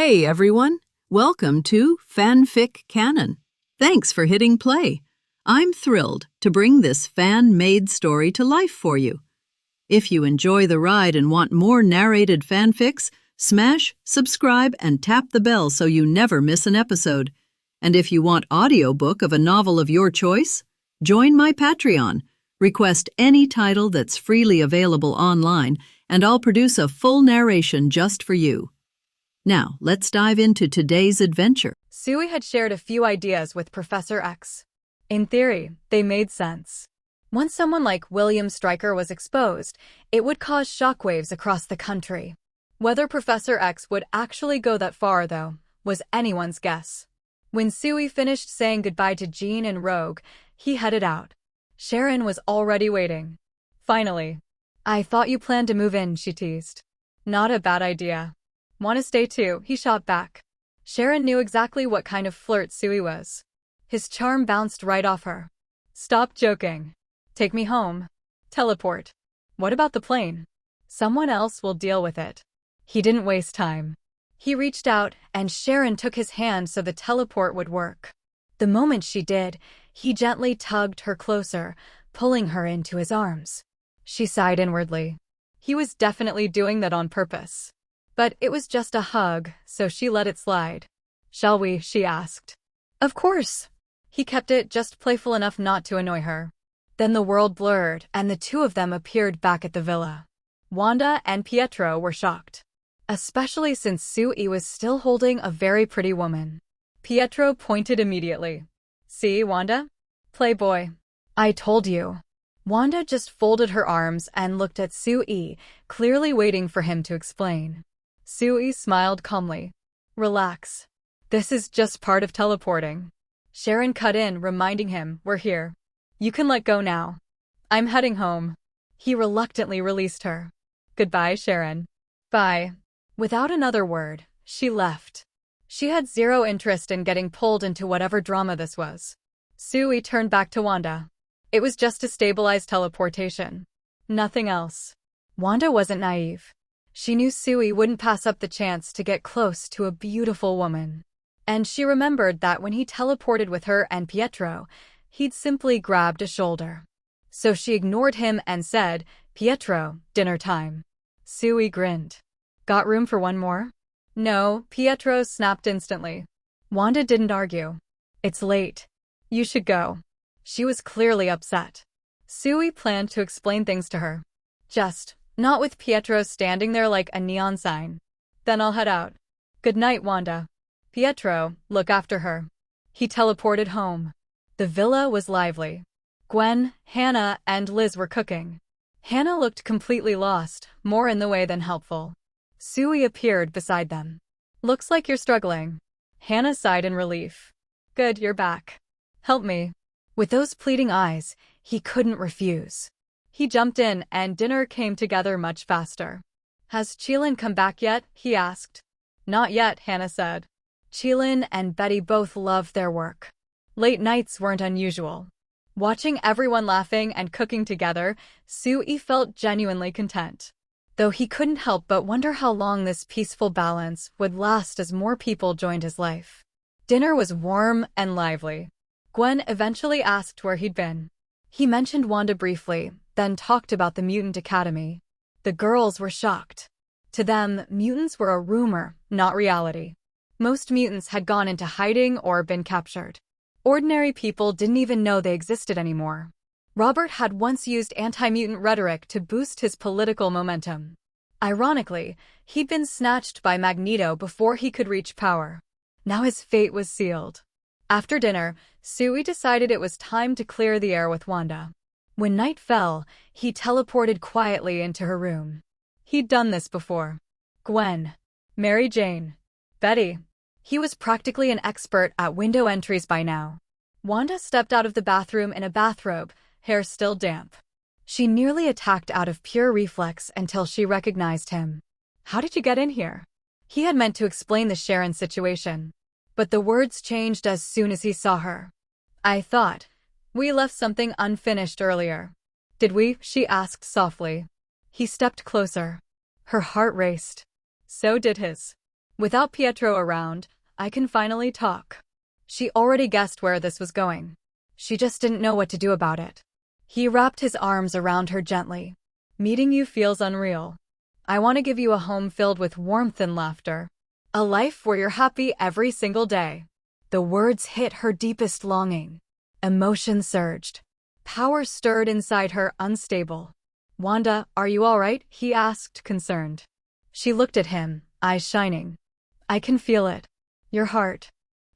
Hey everyone, welcome to FanFic Canon. Thanks for hitting play. I'm thrilled to bring this fan-made story to life for you. If you enjoy the ride and want more narrated fanfics, smash, subscribe, and tap the bell so you never miss an episode. And if you want audiobook of a novel of your choice, join my Patreon. Request any title that's freely available online, and I'll produce a full narration just for you. Now, let's dive into today's adventure. S.H.I.E.L.D. had shared a few ideas with Professor X. In theory, they made sense. Once someone like William Stryker was exposed, it would cause shockwaves across the country. Whether Professor X would actually go that far, though, was anyone's guess. When S.H.I.E.L.D. finished saying goodbye to Jean and Rogue, he headed out. Sharon was already waiting. Finally. "I thought you planned to move in," she teased. "Not a bad idea. Want to stay too?" he shot back. Sharon knew exactly what kind of flirt S.H.I.E.L.D. was. His charm bounced right off her. "Stop joking. Take me home. Teleport. What about the plane? Someone else will deal with it." He didn't waste time. He reached out, and Sharon took his hand so the teleport would work. The moment she did, he gently tugged her closer, pulling her into his arms. She sighed inwardly. He was definitely doing that on purpose. But it was just a hug, so she let it slide. "Shall we?" she asked. "Of course." He kept it just playful enough not to annoy her. Then the world blurred, and the two of them appeared back at the villa. Wanda and Pietro were shocked, especially since S.H.I.E.L.D. was still holding a very pretty woman. Pietro pointed immediately. "See, Wanda? Playboy. I told you." Wanda just folded her arms and looked at S.H.I.E.L.D., clearly waiting for him to explain. S.H.I.E.L.D. smiled calmly. "Relax. This is just part of teleporting." Sharon cut in, reminding him, "We're here. You can let go now. I'm heading home." He reluctantly released her. "Goodbye, Sharon." "Bye." Without another word, she left. She had zero interest in getting pulled into whatever drama this was. S.H.I.E.L.D. turned back to Wanda. It was just to stabilize teleportation. Nothing else. Wanda wasn't naive. She knew S.H.I.E.L.D. wouldn't pass up the chance to get close to a beautiful woman. And she remembered that when he teleported with her and Pietro, he'd simply grabbed a shoulder. So she ignored him and said, "Pietro, dinner time." S.H.I.E.L.D. grinned. "Got room for one more?" "No," Pietro snapped instantly. Wanda didn't argue. "It's late. You should go." She was clearly upset. S.H.I.E.L.D. planned to explain things to her. Just not with Pietro standing there like a neon sign. "Then I'll head out. Good night, Wanda." "Pietro, look after her." He teleported home. The villa was lively. Gwen, Hannah, and Liz were cooking. Hannah looked completely lost, more in the way than helpful. S.H.I.E.L.D. appeared beside them. "Looks like you're struggling." Hannah sighed in relief. "Good, you're back. Help me." With those pleading eyes, he couldn't refuse. He jumped in, and dinner came together much faster. "Has Cheelin come back yet?" he asked. "Not yet," Hannah said. Cheelin and Betty both loved their work. Late nights weren't unusual. Watching everyone laughing and cooking together, S.H.I.E.L.D. felt genuinely content. Though he couldn't help but wonder how long this peaceful balance would last as more people joined his life. Dinner was warm and lively. Gwen eventually asked where he'd been. He mentioned Wanda briefly, then talked about the Mutant Academy. The girls were shocked. To them, mutants were a rumor, not reality. Most mutants had gone into hiding or been captured. Ordinary people didn't even know they existed anymore. Robert had once used anti-mutant rhetoric to boost his political momentum. Ironically, he'd been snatched by Magneto before he could reach power. Now his fate was sealed. After dinner, S.H.I.E.L.D. decided it was time to clear the air with Wanda. When night fell, he teleported quietly into her room. He'd done this before. Gwen, Mary Jane, Betty. He was practically an expert at window entries by now. Wanda stepped out of the bathroom in a bathrobe, hair still damp. She nearly attacked out of pure reflex until she recognized him. "How did you get in here?" He had meant to explain the Sharon situation, but the words changed as soon as he saw her. "I thought we left something unfinished earlier." "Did we?" she asked softly. He stepped closer. Her heart raced. So did his. Without Pietro around, I can finally talk. She already guessed where this was going. She just didn't know what to do about it. He wrapped his arms around her gently. Meeting you feels unreal. I want to give you a home filled with warmth and laughter. A life where you're happy every single day. The words hit her deepest longing. Emotion surged. Power stirred inside her, unstable. Wanda, are you all right? He asked, concerned. She looked at him, eyes shining. I can feel it. Your heart.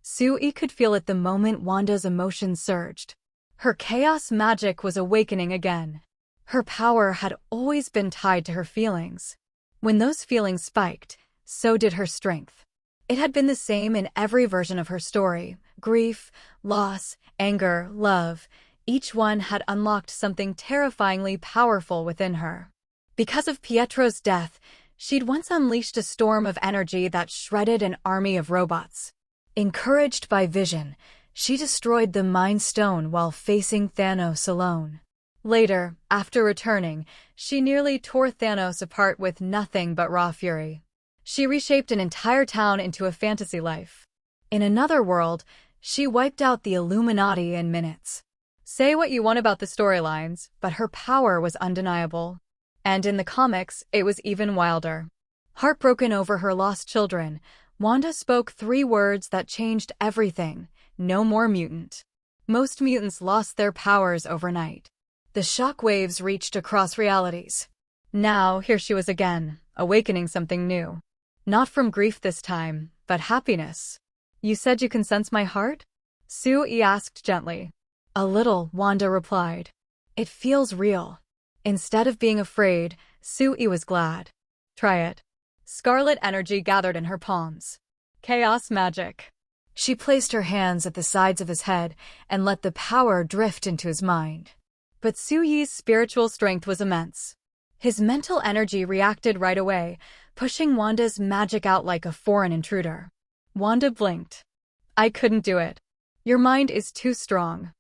S.H.I.E.L.D could feel it the moment Wanda's emotions surged. Her chaos magic was awakening again. Her power had always been tied to her feelings. When those feelings spiked, so did her strength. It had been the same in every version of her story. Grief, loss, anger, love. Each one had unlocked something terrifyingly powerful within her. Because of Pietro's death, she'd once unleashed a storm of energy that shredded an army of robots. Encouraged by vision, she destroyed the Mind Stone while facing Thanos alone. Later, after returning, she nearly tore Thanos apart with nothing but raw fury. She reshaped an entire town into a fantasy life. In another world, she wiped out the Illuminati in minutes. Say what you want about the storylines, but her power was undeniable. And in the comics, it was even wilder. Heartbroken over her lost children, Wanda spoke 3 words that changed everything: no more mutant. Most mutants lost their powers overnight. The shock waves reached across realities. Now, here she was again, awakening something new. Not from grief this time, but happiness. You said you can sense my heart? S.H.I.E.L.D asked gently. A little, Wanda replied. It feels real. Instead of being afraid, S.H.I.E.L.D was glad. Try it. Scarlet energy gathered in her palms. Chaos magic. She placed her hands at the sides of his head and let the power drift into his mind. But S.H.I.E.L.D's spiritual strength was immense. His mental energy reacted right away, pushing Wanda's magic out like a foreign intruder. Wanda blinked. I couldn't do it. Your mind is too strong.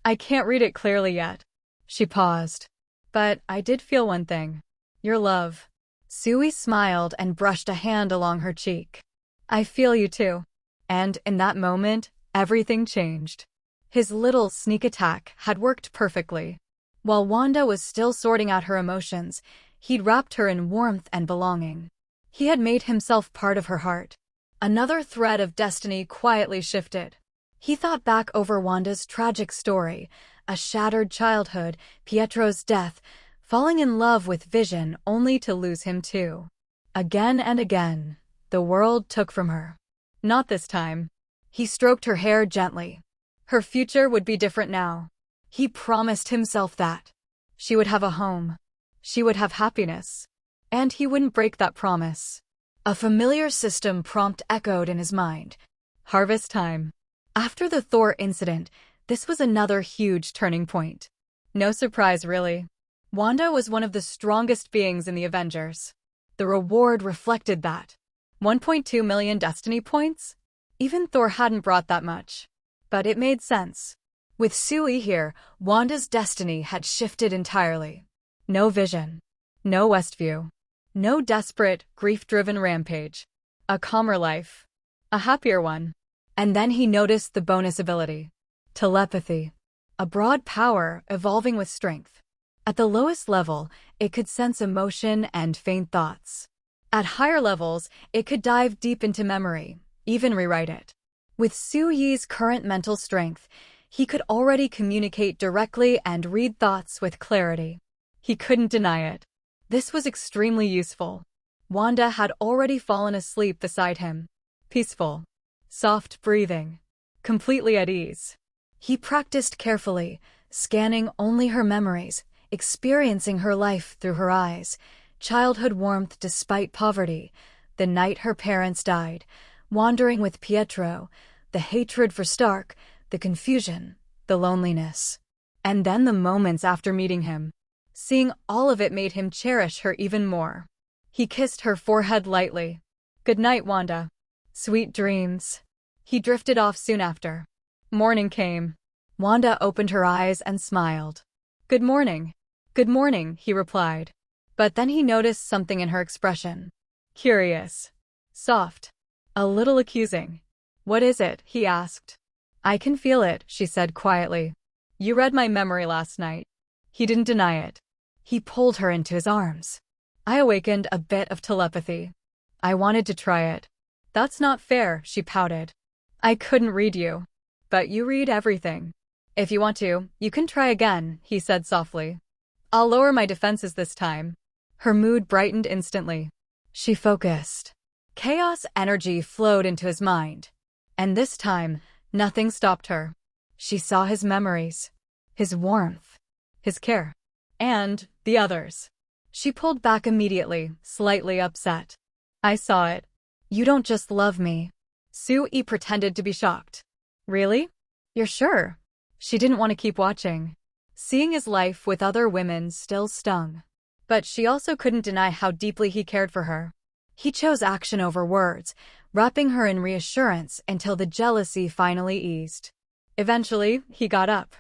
I can't read it clearly yet. She paused. But I did feel one thing. Your love. S.H.I.E.L.D smiled and brushed a hand along her cheek. I feel you too. And in that moment, everything changed. His little sneak attack had worked perfectly. While Wanda was still sorting out her emotions, he'd wrapped her in warmth and belonging. He had made himself part of her heart. Another thread of destiny quietly shifted. He thought back over Wanda's tragic story, a shattered childhood, Pietro's death, falling in love with Vision only to lose him too. Again and again, the world took from her. Not this time. He stroked her hair gently. Her future would be different now. He promised himself that. She would have a home. She would have happiness. And he wouldn't break that promise. A familiar system prompt echoed in his mind. Harvest time. After the Thor incident, this was another huge turning point. No surprise, really. Wanda was one of the strongest beings in the Avengers. The reward reflected that. 1.2 million destiny points? Even Thor hadn't brought that much. But it made sense. With S.H.I.E.L.D here, Wanda's destiny had shifted entirely. No Vision. No Westview. No desperate, grief-driven rampage. A calmer life. A happier one. And then he noticed the bonus ability. Telepathy. A broad power evolving with strength. At the lowest level, it could sense emotion and faint thoughts. At higher levels, it could dive deep into memory, even rewrite it. With S.H.I.E.L.D's current mental strength, he could already communicate directly and read thoughts with clarity. He couldn't deny it. This was extremely useful. Wanda had already fallen asleep beside him. Peaceful. Soft breathing. Completely at ease. He practiced carefully, scanning only her memories, experiencing her life through her eyes, childhood warmth despite poverty, the night her parents died, wandering with Pietro, the hatred for Stark, the confusion, the loneliness. And then the moments after meeting him. Seeing all of it made him cherish her even more. He kissed her forehead lightly. Good night, Wanda. Sweet dreams. He drifted off soon after. Morning came. Wanda opened her eyes and smiled. Good morning. Good morning, he replied. But then he noticed something in her expression. Curious. Soft. a little accusing. "What is it?" he asked. "I can feel it," she said quietly. "You read my memory last night." He didn't deny it. He pulled her into his arms. I awakened a bit of telepathy. I wanted to try it. "That's not fair," she pouted. "I couldn't read you. But you read everything. If you want to, you can try again," he said softly. "I'll lower my defenses this time." Her mood brightened instantly. She focused. Chaos energy flowed into his mind. And this time, nothing stopped her. She saw his memories, his warmth, his care, and the others. She pulled back immediately, slightly upset. "I saw it. You don't just love me." Sue-yi pretended to be shocked. "Really? You're sure?" She didn't want to keep watching. Seeing his life with other women still stung. But she also couldn't deny how deeply he cared for her. He chose action over words, wrapping her in reassurance until the jealousy finally eased. Eventually, he got up.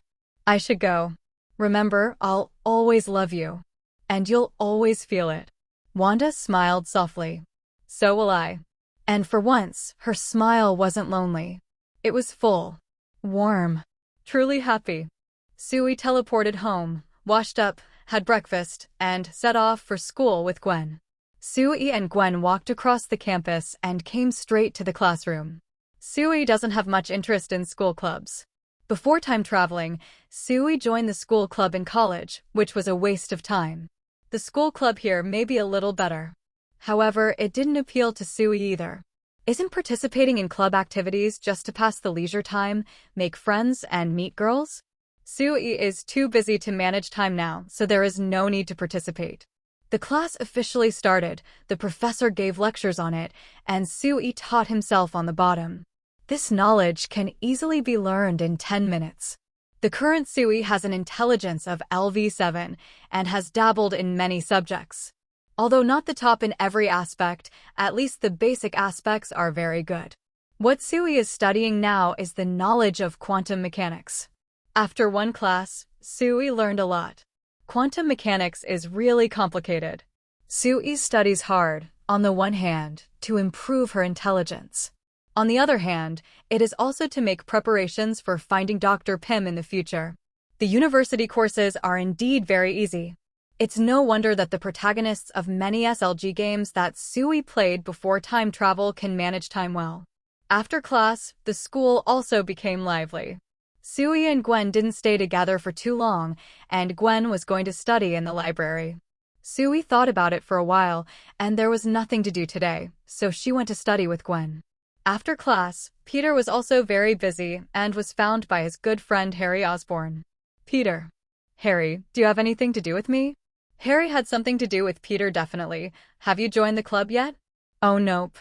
"I should go. Remember, I'll always love you. And you'll always feel it." Wanda smiled softly. "So will I." And for once, her smile wasn't lonely. It was full, warm, truly happy. Sue teleported home, washed up, had breakfast, and set off for school with Gwen. Sue and Gwen walked across the campus and came straight to the classroom. Sue doesn't have much interest in school clubs. Before time traveling, Sue joined the school club in college, which was a waste of time. The school club here may be a little better. However, it didn't appeal to Sue either. Isn't participating in club activities just to pass the leisure time, make friends, and meet girls? Sue is too busy to manage time now, so there is no need to participate. The class officially started, the professor gave lectures on it, and Sue taught himself on the bottom. This knowledge can easily be learned in 10 minutes. The current Sue has an intelligence of LV7 and has dabbled in many subjects. Although not the top in every aspect, at least the basic aspects are very good. What Sue is studying now is the knowledge of quantum mechanics. After one class, Sue learned a lot. Quantum mechanics is really complicated. Sue studies hard, on the one hand, to improve her intelligence. On the other hand, it is also to make preparations for finding Dr. Pym in the future. The university courses are indeed very easy. It's no wonder that the protagonists of many SLG games that Sue played before time travel can manage time well. After class, the school also became lively. Sue and Gwen didn't stay together for too long, and Gwen was going to study in the library. Sue thought about it for a while, and there was nothing to do today, so she went to study with Gwen. After class, Peter was also very busy and was found by his good friend Harry Osborn. "Peter." "Harry, do you have anything to do with me?" Harry had something to do with Peter, definitely. "Have you joined the club yet?" "Oh, nope."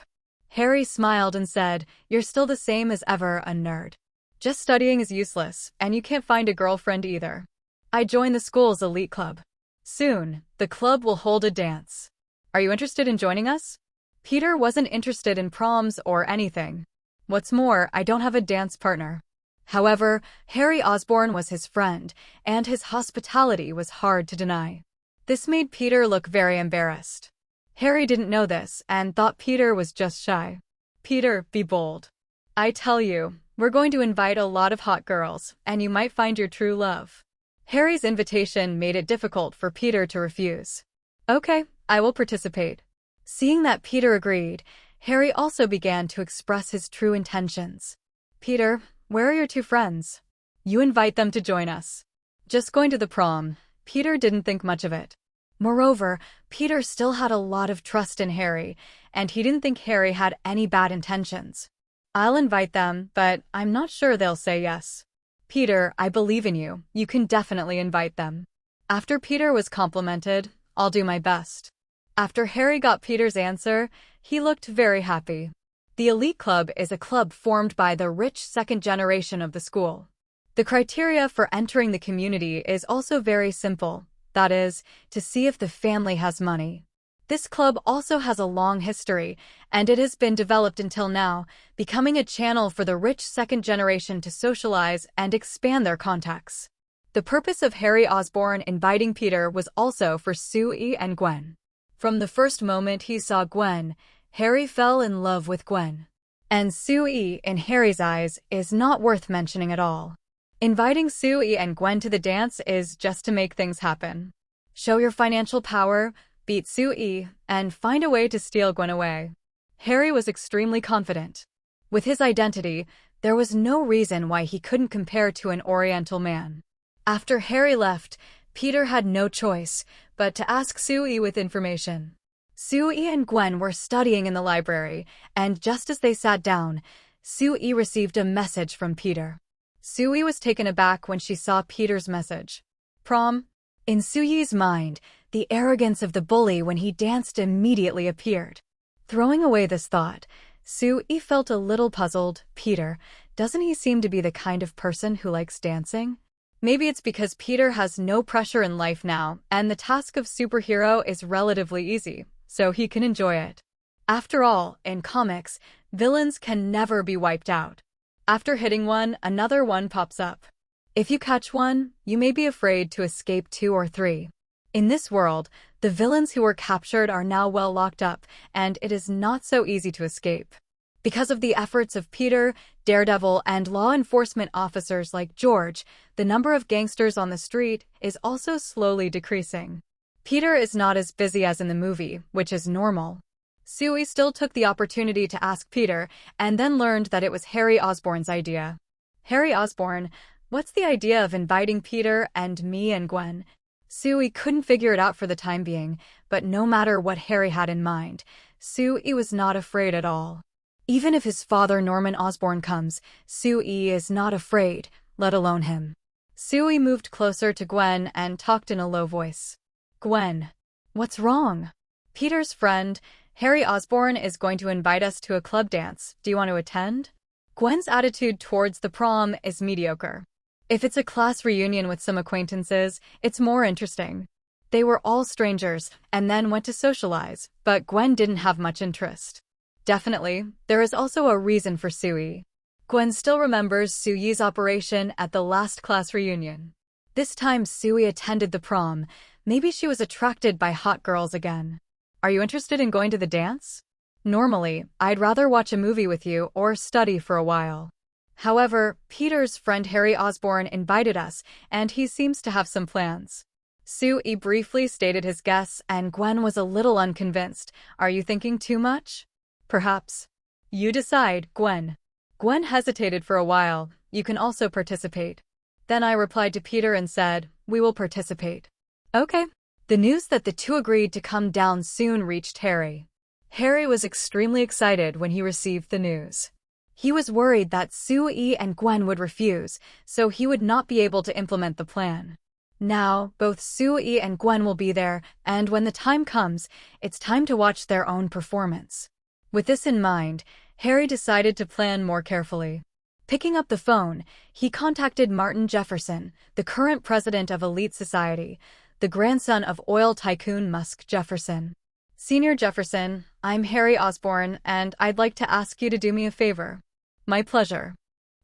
Harry smiled and said, "You're still the same as ever, a nerd. Just studying is useless, and you can't find a girlfriend either. I joined the school's elite club. Soon, the club will hold a dance. Are you interested in joining us?" Peter wasn't interested in proms or anything. What's more, I don't have a dance partner. However, Harry Osborn was his friend, and his hospitality was hard to deny. This made Peter look very embarrassed. Harry didn't know this and thought Peter was just shy. "Peter, be bold. I tell you, we're going to invite a lot of hot girls, and you might find your true love." Harry's invitation made it difficult for Peter to refuse. "Okay, I will participate." Seeing that Peter agreed, Harry also began to express his true intentions. "Peter, where are your two friends? You invite them to join us." Just going to the prom, Peter didn't think much of it. Moreover, Peter still had a lot of trust in Harry, and he didn't think Harry had any bad intentions. "I'll invite them, but I'm not sure they'll say yes." "Peter, I believe in you. You can definitely invite them." After Peter was complimented, "I'll do my best." After Harry got Peter's answer, he looked very happy. The Elite Club is a club formed by the rich second generation of the school. The criteria for entering the community is also very simple, that is, to see if the family has money. This club also has a long history, and it has been developed until now, becoming a channel for the rich second generation to socialize and expand their contacts. The purpose of Harry Osborn inviting Peter was also for Sue and Gwen. From the first moment he saw Gwen, Harry fell in love with Gwen. And Sue-yi, in Harry's eyes, is not worth mentioning at all. Inviting Sue-yi and Gwen to the dance is just to make things happen. Show your financial power, beat Sue-yi, and find a way to steal Gwen away. Harry was extremely confident. With his identity, there was no reason why he couldn't compare to an Oriental man. After Harry left, Peter had no choice but to ask Sue-yi with information. Sue-yi and Gwen were studying in the library, and just as they sat down, Sue-yi received a message from Peter. Sue-yi was taken aback when she saw Peter's message. Prom? In Sue-yi's mind, the arrogance of the bully when he danced immediately appeared. Throwing away this thought, Sue-yi felt a little puzzled. Peter, doesn't he seem to be the kind of person who likes dancing? Maybe it's because Peter has no pressure in life now, and the task of superhero is relatively easy, so he can enjoy it. After all, in comics, villains can never be wiped out. After hitting one, another one pops up. If you catch one, you may be afraid to escape 2 or 3. In this world, the villains who were captured are now well locked up, and it is not so easy to escape. Because of the efforts of Peter, Daredevil, and law enforcement officers like George, the number of gangsters on the street is also slowly decreasing. Peter is not as busy as in the movie, which is normal. Sue still took the opportunity to ask Peter, and then learned that it was Harry Osborn's idea. Harry Osborn, what's the idea of inviting Peter and me and Gwen? Sue couldn't figure it out for the time being, but no matter what Harry had in mind, Sue was not afraid at all. Even if his father Norman Osborn comes, Sue is not afraid, let alone him. Sue moved closer to Gwen and talked in a low voice. Gwen, what's wrong? Peter's friend, Harry Osborn, is going to invite us to a club dance. Do you want to attend? Gwen's attitude towards the prom is mediocre. If it's a class reunion with some acquaintances, it's more interesting. They were all strangers and then went to socialize, but Gwen didn't have much interest. Definitely, there is also a reason for Sue. Gwen still remembers Sue's operation at the last class reunion. This time Sue attended the prom. Maybe she was attracted by hot girls again. Are you interested in going to the dance? Normally, I'd rather watch a movie with you or study for a while. However, Peter's friend Harry Osborn invited us, and he seems to have some plans. Sue briefly stated his guess, and Gwen was a little unconvinced. Are you thinking too much? Perhaps. You decide, Gwen. Gwen hesitated for a while. You can also participate. Then I replied to Peter and said, we will participate. Okay. The news that the two agreed to come down soon reached Harry. Harry was extremely excited when he received the news. He was worried that Sue and Gwen would refuse, so he would not be able to implement the plan. Now, both Sue and Gwen will be there, and when the time comes, it's time to watch their own performance. With this in mind, Harry decided to plan more carefully. Picking up the phone, he contacted Martin Jefferson, the current president of Elite Society, the grandson of oil tycoon Musk Jefferson. Senior Jefferson, I'm Harry Osborn, and I'd like to ask you to do me a favor. My pleasure.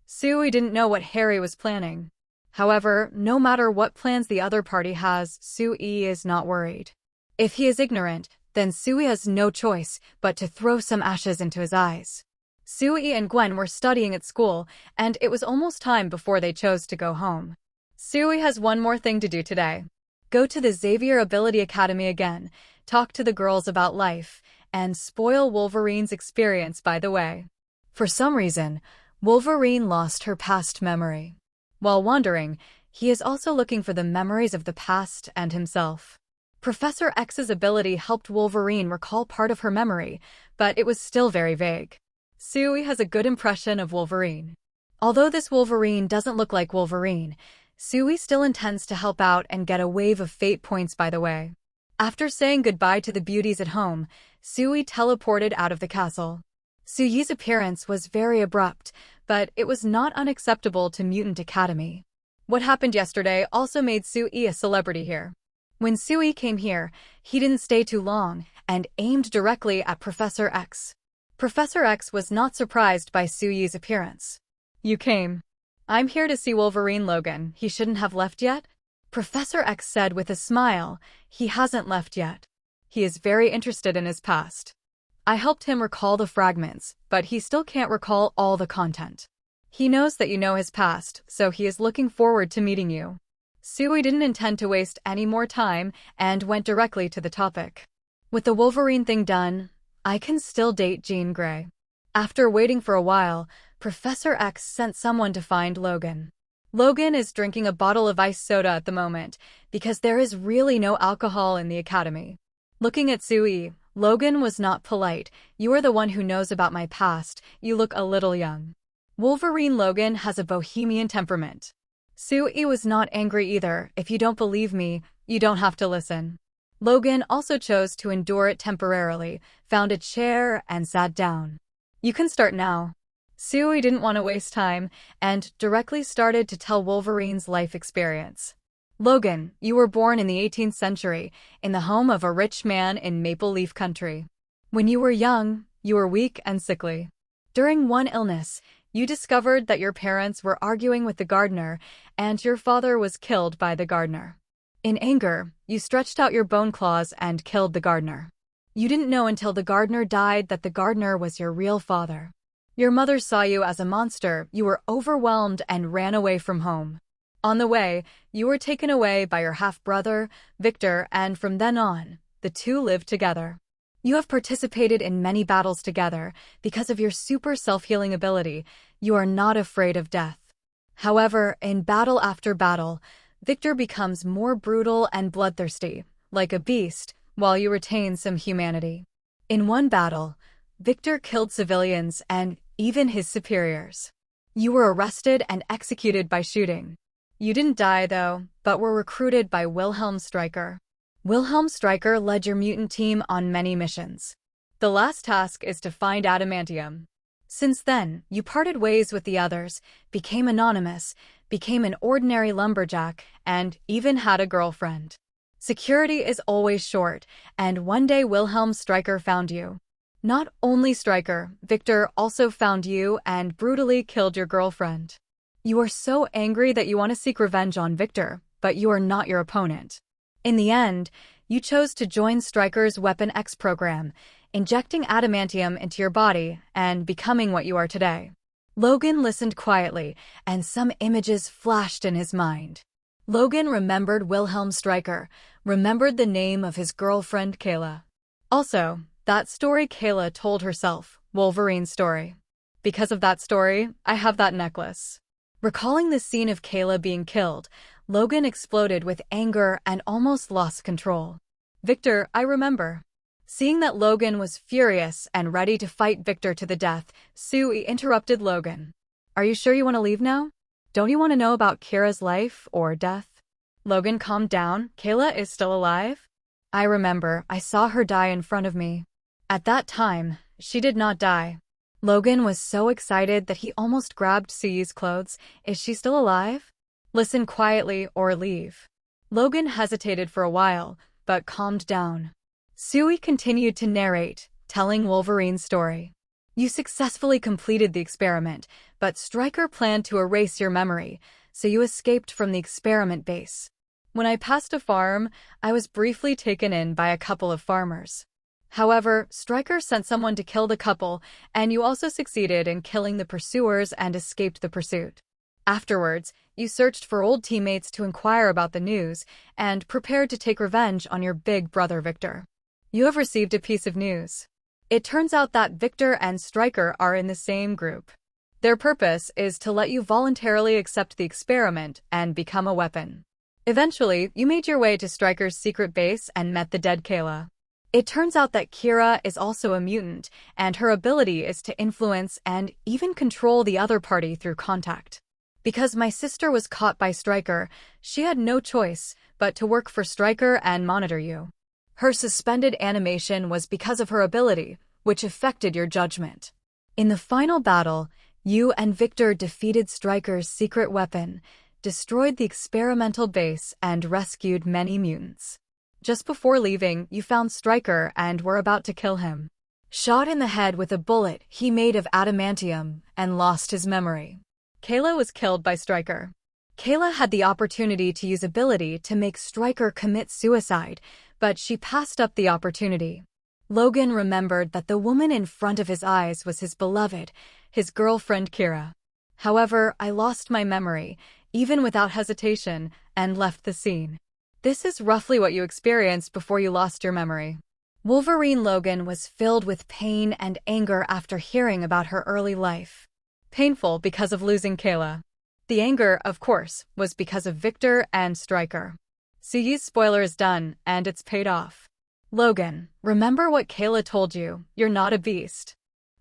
Sue didn't know what Harry was planning. However, no matter what plans the other party has, Sue is not worried. If he is ignorant, then Sue has no choice but to throw some ashes into his eyes. Sue and Gwen were studying at school, and it was almost time before they chose to go home. Sue has one more thing to do today. Go to the Xavier Ability Academy again, talk to the girls about life, and spoil Wolverine's experience by the way. For some reason, Wolverine lost her past memory. While wandering, he is also looking for the memories of the past and himself. Professor X's ability helped Wolverine recall part of her memory, but it was still very vague. Sue has a good impression of Wolverine. Although this Wolverine doesn't look like Wolverine, Sue still intends to help out and get a wave of fate points by the way. After saying goodbye to the beauties at home, Sue teleported out of the castle. Sue's appearance was very abrupt, but it was not unacceptable to Mutant Academy. What happened yesterday also made Sue a celebrity here. When Sue came here, he didn't stay too long and aimed directly at Professor X. Professor X was not surprised by Sue's appearance. You came. I'm here to see Wolverine Logan. He shouldn't have left yet? Professor X said with a smile. He hasn't left yet. He is very interested in his past. I helped him recall the fragments, but he still can't recall all the content. He knows that you know his past, so he is looking forward to meeting you. S.H.I.E.L.D didn't intend to waste any more time and went directly to the topic. With the Wolverine thing done, I can still date Jean Grey. After waiting for a while, Professor X sent someone to find Logan. Logan is drinking a bottle of iced soda at the moment because there is really no alcohol in the academy. Looking at S.H.I.E.L.D, Logan was not polite. You are the one who knows about my past. You look a little young. Wolverine Logan has a bohemian temperament. S.H.I.E.L.D was not angry either. If you don't believe me, you don't have to listen. Logan also chose to endure it temporarily, found a chair, and sat down. You can start now. S.H.I.E.L.D didn't want to waste time, and directly started to tell Wolverine's life experience. Logan, you were born in the 18th century, in the home of a rich man in Maple Leaf Country. When you were young, you were weak and sickly. During one illness, you discovered that your parents were arguing with the gardener, and your father was killed by the gardener. In anger, you stretched out your bone claws and killed the gardener. You didn't know until the gardener died that the gardener was your real father. Your mother saw you as a monster, you were overwhelmed and ran away from home. On the way, you were taken away by your half-brother, Victor, and from then on, the two lived together. You have participated in many battles together. Because of your super self-healing ability, you are not afraid of death. However, in battle after battle, Victor becomes more brutal and bloodthirsty, like a beast, while you retain some humanity. In one battle, Victor killed civilians and even his superiors. You were arrested and executed by shooting. You didn't die, though, but were recruited by Wilhelm Stryker. Wilhelm Stryker led your mutant team on many missions. The last task is to find adamantium. Since then, you parted ways with the others, became anonymous, became an ordinary lumberjack, and even had a girlfriend. Security is always short, and one day Wilhelm Stryker found you. Not only Stryker, Victor also found you and brutally killed your girlfriend. You are so angry that you want to seek revenge on Victor, but you are not your opponent. In the end, you chose to join Stryker's Weapon X program, injecting adamantium into your body and becoming what you are today. Logan listened quietly, and some images flashed in his mind. Logan remembered Wilhelm Stryker, remembered the name of his girlfriend Kayla. Also, that story Kayla told herself, Wolverine's story. Because of that story, I have that necklace. Recalling the scene of Kayla being killed, Logan exploded with anger and almost lost control. Victor, I remember. Seeing that Logan was furious and ready to fight Victor to the death, S.H.I.E.L.D interrupted Logan. Are you sure you want to leave now? Don't you want to know about Kira's life or death? Logan calmed down. Kayla is still alive? I remember, I saw her die in front of me. At that time, she did not die. Logan was so excited that he almost grabbed S.H.I.E.L.D's clothes. Is she still alive? Listen quietly or leave. Logan hesitated for a while, but calmed down. S.H.I.E.L.D continued to narrate, telling Wolverine's story. You successfully completed the experiment, but Stryker planned to erase your memory, so you escaped from the experiment base. When I passed a farm, I was briefly taken in by a couple of farmers. However, Stryker sent someone to kill the couple, and you also succeeded in killing the pursuers and escaped the pursuit. Afterwards, you searched for old teammates to inquire about the news and prepared to take revenge on your big brother Victor. You have received a piece of news. It turns out that Victor and Stryker are in the same group. Their purpose is to let you voluntarily accept the experiment and become a weapon. Eventually, you made your way to Stryker's secret base and met the dead Kayla. It turns out that Kira is also a mutant, and her ability is to influence and even control the other party through contact. Because my sister was caught by Stryker, she had no choice but to work for Stryker and monitor you. Her suspended animation was because of her ability, which affected your judgment. In the final battle, you and Victor defeated Stryker's secret weapon, destroyed the experimental base, and rescued many mutants. Just before leaving, you found Stryker and were about to kill him. Shot in the head with a bullet he made of adamantium and lost his memory. Kayla was killed by Stryker. Kayla had the opportunity to use ability to make Stryker commit suicide, but she passed up the opportunity. Logan remembered that the woman in front of his eyes was his beloved, his girlfriend Kira. However, I lost my memory, even without hesitation, and left the scene. This is roughly what you experienced before you lost your memory. Wolverine Logan was filled with pain and anger after hearing about her early life. Painful because of losing Kayla. The anger, of course, was because of Victor and Stryker. S.H.I.E.L.D's spoiler is done, and it's paid off. Logan, remember what Kayla told you, you're not a beast.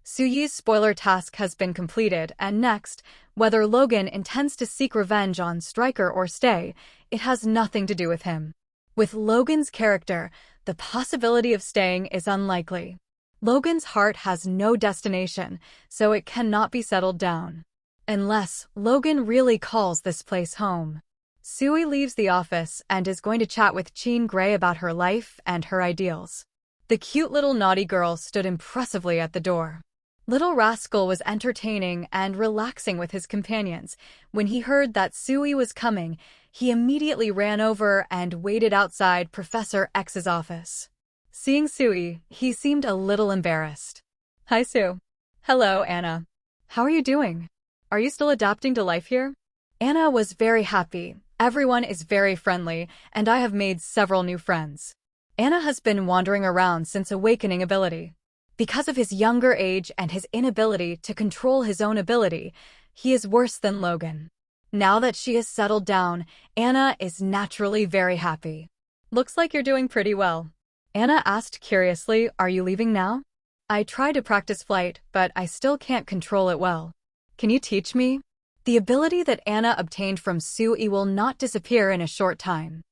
S.H.I.E.L.D's spoiler task has been completed, and next, whether Logan intends to seek revenge on Stryker or stay, it has nothing to do with him. With Logan's character, the possibility of staying is unlikely. Logan's heart has no destination, so it cannot be settled down. Unless Logan really calls this place home. S.H.I.E.L.D. leaves the office and is going to chat with Jean Grey about her life and her ideals. The cute little naughty girl stood impressively at the door. Little Rascal was entertaining and relaxing with his companions. When he heard that S.H.I.E.L.D. was coming, he immediately ran over and waited outside Professor X's office. Seeing S.H.I.E.L.D., he seemed a little embarrassed. Hi, Sue. Hello, Anna. How are you doing? Are you still adapting to life here? Anna was very happy. Everyone is very friendly, and I have made several new friends. Anna has been wandering around since awakening ability. Because of his younger age and his inability to control his own ability, he is worse than Logan. Now that she has settled down, Anna is naturally very happy. Looks like you're doing pretty well. Anna asked curiously, are you leaving now? I tried to practice flight, but I still can't control it well. Can you teach me? The ability that Anna obtained from S.H.I.E.L.D. will not disappear in a short time.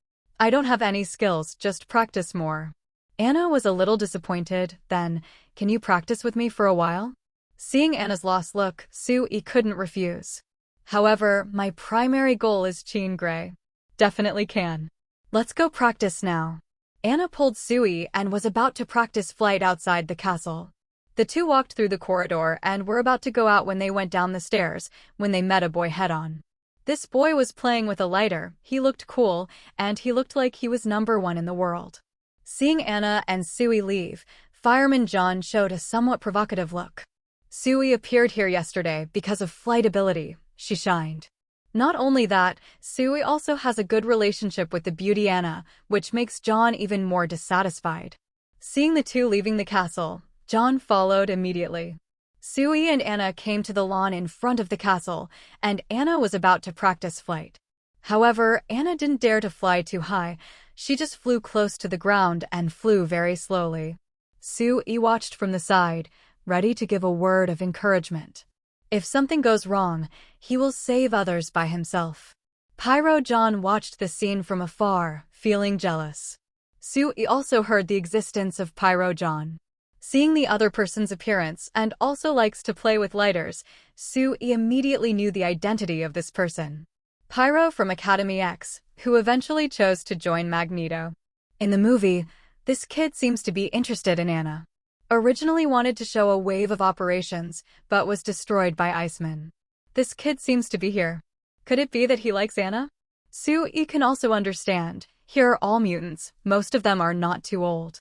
I don't have any skills, just practice more. Anna was a little disappointed. Then, can you practice with me for a while? Seeing Anna's lost look, S.H.I.E.L.D. couldn't refuse. However, my primary goal is Jean Grey. Definitely can. Let's go practice now. Anna pulled S.H.I.E.L.D. and was about to practice flight outside the castle. The two walked through the corridor and were about to go out when they went down the stairs, when they met a boy head-on. This boy was playing with a lighter, he looked cool, and he looked like he was #1 in the world. Seeing Anna and S.H.I.E.L.D. leave, Fireman John showed a somewhat provocative look. S.H.I.E.L.D. appeared here yesterday because of flight ability, she shined. Not only that, S.H.I.E.L.D. also has a good relationship with the beauty Anna, which makes John even more dissatisfied. Seeing the two leaving the castle, John followed immediately. S.H.I.E.L.D. and Anna came to the lawn in front of the castle, and Anna was about to practice flight. However, Anna didn't dare to fly too high. She just flew close to the ground and flew very slowly. S.H.I.E.L.D. watched from the side, ready to give a word of encouragement. If something goes wrong, he will save others by himself. Pyro John watched the scene from afar, feeling jealous. S.H.I.E.L.D. also heard the existence of Pyro John. Seeing the other person's appearance and also likes to play with lighters, S.H.I.E.L.D. immediately knew the identity of this person. Pyro from Academy X, who eventually chose to join Magneto. In the movie, this kid seems to be interested in Anna. Originally wanted to show a wave of operations, but was destroyed by Iceman. This kid seems to be here. Could it be that he likes Anna? S.H.I.E.L.D. can also understand. Here are all mutants, most of them are not too old.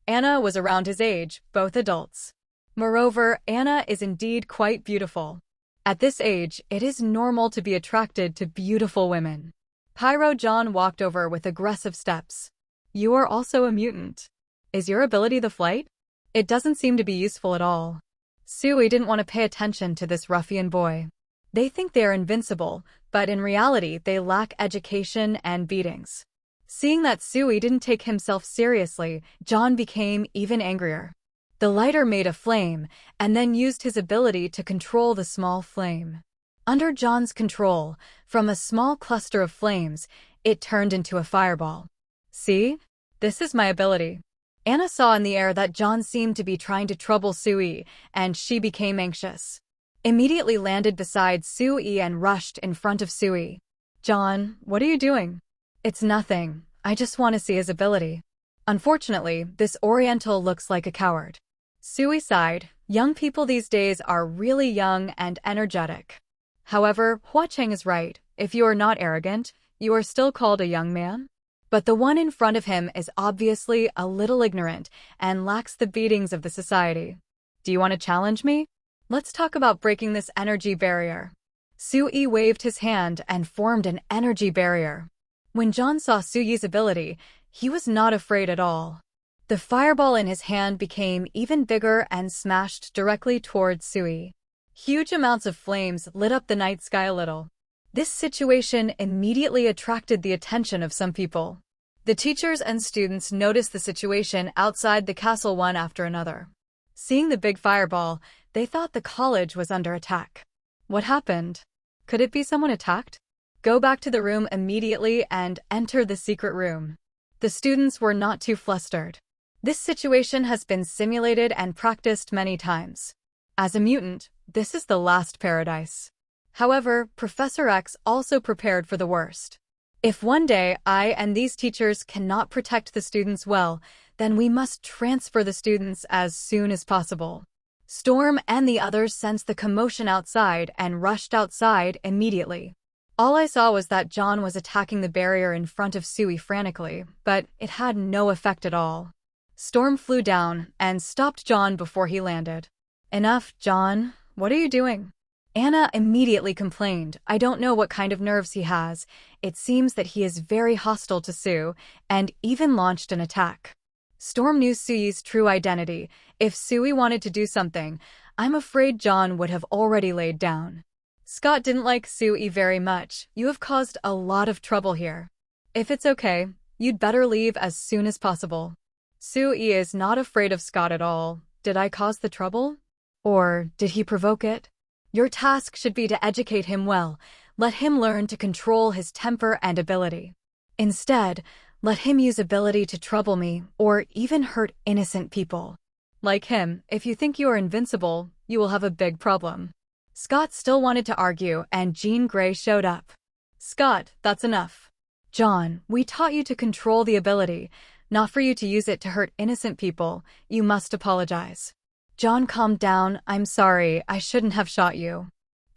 Anna was around his age, both adults. Moreover, Anna is indeed quite beautiful. At this age, it is normal to be attracted to beautiful women. Pyro John walked over with aggressive steps. You are also a mutant. Is your ability the flight? It doesn't seem to be useful at all. S.H.I.E.L.D. didn't want to pay attention to this ruffian boy. They think they are invincible, but in reality they lack education and beatings. Seeing that S.H.I.E.L.D. didn't take himself seriously, John became even angrier. The lighter made a flame, and then used his ability to control the small flame. Under John's control, from a small cluster of flames, it turned into a fireball. See? This is my ability. Anna saw in the air that John seemed to be trying to trouble S.H.I.E.L.D., and she became anxious. Immediately landed beside S.H.I.E.L.D. and rushed in front of S.H.I.E.L.D. John, what are you doing? It's nothing. I just want to see his ability. Unfortunately, this Oriental looks like a coward. S.H.I.E.L.D. sighed. Young people these days are really young and energetic. However, Hua Cheng is right. If you are not arrogant, you are still called a young man. But the one in front of him is obviously a little ignorant and lacks the beatings of the society. Do you want to challenge me? Let's talk about breaking this energy barrier. Soo-yi waved his hand and formed an energy barrier. When John saw Soo-yi's ability, he was not afraid at all. The fireball in his hand became even bigger and smashed directly towards Soo-yi. Huge amounts of flames lit up the night sky a little. This situation immediately attracted the attention of some people. The teachers and students noticed the situation outside the castle one after another. Seeing the big fireball, they thought the college was under attack. What happened? Could it be someone attacked? Go back to the room immediately and enter the secret room. The students were not too flustered. This situation has been simulated and practiced many times. As a mutant, this is the last paradise. However, Professor X also prepared for the worst. If one day I and these teachers cannot protect the students well, then we must transfer the students as soon as possible. Storm and the others sensed the commotion outside and rushed outside immediately. All I saw was that John was attacking the barrier in front of Soo-yi frantically, but it had no effect at all. Storm flew down and stopped John before he landed. Enough, John. What are you doing? Anna immediately complained. I don't know what kind of nerves he has. It seems that he is very hostile to Soo, and even launched an attack. Storm knew Soo-yi's true identity. If Soo-yi wanted to do something, I'm afraid John would have already laid down. Scott didn't like Soo-yi very much. You have caused a lot of trouble here. If it's okay, you'd better leave as soon as possible. Soo-yi is not afraid of Scott at all. Did I cause the trouble? Or did he provoke it? Your task should be to educate him well. Let him learn to control his temper and ability. Instead, let him use ability to trouble me or even hurt innocent people. Like him, if you think you are invincible, you will have a big problem. Scott still wanted to argue, and Jean Grey showed up. Scott, that's enough. John, we taught you to control the ability, not for you to use it to hurt innocent people. You must apologize. John calmed down. I'm sorry, I shouldn't have shot you.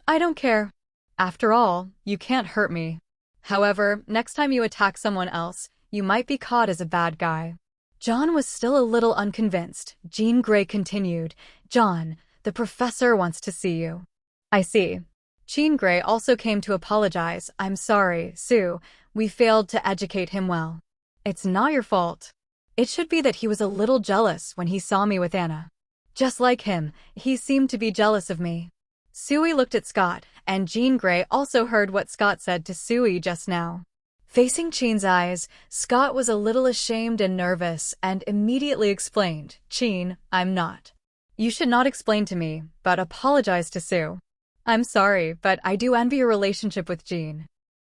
I don't care. After all, you can't hurt me. However, next time you attack someone else, you might be caught as a bad guy. John was still a little unconvinced. Jean Grey continued, John, the professor wants to see you. I see. Jean Grey also came to apologize. I'm sorry, Sue, we failed to educate him well. It's not your fault. It should be that he was a little jealous when he saw me with Anna. Just like him, he seemed to be jealous of me. Soo-yi looked at Scott, and Jean Grey also heard what Scott said to Soo-yi just now. Facing Jean's eyes, Scott was a little ashamed and nervous and immediately explained, Jean, I'm not. You should not explain to me, but apologize to Sue. I'm sorry, but I do envy your relationship with Jean.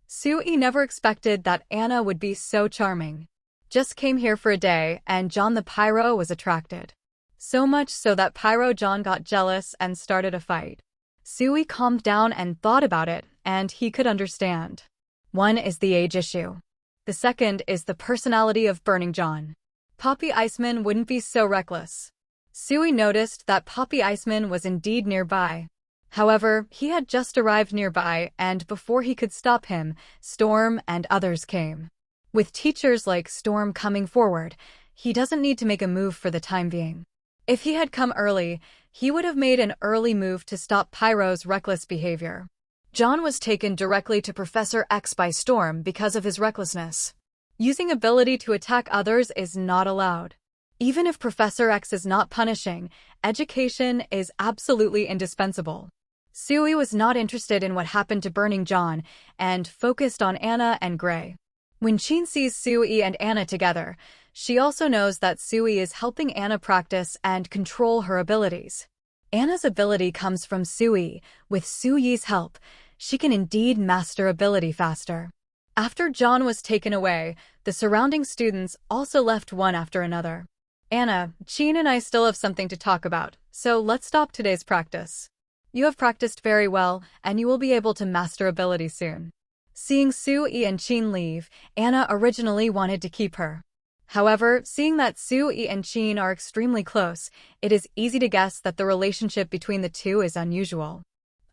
Soo-yi never expected that Anna would be so charming. Just came here for a day, and John the Pyro was attracted. So much so that Pyro John got jealous and started a fight. Soo-yi calmed down and thought about it, and he could understand. One is the age issue. The second is the personality of Burning John. Poppy Iceman wouldn't be so reckless. Soo-yi noticed that Poppy Iceman was indeed nearby. However, he had just arrived nearby, and before he could stop him, Storm and others came. With teachers like Storm coming forward, he doesn't need to make a move for the time being. If he had come early, he would have made an early move to stop Pyro's reckless behavior. John was taken directly to Professor X by Storm because of his recklessness. Using ability to attack others is not allowed. Even if Professor X is not punishing, education is absolutely indispensable. Soo-yi was not interested in what happened to Burning John and focused on Anna and Grey. When Jean sees Soo-yi and Anna together, she also knows that Soo-yi is helping Anna practice and control her abilities. Anna's ability comes from Soo-yi. With Soo-yi's help, she can indeed master ability faster. After John was taken away, the surrounding students also left one after another. Anna, Jean and I still have something to talk about, so let's stop today's practice. You have practiced very well, and you will be able to master ability soon. Seeing Soo-yi and Jean leave, Anna originally wanted to keep her. However, seeing that Soo-yi and Jean are extremely close, it is easy to guess that the relationship between the two is unusual.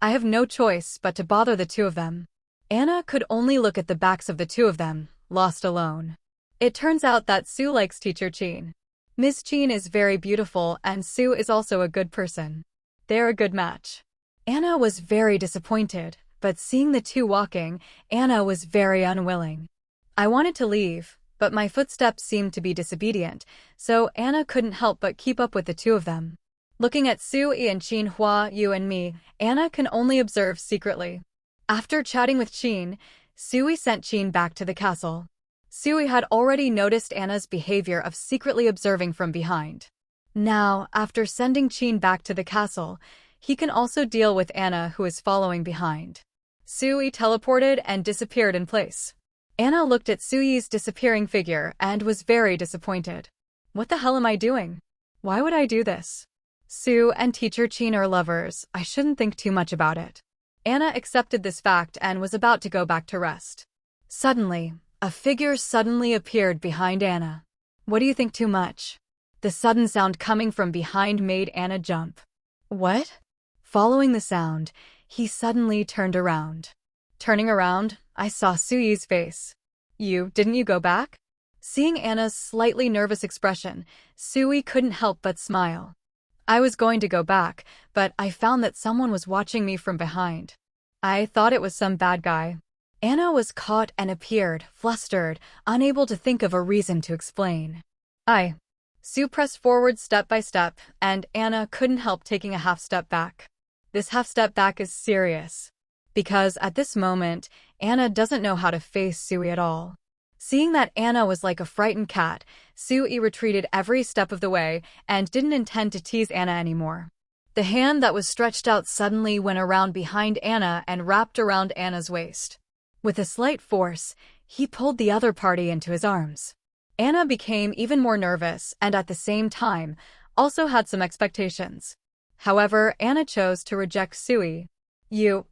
I have no choice but to bother the two of them. Anna could only look at the backs of the two of them, lost alone. It turns out that Sue likes teacher Chin. Miss Chin is very beautiful and Sue is also a good person. They're a good match. Anna was very disappointed, but seeing the two walking, Anna was very unwilling. I wanted to leave, but my footsteps seemed to be disobedient, so Anna couldn't help but keep up with the two of them. Looking at Sue-yi and Chin Hua, you and me, Anna can only observe secretly. After chatting with Chin, Sue-yi sent Chin back to the castle. Sue-yi had already noticed Anna's behavior of secretly observing from behind. Now, after sending Chin back to the castle, he can also deal with Anna, who is following behind. Sue-yi teleported and disappeared in place. Anna looked at Sue-yi's disappearing figure and was very disappointed. What the hell am I doing? Why would I do this? Sue and teacher Chin are lovers. I shouldn't think too much about it. Anna accepted this fact and was about to go back to rest. Suddenly, a figure suddenly appeared behind Anna. What do you think too much? The sudden sound coming from behind made Anna jump. What? Following the sound, he suddenly turned around. Turning around, I saw Sue-yi's face. Didn't you go back? Seeing Anna's slightly nervous expression, Sue-yi couldn't help but smile. I was going to go back, but I found that someone was watching me from behind. I thought it was some bad guy. Anna was caught and appeared, flustered, unable to think of a reason to explain. Sue pressed forward step by step, and Anna couldn't help taking a half step back. This half step back is serious. Because at this moment, Anna doesn't know how to face Sue-yi at all. Seeing that Anna was like a frightened cat, Sue-yi retreated every step of the way and didn't intend to tease Anna anymore. The hand that was stretched out suddenly went around behind Anna and wrapped around Anna's waist. With a slight force, he pulled the other party into his arms. Anna became even more nervous and at the same time also had some expectations. However, Anna chose to reject Sue-yi.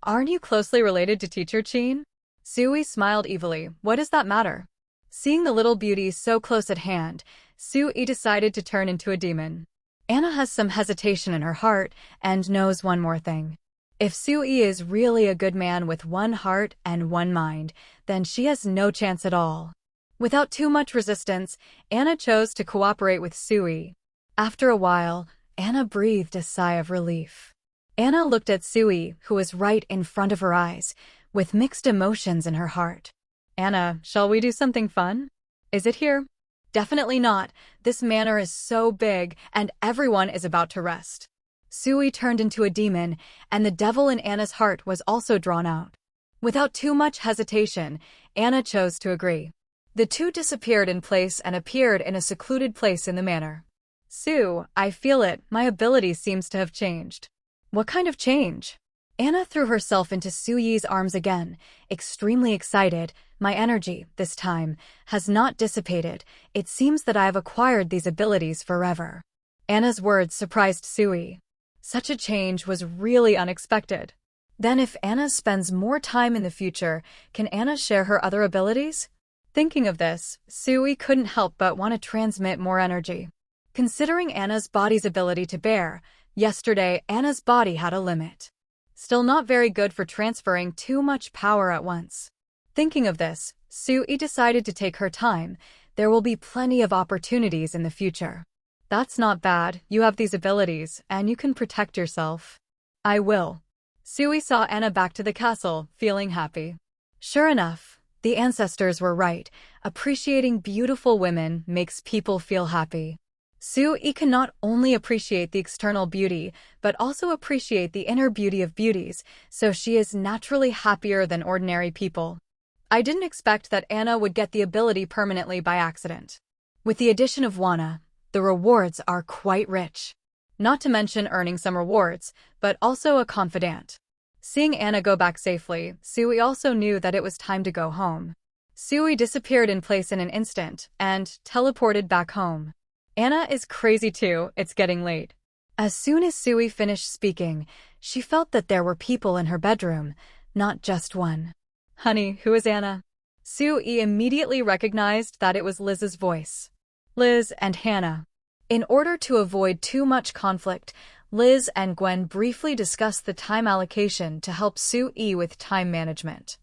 Aren't you closely related to teacher Chin? Sue-yi smiled evilly. What does that matter? Seeing the little beauty so close at hand, Sue-yi decided to turn into a demon. Anna has some hesitation in her heart and knows one more thing. If Sue-yi is really a good man with one heart and one mind, then she has no chance at all. Without too much resistance, Anna chose to cooperate with Sue-yi. After a while, Anna breathed a sigh of relief. Anna looked at Sue-yi, who was right in front of her eyes, with mixed emotions in her heart. Anna, shall we do something fun? Is it here? Definitely not. This manor is so big, and everyone is about to rest. Sue-yi turned into a demon, and the devil in Anna's heart was also drawn out. Without too much hesitation, Anna chose to agree. The two disappeared in place and appeared in a secluded place in the manor. Sue, I feel it. My ability seems to have changed. What kind of change? Anna threw herself into Sue-yi's arms again, extremely excited. My energy, this time, has not dissipated. It seems that I have acquired these abilities forever. Anna's words surprised Sue-yi. Such a change was really unexpected. Then if Anna spends more time in the future, can Anna share her other abilities? Thinking of this, Sue-yi couldn't help but want to transmit more energy. Considering Anna's body's ability to bear, yesterday Anna's body had a limit. Still not very good for transferring too much power at once. Thinking of this, Sue-yi decided to take her time. There will be plenty of opportunities in the future. That's not bad. You have these abilities, and you can protect yourself. I will. Sue-yi saw Anna back to the castle, feeling happy. Sure enough, the ancestors were right. Appreciating beautiful women makes people feel happy. Sue-yi can not only appreciate the external beauty, but also appreciate the inner beauty of beauties, so she is naturally happier than ordinary people. I didn't expect that Anna would get the ability permanently by accident. With the addition of Wana, the rewards are quite rich. Not to mention earning some rewards, but also a confidant. Seeing Anna go back safely, Sue-yi also knew that it was time to go home. Sue-yi disappeared in place in an instant and teleported back home. Anna is crazy too, it's getting late. As soon as Sue-yi finished speaking, she felt that there were people in her bedroom, not just one. Honey, who is Anna? Sue-yi immediately recognized that it was Liz's voice. Liz and Hannah. In order to avoid too much conflict, Liz and Gwen briefly discussed the time allocation to help Sue-yi with time management.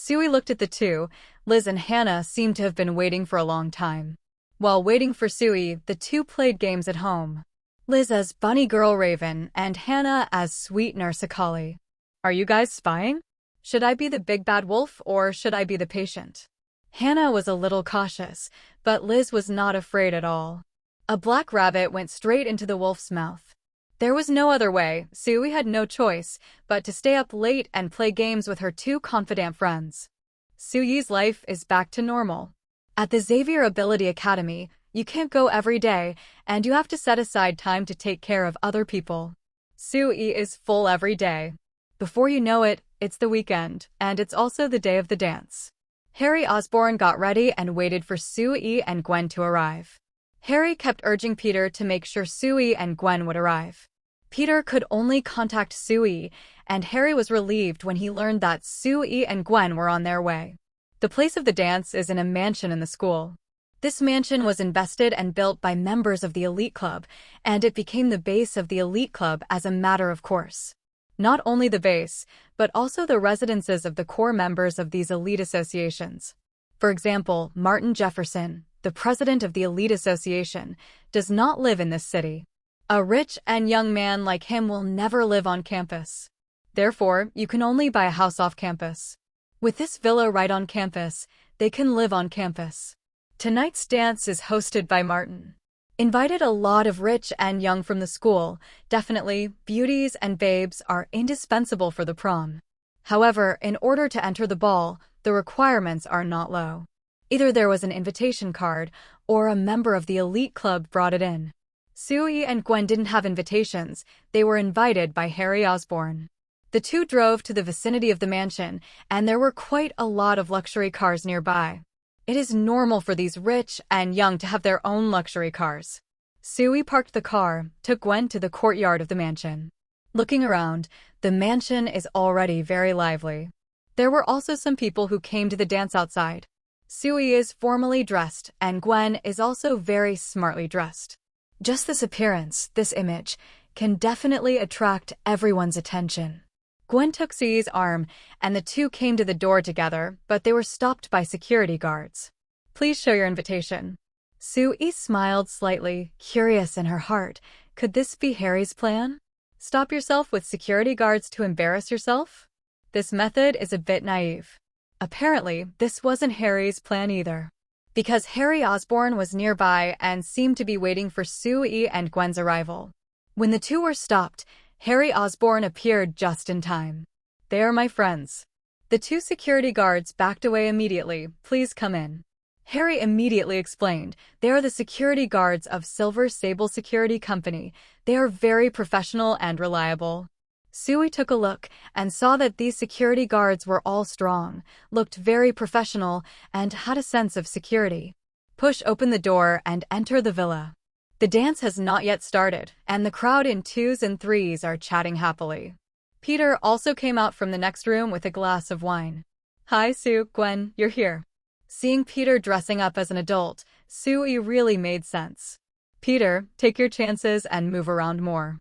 Sui looked at the two. Liz and Hannah seemed to have been waiting for a long time. While waiting for Sui, the two played games at home. Liz as bunny girl Raven and Hannah as sweet nurse Akali. Are you guys spying? Should I be the big bad wolf or should I be the patient? Hannah was a little cautious, but Liz was not afraid at all. A black rabbit went straight into the wolf's mouth. There was no other way. Sui had no choice but to stay up late and play games with her two confidant friends. Sui's life is back to normal. At the Xavier Ability Academy, you can't go every day, and you have to set aside time to take care of other people. Sui is full every day. Before you know it, it's the weekend, and it's also the day of the dance. Harry Osborn got ready and waited for Sui and Gwen to arrive. Harry kept urging Peter to make sure Sui and Gwen would arrive. Peter could only contact Sui, and Harry was relieved when he learned that Sui and Gwen were on their way. The place of the dance is in a mansion in the school. This mansion was invested and built by members of the Elite Club, and it became the base of the Elite Club as a matter of course. Not only the base, but also the residences of the core members of these elite associations. For example, Martin Jefferson, the president of the Elite Association, does not live in this city. A rich and young man like him will never live on campus. Therefore, you can only buy a house off campus. With this villa right on campus, they can live on campus. Tonight's dance is hosted by Martin. Invited a lot of rich and young from the school. Definitely, beauties and babes are indispensable for the prom. However, in order to enter the ball, the requirements are not low. Either there was an invitation card, or a member of the elite club brought it in. Sui and Gwen didn't have invitations, they were invited by Harry Osborn. The two drove to the vicinity of the mansion, and there were quite a lot of luxury cars nearby. It is normal for these rich and young to have their own luxury cars. Sui parked the car, took Gwen to the courtyard of the mansion. Looking around, the mansion is already very lively. There were also some people who came to the dance outside. Sui is formally dressed, and Gwen is also very smartly dressed. Just this appearance, this image, can definitely attract everyone's attention. Gwen took Sui's arm, and the two came to the door together, but they were stopped by security guards. Please show your invitation. Sui smiled slightly, curious in her heart. Could this be Harry's plan? Stop yourself with security guards to embarrass yourself? This method is a bit naive. Apparently, this wasn't Harry's plan either. Because Harry Osborn was nearby and seemed to be waiting for Sui and Gwen's arrival. When the two were stopped, Harry Osborn appeared just in time. They are my friends. The two security guards backed away immediately. Please come in. Harry immediately explained, they are the security guards of Silver Sable Security Company. They are very professional and reliable. Sui took a look and saw that these security guards were all strong, looked very professional, and had a sense of security. Push open the door and enter the villa. The dance has not yet started, and the crowd in twos and threes are chatting happily. Peter also came out from the next room with a glass of wine. Hi Sue, Gwen, you're here. Seeing Peter dressing up as an adult, Sui really made sense. Peter, take your chances and move around more.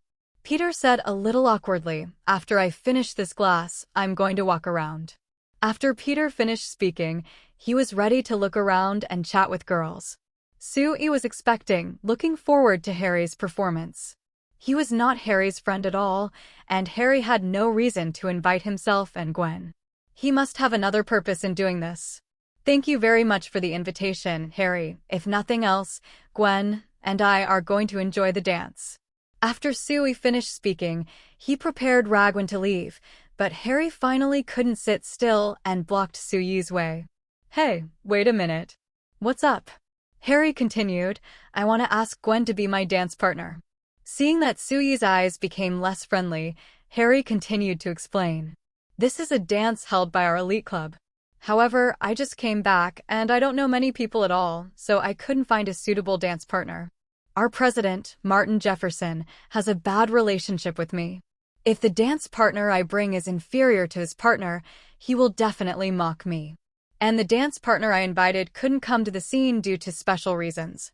Peter said a little awkwardly, after I finish this glass, I'm going to walk around. After Peter finished speaking, he was ready to look around and chat with girls. Sui was looking forward to Harry's performance. He was not Harry's friend at all, and Harry had no reason to invite himself and Gwen. He must have another purpose in doing this. Thank you very much for the invitation, Harry. If nothing else, Gwen and I are going to enjoy the dance. After Sui finished speaking, he prepared Ragwin to leave, but Harry finally couldn't sit still and blocked Sui's way. Hey, wait a minute. What's up? Harry continued, I want to ask Gwen to be my dance partner. Seeing that Sui's eyes became less friendly, Harry continued to explain. This is a dance held by our elite club. However, I just came back and I don't know many people at all, so I couldn't find a suitable dance partner. Our president, Martin Jefferson, has a bad relationship with me. If the dance partner I bring is inferior to his partner, he will definitely mock me. And the dance partner I invited couldn't come to the scene due to special reasons.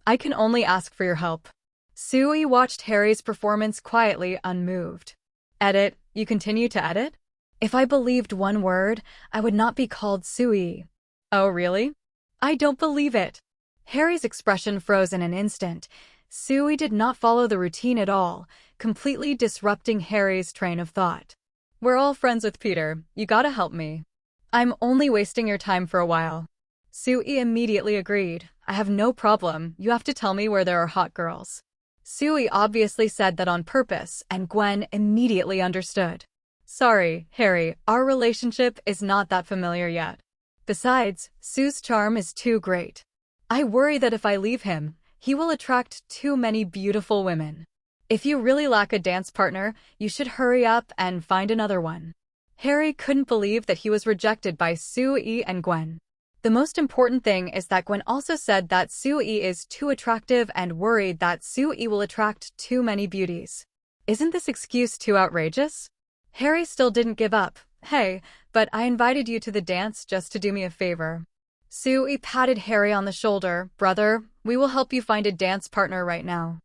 I can only ask for your help. Sui watched Harry's performance quietly, unmoved. Edit, you continue to edit? If I believed one word, I would not be called S.H.I.E.L.D. Oh, really? I don't believe it. Harry's expression froze in an instant. S.H.I.E.L.D. did not follow the routine at all, completely disrupting Harry's train of thought. We're all friends with Peter. You gotta help me. I'm only wasting your time for a while. S.H.I.E.L.D. immediately agreed. I have no problem. You have to tell me where there are hot girls. S.H.I.E.L.D. obviously said that on purpose, and Gwen immediately understood. Sorry, Harry, our relationship is not that familiar yet. Besides, Sue's charm is too great. I worry that if I leave him, he will attract too many beautiful women. If you really lack a dance partner, you should hurry up and find another one. Harry couldn't believe that he was rejected by S.H.I.E.L.D. and Gwen. The most important thing is that Gwen also said that S.H.I.E.L.D. is too attractive and worried that S.H.I.E.L.D. will attract too many beauties. Isn't this excuse too outrageous? Harry still didn't give up. Hey, but I invited you to the dance just to do me a favor. S.H.I.E.L.D. patted Harry on the shoulder. Brother, we will help you find a dance partner right now.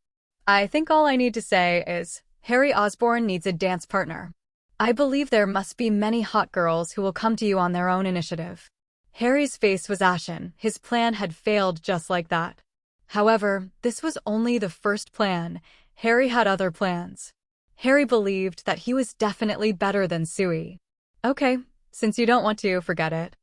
I think all I need to say is, Harry Osborn needs a dance partner. I believe there must be many hot girls who will come to you on their own initiative. Harry's face was ashen. His plan had failed just like that. However, this was only the first plan. Harry had other plans. Harry believed that he was definitely better than S.H.I.E.L.D. Okay, since you don't want to, forget it.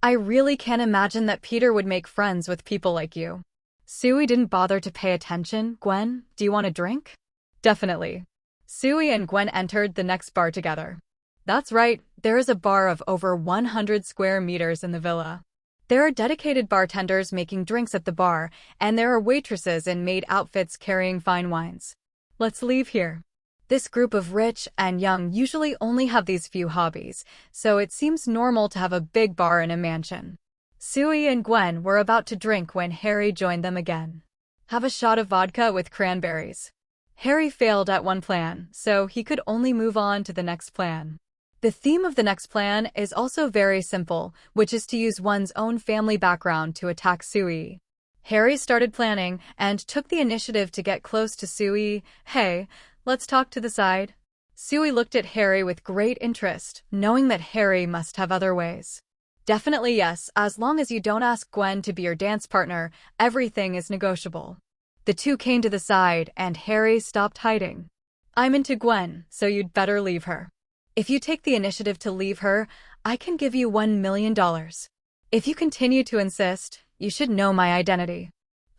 I really can't imagine that Peter would make friends with people like you. S.H.I.E.L.D. didn't bother to pay attention. Gwen, do you want a drink? Definitely. S.H.I.E.L.D. and Gwen entered the next bar together. That's right, there is a bar of over 100 square meters in the villa. There are dedicated bartenders making drinks at the bar, and there are waitresses in maid outfits carrying fine wines. Let's leave here. This group of rich and young usually only have these few hobbies, so it seems normal to have a big bar in a mansion. S.H.I.E.L.D. and Gwen were about to drink when Harry joined them again. Have a shot of vodka with cranberries. Harry failed at one plan, so he could only move on to the next plan. The theme of the next plan is also very simple, which is to use one's own family background to attack S.H.I.E.L.D. Harry started planning and took the initiative to get close to S.H.I.E.L.D. Hey, let's talk to the side. S.H.I.E.L.D. looked at Harry with great interest, knowing that Harry must have other ways. Definitely yes, as long as you don't ask Gwen to be your dance partner, everything is negotiable. The two came to the side, and Harry stopped hiding. I'm into Gwen, so you'd better leave her. If you take the initiative to leave her, I can give you $1 million. If you continue to insist, you should know my identity.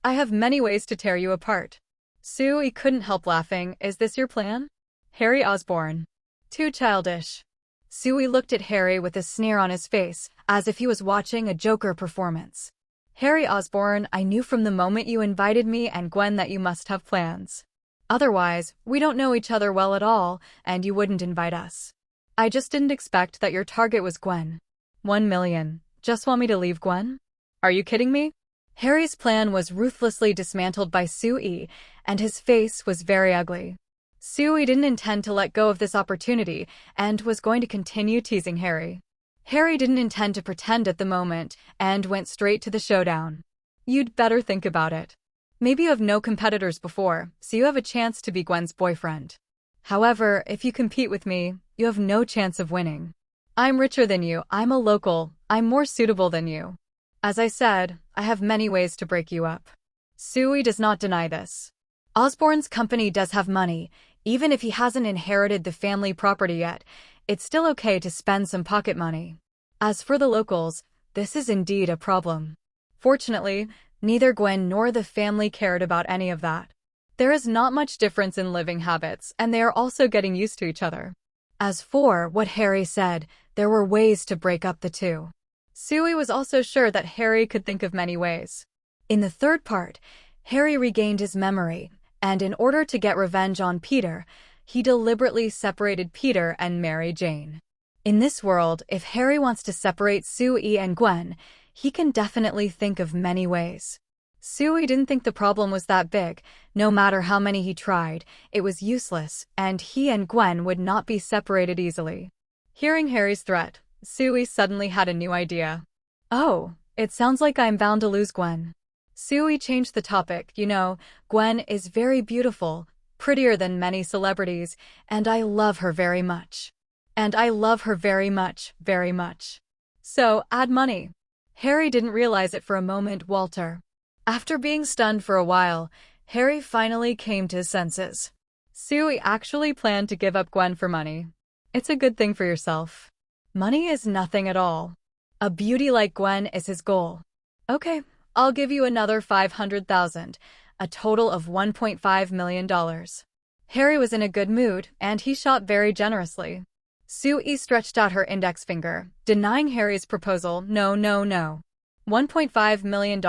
I have many ways to tear you apart. S.H.I.E.L.D. couldn't help laughing. Is this your plan? Harry Osborn. Too childish. S.H.I.E.L.D. looked at Harry with a sneer on his face, as if he was watching a Joker performance. Harry Osborn, I knew from the moment you invited me and Gwen that you must have plans. Otherwise, we don't know each other well at all, and you wouldn't invite us. I just didn't expect that your target was Gwen. 1 million. Just want me to leave Gwen? Are you kidding me? Harry's plan was ruthlessly dismantled by S.H.I.E.L.D., and his face was very ugly. S.H.I.E.L.D. didn't intend to let go of this opportunity and was going to continue teasing Harry. Harry didn't intend to pretend at the moment and went straight to the showdown. You'd better think about it. Maybe you have no competitors before, so you have a chance to be Gwen's boyfriend. However, if you compete with me, you have no chance of winning. I'm richer than you, I'm a local, I'm more suitable than you. As I said, I have many ways to break you up. S.H.I.E.L.D. does not deny this. Osborn's company does have money. Even if he hasn't inherited the family property yet, it's still okay to spend some pocket money. As for the locals, this is indeed a problem. Fortunately, neither Gwen nor the family cared about any of that. There is not much difference in living habits, and they are also getting used to each other. As for what Harry said, there were ways to break up the two. S.H.I.E.L.D. was also sure that Harry could think of many ways. In the third part, Harry regained his memory, and in order to get revenge on Peter, he deliberately separated Peter and Mary Jane. In this world, if Harry wants to separate S.H.I.E.L.D. and Gwen, he can definitely think of many ways. S.H.I.E.L.D. didn't think the problem was that big. No matter how many he tried, it was useless, and he and Gwen would not be separated easily. Hearing Harry's threat, S.H.I.E.L.D. suddenly had a new idea. Oh, it sounds like I'm bound to lose Gwen. S.H.I.E.L.D. changed the topic. You know, Gwen is very beautiful, prettier than many celebrities, and I love her very much. And I love her very much, very much. So, add money. Harry didn't realize it for a moment, Walter. After being stunned for a while, Harry finally came to his senses. Sui actually planned to give up Gwen for money. It's a good thing for yourself. Money is nothing at all. A beauty like Gwen is his goal. Okay, I'll give you another 500,000, a total of $1.5 million. Harry was in a good mood, and he shot very generously. Sui stretched out her index finger, denying Harry's proposal. No, no, no. $1.5 million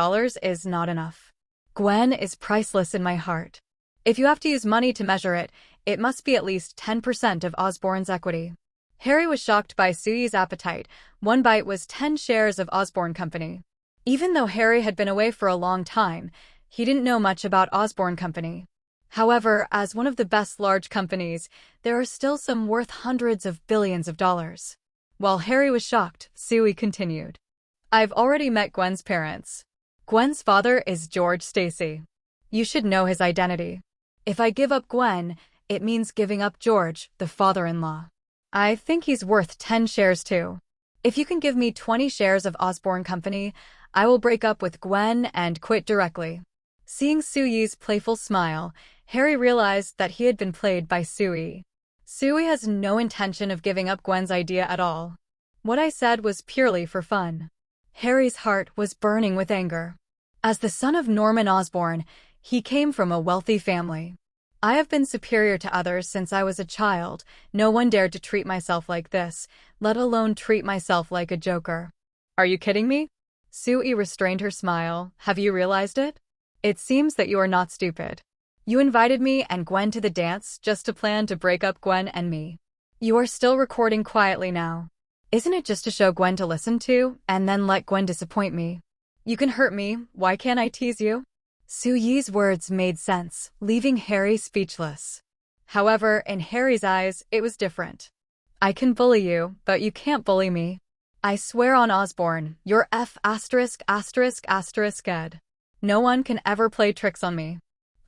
is not enough. Gwen is priceless in my heart. If you have to use money to measure it, it must be at least 10% of Osborne's equity. Harry was shocked by Sui's appetite. One bite was 10 shares of Osborne Company. Even though Harry had been away for a long time, he didn't know much about Osborne Company. However, as one of the best large companies, there are still some worth hundreds of billions of dollars. While Harry was shocked, Sui continued. I've already met Gwen's parents. Gwen's father is George Stacy. You should know his identity. If I give up Gwen, it means giving up George, the father-in-law. I think he's worth 10 shares too. If you can give me 20 shares of Osborne Company, I will break up with Gwen and quit directly. Seeing Sui's playful smile, Harry realized that he had been played by Sui. Sui has no intention of giving up Gwen's idea at all. What I said was purely for fun. Harry's heart was burning with anger. As the son of Norman Osborn, he came from a wealthy family. I have been superior to others since I was a child. No one dared to treat myself like this, let alone treat myself like a joker. Are you kidding me? Sui restrained her smile. Have you realized it? It seems that you are not stupid. You invited me and Gwen to the dance just to plan to break up Gwen and me. You are still recording quietly now. Isn't it just to show Gwen to listen to, and then let Gwen disappoint me? You can hurt me, why can't I tease you? Sui's words made sense, leaving Harry speechless. However, in Harry's eyes, it was different. I can bully you, but you can't bully me. I swear on Osborne, you're F*********. No one can ever play tricks on me.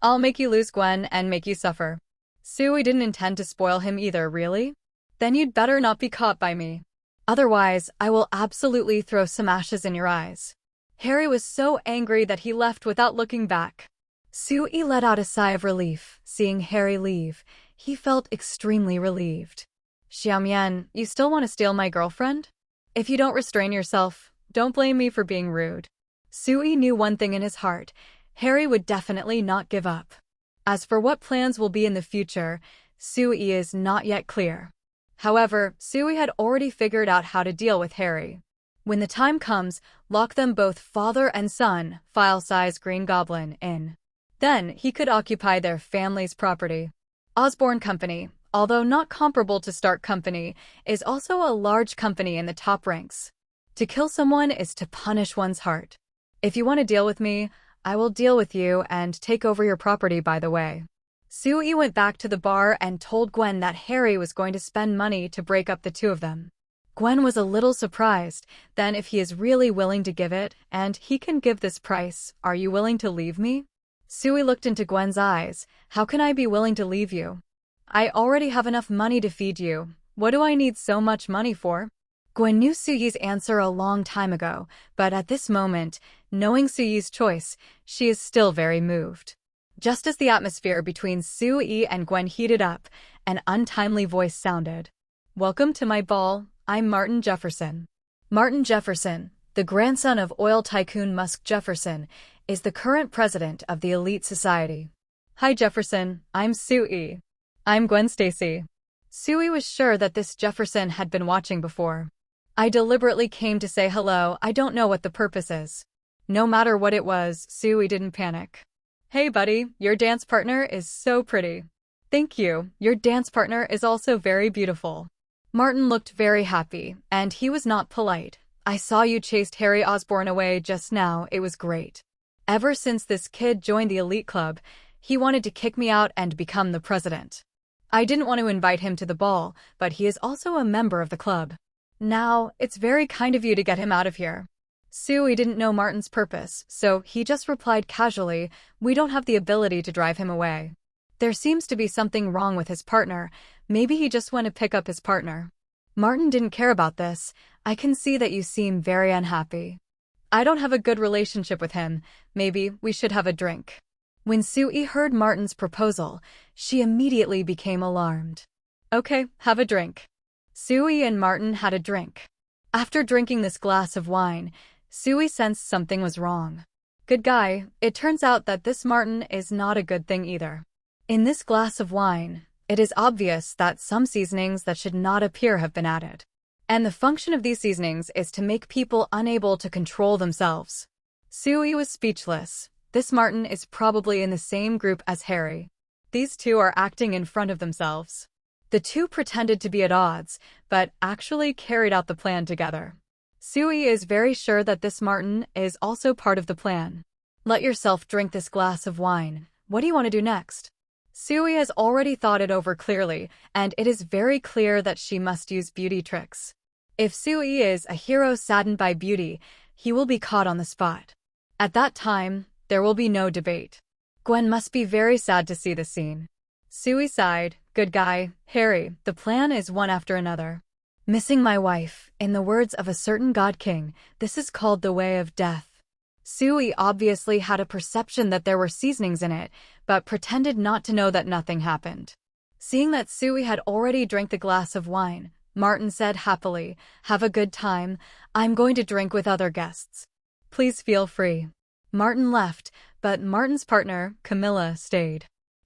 I'll make you lose Gwen and make you suffer. Sui didn't intend to spoil him either, really? Then you'd better not be caught by me. Otherwise, I will absolutely throw some ashes in your eyes. Harry was so angry that he left without looking back. Sui let out a sigh of relief, seeing Harry leave. He felt extremely relieved. Xiaomian, you still want to steal my girlfriend? If you don't restrain yourself, don't blame me for being rude. Sui knew one thing in his heart. Harry would definitely not give up. As for what plans will be in the future, Sui is not yet clear. However, Sui had already figured out how to deal with Harry. When the time comes, lock them both father and son, file-size Green Goblin, in. Then he could occupy their family's property. Osborne Company, although not comparable to Stark Company, is also a large company in the top ranks. To kill someone is to punish one's heart. If you want to deal with me, I will deal with you and take over your property, by the way. Sui went back to the bar and told Gwen that Harry was going to spend money to break up the two of them. Gwen was a little surprised. Then if he is really willing to give it, and he can give this price, are you willing to leave me? Sui looked into Gwen's eyes. How can I be willing to leave you? I already have enough money to feed you. What do I need so much money for? Gwen knew Suyi's answer a long time ago, but at this moment, knowing Suyi's choice, she is still very moved. Just as the atmosphere between Sui and Gwen heated up, an untimely voice sounded. Welcome to my ball, I'm Martin Jefferson. Martin Jefferson, the grandson of oil tycoon Musk Jefferson, is the current president of the elite society. Hi Jefferson, I'm Sui. I'm Gwen Stacy. Sui was sure that this Jefferson had been watching before. I deliberately came to say hello, I don't know what the purpose is. No matter what it was, Sui didn't panic. Hey buddy, your dance partner is so pretty. Thank you, your dance partner is also very beautiful. Martin looked very happy, and he was not polite. I saw you chased Harry Osborn away just now, it was great. Ever since this kid joined the elite club, he wanted to kick me out and become the president. I didn't want to invite him to the ball, but he is also a member of the club. Now, it's very kind of you to get him out of here. Sui didn't know Martin's purpose, so he just replied casually, we don't have the ability to drive him away. There seems to be something wrong with his partner, maybe he just went to pick up his partner. Martin didn't care about this. I can see that you seem very unhappy. I don't have a good relationship with him. Maybe we should have a drink. When Sui heard Martin's proposal, she immediately became alarmed. Okay, have a drink. Sui and Martin had a drink. After drinking this glass of wine, Sui sensed something was wrong. Good guy, it turns out that this Martin is not a good thing either. In this glass of wine, it is obvious that some seasonings that should not appear have been added. And the function of these seasonings is to make people unable to control themselves. Sui was speechless. This Martin is probably in the same group as Harry. These two are acting in front of themselves. The two pretended to be at odds, but actually carried out the plan together. Sui is very sure that this Martin is also part of the plan. Let yourself drink this glass of wine. What do you want to do next? Sui has already thought it over clearly, and it is very clear that she must use beauty tricks. If Sui is a hero saddened by beauty, he will be caught on the spot. At that time, there will be no debate. Gwen must be very sad to see the scene. Sui sighed. Good guy, Harry, the plan is one after another. Missing my wife, in the words of a certain god king, this is called the way of death. Sui obviously had a perception that there were seasonings in it, but pretended not to know that nothing happened. Seeing that Sui had already drank the glass of wine, Martin said happily, have a good time, I'm going to drink with other guests. Please feel free. Martin left, but Martin's partner, Camilla, stayed.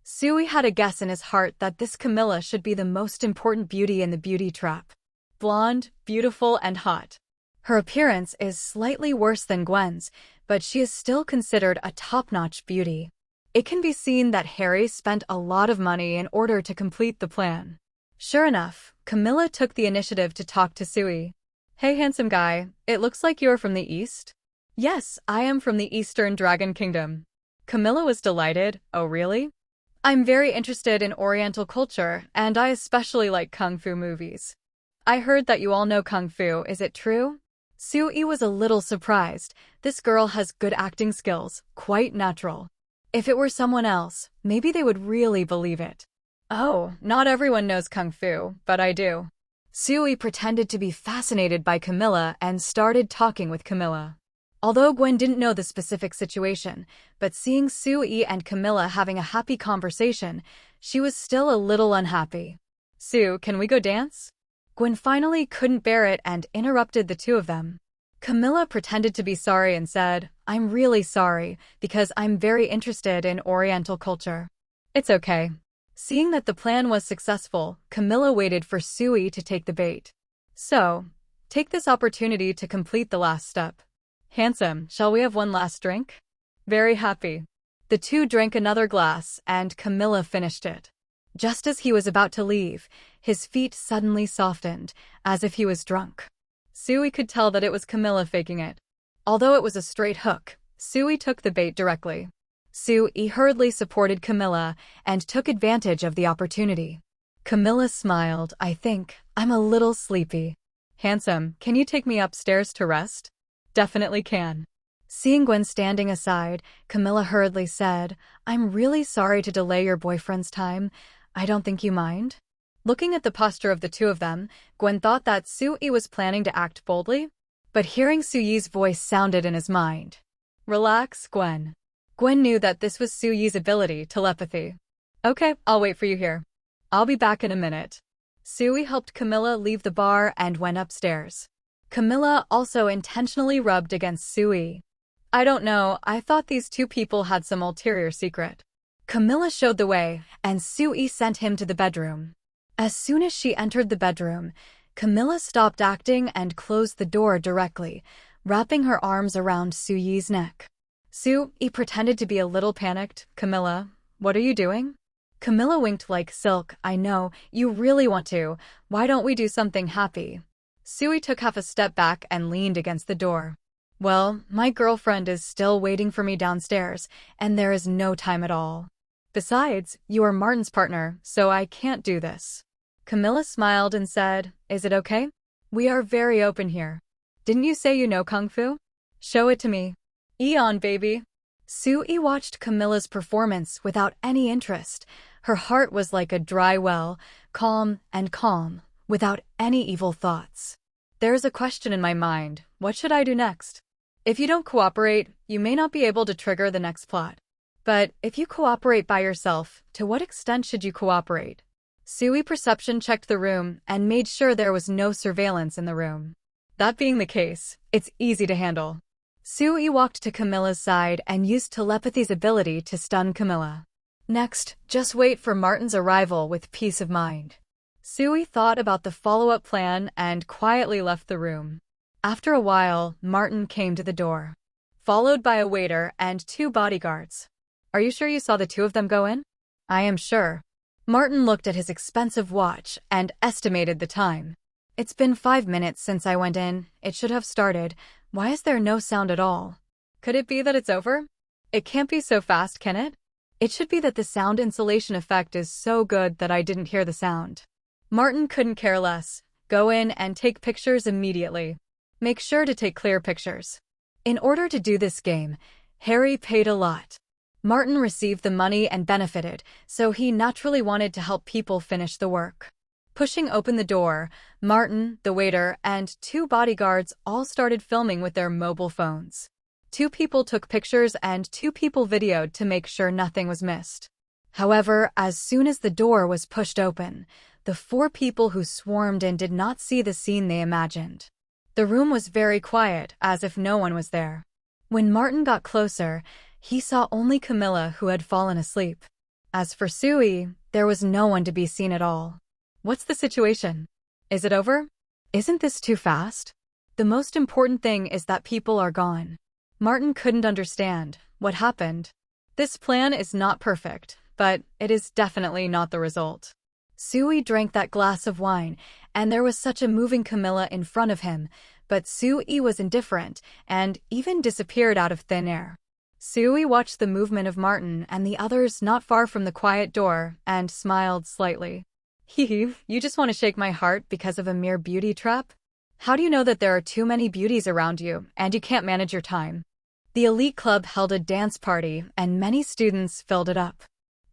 Sui had a guess in his heart that this Camilla should be the most important beauty in the beauty trap. Blonde, beautiful, and hot. Her appearance is slightly worse than Gwen's, but she is still considered a top-notch beauty. It can be seen that Harry spent a lot of money in order to complete the plan. Sure enough, Camilla took the initiative to talk to Sui. Hey handsome guy, it looks like you're from the East? Yes, I am from the Eastern Dragon Kingdom. Camilla was delighted. Oh really? I'm very interested in Oriental culture, and I especially like Kung Fu movies. I heard that you all know Kung Fu, is it true? Sui was a little surprised. This girl has good acting skills, quite natural. If it were someone else, maybe they would really believe it. Oh, not everyone knows Kung Fu, but I do. Sui pretended to be fascinated by Camilla and started talking with Camilla. Although Gwen didn't know the specific situation, but seeing Sui and Camilla having a happy conversation, she was still a little unhappy. Sue, can we go dance? Gwen finally couldn't bear it and interrupted the two of them. Camilla pretended to be sorry and said, I'm really sorry, because I'm very interested in Oriental culture. It's okay. Seeing that the plan was successful, Camilla waited for Sui to take the bait. So, take this opportunity to complete the last step. Handsome, shall we have one last drink? Very happy. The two drank another glass, and Camilla finished it. Just as he was about to leave, his feet suddenly softened, as if he was drunk. Sui could tell that it was Camilla faking it. Although it was a straight hook, Sui took the bait directly. Sui hurriedly supported Camilla and took advantage of the opportunity. Camilla smiled. I think I'm a little sleepy. Handsome, can you take me upstairs to rest? Definitely can. Seeing Gwen standing aside, Camilla hurriedly said, I'm really sorry to delay your boyfriend's time. I don't think you mind. Looking at the posture of the two of them, Gwen thought that Sui was planning to act boldly, but hearing Sui's voice sounded in his mind. Relax, Gwen. Gwen knew that this was Sui's ability, telepathy. Okay, I'll wait for you here. I'll be back in a minute. Sui helped Camilla leave the bar and went upstairs. Camilla also intentionally rubbed against Sui. I don't know, I thought these two people had some ulterior secret. Camilla showed the way, and Sui sent him to the bedroom. As soon as she entered the bedroom, Camilla stopped acting and closed the door directly, wrapping her arms around Sui's neck. Sui pretended to be a little panicked. Camilla, what are you doing? Camilla winked like silk. I know, you really want to. Why don't we do something happy? Sui took half a step back and leaned against the door. Well, my girlfriend is still waiting for me downstairs, and there is no time at all. Besides, you are Martin's partner, so I can't do this. Camilla smiled and said, Is it okay? We are very open here. Didn't you say you know Kung Fu? Show it to me. Eon, baby. Sui watched Camilla's performance without any interest. Her heart was like a dry well, calm and calm, without any evil thoughts. There's a question in my mind. What should I do next? If you don't cooperate, you may not be able to trigger the next plot. But if you cooperate by yourself, to what extent should you cooperate? S.H.I.E.L.D. perception checked the room and made sure there was no surveillance in the room. That being the case, it's easy to handle. S.H.I.E.L.D. walked to Camilla's side and used telepathy's ability to stun Camilla. Next, just wait for Martin's arrival with peace of mind. S.H.I.E.L.D. thought about the follow-up plan and quietly left the room. After a while, Martin came to the door, followed by a waiter and 2 bodyguards. Are you sure you saw the 2 of them go in? I am sure. Martin looked at his expensive watch and estimated the time. It's been 5 minutes since I went in. It should have started. Why is there no sound at all? Could it be that it's over? It can't be so fast, can it? It should be that the sound insulation effect is so good that I didn't hear the sound. Martin couldn't care less. Go in and take pictures immediately. Make sure to take clear pictures. In order to do this game, Harry paid a lot. Martin received the money and benefited, so he naturally wanted to help people finish the work. Pushing open the door, Martin, the waiter, and 2 bodyguards all started filming with their mobile phones. 2 people took pictures and 2 people videoed to make sure nothing was missed. However, as soon as the door was pushed open, the 4 people who swarmed in did not see the scene they imagined. The room was very quiet, as if no one was there. When Martin got closer, he saw only Camilla, who had fallen asleep. As for S.H.I.E.L.D., there was no one to be seen at all. What's the situation? Is it over? Isn't this too fast? The most important thing is that people are gone. Martin couldn't understand what happened. This plan is not perfect, but it is definitely not the result. S.H.I.E.L.D. drank that glass of wine, and there was such a moving Camilla in front of him, but S.H.I.E.L.D. was indifferent and even disappeared out of thin air. S.H.I.E.L.D. watched the movement of Martin and the others not far from the quiet door and smiled slightly. Hee, you just want to shake my heart because of a mere beauty trap? How do you know that there are too many beauties around you and you can't manage your time? The elite club held a dance party and many students filled it up.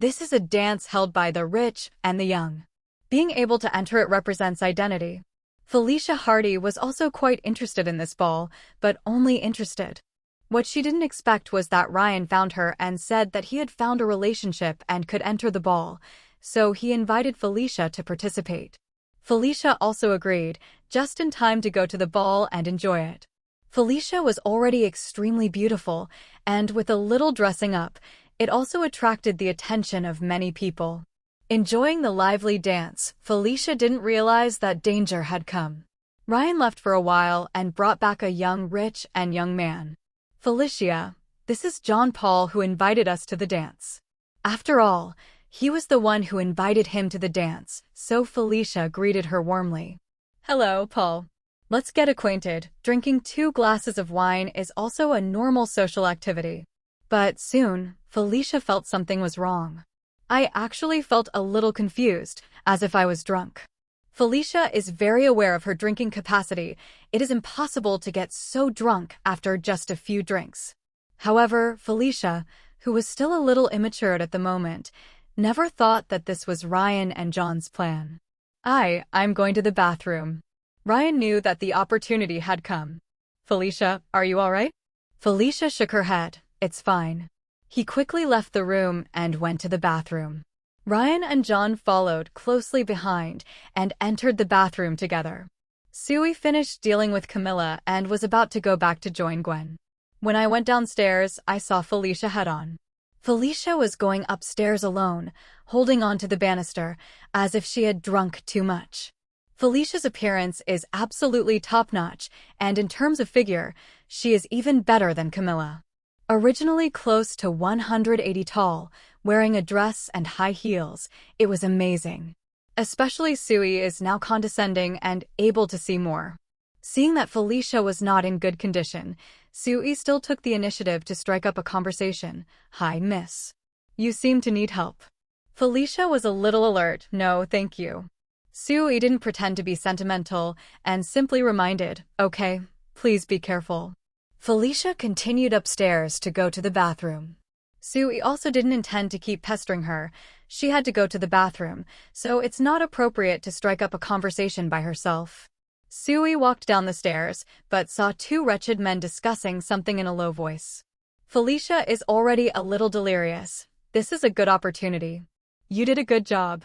This is a dance held by the rich and the young. Being able to enter it represents identity. Felicia Hardy was also quite interested in this ball, but only interested. What she didn't expect was that Ryan found her and said that he had found a relationship and could enter the ball, so he invited Felicia to participate. Felicia also agreed, just in time to go to the ball and enjoy it. Felicia was already extremely beautiful, and with a little dressing up, it also attracted the attention of many people. Enjoying the lively dance, Felicia didn't realize that danger had come. Ryan left for a while and brought back a young rich and young man. Felicia, this is John Paul who invited us to the dance. After all, he was the one who invited him to the dance, so Felicia greeted her warmly. Hello, Paul. Let's get acquainted. Drinking 2 glasses of wine is also a normal social activity. But soon, Felicia felt something was wrong. I actually felt a little confused, as if I was drunk. Felicia is very aware of her drinking capacity. It is impossible to get so drunk after just a few drinks. However, Felicia, who was still a little immature at the moment, never thought that this was Ryan and John's plan. I'm going to the bathroom. Ryan knew that the opportunity had come. Felicia, are you all right? Felicia shook her head. It's fine. He quickly left the room and went to the bathroom. Ryan and John followed closely behind and entered the bathroom together. S.H.I.E.L.D. finished dealing with Camilla and was about to go back to join Gwen. When I went downstairs, I saw Felicia head on. Felicia was going upstairs alone, holding on to the banister, as if she had drunk too much. Felicia's appearance is absolutely top-notch, and in terms of figure, she is even better than Camilla. Originally close to 180 tall, wearing a dress and high heels, it was amazing. Especially S.H.I.E.L.D. is now condescending and able to see more. Seeing that Felicia was not in good condition, S.H.I.E.L.D. still took the initiative to strike up a conversation. Hi, miss. You seem to need help. Felicia was a little alert. No, thank you. S.H.I.E.L.D. didn't pretend to be sentimental and simply reminded, okay, please be careful. Felicia continued upstairs to go to the bathroom. S.H.I.E.L.D. also didn't intend to keep pestering her. She had to go to the bathroom, so it's not appropriate to strike up a conversation by herself. Sui walked down the stairs, but saw two wretched men discussing something in a low voice. Felicia is already a little delirious. This is a good opportunity. You did a good job.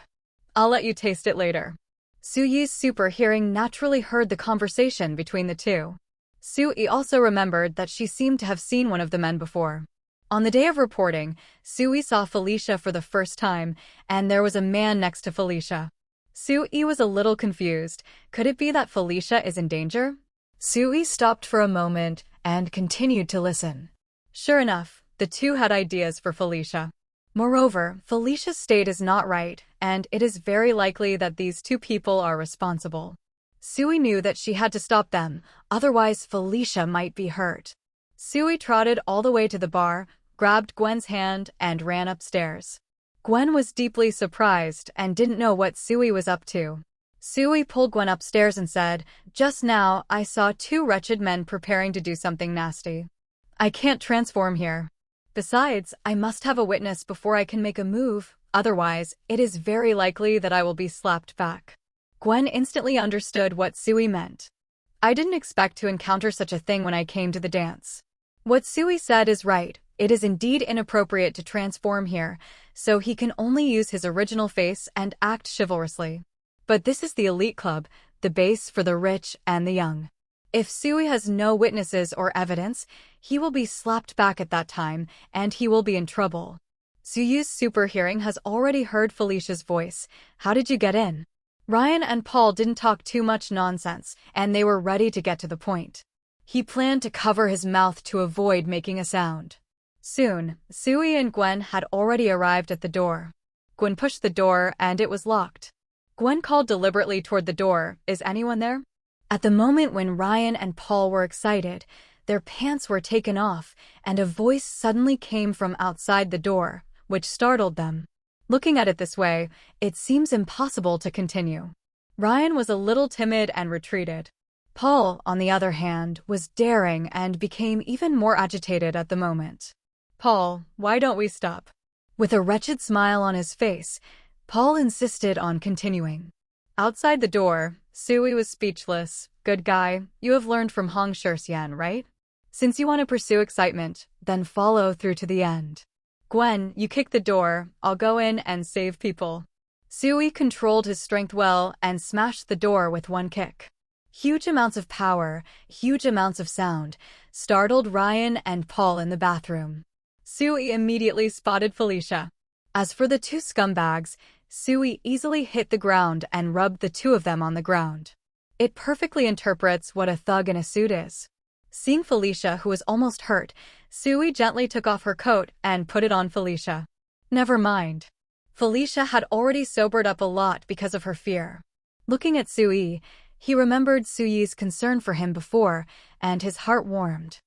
I'll let you taste it later. Suyi's super hearing naturally heard the conversation between the two. Sui also remembered that she seemed to have seen one of the men before. On the day of reporting, Sui saw Felicia for the first time, and there was a man next to Felicia. Sui was a little confused. Could it be that Felicia is in danger? Sui stopped for a moment and continued to listen. Sure enough, the two had ideas for Felicia. Moreover, Felicia's state is not right, and it is very likely that these two people are responsible. Sui knew that she had to stop them, otherwise Felicia might be hurt. Sui trotted all the way to the bar, grabbed Gwen's hand, and ran upstairs. Gwen was deeply surprised and didn't know what Sui was up to. Sui pulled Gwen upstairs and said, "Just now, I saw two wretched men preparing to do something nasty. I can't transform here. Besides, I must have a witness before I can make a move, otherwise, it is very likely that I will be slapped back." Gwen instantly understood what Sui meant. "I didn't expect to encounter such a thing when I came to the dance. What Sui said is right. It is indeed inappropriate to transform here, so he can only use his original face and act chivalrously. But this is the elite club, the base for the rich and the young. If Sui has no witnesses or evidence, he will be slapped back at that time, and he will be in trouble." Suyi's super hearing has already heard Felicia's voice. "How did you get in?" Ryan and Paul didn't talk too much nonsense, and they were ready to get to the point. He planned to cover his mouth to avoid making a sound. Soon, Sui and Gwen had already arrived at the door. Gwen pushed the door, and it was locked. Gwen called deliberately toward the door, "Is anyone there?" At the moment when Ryan and Paul were excited, their pants were taken off, and a voice suddenly came from outside the door, which startled them. Looking at it this way, it seems impossible to continue. Ryan was a little timid and retreated. Paul, on the other hand, was daring and became even more agitated at the moment. "Paul, why don't we stop?" With a wretched smile on his face, Paul insisted on continuing. Outside the door, Sui was speechless. "Good guy, you have learned from Hong Shirsian, right? Since you want to pursue excitement, then follow through to the end. Gwen, you kick the door, I'll go in and save people." Sui controlled his strength well and smashed the door with one kick. Huge amounts of power, huge amounts of sound, startled Ryan and Paul in the bathroom. Sui immediately spotted Felicia. As for the two scumbags, Sui easily hit the ground and rubbed the two of them on the ground. It perfectly interprets what a thug in a suit is. Seeing Felicia, who was almost hurt, Sui gently took off her coat and put it on Felicia. Never mind. Felicia had already sobered up a lot because of her fear. Looking at Sui, he remembered Suyi's concern for him before, and his heart warmed.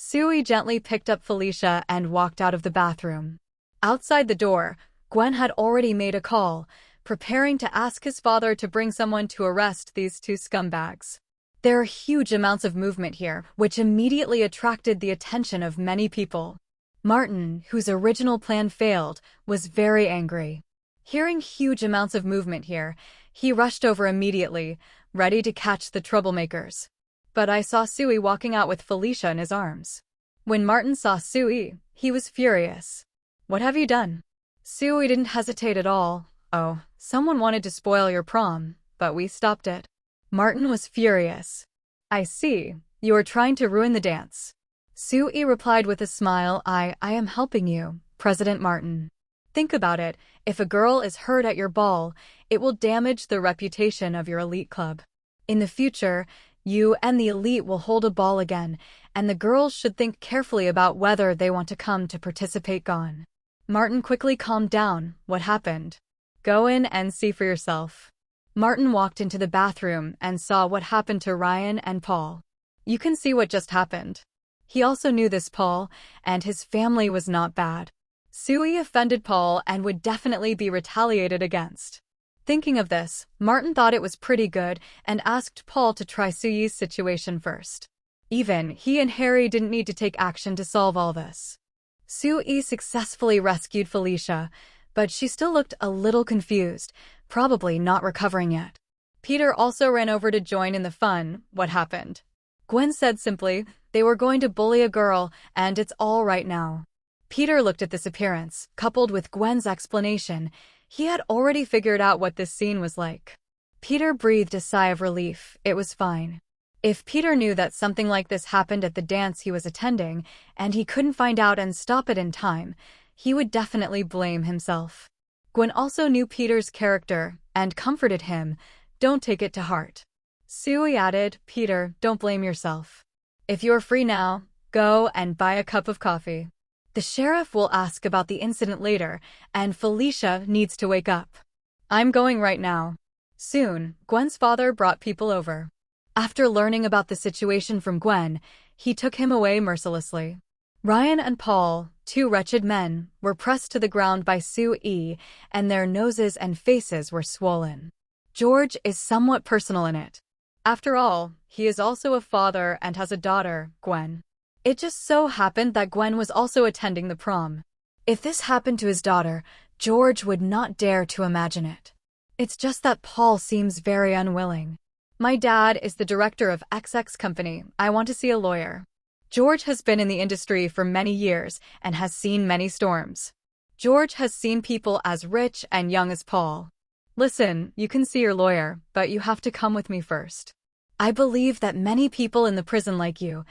Sui gently picked up Felicia and walked out of the bathroom. Outside the door, Gwen had already made a call, preparing to ask his father to bring someone to arrest these two scumbags. There are huge amounts of movement here, which immediately attracted the attention of many people. Martin, whose original plan failed, was very angry. Hearing huge amounts of movement here, he rushed over immediately, ready to catch the troublemakers. But I saw Sui walking out with Felicia in his arms. When Martin saw Sui, he was furious. "What have you done?" Sui didn't hesitate at all. "Oh, someone wanted to spoil your prom, but we stopped it." Martin was furious. "I see, you are trying to ruin the dance." Sui replied with a smile, I am helping you, President Martin. Think about it, if a girl is hurt at your ball, it will damage the reputation of your elite club. In the future, you and the elite will hold a ball again, and the girls should think carefully about whether they want to come to participate. Gone. Martin quickly calmed down. What happened? Go in and see for yourself. Martin walked into the bathroom and saw what happened to Ryan and Paul. You can see what just happened. He also knew this Paul, and his family was not bad. Sui offended Paul and would definitely be retaliated against. Thinking of this, Martin thought it was pretty good and asked Paul to try Suyi's situation first. Even he and Harry didn't need to take action to solve all this. Sui successfully rescued Felicia, but she still looked a little confused, probably not recovering yet. Peter also ran over to join in the fun. What happened? Gwen said simply, they were going to bully a girl, and it's all right now. Peter looked at this appearance, coupled with Gwen's explanation. He had already figured out what this scene was like. Peter breathed a sigh of relief. It was fine. If Peter knew that something like this happened at the dance he was attending, and he couldn't find out and stop it in time, he would definitely blame himself. Gwen also knew Peter's character, and comforted him. Don't take it to heart. S.H.I.E.L.D added, Peter, don't blame yourself. If you're free now, go and buy a cup of coffee. The sheriff will ask about the incident later, and Felicia needs to wake up. I'm going right now. Soon, Gwen's father brought people over. After learning about the situation from Gwen, he took him away mercilessly. Ryan and Paul, two wretched men, were pressed to the ground by S.H.I.E.L.D, and their noses and faces were swollen. George is somewhat personal in it. After all, he is also a father and has a daughter, Gwen. It just so happened that Gwen was also attending the prom. If this happened to his daughter, George would not dare to imagine it. It's just that Paul seems very unwilling. My dad is the director of XX company. I want to see a lawyer. George has been in the industry for many years and has seen many storms. George has seen people as rich and young as Paul. Listen, you can see your lawyer, but you have to come with me first. I believe that many people in the prison like you,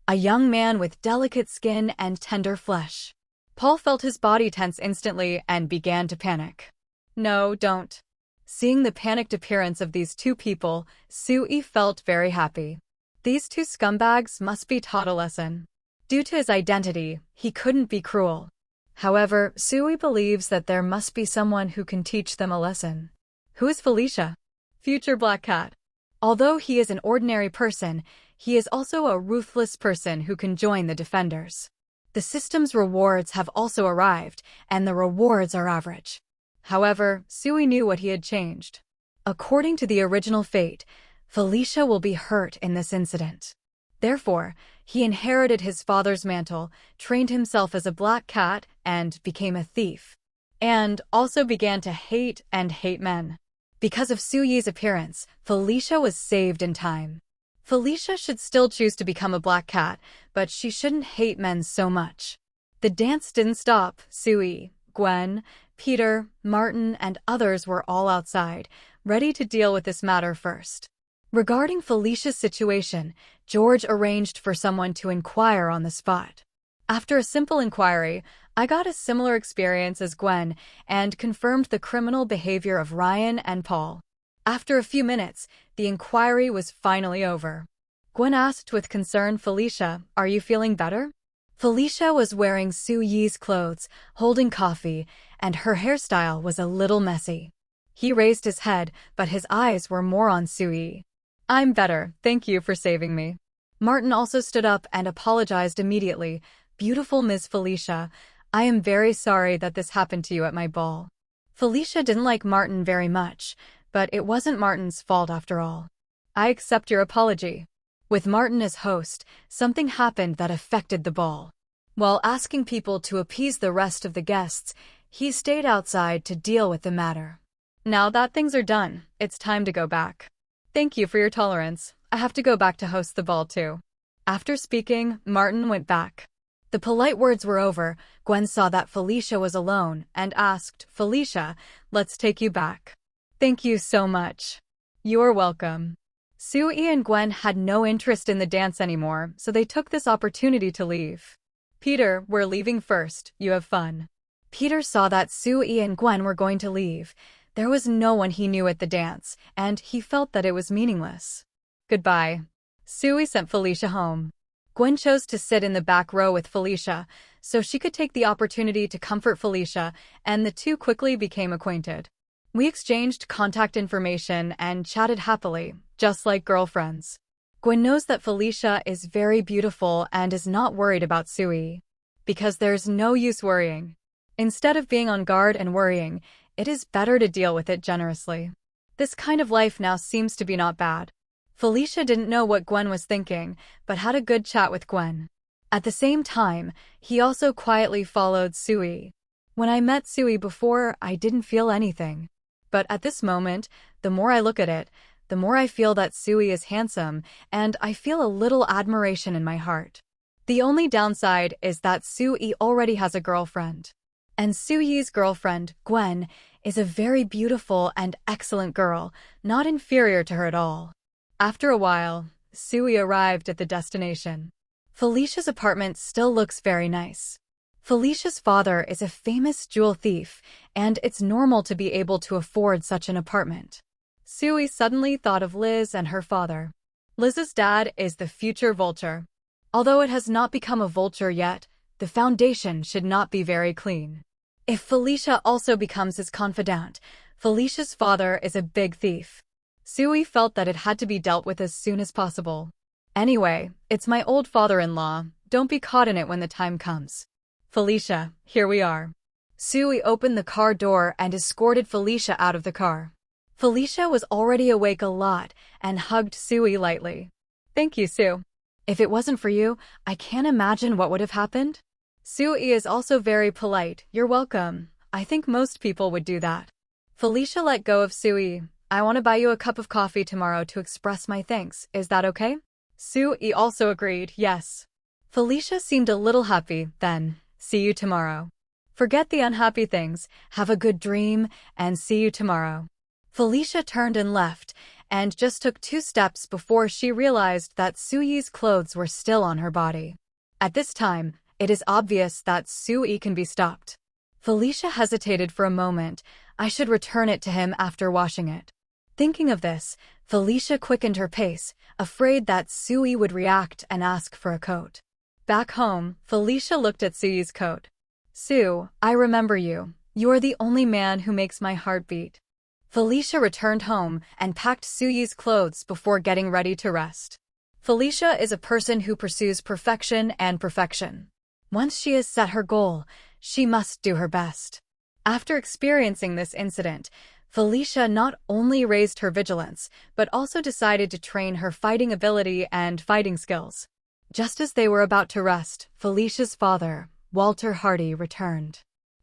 a young man with delicate skin and tender flesh. Paul felt his body tense instantly and began to panic. No, don't. Seeing the panicked appearance of these two people, S.H.I.E.L.D felt very happy. These two scumbags must be taught a lesson. Due to his identity, he couldn't be cruel. However, S.H.I.E.L.D believes that there must be someone who can teach them a lesson. Who is Felicia? Future Black Cat. Although he is an ordinary person, he is also a ruthless person who can join the defenders. The system's rewards have also arrived, and the rewards are average. However, S.H.I.E.L.D knew what he had changed. According to the original fate, Felicia will be hurt in this incident. Therefore, he inherited his father's mantle, trained himself as a black cat, and became a thief. And also began to hate men. Because of S.H.I.E.L.D's appearance, Felicia was saved in time. Felicia should still choose to become a black cat, but she shouldn't hate men so much. The dance didn't stop. S.H.I.E.L.D, Gwen, Peter, Martin, and others were all outside, ready to deal with this matter first. Regarding Felicia's situation, George arranged for someone to inquire on the spot. After a simple inquiry, I got a similar experience as Gwen and confirmed the criminal behavior of Ryan and Paul. After a few minutes, the inquiry was finally over. Gwen asked with concern, Felicia, are you feeling better? Felicia was wearing S.H.I.E.L.D's clothes, holding coffee, and her hairstyle was a little messy. He raised his head, but his eyes were more on S.H.I.E.L.D. I'm better, thank you for saving me. Martin also stood up and apologized immediately. Beautiful Ms. Felicia, I am very sorry that this happened to you at my ball. Felicia didn't like Martin very much, but it wasn't Martin's fault after all. I accept your apology. With Martin as host, something happened that affected the ball. While asking people to appease the rest of the guests, he stayed outside to deal with the matter. Now that things are done, it's time to go back. Thank you for your tolerance. I have to go back to host the ball too. After speaking, Martin went back. The polite words were over. Gwen saw that Felicia was alone and asked, Felicia, let's take you back. Thank you so much. You're welcome. S.H.I.E.L.D and Gwen had no interest in the dance anymore, so they took this opportunity to leave. Peter, we're leaving first. You have fun. Peter saw that S.H.I.E.L.D and Gwen were going to leave. There was no one he knew at the dance, and he felt that it was meaningless. Goodbye. S.H.I.E.L.D sent Felicia home. Gwen chose to sit in the back row with Felicia, so she could take the opportunity to comfort Felicia, and the two quickly became acquainted. We exchanged contact information and chatted happily, just like girlfriends. Gwen knows that Felicia is very beautiful and is not worried about S.H.I.E.L.D. Because there's no use worrying. Instead of being on guard and worrying, it is better to deal with it generously. This kind of life now seems to be not bad. Felicia didn't know what Gwen was thinking, but had a good chat with Gwen. At the same time, he also quietly followed S.H.I.E.L.D. When I met S.H.I.E.L.D. before, I didn't feel anything. But at this moment, the more I look at it, the more I feel that S.H.I.E.L.D. is handsome, and I feel a little admiration in my heart. The only downside is that S.H.I.E.L.D. already has a girlfriend. And S.H.I.E.L.D.'s girlfriend, Gwen, is a very beautiful and excellent girl, not inferior to her at all. After a while, S.H.I.E.L.D. arrived at the destination. Felicia's apartment still looks very nice. Felicia's father is a famous jewel thief, and it's normal to be able to afford such an apartment. S.H.I.E.L.D. suddenly thought of Liz and her father. Liz's dad is the future vulture. Although it has not become a vulture yet, the foundation should not be very clean. If Felicia also becomes his confidant, Felicia's father is a big thief. S.H.I.E.L.D. felt that it had to be dealt with as soon as possible. Anyway, it's my old father-in-law, don't be caught in it when the time comes. Felicia, here we are. S.H.I.E.L.D. opened the car door and escorted Felicia out of the car. Felicia was already awake a lot and hugged S.H.I.E.L.D. lightly. Thank you, Sue. If it wasn't for you, I can't imagine what would have happened. S.H.I.E.L.D. is also very polite. You're welcome. I think most people would do that. Felicia let go of S.H.I.E.L.D. I want to buy you a cup of coffee tomorrow to express my thanks. Is that okay? S.H.I.E.L.D. also agreed, yes. Felicia seemed a little happy, then. See you tomorrow. Forget the unhappy things, have a good dream, and see you tomorrow. Felicia turned and left, and just took 2 steps before she realized that S.H.I.E.L.D.'s clothes were still on her body. At this time, it is obvious that S.H.I.E.L.D. can be stopped. Felicia hesitated for a moment. I should return it to him after washing it. Thinking of this, Felicia quickened her pace, afraid that S.H.I.E.L.D. would react and ask for a coat. Back home, Felicia looked at S.H.I.E.L.D.'s coat. Sue, I remember you. You are the only man who makes my heart beat. Felicia returned home and packed S.H.I.E.L.D.'s clothes before getting ready to rest. Felicia is a person who pursues perfection and perfection. Once she has set her goal, she must do her best. After experiencing this incident, Felicia not only raised her vigilance, but also decided to train her fighting ability and fighting skills. Just as they were about to rest, Felicia's father, Walter Hardy, returned.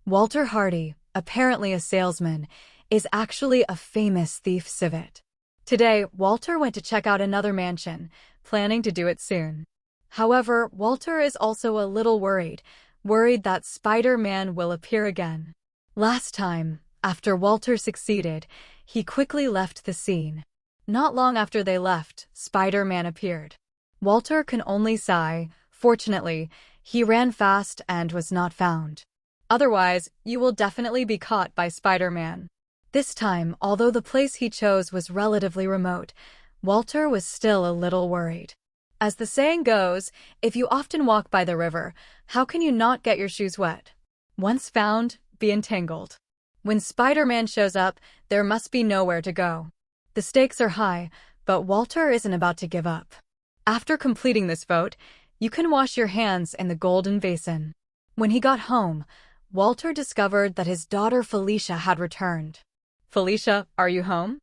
Walter Hardy, apparently a salesman, is actually a famous thief civet. Today, Walter went to check out another mansion, planning to do it soon. However, Walter is also a little worried that Spider-Man will appear again. Last time, after Walter succeeded, he quickly left the scene. Not long after they left, Spider-Man appeared. Walter can only sigh. Fortunately, he ran fast and was not found. Otherwise, you will definitely be caught by Spider-Man. This time, although the place he chose was relatively remote, Walter was still a little worried. As the saying goes, if you often walk by the river, how can you not get your shoes wet? Once found, be entangled. When Spider-Man shows up, there must be nowhere to go. The stakes are high, but Walter isn't about to give up. After completing this vote, you can wash your hands in the golden basin. When he got home, Walter discovered that his daughter Felicia had returned. Felicia, are you home?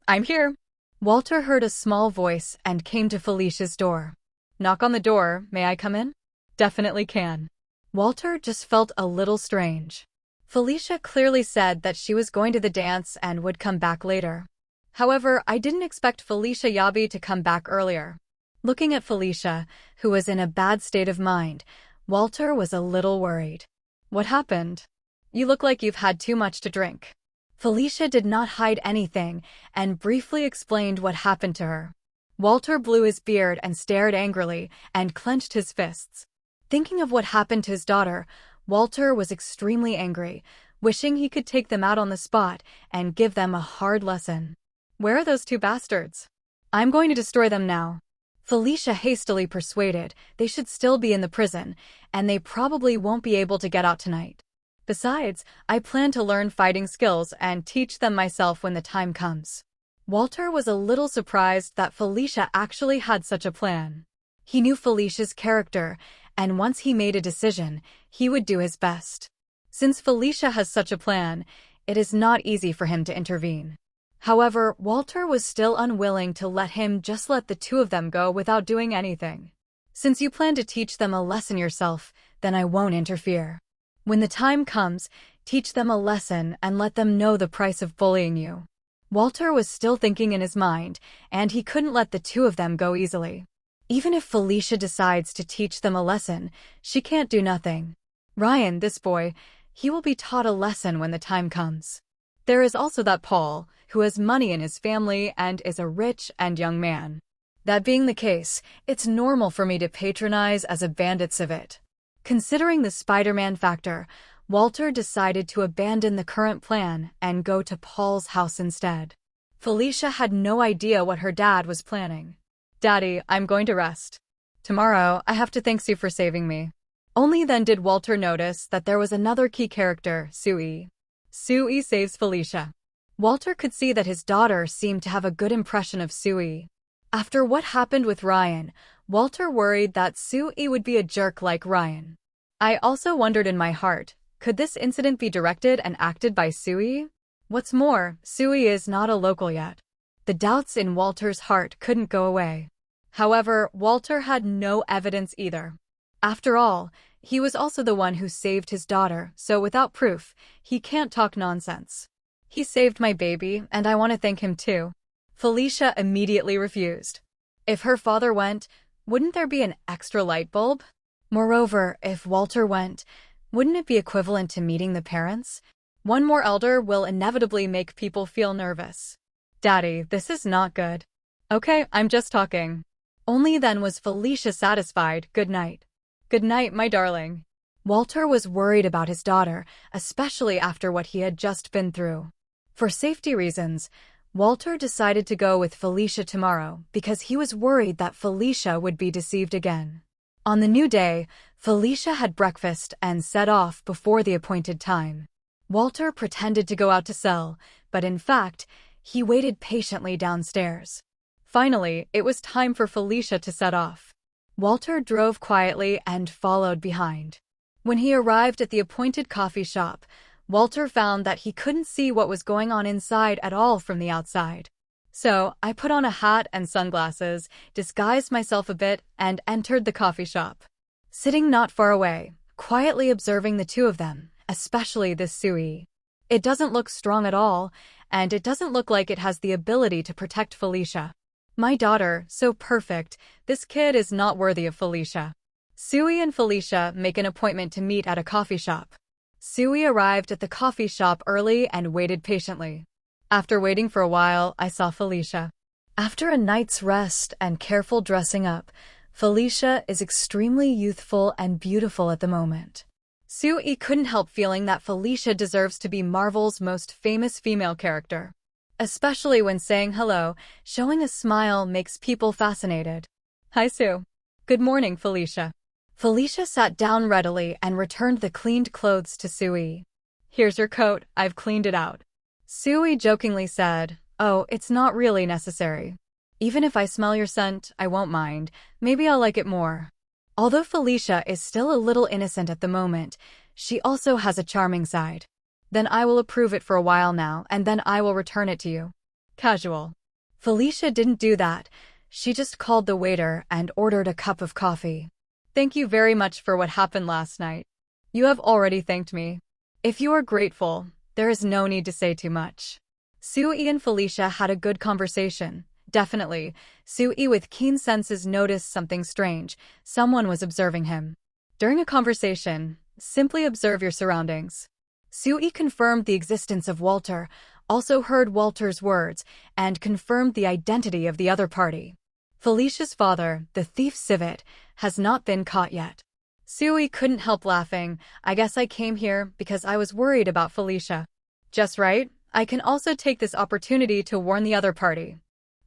I'm here. Walter heard a small voice and came to Felicia's door. Knock on the door, may I come in? Definitely can. Walter just felt a little strange. Felicia clearly said that she was going to the dance and would come back later. However, I didn't expect Felicia Yabi to come back earlier. Looking at Felicia, who was in a bad state of mind, Walter was a little worried. What happened? You look like you've had too much to drink. Felicia did not hide anything and briefly explained what happened to her. Walter blew his beard and stared angrily and clenched his fists. Thinking of what happened to his daughter, Walter was extremely angry, wishing he could take them out on the spot and give them a hard lesson. Where are those 2 bastards? I'm going to destroy them now. Felicia hastily persuaded they should still be in the prison, and they probably won't be able to get out tonight. Besides, I plan to learn fighting skills and teach them myself when the time comes. Walter was a little surprised that Felicia actually had such a plan. He knew Felicia's character, and once he made a decision, he would do his best. Since Felicia has such a plan, it is not easy for him to intervene. However, Walter was still unwilling to let the 2 of them go without doing anything. Since you plan to teach them a lesson yourself, then I won't interfere. When the time comes, Teach them a lesson and let them know the price of bullying you. Walter was still thinking in his mind, and he couldn't let the two of them go easily. Even if Felicia decides to teach them a lesson, she can't do nothing. Ryan, this boy, he will be taught a lesson when the time comes. There is also that Paul, who has money in his family and is a rich and young man. That being the case, it's normal for me to patronize as a bandit civet. Considering the Spider-Man factor, Walter decided to abandon the current plan and go to Paul's house instead. Felicia had no idea what her dad was planning. "Daddy, I'm going to rest. Tomorrow, I have to thank you for saving me." Only then did Walter notice that there was another key character, S.H.I.E.L.D. S.H.I.E.L.D. saves Felicia. Walter could see that his daughter seemed to have a good impression of S.H.I.E.L.D. After what happened with Ryan, Walter worried that S.H.I.E.L.D. would be a jerk like Ryan. I also wondered in my heart, could this incident be directed and acted by S.H.I.E.L.D.? What's more, S.H.I.E.L.D. is not a local yet. The doubts in Walter's heart couldn't go away. However, Walter had no evidence either. After all, he was also the one who saved his daughter, so without proof, he can't talk nonsense. "He saved my baby, and I want to thank him too." Felicia immediately refused. If her father went, wouldn't there be an extra light bulb? Moreover, if Walter went, wouldn't it be equivalent to meeting the parents? One more elder will inevitably make people feel nervous. "Daddy, this is not good." "Okay, I'm just talking." Only then was Felicia satisfied. "Good night." "Good night, my darling." Walter was worried about his daughter, especially after what he had just been through. For safety reasons, Walter decided to go with Felicia tomorrow because he was worried that Felicia would be deceived again. On the new day, Felicia had breakfast and set off before the appointed time. Walter pretended to go out to S.H.I.E.L.D, but in fact, he waited patiently downstairs. Finally, it was time for Felicia to set off. Walter drove quietly and followed behind. When he arrived at the appointed coffee shop, Walter found that he couldn't see what was going on inside at all from the outside. So, I put on a hat and sunglasses, disguised myself a bit, and entered the coffee shop. Sitting not far away, quietly observing the two of them, especially this S.H.I.E.L.D. It doesn't look strong at all, and it doesn't look like it has the ability to protect Felicia. My daughter, so perfect, this kid is not worthy of Felicia. S.H.I.E.L.D. and Felicia make an appointment to meet at a coffee shop. S.H.I.E.L.D. arrived at the coffee shop early and waited patiently. After waiting for a while, I saw Felicia. After a night's rest and careful dressing up, Felicia is extremely youthful and beautiful at the moment. S.H.I.E.L.D. couldn't help feeling that Felicia deserves to be Marvel's most famous female character. Especially when saying hello, showing a smile makes people fascinated. "Hi, Sue." "Good morning, Felicia." Felicia sat down readily and returned the cleaned clothes to S.H.I.E.L.D. "Here's your coat, I've cleaned it out." S.H.I.E.L.D. jokingly said, "Oh, it's not really necessary. Even if I smell your scent, I won't mind. Maybe I'll like it more." Although Felicia is still a little innocent at the moment, she also has a charming side. "Then I will approve it for a while now, and then I will return it to you." Casual. Felicia didn't do that. She just called the waiter and ordered a cup of coffee. "Thank you very much for what happened last night. You have already thanked me. If you are grateful, there is no need to say too much." S.H.I.E.L.D. and Felicia had a good conversation. Definitely, S.H.I.E.L.D. with keen senses noticed something strange. Someone was observing him. During a conversation, simply observe your surroundings. S.H.I.E.L.D. confirmed the existence of Walter, also heard Walter's words, and confirmed the identity of the other party. Felicia's father, the thief civet, has not been caught yet. S.H.I.E.L.D. couldn't help laughing. "I guess I came here because I was worried about Felicia." "Just right. I can also take this opportunity to warn the other party."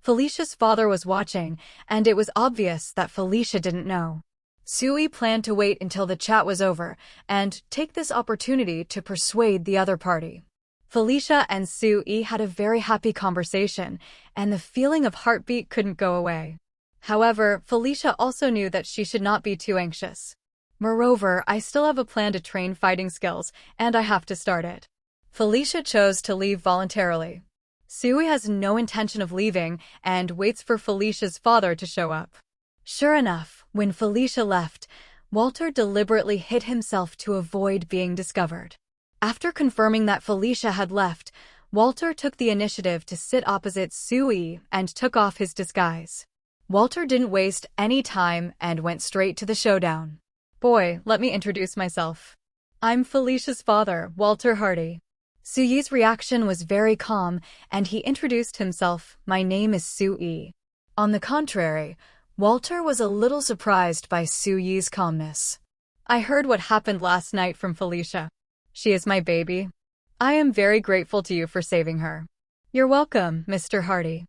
Felicia's father was watching, and it was obvious that Felicia didn't know. S.H.I.E.L.D. planned to wait until the chat was over and take this opportunity to persuade the other party. Felicia and S.H.I.E.L.D. had a very happy conversation, and the feeling of heartbeat couldn't go away. However, Felicia also knew that she should not be too anxious. "Moreover, I still have a plan to train fighting skills, and I have to start it." Felicia chose to leave voluntarily. S.H.I.E.L.D. has no intention of leaving and waits for Felicia's father to show up. Sure enough, when Felicia left, Walter deliberately hid himself to avoid being discovered. After confirming that Felicia had left, Walter took the initiative to sit opposite S.H.I.E.L.D. and took off his disguise. Walter didn't waste any time and went straight to the showdown. Boy, let me introduce myself. I'm Felicia's father, Walter Hardy. S.H.I.E.L.D.'s reaction was very calm, and he introduced himself. My name is S.H.I.E.L.D. On the contrary, Walter was a little surprised by S.H.I.E.L.D.'s calmness. I heard what happened last night from Felicia. She is my baby. I am very grateful to you for saving her. You're welcome, Mr. Hardy.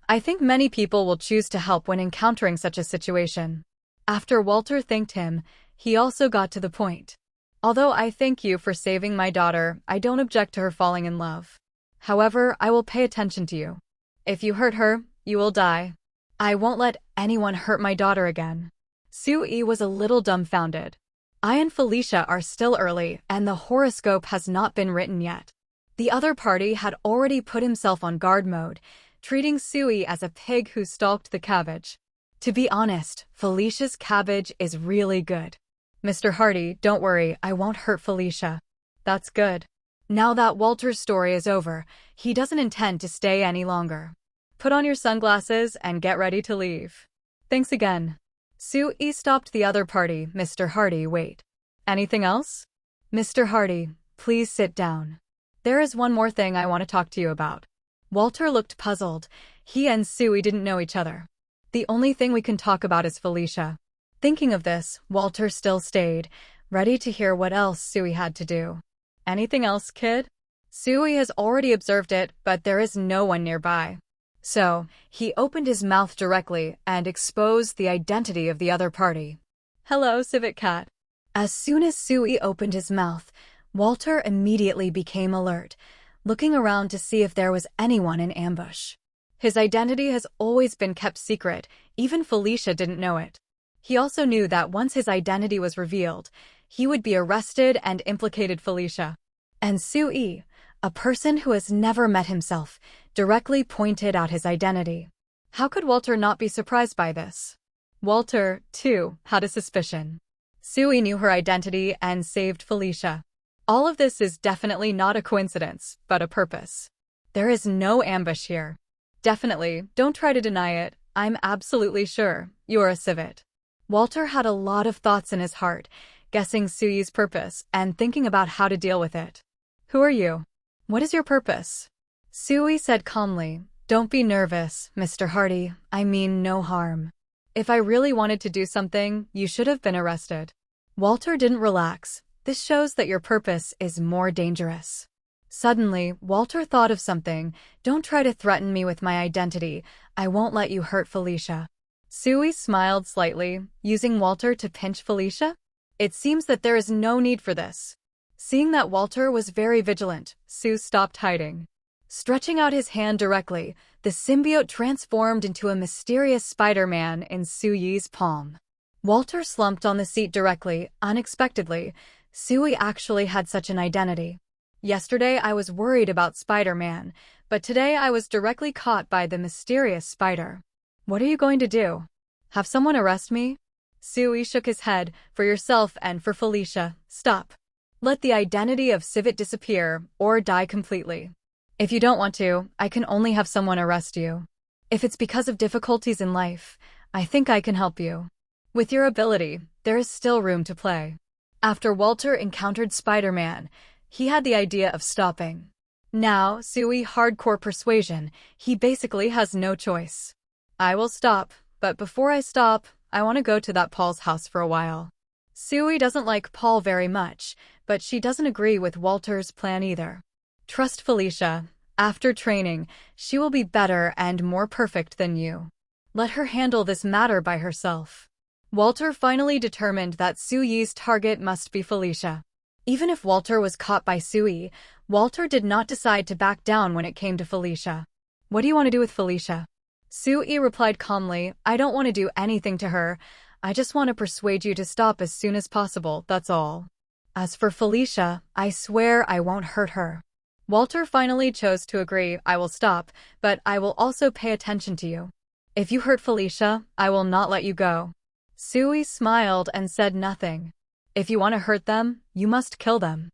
I think many people will choose to help when encountering such a situation. After Walter thanked him, he also got to the point. Although I thank you for saving my daughter, I don't object to her falling in love. However, I will pay attention to you. If you hurt her, you will die. I won't let anyone hurt my daughter again. S.H.I.E.L.D. was a little dumbfounded. I and Felicia are still early, and the horoscope has not been written yet. The other party had already put himself on guard mode, treating S.H.I.E.L.D. as a pig who stalked the cabbage. To be honest, Felicia's cabbage is really good. Mr. Hardy, don't worry, I won't hurt Felicia. That's good. Now that Walter's story is over, he doesn't intend to stay any longer. Put on your sunglasses and get ready to leave. Thanks again. S.H.I.E.L.D. stopped the other party. Mr. Hardy, wait. Anything else? Mr. Hardy, please sit down. There is one more thing I want to talk to you about. Walter looked puzzled. He and S.H.I.E.L.D. didn't know each other. The only thing we can talk about is Felicia. Thinking of this, Walter still stayed, ready to hear what else S.H.I.E.L.D. had to do. Anything else, kid? S.H.I.E.L.D. has already observed it, but there is no one nearby. So, he opened his mouth directly and exposed the identity of the other party. Hello, Civet Cat. As soon as S.H.I.E.L.D. opened his mouth, Walter immediately became alert, looking around to see if there was anyone in ambush. His identity has always been kept secret, even Felicia didn't know it. He also knew that once his identity was revealed, he would be arrested and implicated Felicia. And S.H.I.E.L.D., a person who has never met himself, directly pointed out his identity. How could Walter not be surprised by this? Walter, too, had a suspicion. S.H.I.E.L.D. knew her identity and saved Felicia. All of this is definitely not a coincidence, but a purpose. There is no ambush here. Definitely, don't try to deny it. I'm absolutely sure you're a civet. Walter had a lot of thoughts in his heart, guessing S.H.I.E.L.D.'s purpose and thinking about how to deal with it. Who are you? What is your purpose? S.H.I.E.L.D. said calmly, Don't be nervous, Mr. Hardy. I mean no harm. If I really wanted to do something, you should have been arrested. Walter didn't relax. This shows that your purpose is more dangerous. Suddenly, Walter thought of something. Don't try to threaten me with my identity. I won't let you hurt Felicia. S.H.I.E.L.D. smiled slightly, using Walter to pinch Felicia. It seems that there is no need for this. Seeing that Walter was very vigilant, S.H.I.E.L.D. stopped hiding. Stretching out his hand directly, the symbiote transformed into a mysterious Spider-Man in S.H.I.E.L.D.'s palm. Walter slumped on the seat directly, unexpectedly. S.H.I.E.L.D. actually had such an identity. Yesterday I was worried about Spider-Man, but today I was directly caught by the mysterious spider. What are you going to do? Have someone arrest me? S.H.I.E.L.D. shook his head. For yourself and for Felicia, stop. Let the identity of Civet disappear, or die completely. If you don't want to, I can only have someone arrest you. If it's because of difficulties in life, I think I can help you. With your ability, there is still room to play. After Walter encountered Spider-Man, he had the idea of stopping. Now, S.H.I.E.L.D. hardcore persuasion, he basically has no choice. I will stop, but before I stop, I want to go to that Paul's house for a while. S.H.I.E.L.D. doesn't like Paul very much, but she doesn't agree with Walter's plan either. Trust Felicia. After training, she will be better and more perfect than you. Let her handle this matter by herself. Walter finally determined that S.H.I.E.L.D.'s target must be Felicia. Even if Walter was caught by S.H.I.E.L.D., Walter did not decide to back down when it came to Felicia. What do you want to do with Felicia? S.H.I.E.L.D. replied calmly, I don't want to do anything to her. I just want to persuade you to stop as soon as possible, that's all. As for Felicia, I swear I won't hurt her. Walter finally chose to agree. I will stop, but I will also pay attention to you. If you hurt Felicia, I will not let you go. S.H.I.E.L.D. smiled and said nothing. If you want to hurt them, you must kill them.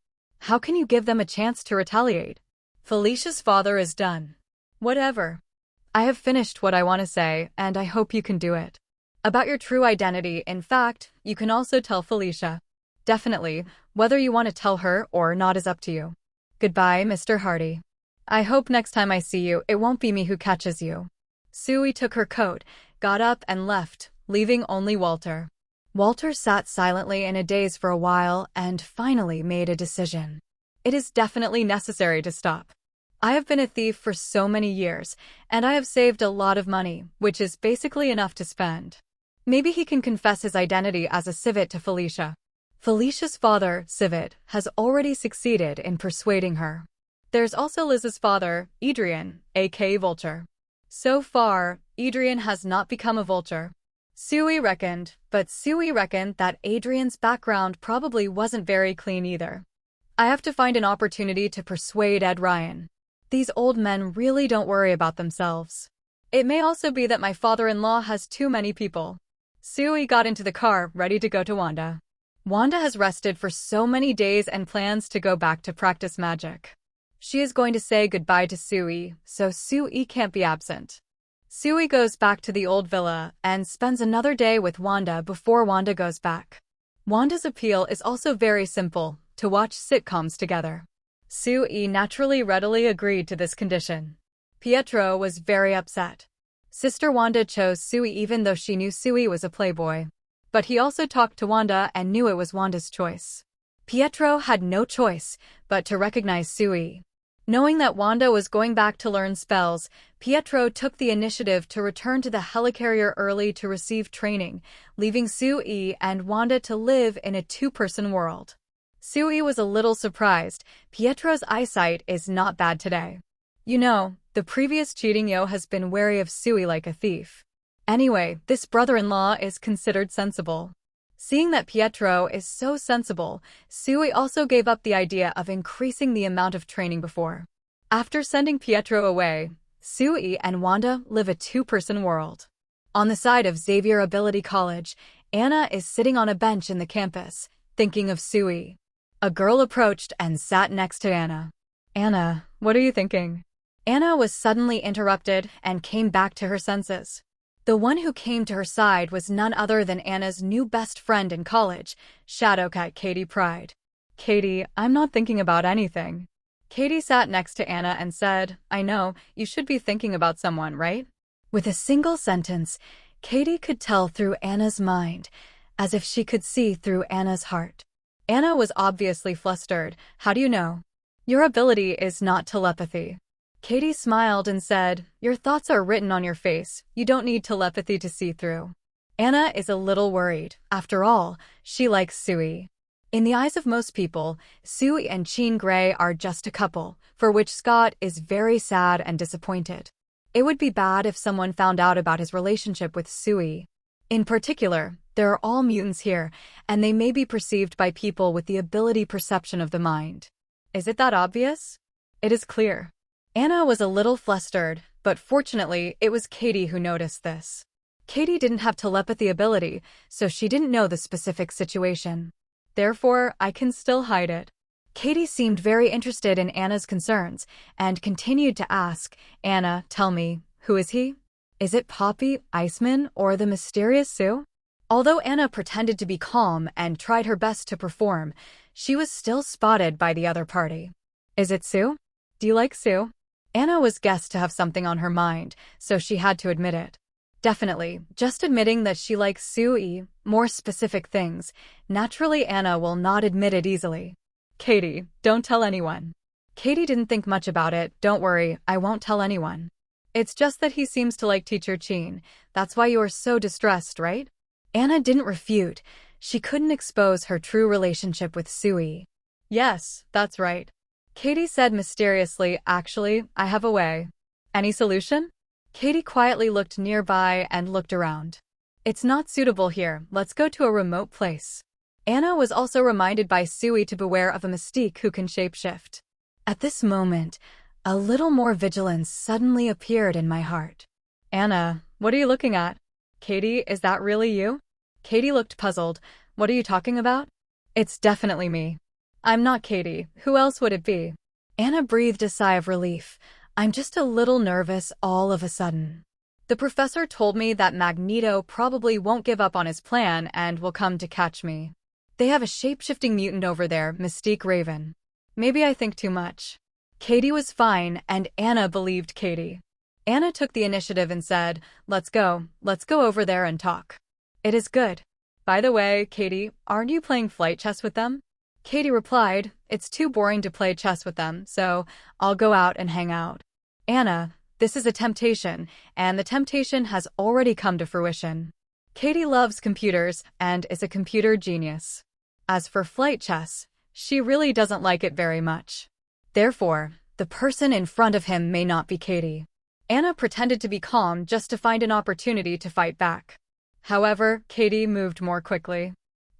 How can you give them a chance to retaliate? Felicia's father is done. Whatever. I have finished what I want to say, and I hope you can do it. About your true identity, in fact, you can also tell Felicia. Definitely, whether you want to tell her or not is up to you. Goodbye, Mr. Hardy. I hope next time I see you, it won't be me who catches you. Sui took her coat, got up and left, leaving only Walter. Walter sat silently in a daze for a while and finally made a decision. It is definitely necessary to stop. I have been a thief for so many years, and I have saved a lot of money, which is basically enough to spend. Maybe he can confess his identity as a civet to Felicia. Felicia's father, Civet, has already succeeded in persuading her. There's also Liz's father, Adrian, aka Vulture. So far, Adrian has not become a vulture. Sui reckoned that Adrian's background probably wasn't very clean either. I have to find an opportunity to persuade Ed Ryan. These old men really don't worry about themselves. It may also be that my father-in-law has too many people. Sui got into the car, ready to go to Wanda. Wanda has rested for so many days and plans to go back to practice magic. She is going to say goodbye to Sui, so Sui can't be absent. Sui goes back to the old villa and spends another day with Wanda before Wanda goes back. Wanda's appeal is also very simple, to watch sitcoms together. Sui naturally readily agreed to this condition. Pietro was very upset. Sister Wanda chose Sui even though she knew Sui was a playboy. But he also talked to Wanda and knew it was Wanda's choice. Pietro had no choice but to recognize Sui. Knowing that Wanda was going back to learn spells, Pietro took the initiative to return to the helicarrier early to receive training, leaving Sui and Wanda to live in a two-person world. Sui was a little surprised. Pietro's eyesight is not bad today. You know, the previous cheating yo has been wary of Sui like a thief. Anyway, this brother-in-law is considered sensible. Seeing that Pietro is so sensible, Sui also gave up the idea of increasing the amount of training before. After sending Pietro away, Sui and Wanda live a two-person world. On the side of Xavier Ability College, Anna is sitting on a bench in the campus, thinking of Sui. A girl approached and sat next to Anna. Anna, what are you thinking? Anna was suddenly interrupted and came back to her senses. The one who came to her side was none other than Anna's new best friend in college, Shadowcat Katie Pride. Katie, I'm not thinking about anything. Katie sat next to Anna and said, I know, you should be thinking about someone, right? With a single sentence, Katie could tell through Anna's mind, as if she could see through Anna's heart. Anna was obviously flustered. How do you know? Your ability is not telepathy. Katie smiled and said, your thoughts are written on your face. You don't need telepathy to see through. Anna is a little worried. After all, she likes Sui. In the eyes of most people, Sui and Jean Grey are just a couple, for which Scott is very sad and disappointed. It would be bad if someone found out about his relationship with Sui. In particular, there are all mutants here, and they may be perceived by people with the ability perception of the mind. Is it that obvious? It is clear. Anna was a little flustered, but fortunately, it was Katie who noticed this. Katie didn't have telepathy ability, so she didn't know the specific situation. Therefore, I can still hide it. Katie seemed very interested in Anna's concerns, and continued to ask, Anna, tell me, who is he? Is it Poppy, Iceman, or the mysterious Sue? Although Anna pretended to be calm and tried her best to perform, she was still spotted by the other party. Is it Sue? Do you like Sue? Anna was guessed to have something on her mind, so she had to admit it. Definitely, just admitting that she likes Sui, more specific things, naturally Anna will not admit it easily. Katie, don't tell anyone. Katie didn't think much about it. Don't worry, I won't tell anyone. It's just that he seems to like Teacher Jean. That's why you are so distressed, right? Anna didn't refute. She couldn't expose her true relationship with Sui. Yes, that's right. Katie said mysteriously, actually, I have a way. Any solution? Katie quietly looked nearby and looked around. It's not suitable here, let's go to a remote place. Anna was also reminded by Sui to beware of a mystique who can shapeshift. At this moment, a little more vigilance suddenly appeared in my heart. Anna, what are you looking at? Katie, is that really you? Katie looked puzzled. What are you talking about? It's definitely me. I'm not Katie. Who else would it be? Anna breathed a sigh of relief. I'm just a little nervous all of a sudden. The professor told me that Magneto probably won't give up on his plan and will come to catch me. They have a shape-shifting mutant over there, Mystique Raven. Maybe I think too much. Katie was fine, and Anna believed Katie. Anna took the initiative and said, Let's go over there and talk. It is good. By the way, Katie, aren't you playing flight chess with them? Katie replied, It's too boring to play chess with them, so I'll go out and hang out. Anna, this is a temptation, and the temptation has already come to fruition. Katie loves computers and is a computer genius. As for flight chess, she really doesn't like it very much. Therefore, the person in front of him may not be Katie. Anna pretended to be calm just to find an opportunity to fight back. However, Katie moved more quickly.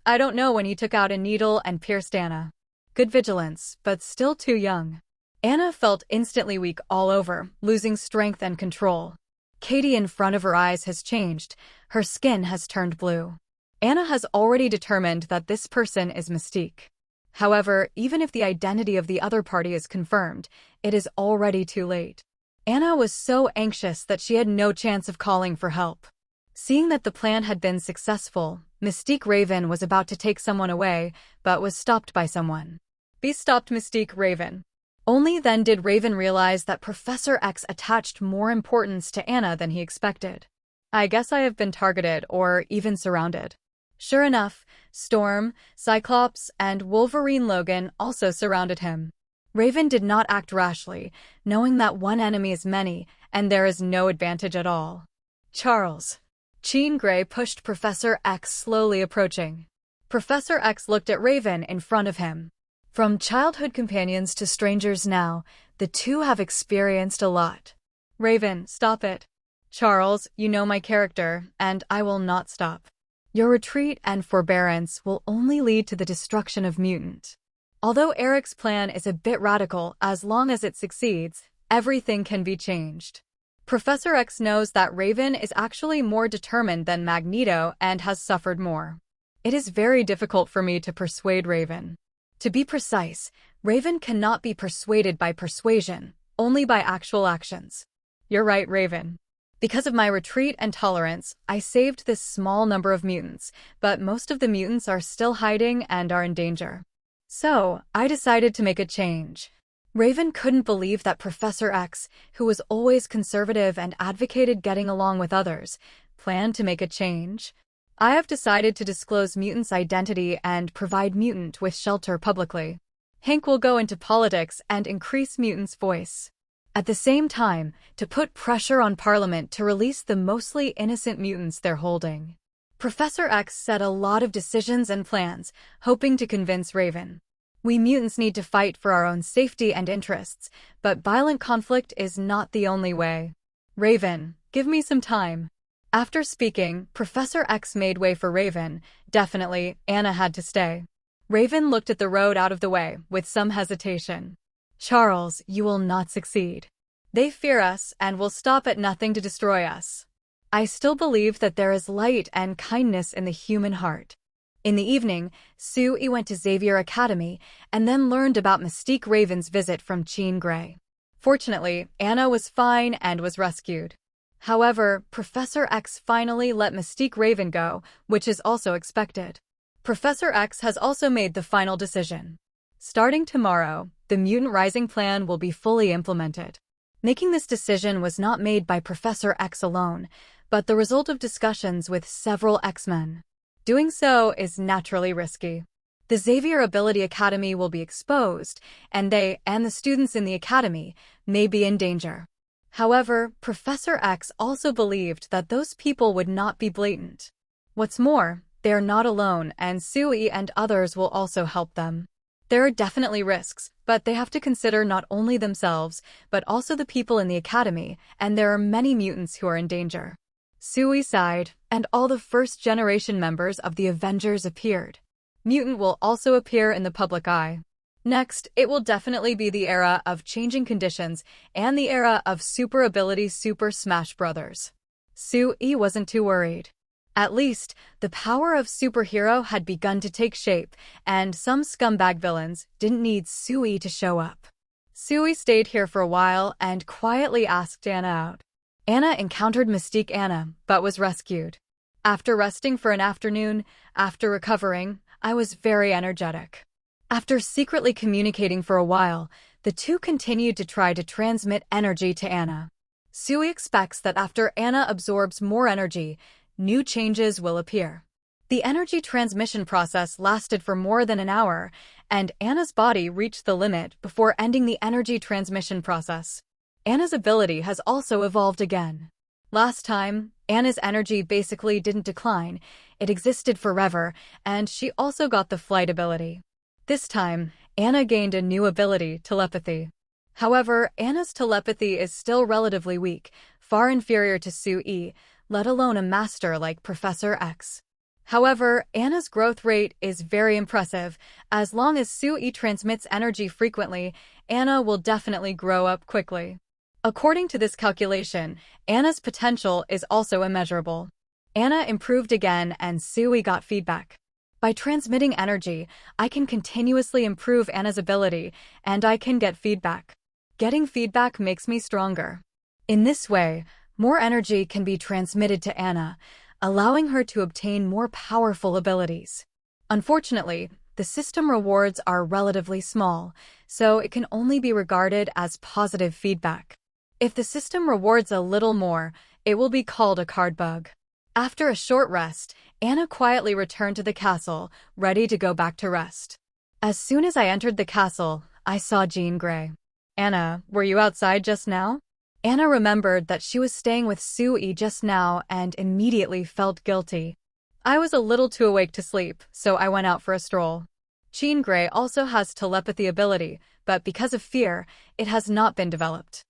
I don't know when he took out a needle and pierced Anna. Good vigilance, but still too young. Anna felt instantly weak all over, losing strength and control. Katie in front of her eyes has changed. Her skin has turned blue. Anna has already determined that this person is Mystique. However, even if the identity of the other party is confirmed, it is already too late. Anna was so anxious that she had no chance of calling for help. Seeing that the plan had been successful, Mystique Raven was about to take someone away, but was stopped by someone. Be stopped, Mystique Raven. Only then did Raven realize that Professor X attached more importance to Anna than he expected. I guess I have been targeted or even surrounded. Sure enough, Storm, Cyclops, and Wolverine Logan also surrounded him. Raven did not act rashly, knowing that one enemy is many, and there is no advantage at all. Charles. Jean Grey pushed Professor X, slowly approaching. Professor X looked at Raven in front of him. From childhood companions to strangers now, the two have experienced a lot. Raven, stop it. Charles, you know my character, and I will not stop. Your retreat and forbearance will only lead to the destruction of mutant. Although Eric's plan is a bit radical, as long as it succeeds, everything can be changed. Professor X knows that Raven is actually more determined than Magneto and has suffered more. It is very difficult for me to persuade Raven. To be precise, Raven cannot be persuaded by persuasion, only by actual actions. You're right, Raven. Because of my retreat and tolerance, I saved this small number of mutants, but most of the mutants are still hiding and are in danger. So, I decided to make a change. Raven couldn't believe that Professor X, who was always conservative and advocated getting along with others, planned to make a change. I have decided to disclose mutants' identity and provide mutant with shelter publicly. Hank will go into politics and increase mutants' voice. At the same time, to put pressure on Parliament to release the mostly innocent mutants they're holding. Professor X said a lot of decisions and plans, hoping to convince Raven. We mutants need to fight for our own safety and interests, but violent conflict is not the only way. Raven, give me some time. After speaking, Professor X made way for Raven. Definitely, Anna had to stay. Raven looked at the road out of the way, with some hesitation. Charles, you will not succeed. They fear us and will stop at nothing to destroy us. I still believe that there is light and kindness in the human heart. In the evening, S.H.I.E.L.D went to Xavier Academy and then learned about Mystique Raven's visit from Jean Grey. Fortunately, Anna was fine and was rescued. However, Professor X finally let Mystique Raven go, which is also expected. Professor X has also made the final decision. Starting tomorrow, the Mutant Rising Plan will be fully implemented. Making this decision was not made by Professor X alone, but the result of discussions with several X-Men. Doing so is naturally risky. The Xavier Ability Academy will be exposed, and they and the students in the academy may be in danger. However, Professor X also believed that those people would not be blatant. What's more, they are not alone, and S.H.I.E.L.D and others will also help them. There are definitely risks, but they have to consider not only themselves, but also the people in the academy, and there are many mutants who are in danger. S.H.I.E.L.D sighed, and all the first-generation members of the Avengers appeared. Mutant will also appear in the public eye. Next, it will definitely be the era of changing conditions and the era of super ability Super Smash Brothers. S.H.I.E.L.D wasn't too worried. At least, the power of superhero had begun to take shape, and some scumbag villains didn't need S.H.I.E.L.D to show up. S.H.I.E.L.D stayed here for a while and quietly asked Anna out. Anna encountered Mystique Anna, but was rescued. After resting for an afternoon, after recovering, I was very energetic. After secretly communicating for a while, the two continued to try to transmit energy to Anna. S.H.I.E.L.D expects that after Anna absorbs more energy, new changes will appear. The energy transmission process lasted for more than an hour, and Anna's body reached the limit before ending the energy transmission process. Anna's ability has also evolved again. Last time, Anna's energy basically didn't decline, it existed forever, and she also got the flight ability. This time, Anna gained a new ability, telepathy. However, Anna's telepathy is still relatively weak, far inferior to S.H.I.E.L.D, let alone a master like Professor X. However, Anna's growth rate is very impressive. As long as S.H.I.E.L.D transmits energy frequently, Anna will definitely grow up quickly. According to this calculation, Anna's potential is also immeasurable. Anna improved again and S.H.I.E.L.D got feedback. By transmitting energy, I can continuously improve Anna's ability, and I can get feedback. Getting feedback makes me stronger. In this way, more energy can be transmitted to Anna, allowing her to obtain more powerful abilities. Unfortunately, the system rewards are relatively small, so it can only be regarded as positive feedback. If the system rewards a little more, it will be called a card bug. After a short rest, Anna quietly returned to the castle, ready to go back to rest. As soon as I entered the castle, I saw Jean Grey. "Anna, were you outside just now?" Anna remembered that she was staying with S.H.I.E.L.D just now and immediately felt guilty. "I was a little too awake to sleep, so I went out for a stroll." Jean Grey also has telepathy ability, but because of fear, it has not been developed.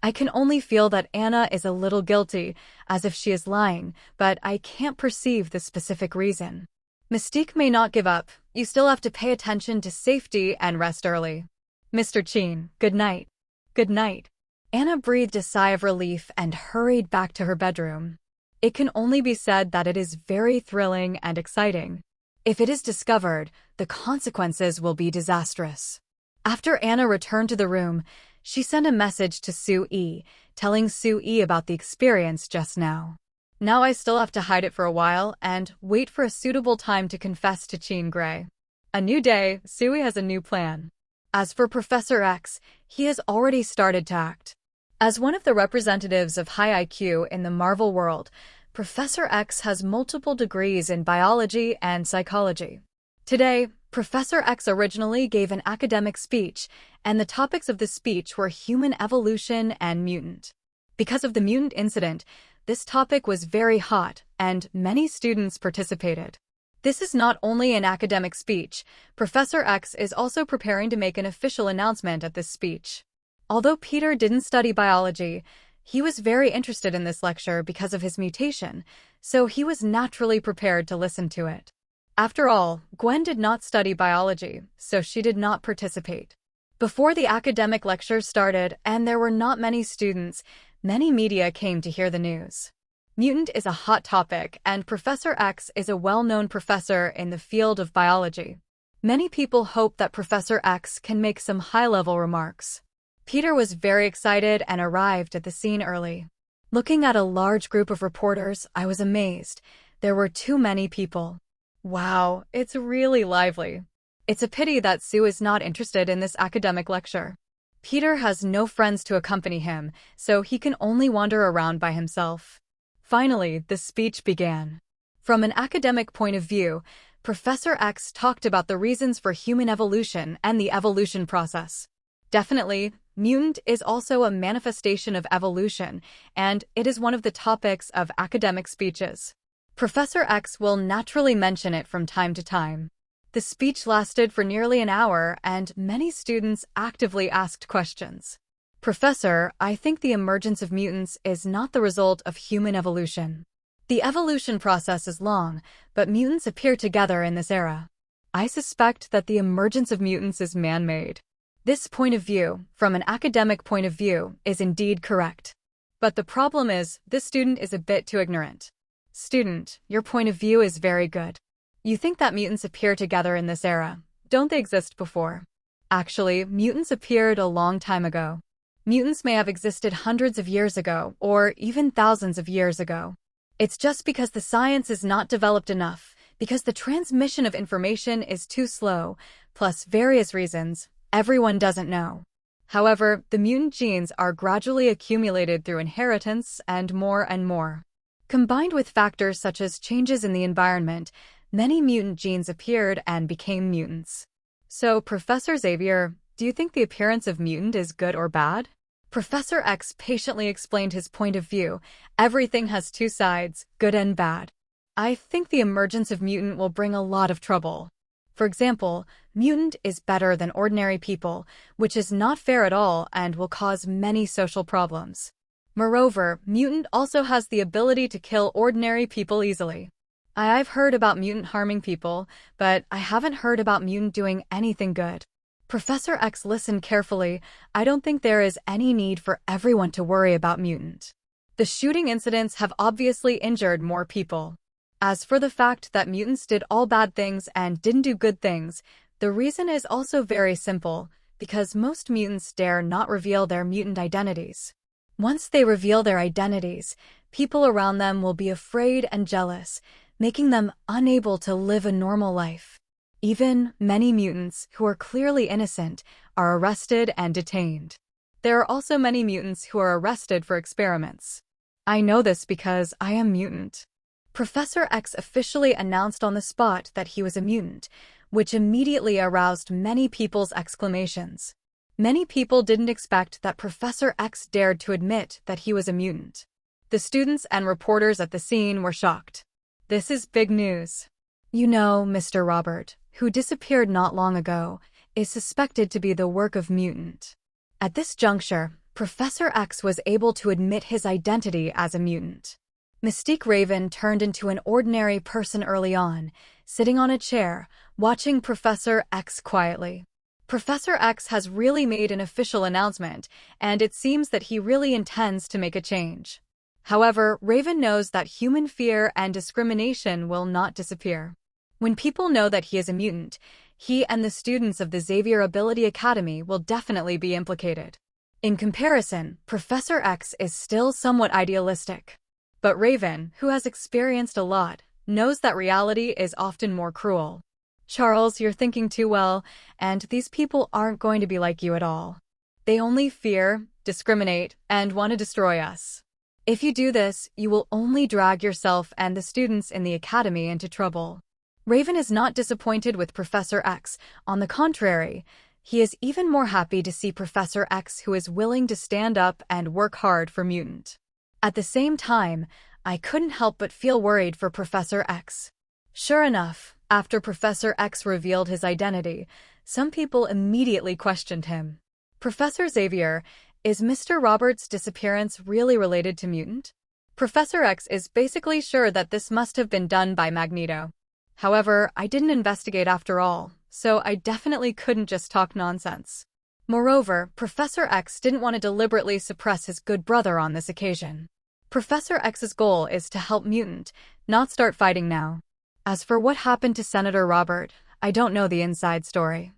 I can only feel that Anna is a little guilty, as if she is lying, but I can't perceive the specific reason. Mystique may not give up, you still have to pay attention to safety and rest early. "Mr. Chin, good night." "Good night." Anna breathed a sigh of relief and hurried back to her bedroom. It can only be said that it is very thrilling and exciting. If it is discovered, the consequences will be disastrous. After Anna returned to the room, she sent a message to S.H.I.E.L.D, telling S.H.I.E.L.D about the experience just now. Now I still have to hide it for a while and wait for a suitable time to confess to Jean Grey. A new day, S.H.I.E.L.D has a new plan. As for Professor X, he has already started to act. As one of the representatives of high IQ in the Marvel world, Professor X has multiple degrees in biology and psychology. Today, Professor X originally gave an academic speech, and the topics of the speech were human evolution and mutant. Because of the mutant incident, this topic was very hot, and many students participated. This is not only an academic speech, Professor X is also preparing to make an official announcement at this speech. Although Peter didn't study biology, he was very interested in this lecture because of his mutation, so he was naturally prepared to listen to it. After all, Gwen did not study biology, so she did not participate. Before the academic lecture started and there were not many students, many media came to hear the news. Mutant is a hot topic, and Professor X is a well-known professor in the field of biology. Many people hope that Professor X can make some high-level remarks. Peter was very excited and arrived at the scene early. Looking at a large group of reporters, I was amazed. There were too many people. Wow, it's really lively. It's a pity that Sue is not interested in this academic lecture. Peter has no friends to accompany him, so he can only wander around by himself. Finally, the speech began. From an academic point of view, Professor X talked about the reasons for human evolution and the evolution process. Definitely, mutant is also a manifestation of evolution, and it is one of the topics of academic speeches. Professor X will naturally mention it from time to time. The speech lasted for nearly an hour, and many students actively asked questions. "Professor, I think the emergence of mutants is not the result of human evolution. The evolution process is long, but mutants appear together in this era. I suspect that the emergence of mutants is man-made. This point of view, from an academic point of view, is indeed correct. But the problem is, this student is a bit too ignorant. Student, your point of view is very good. You think that mutants appear together in this era. Don't they exist before? Actually, mutants appeared a long time ago. Mutants may have existed hundreds of years ago, or even thousands of years ago. It's just because the science is not developed enough, because the transmission of information is too slow, plus various reasons, everyone doesn't know. However, the mutant genes are gradually accumulated through inheritance and more. Combined with factors such as changes in the environment, many mutant genes appeared and became mutants. So, Professor Xavier, do you think the appearance of mutant is good or bad? Professor X patiently explained his point of view. Everything has two sides, good and bad. I think the emergence of mutant will bring a lot of trouble. For example, mutant is better than ordinary people, which is not fair at all and will cause many social problems. Moreover, mutant also has the ability to kill ordinary people easily. I've heard about mutant harming people, but I haven't heard about mutant doing anything good. Professor X listened carefully. I don't think there is any need for everyone to worry about mutant. The shooting incidents have obviously injured more people. As for the fact that mutants did all bad things and didn't do good things, the reason is also very simple, because most mutants dare not reveal their mutant identities. Once they reveal their identities, people around them will be afraid and jealous, making them unable to live a normal life. Even many mutants who are clearly innocent are arrested and detained. There are also many mutants who are arrested for experiments. I know this because I am mutant. Professor X officially announced on the spot that he was a mutant, which immediately aroused many people's exclamations. Many people didn't expect that Professor X dared to admit that he was a mutant. The students and reporters at the scene were shocked. This is big news. You know, Mr. Robert, who disappeared not long ago, is suspected to be the work of mutant. At this juncture, Professor X was able to admit his identity as a mutant. Mystique Raven turned into an ordinary person early on, sitting on a chair, watching Professor X quietly. Professor X has really made an official announcement, and it seems that he really intends to make a change. However, Raven knows that human fear and discrimination will not disappear. When people know that he is a mutant, he and the students of the Xavier Ability Academy will definitely be implicated. In comparison, Professor X is still somewhat idealistic. But Raven, who has experienced a lot, knows that reality is often more cruel. Charles, you're thinking too well, and these people aren't going to be like you at all. They only fear, discriminate, and want to destroy us. If you do this, you will only drag yourself and the students in the academy into trouble. Raven is not disappointed with Professor X. On the contrary, he is even more happy to see Professor X who is willing to stand up and work hard for mutant. At the same time, I couldn't help but feel worried for Professor X. Sure enough, after Professor X revealed his identity, some people immediately questioned him. Professor Xavier, is Mr. Roberts' disappearance really related to mutant? Professor X is basically sure that this must have been done by Magneto. However, I didn't investigate after all, so I definitely couldn't just talk nonsense. Moreover, Professor X didn't want to deliberately suppress his good brother on this occasion. Professor X's goal is to help mutant, not start fighting now. As for what happened to Senator Robert, I don't know the inside story.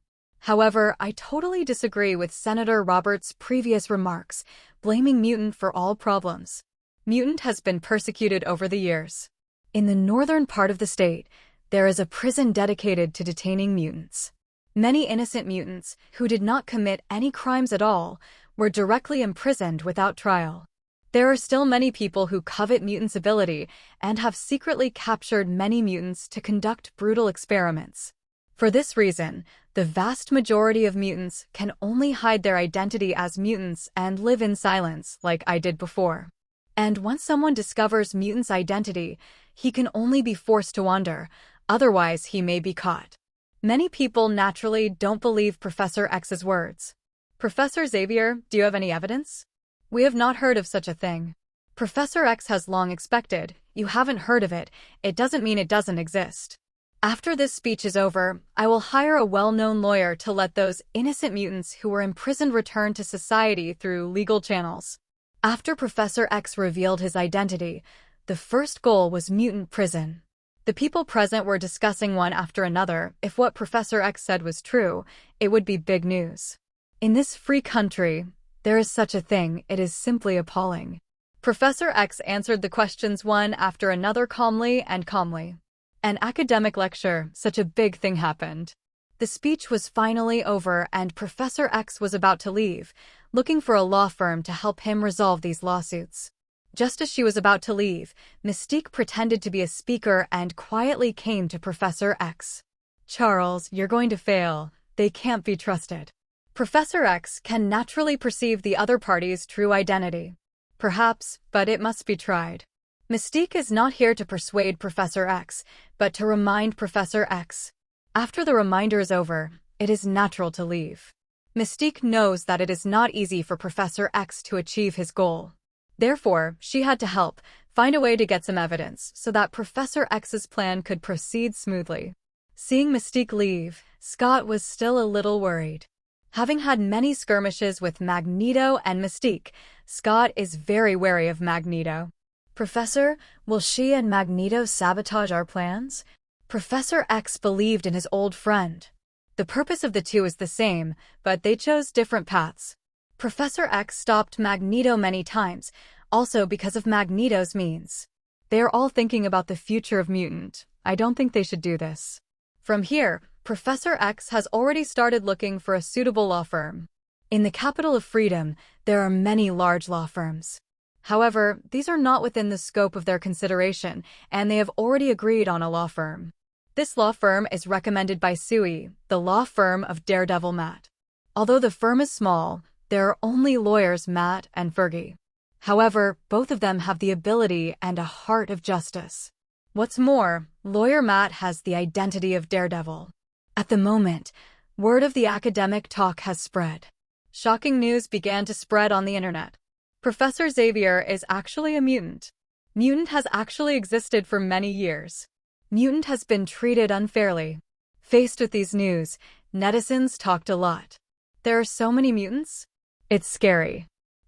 However, I totally disagree with Senator Roberts' previous remarks, blaming mutant for all problems. Mutant has been persecuted over the years. In the northern part of the state, there is a prison dedicated to detaining mutants. Many innocent mutants, who did not commit any crimes at all, were directly imprisoned without trial. There are still many people who covet mutants' ability and have secretly captured many mutants to conduct brutal experiments. For this reason, the vast majority of mutants can only hide their identity as mutants and live in silence like I did before. And once someone discovers mutant's identity, he can only be forced to wander, otherwise he may be caught. Many people naturally don't believe Professor X's words. Professor Xavier, do you have any evidence? We have not heard of such a thing. Professor X has long expected. You haven't heard of it. It doesn't mean it doesn't exist. After this speech is over, I will hire a well-known lawyer to let those innocent mutants who were imprisoned return to society through legal channels. After Professor X revealed his identity, The first goal was mutant prison. The people present were discussing one after another. If what Professor X said was true, it would be big news. In this free country, there is such a thing, it is simply appalling. Professor X answered the questions one after another calmly and calmly. An academic lecture, such a big thing happened. The speech was finally over and Professor X was about to leave, looking for a law firm to help him resolve these lawsuits. Just as she was about to leave, Mystique pretended to be a speaker and quietly came to Professor X. "Charles, you're going to fail. They can't be trusted." Professor X can naturally perceive the other party's true identity. Perhaps, but it must be tried. Mystique is not here to persuade Professor X, but to remind Professor X. After the reminder is over, it is natural to leave. Mystique knows that it is not easy for Professor X to achieve his goal. Therefore, she had to help, find a way to get some evidence so that Professor X's plan could proceed smoothly. Seeing Mystique leave, Scott was still a little worried. Having had many skirmishes with Magneto and Mystique, Scott is very wary of Magneto. "Professor, will she and Magneto sabotage our plans?" Professor X believed in his old friend. The purpose of the two is the same, but they chose different paths. Professor X stopped Magneto many times, also because of Magneto's means. They are all thinking about the future of mutant. I don't think they should do this. From here, Professor X has already started looking for a suitable law firm. In the capital of freedom, there are many large law firms. However, these are not within the scope of their consideration, and they have already agreed on a law firm. This law firm is recommended by S.H.I.E.L.D, the law firm of Daredevil Matt. Although the firm is small, there are only lawyers Matt and Fergie. However, both of them have the ability and a heart of justice. What's more, lawyer Matt has the identity of Daredevil. At the moment, word of the academic talk has spread. Shocking news began to spread on the internet. Professor Xavier is actually a mutant. Mutant has actually existed for many years. Mutant has been treated unfairly. Faced with these news, netizens talked a lot. There are so many mutants? It's scary.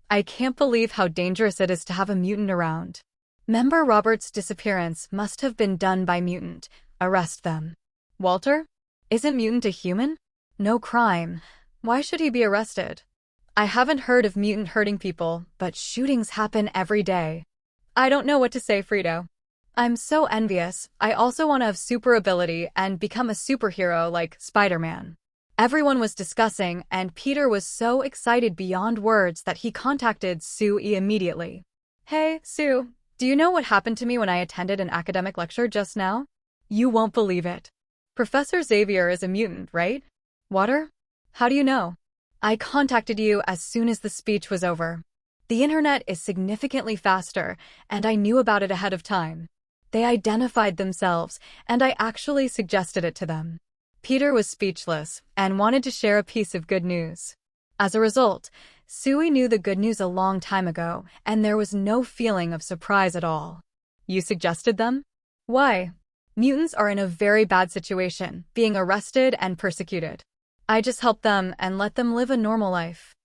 I can't believe how dangerous it is to have a mutant around. Member Robert's disappearance must have been done by mutant. Arrest them. Walter? Isn't mutant a human? No crime. Why should he be arrested? I haven't heard of mutant hurting people, but shootings happen every day. I don't know what to say, Frito. I'm so envious. I also want to have super ability and become a superhero like Spider-Man. Everyone was discussing, and Peter was so excited beyond words that he contacted Sue immediately. "Hey, Sue, do you know what happened to me when I attended an academic lecture just now? You won't believe it. Professor Xavier is a mutant, right? Water? How do you know? I contacted you as soon as the speech was over. The internet is significantly faster, and I knew about it ahead of time. They identified themselves, and I actually suggested it to them." Peter was speechless and wanted to share a piece of good news. As a result, Sue knew the good news a long time ago, and there was no feeling of surprise at all. "You suggested them? Why?" "Mutants are in a very bad situation, being arrested and persecuted. I just helped them and let them live a normal life."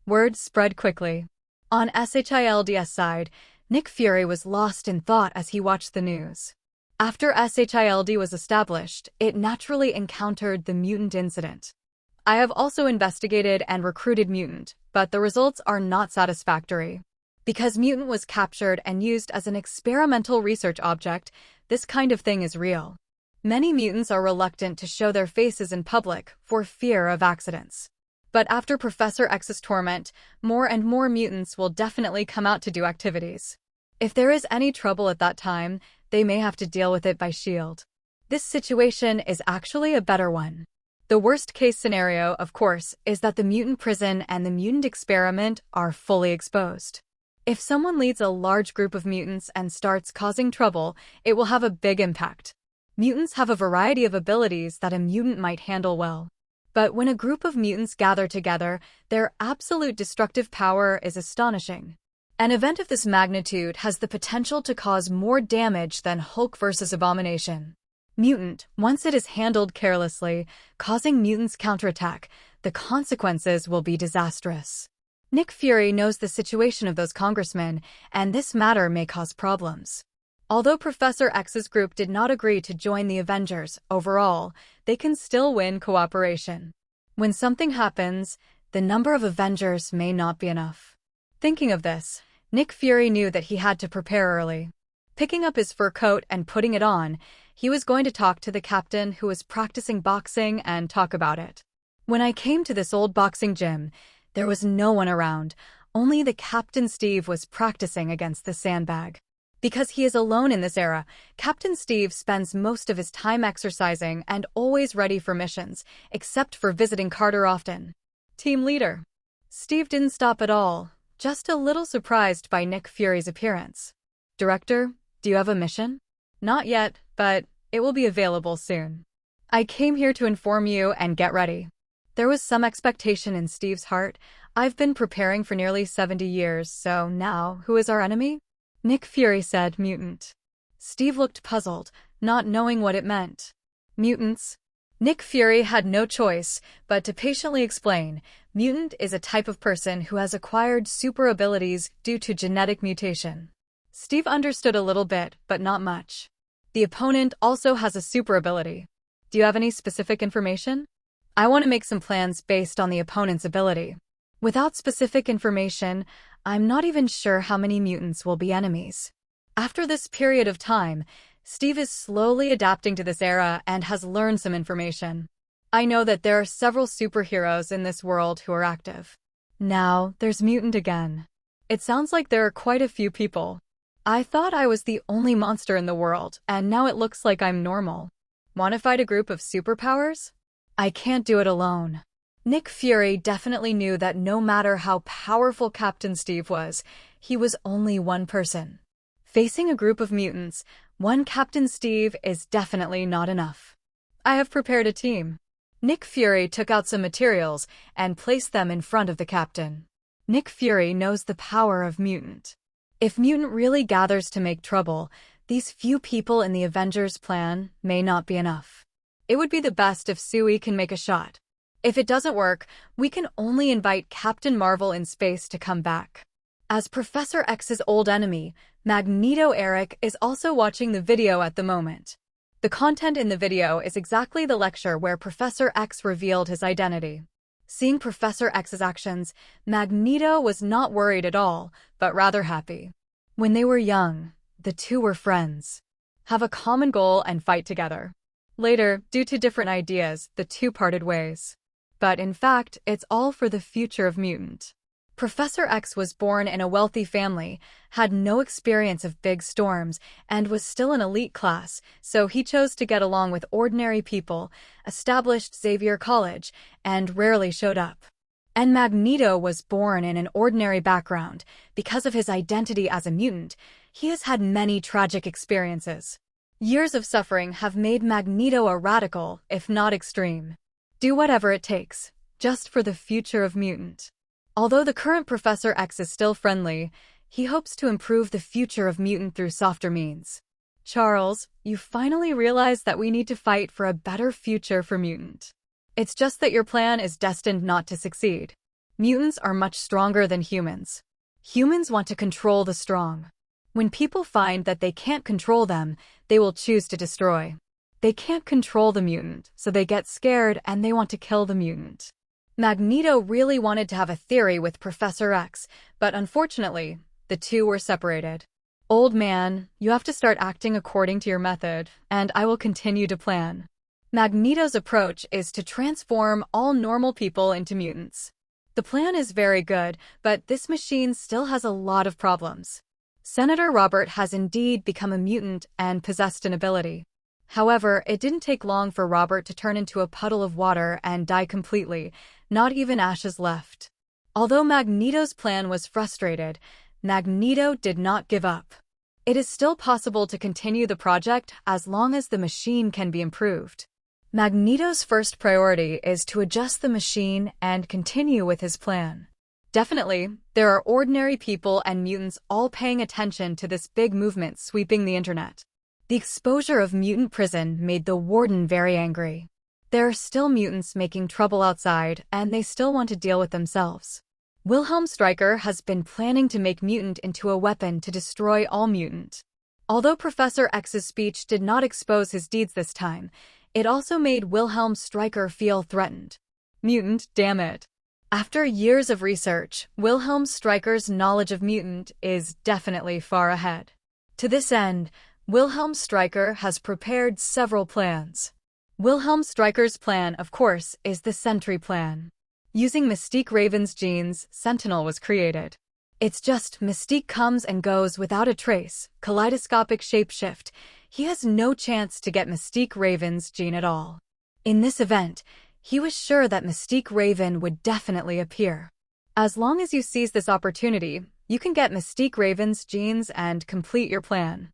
Word spread quickly. On S.H.I.E.L.D's side, Nick Fury was lost in thought as he watched the news. After S.H.I.E.L.D was established, it naturally encountered the mutant incident. I have also investigated and recruited mutant, but the results are not satisfactory. Because mutant was captured and used as an experimental research object, this kind of thing is real. Many mutants are reluctant to show their faces in public for fear of accidents. But after Professor X's torment, more and more mutants will definitely come out to do activities. If there is any trouble at that time, they may have to deal with it by S.H.I.E.L.D. This situation is actually a better one. The worst-case scenario, of course, is that the mutant prison and the mutant experiment are fully exposed. If someone leads a large group of mutants and starts causing trouble, it will have a big impact. Mutants have a variety of abilities that a mutant might handle well. But when a group of mutants gather together, their absolute destructive power is astonishing. An event of this magnitude has the potential to cause more damage than Hulk vs. Abomination. Mutant, once it is handled carelessly, causing mutants counterattack, the consequences will be disastrous. Nick Fury knows the situation of those congressmen, and this matter may cause problems. Although Professor X's group did not agree to join the Avengers, overall, they can still win cooperation. When something happens, the number of Avengers may not be enough. Thinking of this, Nick Fury knew that he had to prepare early. Picking up his fur coat and putting it on, he was going to talk to the captain who was practicing boxing and talk about it. When I came to this old boxing gym, there was no one around, only the Captain Steve was practicing against the sandbag. Because he is alone in this era, Captain Steve spends most of his time exercising and always ready for missions, except for visiting Carter often. Team leader. Steve didn't stop at all, just a little surprised by Nick Fury's appearance. Director, do you have a mission? Not yet, but it will be available soon. I came here to inform you and get ready. There was some expectation in Steve's heart. I've been preparing for nearly 70 years, so now, who is our enemy? Nick Fury said, mutant. Steve looked puzzled, not knowing what it meant. Mutants? Nick Fury had no choice but to patiently explain. Mutant is a type of person who has acquired super abilities due to genetic mutation. Steve understood a little bit, but not much. The opponent also has a super ability. Do you have any specific information? I want to make some plans based on the opponent's ability. Without specific information, I'm not even sure how many mutants will be enemies. After this period of time, Steve is slowly adapting to this era and has learned some information. I know that there are several superheroes in this world who are active. Now, there's mutant again. It sounds like there are quite a few people. I thought I was the only monster in the world, and now it looks like I'm normal. Want to fight a group of superpowers? I can't do it alone. Nick Fury definitely knew that no matter how powerful Captain Steve was, he was only one person. Facing a group of mutants, one Captain Steve is definitely not enough. I have prepared a team. Nick Fury took out some materials and placed them in front of the captain. Nick Fury knows the power of mutant. If mutant really gathers to make trouble, these few people in the Avengers plan may not be enough. It would be the best if S.H.I.E.L.D. can make a shot. If it doesn't work, we can only invite Captain Marvel in space to come back. As Professor X's old enemy, Magneto Eric is also watching the video at the moment. The content in the video is exactly the lecture where Professor X revealed his identity. Seeing Professor X's actions, Magneto was not worried at all, but rather happy. When they were young, the two were friends. Have a common goal and fight together. Later, due to different ideas, the two parted ways. But in fact, it's all for the future of mutant. Professor X was born in a wealthy family, had no experience of big storms, and was still an elite class, so he chose to get along with ordinary people, established Xavier College, and rarely showed up. And Magneto was born in an ordinary background. Because of his identity as a mutant, he has had many tragic experiences. Years of suffering have made Magneto a radical, if not extreme. Do whatever it takes, just for the future of mutant. Although the current Professor X is still friendly, he hopes to improve the future of mutant through softer means. Charles, you finally realize that we need to fight for a better future for mutant. It's just that your plan is destined not to succeed. Mutants are much stronger than humans. Humans want to control the strong. When people find that they can't control them, they will choose to destroy. They can't control the mutant, so they get scared and they want to kill the mutant. Magneto really wanted to have a theory with Professor X, but unfortunately, the two were separated. Old man, you have to start acting according to your method, and I will continue to plan. Magneto's approach is to transform all normal people into mutants. The plan is very good, but this machine still has a lot of problems. Senator Robert has indeed become a mutant and possessed an ability. However, it didn't take long for Robert to turn into a puddle of water and die completely, not even ashes left. Although Magneto's plan was frustrated, Magneto did not give up. It is still possible to continue the project as long as the machine can be improved. Magneto's first priority is to adjust the machine and continue with his plan. Definitely, there are ordinary people and mutants all paying attention to this big movement sweeping the internet. The exposure of mutant prison made the warden very angry. There are still mutants making trouble outside, and they still want to deal with themselves. Wilhelm Stryker has been planning to make mutant into a weapon to destroy all mutant. Although Professor X's speech did not expose his deeds this time, it also made Wilhelm Stryker feel threatened. Mutant, damn it. After years of research, Wilhelm Stryker's knowledge of mutant is definitely far ahead. To this end, Wilhelm Stryker has prepared several plans. Wilhelm Stryker's plan, of course, is the Sentry Plan. Using Mystique Raven's genes, Sentinel was created. It's just Mystique comes and goes without a trace, kaleidoscopic shapeshift. He has no chance to get Mystique Raven's gene at all. In this event, he was sure that Mystique Raven would definitely appear. As long as you seize this opportunity, you can get Mystique Raven's genes and complete your plan.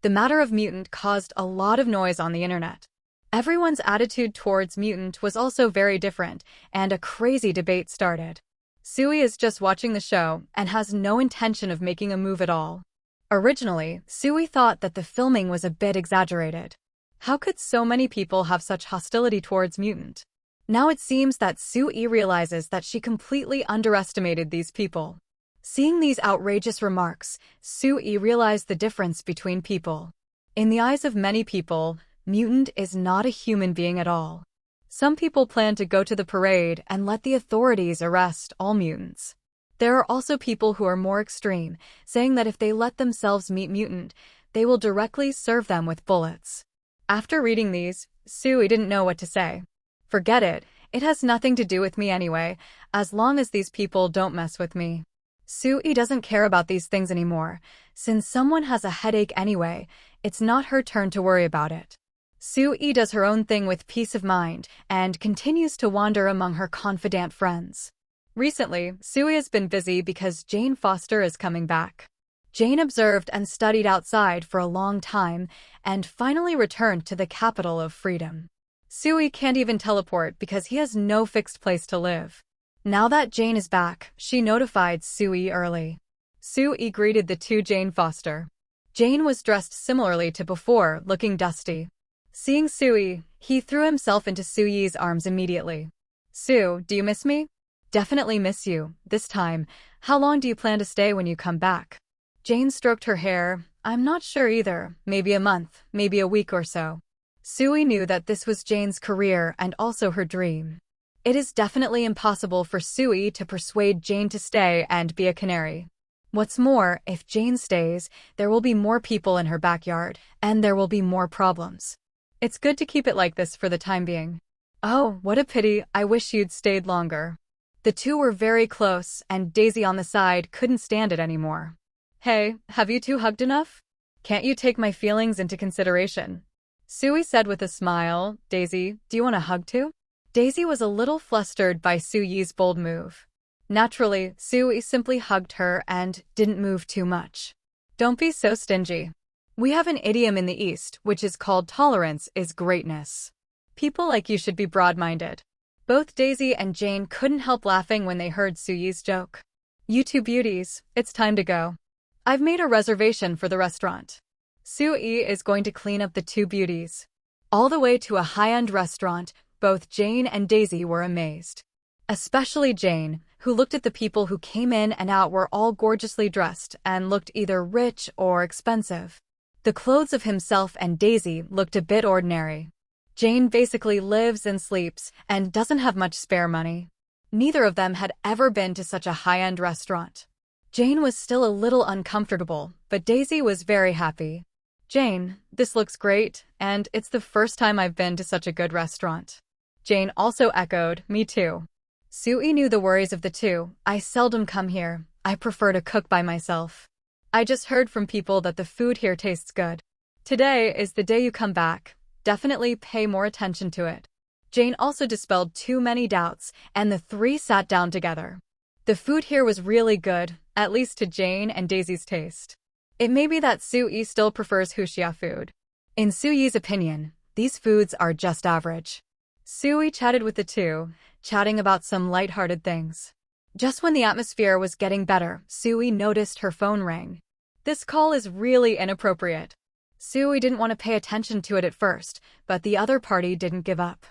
The matter of mutant caused a lot of noise on the internet. Everyone's attitude towards mutant was also very different, and a crazy debate started. S.H.I.E.L.D is just watching the show and has no intention of making a move at all. Originally, S.H.I.E.L.D thought that the filming was a bit exaggerated. How could so many people have such hostility towards mutant? Now it seems that S.H.I.E.L.D realizes that she completely underestimated these people. Seeing these outrageous remarks, S.H.I.E.L.D realized the difference between people. In the eyes of many people, mutant is not a human being at all. Some people plan to go to the parade and let the authorities arrest all mutants. There are also people who are more extreme, saying that if they let themselves meet mutant, they will directly serve them with bullets. After reading these, S.H.I.E.L.D didn't know what to say. Forget it, it has nothing to do with me anyway, as long as these people don't mess with me. S.H.I.E.L.D doesn't care about these things anymore. Since someone has a headache anyway, it's not her turn to worry about it. S.H.I.E.L.D does her own thing with peace of mind and continues to wander among her confidant friends. Recently, S.H.I.E.L.D has been busy because Jane Foster is coming back. Jane observed and studied outside for a long time and finally returned to the capital of freedom. S.H.I.E.L.D can't even teleport because he has no fixed place to live. Now that Jane is back, she notified S.H.I.E.L.D early. S.H.I.E.L.D greeted the two Jane Foster. Jane was dressed similarly to before, looking dusty. Seeing S.H.I.E.L.D, he threw himself into S.H.I.E.L.D.'s arms immediately. "Sue, do you miss me?" "Definitely miss you. This time, how long do you plan to stay when you come back?" Jane stroked her hair. "I'm not sure either. Maybe a month, maybe a week or so." S.H.I.E.L.D knew that this was Jane's career and also her dream. It is definitely impossible for S.H.I.E.L.D to persuade Jane to stay and be a canary. What's more, if Jane stays, there will be more people in her backyard, and there will be more problems. It's good to keep it like this for the time being. Oh, what a pity, I wish you'd stayed longer. The two were very close, and Daisy on the side couldn't stand it anymore. "Hey, have you two hugged enough? Can't you take my feelings into consideration?" S.H.I.E.L.D said with a smile. "Daisy, do you want a hug too?" Daisy was a little flustered by S.H.I.E.L.D's bold move. Naturally, S.H.I.E.L.D simply hugged her and didn't move too much. "Don't be so stingy. We have an idiom in the East, which is called tolerance is greatness. People like you should be broad-minded." Both Daisy and Jane couldn't help laughing when they heard S.H.I.E.L.D's joke. "You two beauties, it's time to go. I've made a reservation for the restaurant." S.H.I.E.L.D is going to clean up the two beauties. All the way to a high-end restaurant, both Jane and Daisy were amazed. Especially Jane, who looked at the people who came in and out were all gorgeously dressed and looked either rich or expensive. The clothes of himself and Daisy looked a bit ordinary. Jane basically lives and sleeps and doesn't have much spare money. Neither of them had ever been to such a high-end restaurant. Jane was still a little uncomfortable, but Daisy was very happy. "Jane, this looks great, and it's the first time I've been to such a good restaurant." Jane also echoed, "Me too." S.H.I.E.L.D knew the worries of the two. "I seldom come here. I prefer to cook by myself. I just heard from people that the food here tastes good. Today is the day you come back. Definitely pay more attention to it." Jane also dispelled too many doubts, and the three sat down together. The food here was really good, at least to Jane and Daisy's taste. It may be that S.H.I.E.L.D still prefers wuxia food. In S.H.I.E.L.D's opinion, these foods are just average. S.H.I.E.L.D chatted with the two, chatting about some lighthearted things. Just when the atmosphere was getting better, S.H.I.E.L.D noticed her phone rang. This call is really inappropriate. S.H.I.E.L.D didn't want to pay attention to it at first, but the other party didn't give up.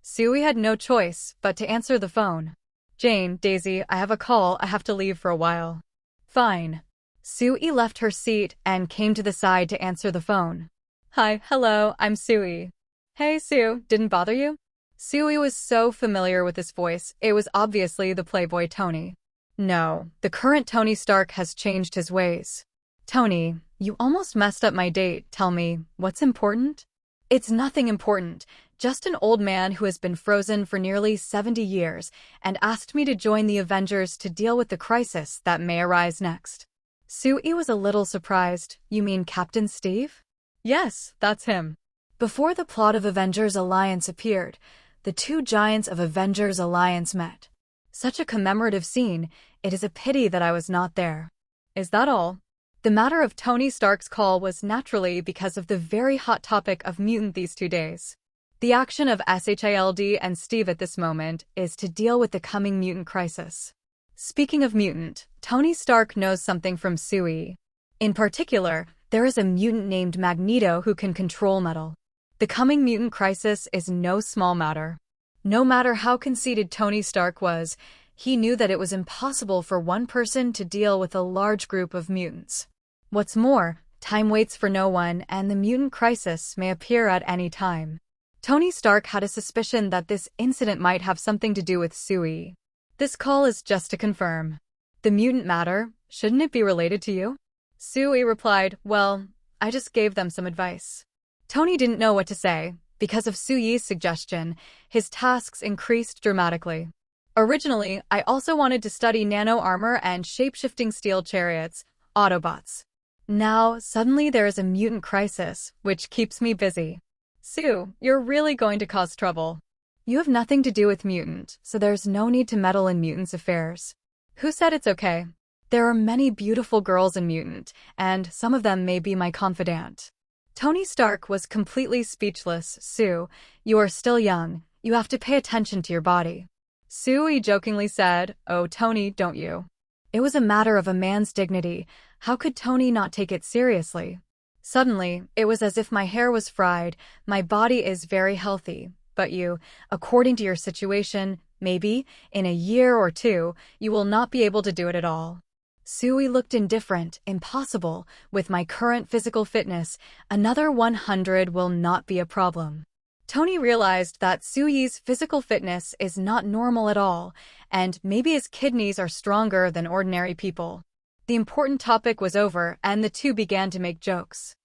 S.H.I.E.L.D had no choice but to answer the phone. "Jane, Daisy, I have a call, I have to leave for a while." "Fine." Sui left her seat and came to the side to answer the phone. Hi, hello, I'm Sui. Hey, Sue, didn't bother you? Sui was so familiar with this voice, it was obviously the playboy Tony. No, the current Tony Stark has changed his ways. Tony, you almost messed up my date. Tell me, what's important? It's nothing important, just an old man who has been frozen for nearly 70 years and asked me to join the Avengers to deal with the crisis that may arise next. Sui was a little surprised. You mean Captain Steve? Yes, that's him. Before the plot of Avengers Alliance appeared, the two giants of Avengers Alliance met. Such a commemorative scene, it is a pity that I was not there. Is that all? The matter of Tony Stark's call was naturally because of the very hot topic of mutant these 2 days. The action of S.H.I.E.L.D and Steve at this moment is to deal with the coming mutant crisis. Speaking of mutant, Tony Stark knows something from Sui. In particular, there is a mutant named Magneto who can control metal. The coming mutant crisis is no small matter. No matter how conceited Tony Stark was, he knew that it was impossible for one person to deal with a large group of mutants. What's more, time waits for no one, and the mutant crisis may appear at any time. Tony Stark had a suspicion that this incident might have something to do with Sui. This call is just to confirm. The mutant matter, shouldn't it be related to you? Sui replied, well, I just gave them some advice. Tony didn't know what to say. Because of Sui's suggestion, his tasks increased dramatically. Originally, I also wanted to study nano armor and shape-shifting steel chariots, Autobots. Now, suddenly there is a mutant crisis, which keeps me busy. Sue, you're really going to cause trouble. You have nothing to do with mutant, so there's no need to meddle in mutants' affairs. Who said it's okay? There are many beautiful girls in mutant, and some of them may be my confidant. Tony Stark was completely speechless. Sue, you are still young. You have to pay attention to your body. Sui jokingly said, oh, Tony, don't you? It was a matter of a man's dignity. How could Tony not take it seriously? Suddenly, it was as if my hair was fried. My body is very healthy. But you, according to your situation, maybe, in a year or 2, you will not be able to do it at all. Sui looked indifferent. Impossible. With my current physical fitness, another 100 will not be a problem. Tony realized that Sui's physical fitness is not normal at all, and maybe his kidneys are stronger than ordinary people. The important topic was over, and the two began to make jokes.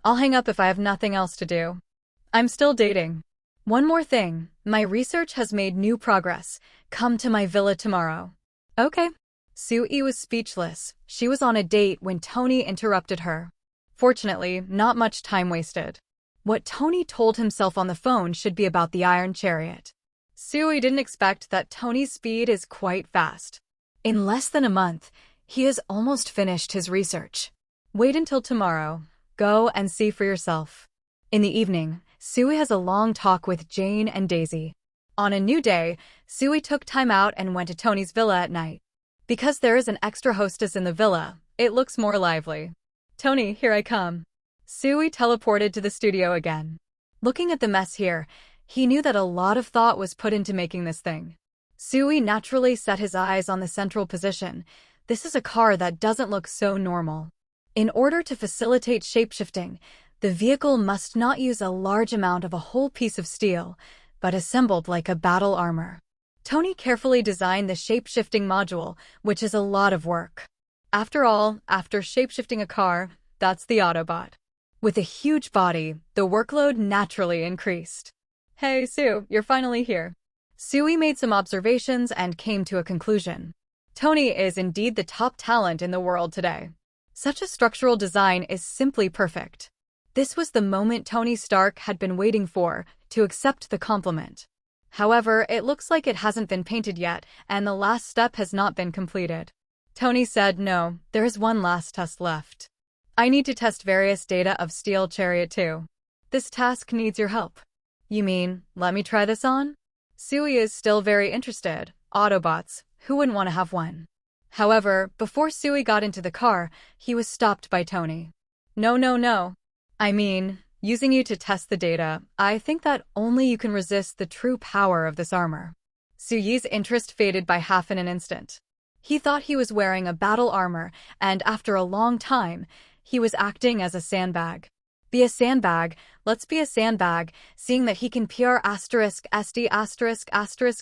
I'll hang up if I have nothing else to do. I'm still dating. One more thing, my research has made new progress. Come to my villa tomorrow. Okay. Sui was speechless. She was on a date when Tony interrupted her. Fortunately, not much time wasted. What Tony told himself on the phone should be about the Iron Chariot. Sui didn't expect that Tony's speed is quite fast. In less than a month, he has almost finished his research. Wait until tomorrow. Go and see for yourself. In the evening, Sui has a long talk with Jane and Daisy. On a new day, Sui took time out and went to Tony's villa at night. Because there is an extra hostess in the villa, it looks more lively. Tony, here I come. Sui teleported to the studio again. Looking at the mess here, he knew that a lot of thought was put into making this thing. Sui naturally set his eyes on the central position. This is a car that doesn't look so normal. In order to facilitate shapeshifting, the vehicle must not use a large amount of a whole piece of steel, but assembled like a battle armor. Tony carefully designed the shapeshifting module, which is a lot of work. After all, after shapeshifting a car, that's the Autobot. With a huge body, the workload naturally increased. Hey, Sue, you're finally here. Sui made some observations and came to a conclusion. Tony is indeed the top talent in the world today. Such a structural design is simply perfect. This was the moment Tony Stark had been waiting for, to accept the compliment. However, it looks like it hasn't been painted yet, and the last step has not been completed. Tony said, no, there is one last test left. I need to test various data of Steel Chariot too. This task needs your help. You mean, let me try this on? Sui is still very interested. Autobots, who wouldn't want to have one? However, before Sui got into the car, he was stopped by Tony. No. I mean, using you to test the data, I think that only you can resist the true power of this armor. Sui's interest faded by half in an instant. He thought he was wearing a battle armor, and after a long time, he was acting as a sandbag. Be a sandbag, let's be a sandbag, seeing that he can PR*SD****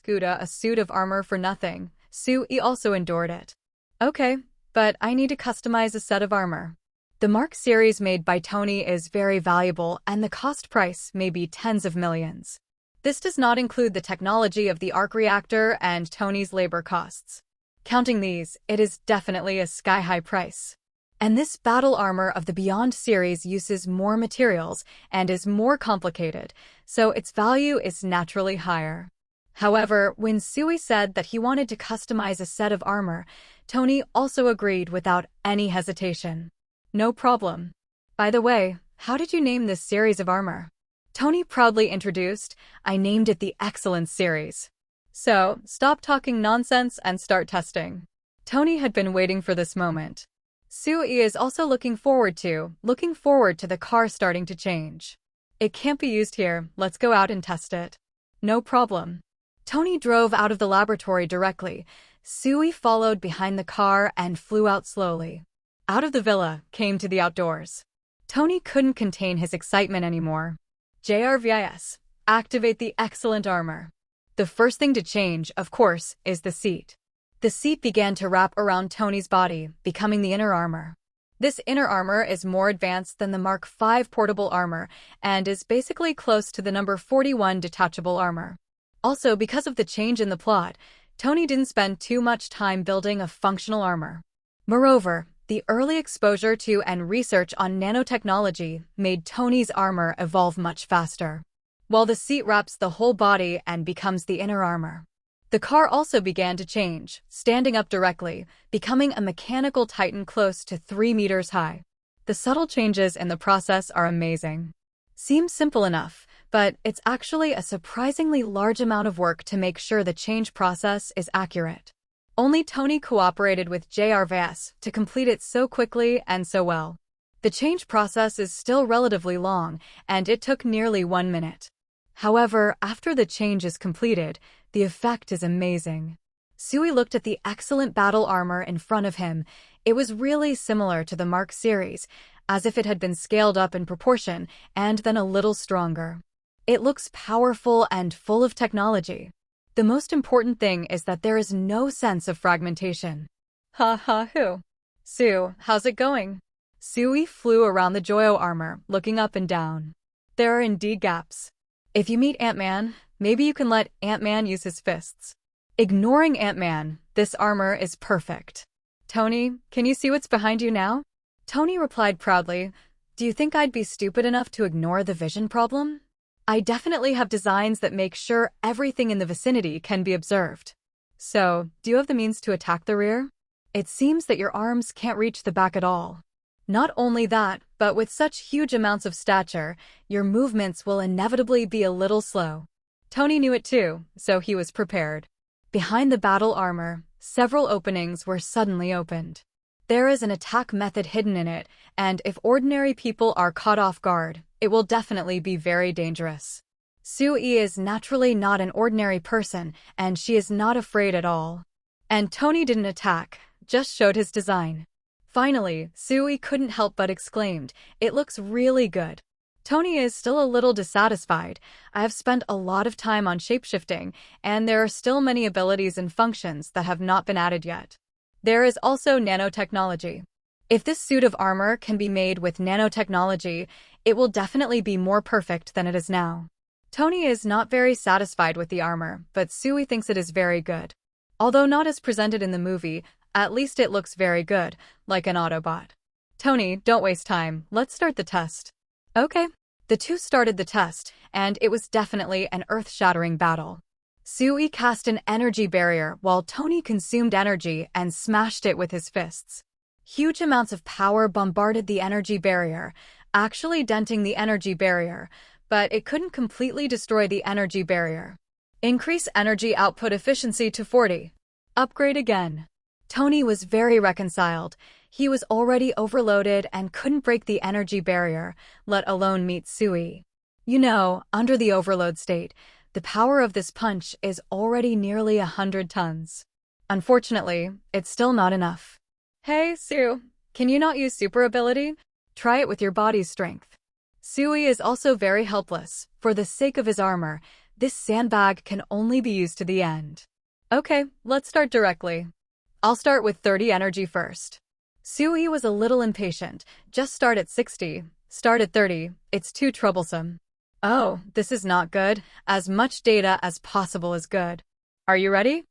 Gouda a suit of armor for nothing. Sui also endured it. Okay, but I need to customize a set of armor. The Mark series made by Tony is very valuable and the cost price may be tens of millions. This does not include the technology of the arc reactor and Tony's labor costs. Counting these, it is definitely a sky-high price. And this battle armor of the Beyond series uses more materials and is more complicated, so its value is naturally higher. However, when Sui said that he wanted to customize a set of armor, Tony also agreed without any hesitation. No problem. By the way, how did you name this series of armor? Tony proudly introduced, I named it the Excellence series. So, stop talking nonsense and start testing. Tony had been waiting for this moment. Sui is also looking forward to the car starting to change. It can't be used here, let's go out and test it. No problem. Tony drove out of the laboratory directly. Sui followed behind the car and flew out slowly. Out of the villa, came to the outdoors. Tony couldn't contain his excitement anymore. JRVIS, activate the excellent armor. The first thing to change, of course, is the seat. The seat began to wrap around Tony's body, becoming the inner armor. This inner armor is more advanced than the Mark V portable armor and is basically close to the number 41 detachable armor. Also, because of the change in the plot, Tony didn't spend too much time building a functional armor. Moreover, the early exposure to and research on nanotechnology made Tony's armor evolve much faster. While the seat wraps the whole body and becomes the inner armor. The car also began to change, standing up directly, becoming a mechanical titan close to 3 meters high. The subtle changes in the process are amazing. Seems simple enough, but it's actually a surprisingly large amount of work to make sure the change process is accurate. Only Tony cooperated with JRVS to complete it so quickly and so well. The change process is still relatively long, and it took nearly 1 minute. However, after the change is completed, the effect is amazing. Sui looked at the excellent battle armor in front of him. It was really similar to the Mark series, as if it had been scaled up in proportion and then a little stronger. It looks powerful and full of technology. The most important thing is that there is no sense of fragmentation. Ha ha hoo. Sue, how's it going? Sui flew around the Joyo armor, looking up and down. There are indeed gaps. If you meet Ant-Man, maybe you can let Ant-Man use his fists. Ignoring Ant-Man, this armor is perfect. Tony, can you see what's behind you now? Tony replied proudly, do you think I'd be stupid enough to ignore the vision problem? I definitely have designs that make sure everything in the vicinity can be observed. So, do you have the means to attack the rear? It seems that your arms can't reach the back at all. Not only that, but with such huge amounts of stature, your movements will inevitably be a little slow. Tony knew it too, so he was prepared. Behind the battle armor, several openings were suddenly opened. There is an attack method hidden in it, and if ordinary people are caught off guard, it will definitely be very dangerous. Sui is naturally not an ordinary person, and she is not afraid at all. And Tony didn't attack, just showed his design. Finally, Sui couldn't help but exclaimed, it looks really good. Tony is still a little dissatisfied. I have spent a lot of time on shapeshifting, and there are still many abilities and functions that have not been added yet. There is also nanotechnology. If this suit of armor can be made with nanotechnology, it will definitely be more perfect than it is now. Tony is not very satisfied with the armor, but Sui thinks it is very good. Although not as presented in the movie, at least it looks very good, like an Autobot. Tony, don't waste time, let's start the test. Okay. The two started the test, and it was definitely an earth-shattering battle. Sui cast an energy barrier while Tony consumed energy and smashed it with his fists. Huge amounts of power bombarded the energy barrier, actually denting the energy barrier, but it couldn't completely destroy the energy barrier. Increase energy output efficiency to 40. Upgrade again. Tony was very reconciled. He was already overloaded and couldn't break the energy barrier, let alone meet Sui. You know, under the overload state, the power of this punch is already nearly 100 tons. Unfortunately, it's still not enough. Hey, Sue, can you not use super ability? Try it with your body's strength. Sui is also very helpless. For the sake of his armor, this sandbag can only be used to the end. Okay, let's start directly. I'll start with 30 energy first. Sui was a little impatient. Just start at 60. Start at 30. It's too troublesome. Oh, this is not good. As much data as possible is good. Are you ready?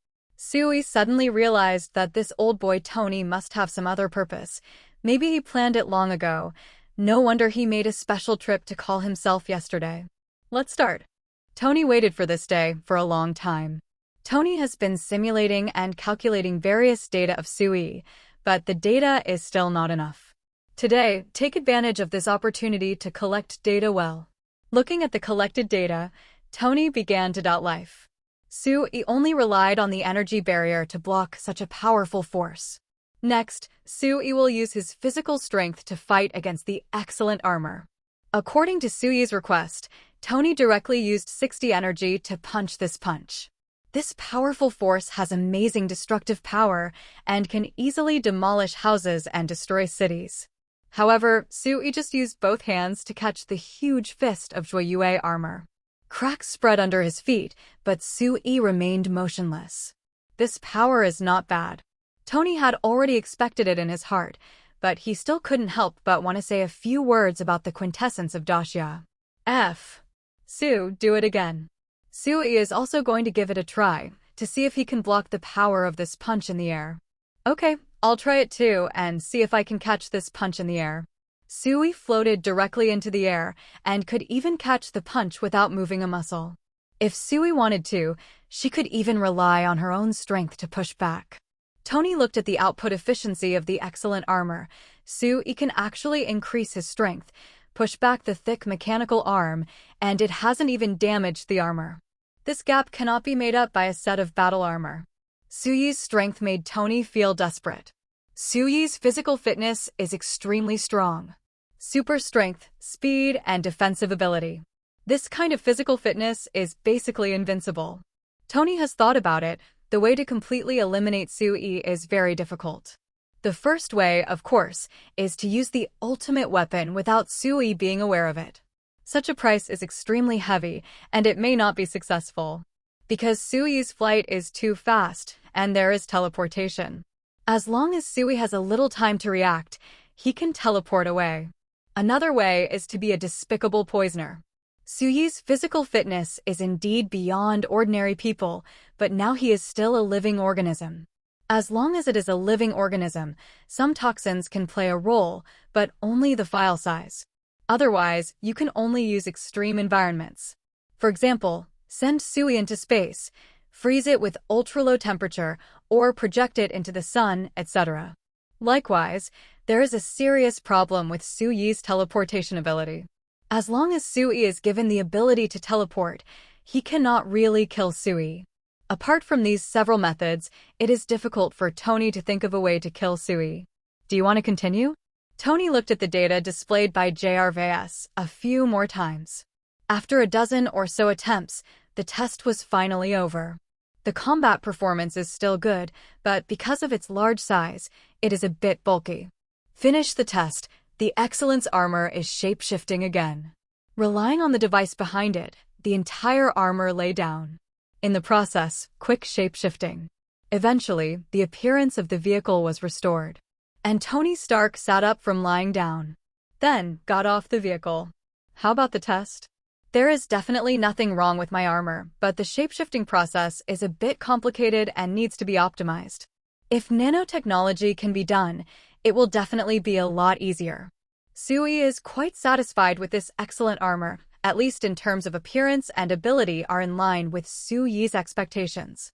Sui suddenly realized that this old boy Tony must have some other purpose. Maybe he planned it long ago. No wonder he made a special trip to call himself yesterday. Let's start. Tony waited for this day for a long time. Tony has been simulating and calculating various data of Sui, but the data is still not enough. Today, take advantage of this opportunity to collect data well. Looking at the collected data, Tony began to doubt life. Sui only relied on the energy barrier to block such a powerful force. Next, Sui will use his physical strength to fight against the excellent armor. According to Sui's request, Tony directly used 60 energy to punch this punch. This powerful force has amazing destructive power and can easily demolish houses and destroy cities. However, Sui just used both hands to catch the huge fist of Joyue armor. Cracks spread under his feet, but Sui remained motionless. This power is not bad. Tony had already expected it in his heart, but he still couldn't help but want to say a few words about the quintessence of Daxia. Sue, do it again. Sui is also going to give it a try, to see if he can block the power of this punch in the air. Okay, I'll try it too, and see if I can catch this punch in the air. Sui floated directly into the air, and could even catch the punch without moving a muscle. If Sui wanted to, she could even rely on her own strength to push back. Tony looked at the output efficiency of the excellent armor. Sui can actually increase his strength, push back the thick mechanical arm, and it hasn't even damaged the armor. This gap cannot be made up by a set of battle armor. Sui's strength made Tony feel desperate. Sui's physical fitness is extremely strong. Super strength, speed, and defensive ability. This kind of physical fitness is basically invincible. Tony has thought about it. The way to completely eliminate Sui is very difficult. The first way, of course, is to use the ultimate weapon without Sui being aware of it. Such a price is extremely heavy, and it may not be successful. Because Sui's flight is too fast, and there is teleportation. As long as Sui has a little time to react, he can teleport away. Another way is to be a despicable poisoner. Sui's physical fitness is indeed beyond ordinary people, but now he is still a living organism. As long as it is a living organism, some toxins can play a role, but only the file size. Otherwise, you can only use extreme environments. For example, send Sui into space, freeze it with ultra-low temperature, or project it into the sun, etc. Likewise, there is a serious problem with Sui's teleportation ability. As long as Sui is given the ability to teleport, he cannot really kill Sui. Apart from these several methods, it is difficult for Tony to think of a way to kill Sui. Do you want to continue? Tony looked at the data displayed by JRVS a few more times. After a dozen or so attempts, the test was finally over. The combat performance is still good, but because of its large size, it is a bit bulky. Finish the test. The Excellence armor is shape-shifting again. Relying on the device behind it, the entire armor lay down. In the process, quick shape-shifting. Eventually, the appearance of the vehicle was restored. And Tony Stark sat up from lying down. Then, got off the vehicle. How about the test? There is definitely nothing wrong with my armor, but the shape-shifting process is a bit complicated and needs to be optimized. If nanotechnology can be done, it will definitely be a lot easier. Sui is quite satisfied with this excellent armor, at least in terms of appearance and ability are in line with Sui's expectations.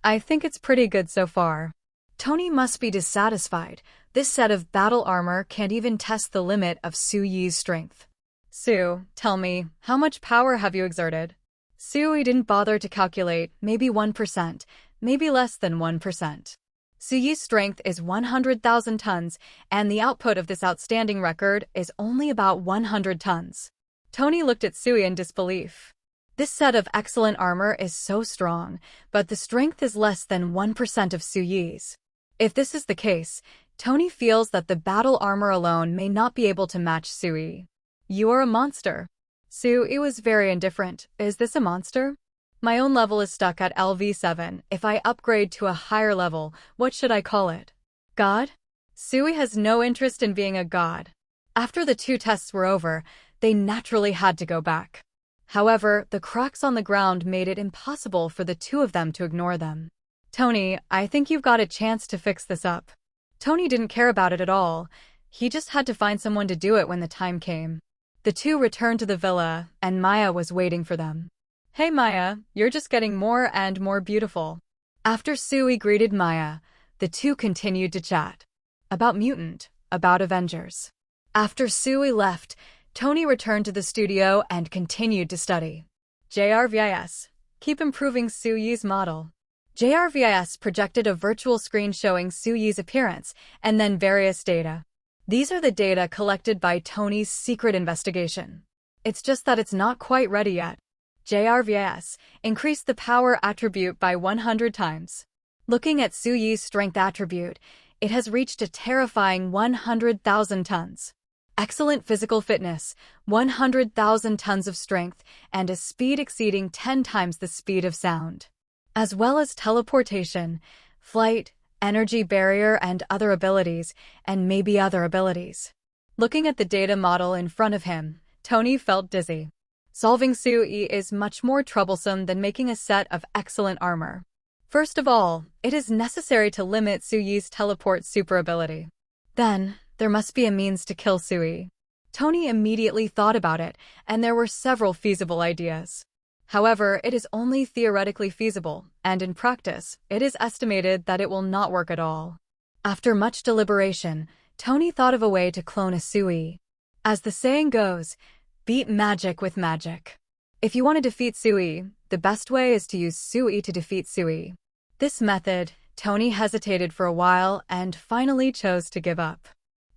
I think it's pretty good so far. Tony must be dissatisfied. This set of battle armor can't even test the limit of Sui's strength. Sue, tell me, how much power have you exerted? Sui didn't bother to calculate, maybe 1%, maybe less than 1%. Sui's strength is 100,000 tons, and the output of this outstanding record is only about 100 tons. Tony looked at Sui in disbelief. This set of excellent armor is so strong, but the strength is less than 1% of Su-Yi's. If this is the case, Tony feels that the battle armor alone may not be able to match Su-Yi. You are a monster. Su-Yi was very indifferent. Is this a monster? My own level is stuck at LV7. If I upgrade to a higher level, what should I call it? God? Su-Yi has no interest in being a god. After the 2 tests were over, they naturally had to go back. However, the cracks on the ground made it impossible for the 2 of them to ignore them. Tony, I think you've got a chance to fix this up. Tony didn't care about it at all. He just had to find someone to do it when the time came. The 2 returned to the villa, and Maya was waiting for them. Hey Maya, you're just getting more and more beautiful. After Su-Yi greeted Maya, the 2 continued to chat. About Mutant, about Avengers. After Su-Yi left, Tony returned to the studio and continued to study. JRVIS. Keep improving Su-Yi's model. JRVIS projected a virtual screen showing Su-Yi's appearance, and then various data. These are the data collected by Tony's secret investigation. It's just that it's not quite ready yet. JRVIS increased the power attribute by 100 times. Looking at Su-Yi's strength attribute, it has reached a terrifying 100,000 tons. Excellent physical fitness, 100,000 tons of strength, and a speed exceeding 10 times the speed of sound. As well as teleportation, flight, energy barrier, and other abilities, and maybe other abilities. Looking at the data model in front of him, Tony felt dizzy. Solving Su-Yi is much more troublesome than making a set of excellent armor. First of all, it is necessary to limit Su-Yi's teleport super ability. Then, there must be a means to kill Su-Yi. Tony immediately thought about it, and there were several feasible ideas. However, it is only theoretically feasible, and in practice, it is estimated that it will not work at all. After much deliberation, Tony thought of a way to clone a Su-Yi. As the saying goes, beat magic with magic. If you want to defeat Su-Yi, the best way is to use Su-Yi to defeat Su-Yi. This method, Tony hesitated for a while and finally chose to give up.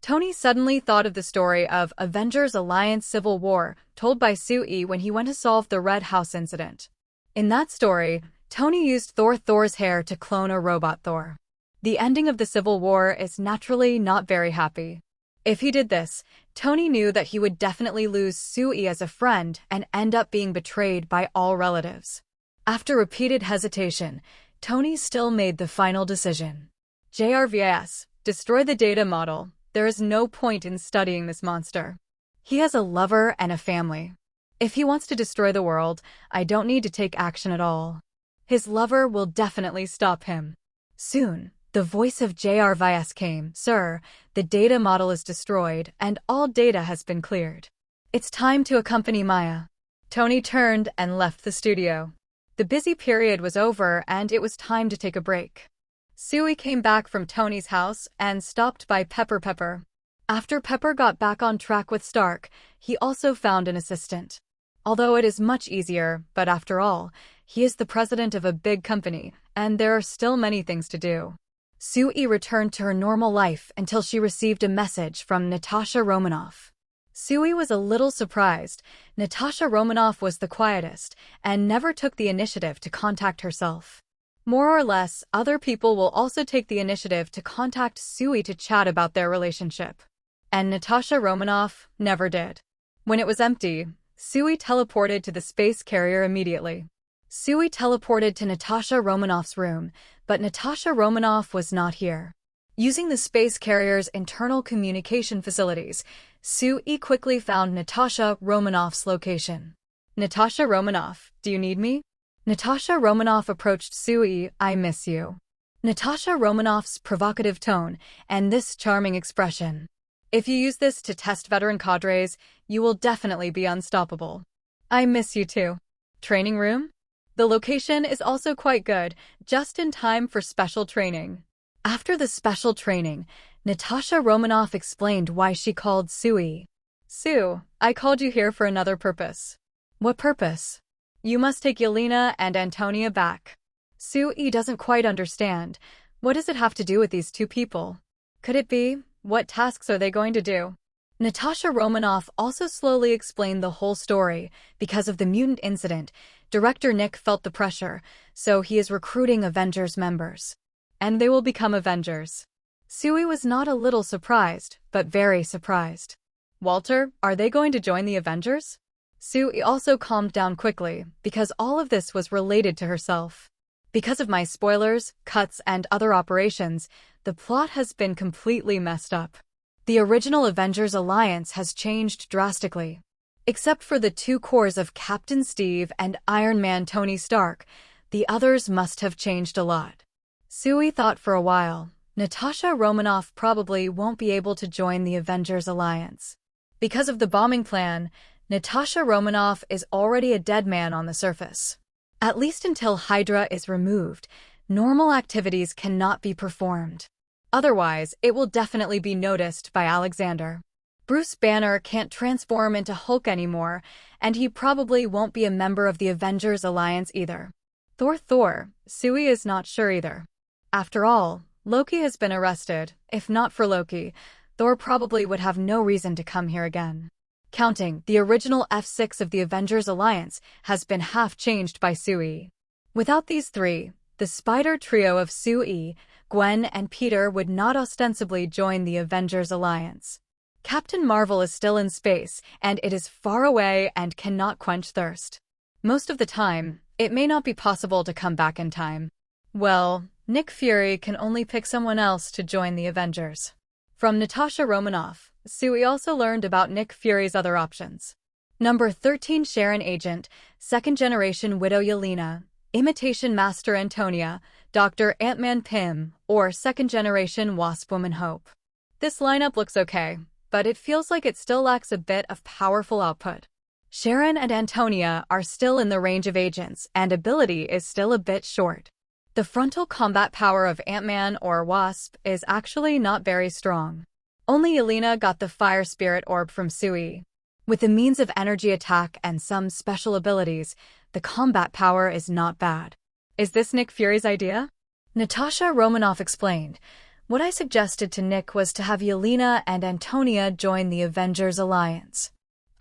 Tony suddenly thought of the story of Avengers Alliance Civil War, told by Su-Yi when he went to solve the Red House incident. In that story, Tony used Thor's hair to clone a robot Thor. The ending of the Civil War is naturally not very happy. If he did this, Tony knew that he would definitely lose Su-Yi as a friend and end up being betrayed by all relatives. After repeated hesitation, Tony still made the final decision. JRVIS, destroy the data model. There is no point in studying this monster. He has a lover and a family. If he wants to destroy the world, I don't need to take action at all. His lover will definitely stop him. Soon, the voice of JRVIS came. Sir, the data model is destroyed, and all data has been cleared. It's time to accompany Maya. Tony turned and left the studio. The busy period was over, and it was time to take a break. Su-Yi came back from Tony's house and stopped by Pepper. After Pepper got back on track with Stark, he also found an assistant. Although it is much easier, but after all, he is the president of a big company, and there are still many things to do. Su-Yi returned to her normal life until she received a message from Natasha Romanoff. Su-Yi was a little surprised. Natasha Romanoff was the quietest and never took the initiative to contact herself. More or less, other people will also take the initiative to contact Su-Yi to chat about their relationship. And Natasha Romanoff never did. When it was empty, Su-Yi teleported to the space carrier immediately. Su-Yi teleported to Natasha Romanoff's room, but Natasha Romanoff was not here. Using the space carrier's internal communication facilities, Su-Yi quickly found Natasha Romanoff's location. Natasha Romanoff, do you need me? Natasha Romanoff approached Su-Yi. I miss you. Natasha Romanoff's provocative tone and this charming expression. If you use this to test veteran cadres, you will definitely be unstoppable. I miss you too. Training room? The location is also quite good, just in time for special training. After the special training, Natasha Romanoff explained why she called Su-Yi. Sue, I called you here for another purpose. What purpose? You must take Yelena and Antonia back. Su-Yi doesn't quite understand. What does it have to do with these two people? Could it be? What tasks are they going to do? Natasha Romanoff also slowly explained the whole story. Because of the mutant incident, director Nick felt the pressure, so he is recruiting Avengers members. And they will become Avengers. Sui was not a little surprised, but very surprised. Walter, are they going to join the Avengers? Sui also calmed down quickly, because all of this was related to herself. Because of my spoilers, cuts, and other operations, the plot has been completely messed up. The original Avengers Alliance has changed drastically. Except for the two cores of Captain Steve and Iron Man Tony Stark, the others must have changed a lot. Sui thought for a while. Natasha Romanoff probably won't be able to join the Avengers Alliance. Because of the bombing plan, Natasha Romanoff is already a dead man on the surface. At least until Hydra is removed, normal activities cannot be performed. Otherwise, it will definitely be noticed by Alexander. Bruce Banner can't transform into Hulk anymore, and he probably won't be a member of the Avengers Alliance either. Thor, Sui is not sure either. After all, Loki has been arrested. If not for Loki, Thor probably would have no reason to come here again. Counting, the original F6 of the Avengers Alliance has been half changed by Sui. Without these three, the spider trio of Sui, Gwen, and Peter would not ostensibly join the Avengers Alliance. Captain Marvel is still in space, and it is far away and cannot quench thirst. Most of the time, it may not be possible to come back in time. Well, Nick Fury can only pick someone else to join the Avengers. From Natasha Romanoff, Sui also learned about Nick Fury's other options. Number 13 Sharon Agent, second-generation Widow Yelena, Imitation Master Antonia, Dr. Ant-Man Pym, or second-generation Wasp Woman Hope. This lineup looks okay, but it feels like it still lacks a bit of powerful output. Sharon and Antonia are still in the range of agents, and ability is still a bit short. The frontal combat power of Ant-Man or Wasp is actually not very strong. Only Yelena got the Fire Spirit Orb from Sui. With the means of energy attack and some special abilities, the combat power is not bad. Is this Nick Fury's idea? Natasha Romanoff explained. What I suggested to Nick was to have Yelena and Antonia join the Avengers Alliance.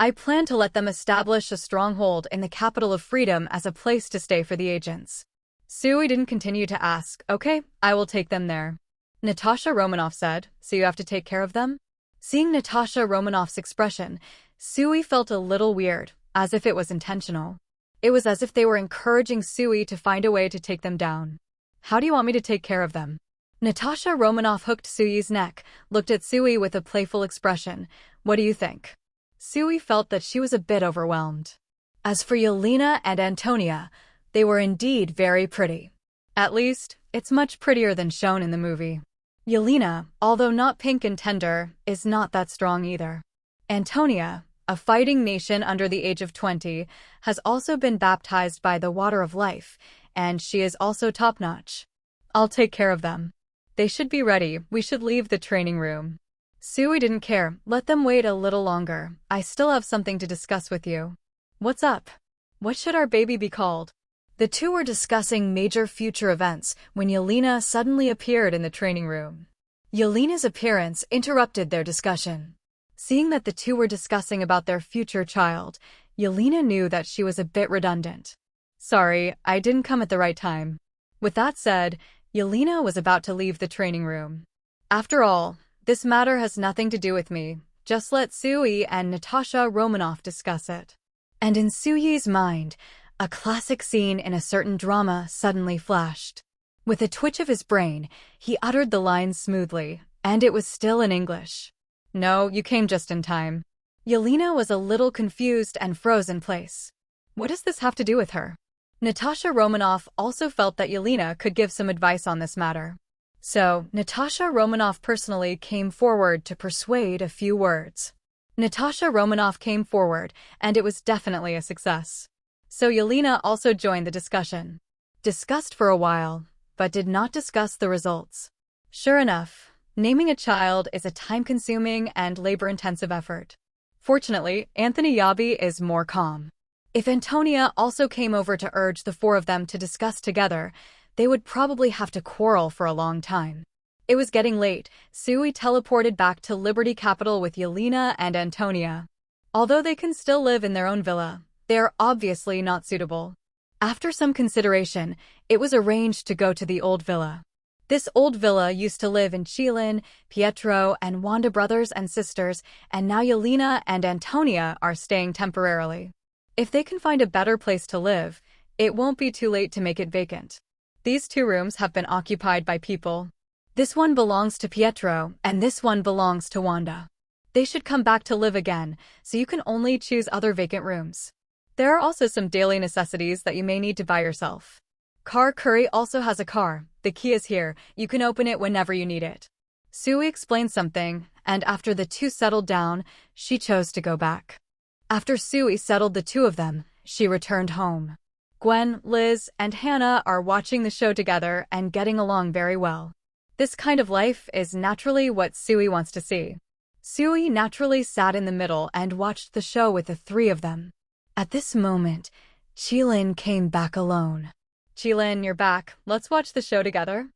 I plan to let them establish a stronghold in the capital of Freedom as a place to stay for the agents. Sui didn't continue to ask. Okay, I will take them there. Natasha Romanoff said, so you have to take care of them? Seeing Natasha Romanoff's expression, Sui felt a little weird, as if it was intentional. It was as if they were encouraging Sui to find a way to take them down. How do you want me to take care of them? Natasha Romanoff hooked Sui's neck, looked at Sui with a playful expression. What do you think? Sui felt that she was a bit overwhelmed. As for Yelena and Antonia, they were indeed very pretty. At least, it's much prettier than shown in the movie. Yelena, although not pink and tender, is not that strong either. Antonia, a fighting nation under the age of 20, has also been baptized by the water of life, and she is also top-notch. I'll take care of them. They should be ready. We should leave the training room. Sui didn't care. Let them wait a little longer. I still have something to discuss with you. What's up? What should our baby be called? The two were discussing major future events when Yelena suddenly appeared in the training room. Yelena's appearance interrupted their discussion. Seeing that the two were discussing about their future child, Yelena knew that she was a bit redundant. Sorry, I didn't come at the right time. With that said, Yelena was about to leave the training room. After all, this matter has nothing to do with me. Just let Sui and Natasha Romanoff discuss it. And in Sui's mind, a classic scene in a certain drama suddenly flashed. With a twitch of his brain, he uttered the lines smoothly, and it was still in English. No, you came just in time. Yelena was a little confused and froze in place. What does this have to do with her? Natasha Romanoff also felt that Yelena could give some advice on this matter. So, Natasha Romanoff personally came forward to persuade a few words. Natasha Romanoff came forward, and it was definitely a success. So Yelena also joined the discussion. Discussed for a while, but did not discuss the results. Sure enough, naming a child is a time-consuming and labor-intensive effort. Fortunately, Anthony Yabi is more calm. If Antonia also came over to urge the four of them to discuss together, they would probably have to quarrel for a long time. It was getting late. S.H.I.E.L.D teleported back to Liberty Capital with Yelena and Antonia. Although they can still live in their own villa, they are obviously not suitable. After some consideration, it was arranged to go to the old villa. This old villa used to live in S.H.I.E.L.D, Pietro, and Wanda brothers and sisters, and now Yelena and Antonia are staying temporarily. If they can find a better place to live, it won't be too late to make it vacant. These 2 rooms have been occupied by people. This one belongs to Pietro, and this one belongs to Wanda. They should come back to live again, so you can only choose other vacant rooms. There are also some daily necessities that you may need to buy yourself. Car Curry also has a car. The key is here. You can open it whenever you need it. S.H.I.E.L.D explained something, and after the 2 settled down, she chose to go back. After S.H.I.E.L.D settled the 2 of them, she returned home. Gwen, Liz, and Hannah are watching the show together and getting along very well. This kind of life is naturally what S.H.I.E.L.D wants to see. S.H.I.E.L.D naturally sat in the middle and watched the show with the 3 of them. At this moment, S.H.I.E.L.D came back alone. S.H.I.E.L.D, you're back. Let's watch the show together.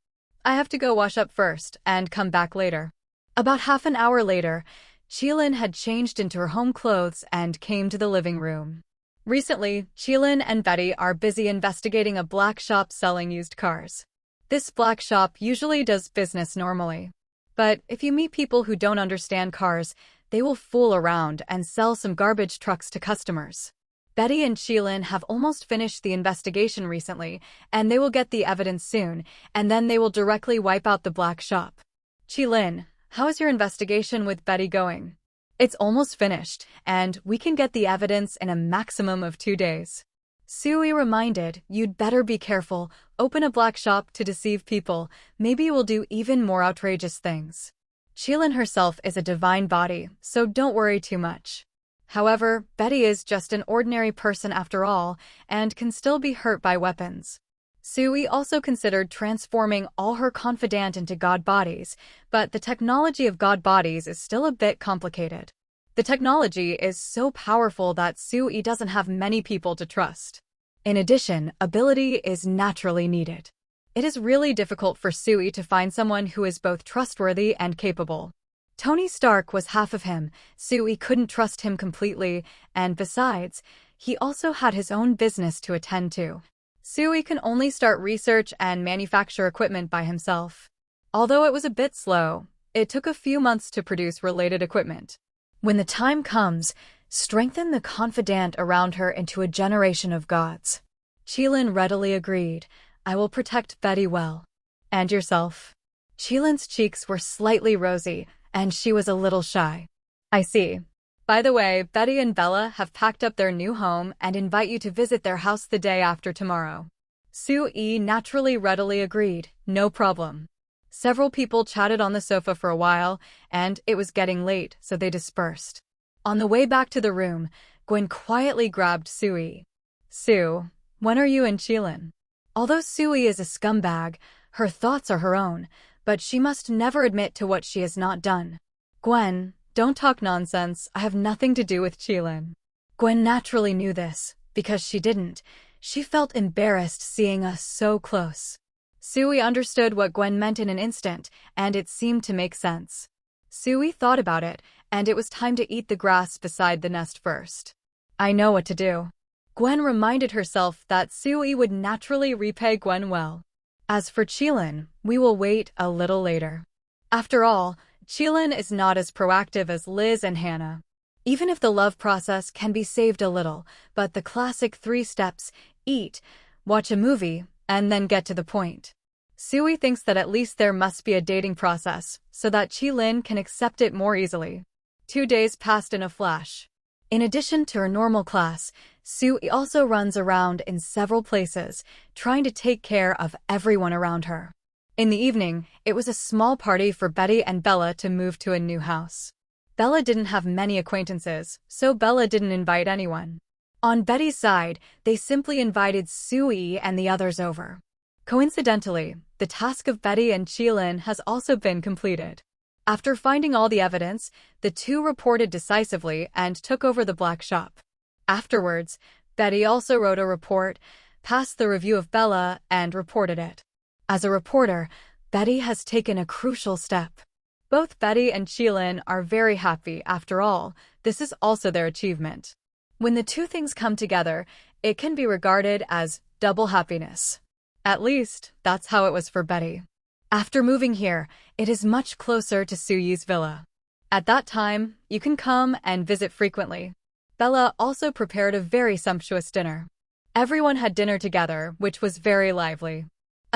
I have to go wash up first and come back later. About half an hour later, S.H.I.E.L.D had changed into her home clothes and came to the living room. Recently, S.H.I.E.L.D and Betty are busy investigating a black shop selling used cars. This black shop usually does business normally. But if you meet people who don't understand cars, they will fool around and sell some garbage trucks to customers. Betty and S.H.I.E.L.D have almost finished the investigation recently, and they will get the evidence soon, and then they will directly wipe out the black shop. S.H.I.E.L.D, how is your investigation with Betty going? It's almost finished, and we can get the evidence in a maximum of 2 days. S.H.I.E.L.D reminded, you'd better be careful, open a black shop to deceive people, maybe you will do even more outrageous things. S.H.I.E.L.D herself is a divine body, so don't worry too much. However, Betty is just an ordinary person after all, and can still be hurt by weapons. S.H.I.E.L.D also considered transforming all her confidant into god bodies, but the technology of god bodies is still a bit complicated. The technology is so powerful that S.H.I.E.L.D doesn't have many people to trust. In addition, ability is naturally needed. It is really difficult for S.H.I.E.L.D to find someone who is both trustworthy and capable. Tony Stark was half of him. S.H.I.E.L.D couldn't trust him completely, and besides, he also had his own business to attend to. S.H.I.E.L.D can only start research and manufacture equipment by himself. Although it was a bit slow, it took a few months to produce related equipment. When the time comes, strengthen the confidant around her into a generation of gods. S.H.I.E.L.D readily agreed. I will protect Betty well. And yourself? S.H.I.E.L.D's cheeks were slightly rosy, and she was a little shy. I see. By the way, Betty and Bella have packed up their new home and invite you to visit their house the day after tomorrow. S.H.I.E.L.D naturally readily agreed. No problem. Several people chatted on the sofa for a while, and it was getting late, so they dispersed. On the way back to the room, Gwen quietly grabbed S.H.I.E.L.D. Sue, when are you and S.H.I.E.L.D? Although S.H.I.E.L.D is a scumbag, her thoughts are her own, but she must never admit to what she has not done. Gwen, don't talk nonsense. I have nothing to do with S.H.I.E.L.D. Gwen naturally knew this, because she didn't. She felt embarrassed seeing us so close. S.H.I.E.L.D understood what Gwen meant in an instant, and it seemed to make sense. S.H.I.E.L.D thought about it, and it was time to eat the grass beside the nest first. I know what to do. Gwen reminded herself that S.H.I.E.L.D would naturally repay Gwen well. As for S.H.I.E.L.D, we will wait a little later. After all, S.H.I.E.L.D is not as proactive as Liz and Hannah. Even if the love process can be saved a little, but the classic 3 steps, eat, watch a movie, and then get to the point. S.H.I.E.L.D thinks that at least there must be a dating process, so that S.H.I.E.L.D can accept it more easily. 2 days passed in a flash. In addition to her normal class, S.H.I.E.L.D also runs around in several places, trying to take care of everyone around her. In the evening, it was a small party for Betty and Bella to move to a new house. Bella didn't have many acquaintances, so Bella didn't invite anyone. On Betty's side, they simply invited S.H.I.E.L.D and the others over. Coincidentally, the task of Betty and S.H.I.E.L.D has also been completed. After finding all the evidence, the 2 reported decisively and took over the black shop. Afterwards, Betty also wrote a report, passed the review of Bella, and reported it. As a reporter, Betty has taken a crucial step. Both Betty and S.H.I.E.L.D are very happy. After all, this is also their achievement. When the two things come together, it can be regarded as double happiness. At least, that's how it was for Betty. After moving here, it is much closer to Sooyi's villa. At that time, you can come and visit frequently. Bella also prepared a very sumptuous dinner. Everyone had dinner together, which was very lively.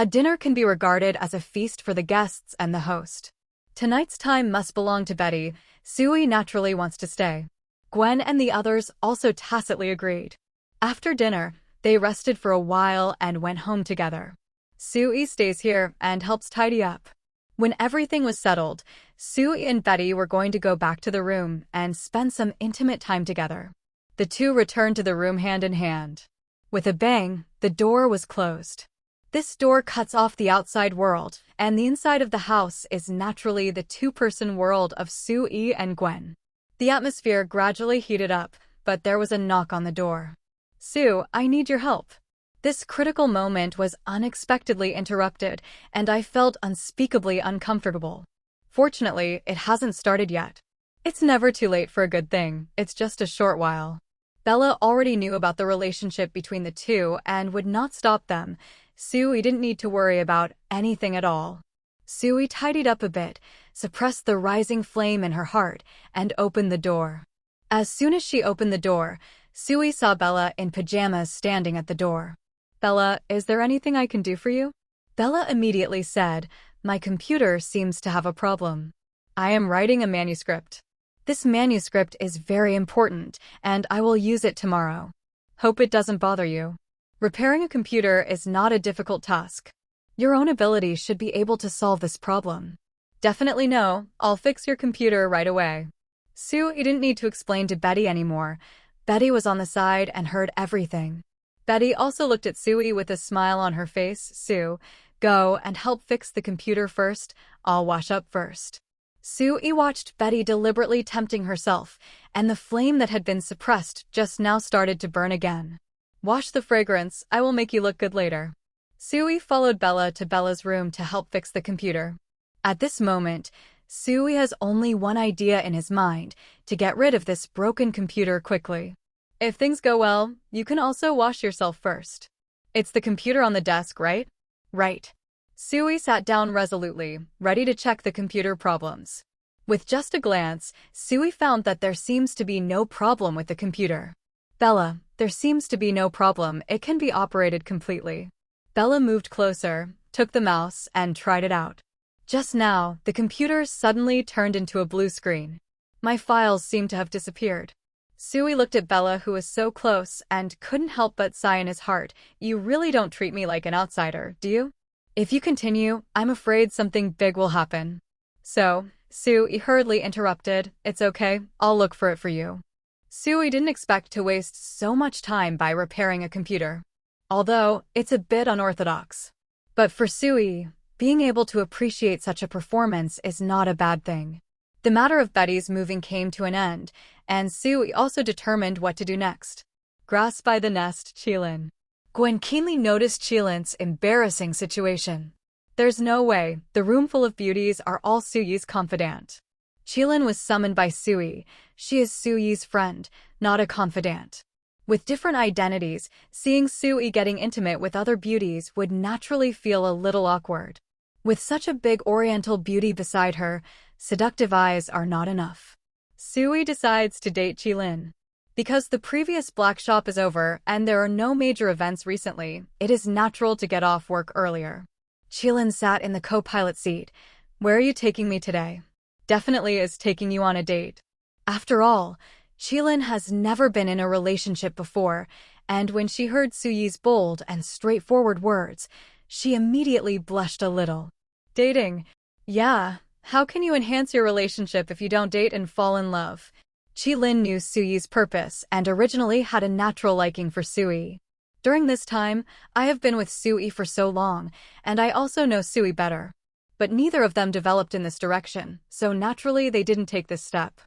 A dinner can be regarded as a feast for the guests and the host. Tonight's time must belong to Betty. Sooyi naturally wants to stay. Gwen and the others also tacitly agreed. After dinner, they rested for a while and went home together. Sooyi stays here and helps tidy up. When everything was settled, Sooyi and Betty were going to go back to the room and spend some intimate time together. The two returned to the room hand in hand. With a bang, the door was closed. This door cuts off the outside world, and the inside of the house is naturally the two-person world of Sooyi and Gwen. The atmosphere gradually heated up, but there was a knock on the door. "Sue, I need your help." This critical moment was unexpectedly interrupted, and I felt unspeakably uncomfortable. Fortunately, it hasn't started yet. It's never too late for a good thing, it's just a short while. Bella already knew about the relationship between the two and would not stop them. Sooyi didn't need to worry about anything at all. Sooyi tidied up a bit, suppressed the rising flame in her heart, and opened the door. As soon as she opened the door, Sooyi saw Bella in pajamas standing at the door. "Bella, is there anything I can do for you?" Bella immediately said, "My computer seems to have a problem. I am writing a manuscript. This manuscript is very important, and I will use it tomorrow. Hope it doesn't bother you." Repairing a computer is not a difficult task. Your own ability should be able to solve this problem. "Definitely no, I'll fix your computer right away." Sooyi didn't need to explain to Betty anymore. Betty was on the side and heard everything. Betty also looked at Sooyi with a smile on her face. "Sue, go and help fix the computer first. I'll wash up first." Sooyi watched Betty deliberately tempting herself, and the flame that had been suppressed just now started to burn again. "Wash the fragrance, I will make you look good later." Sooyi followed Bella to Bella's room to help fix the computer. At this moment, Sooyi has only one idea in his mind: to get rid of this broken computer quickly. "If things go well, you can also wash yourself first. It's the computer on the desk, right?" "Right." Sooyi sat down resolutely, ready to check the computer problems. With just a glance, Sooyi found that there seems to be no problem with the computer. "Bella, there seems to be no problem. It can be operated completely." Bella moved closer, took the mouse, and tried it out. Just now, the computer suddenly turned into a blue screen. "My files seem to have disappeared." Sooyi looked at Bella, who was so close, and couldn't help but sigh in his heart. "You really don't treat me like an outsider, do you? If you continue, I'm afraid something big will happen." "So," Sooyi hurriedly interrupted, "it's okay, I'll look for it for you." Sooyi didn't expect to waste so much time by repairing a computer. Although, it's a bit unorthodox. But for Sooyi, being able to appreciate such a performance is not a bad thing. The matter of Betty's moving came to an end, and Sooyi also determined what to do next. Grasped by the nest, S.H.I.E.L.D. Gwen keenly noticed S.H.I.E.L.D's embarrassing situation. There's no way, the room full of beauties are all Sooyi's confidant. S.H.I.E.L.D was summoned by Sooyi. She is Sooyi's friend, not a confidant. With different identities, seeing Sooyi getting intimate with other beauties would naturally feel a little awkward. With such a big oriental beauty beside her, seductive eyes are not enough. Sooyi decides to date S.H.I.E.L.D. Because the previous black shop is over and there are no major events recently, it is natural to get off work earlier. S.H.I.E.L.D sat in the co-pilot seat. "Where are you taking me today?" "Definitely is taking you on a date." After all, S.H.I.E.L.D has never been in a relationship before, and when she heard Sooyi's bold and straightforward words, she immediately blushed a little. "Dating? Yeah, how can you enhance your relationship if you don't date and fall in love?" S.H.I.E.L.D knew Sooyi's purpose and originally had a natural liking for Sooyi. "During this time, I have been with Sooyi for so long, and I also know Sooyi better." But neither of them developed in this direction, so naturally they didn't take this step.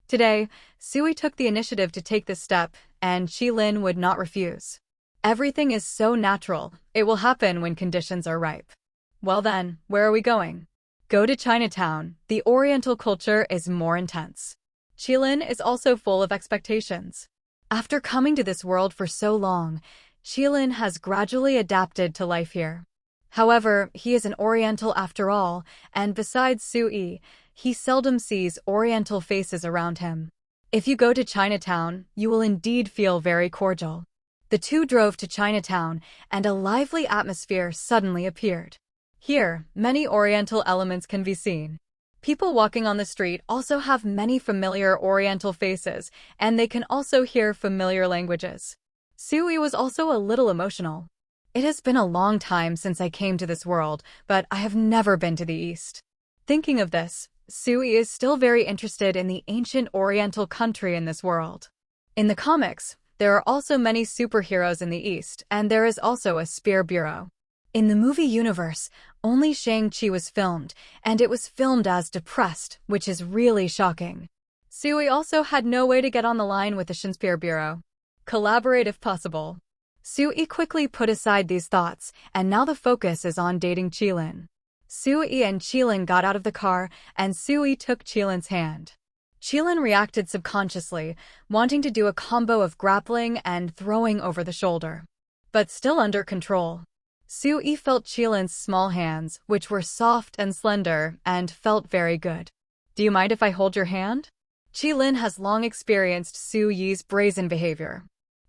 Today, Sooyi took the initiative to take this step, and S.H.I.E.L.D would not refuse. Everything is so natural, it will happen when conditions are ripe. Well then, where are we going? Go to Chinatown. The Oriental culture is more intense. Qilin is also full of expectations. After coming to this world for so long, Qilin has gradually adapted to life here. However, he is an Oriental after all, and besides Sui, he seldom sees Oriental faces around him. If you go to Chinatown, you will indeed feel very cordial. The two drove to Chinatown, and a lively atmosphere suddenly appeared. Here, many Oriental elements can be seen. People walking on the street also have many familiar Oriental faces, and they can also hear familiar languages. Sui was also a little emotional. It has been a long time since I came to this world, but I have never been to the East. Thinking of this, Sui is still very interested in the ancient Oriental country in this world. In the comics, there are also many superheroes in the East, and there is also a spear bureau. In the movie universe, only Shang-Chi was filmed, and it was filmed as depressed, which is really shocking. Sui also had no way to get on the line with the Spear Bureau. Collaborate if possible. Sui quickly put aside these thoughts, and now the focus is on dating Qilin. Sui and Qilin got out of the car, and Sui took Qilin's hand. Qilin reacted subconsciously, wanting to do a combo of grappling and throwing over the shoulder. But still under control. Sui felt Qilin's small hands, which were soft and slender, and felt very good. Do you mind if I hold your hand? Qilin has long experienced Sui's brazen behavior.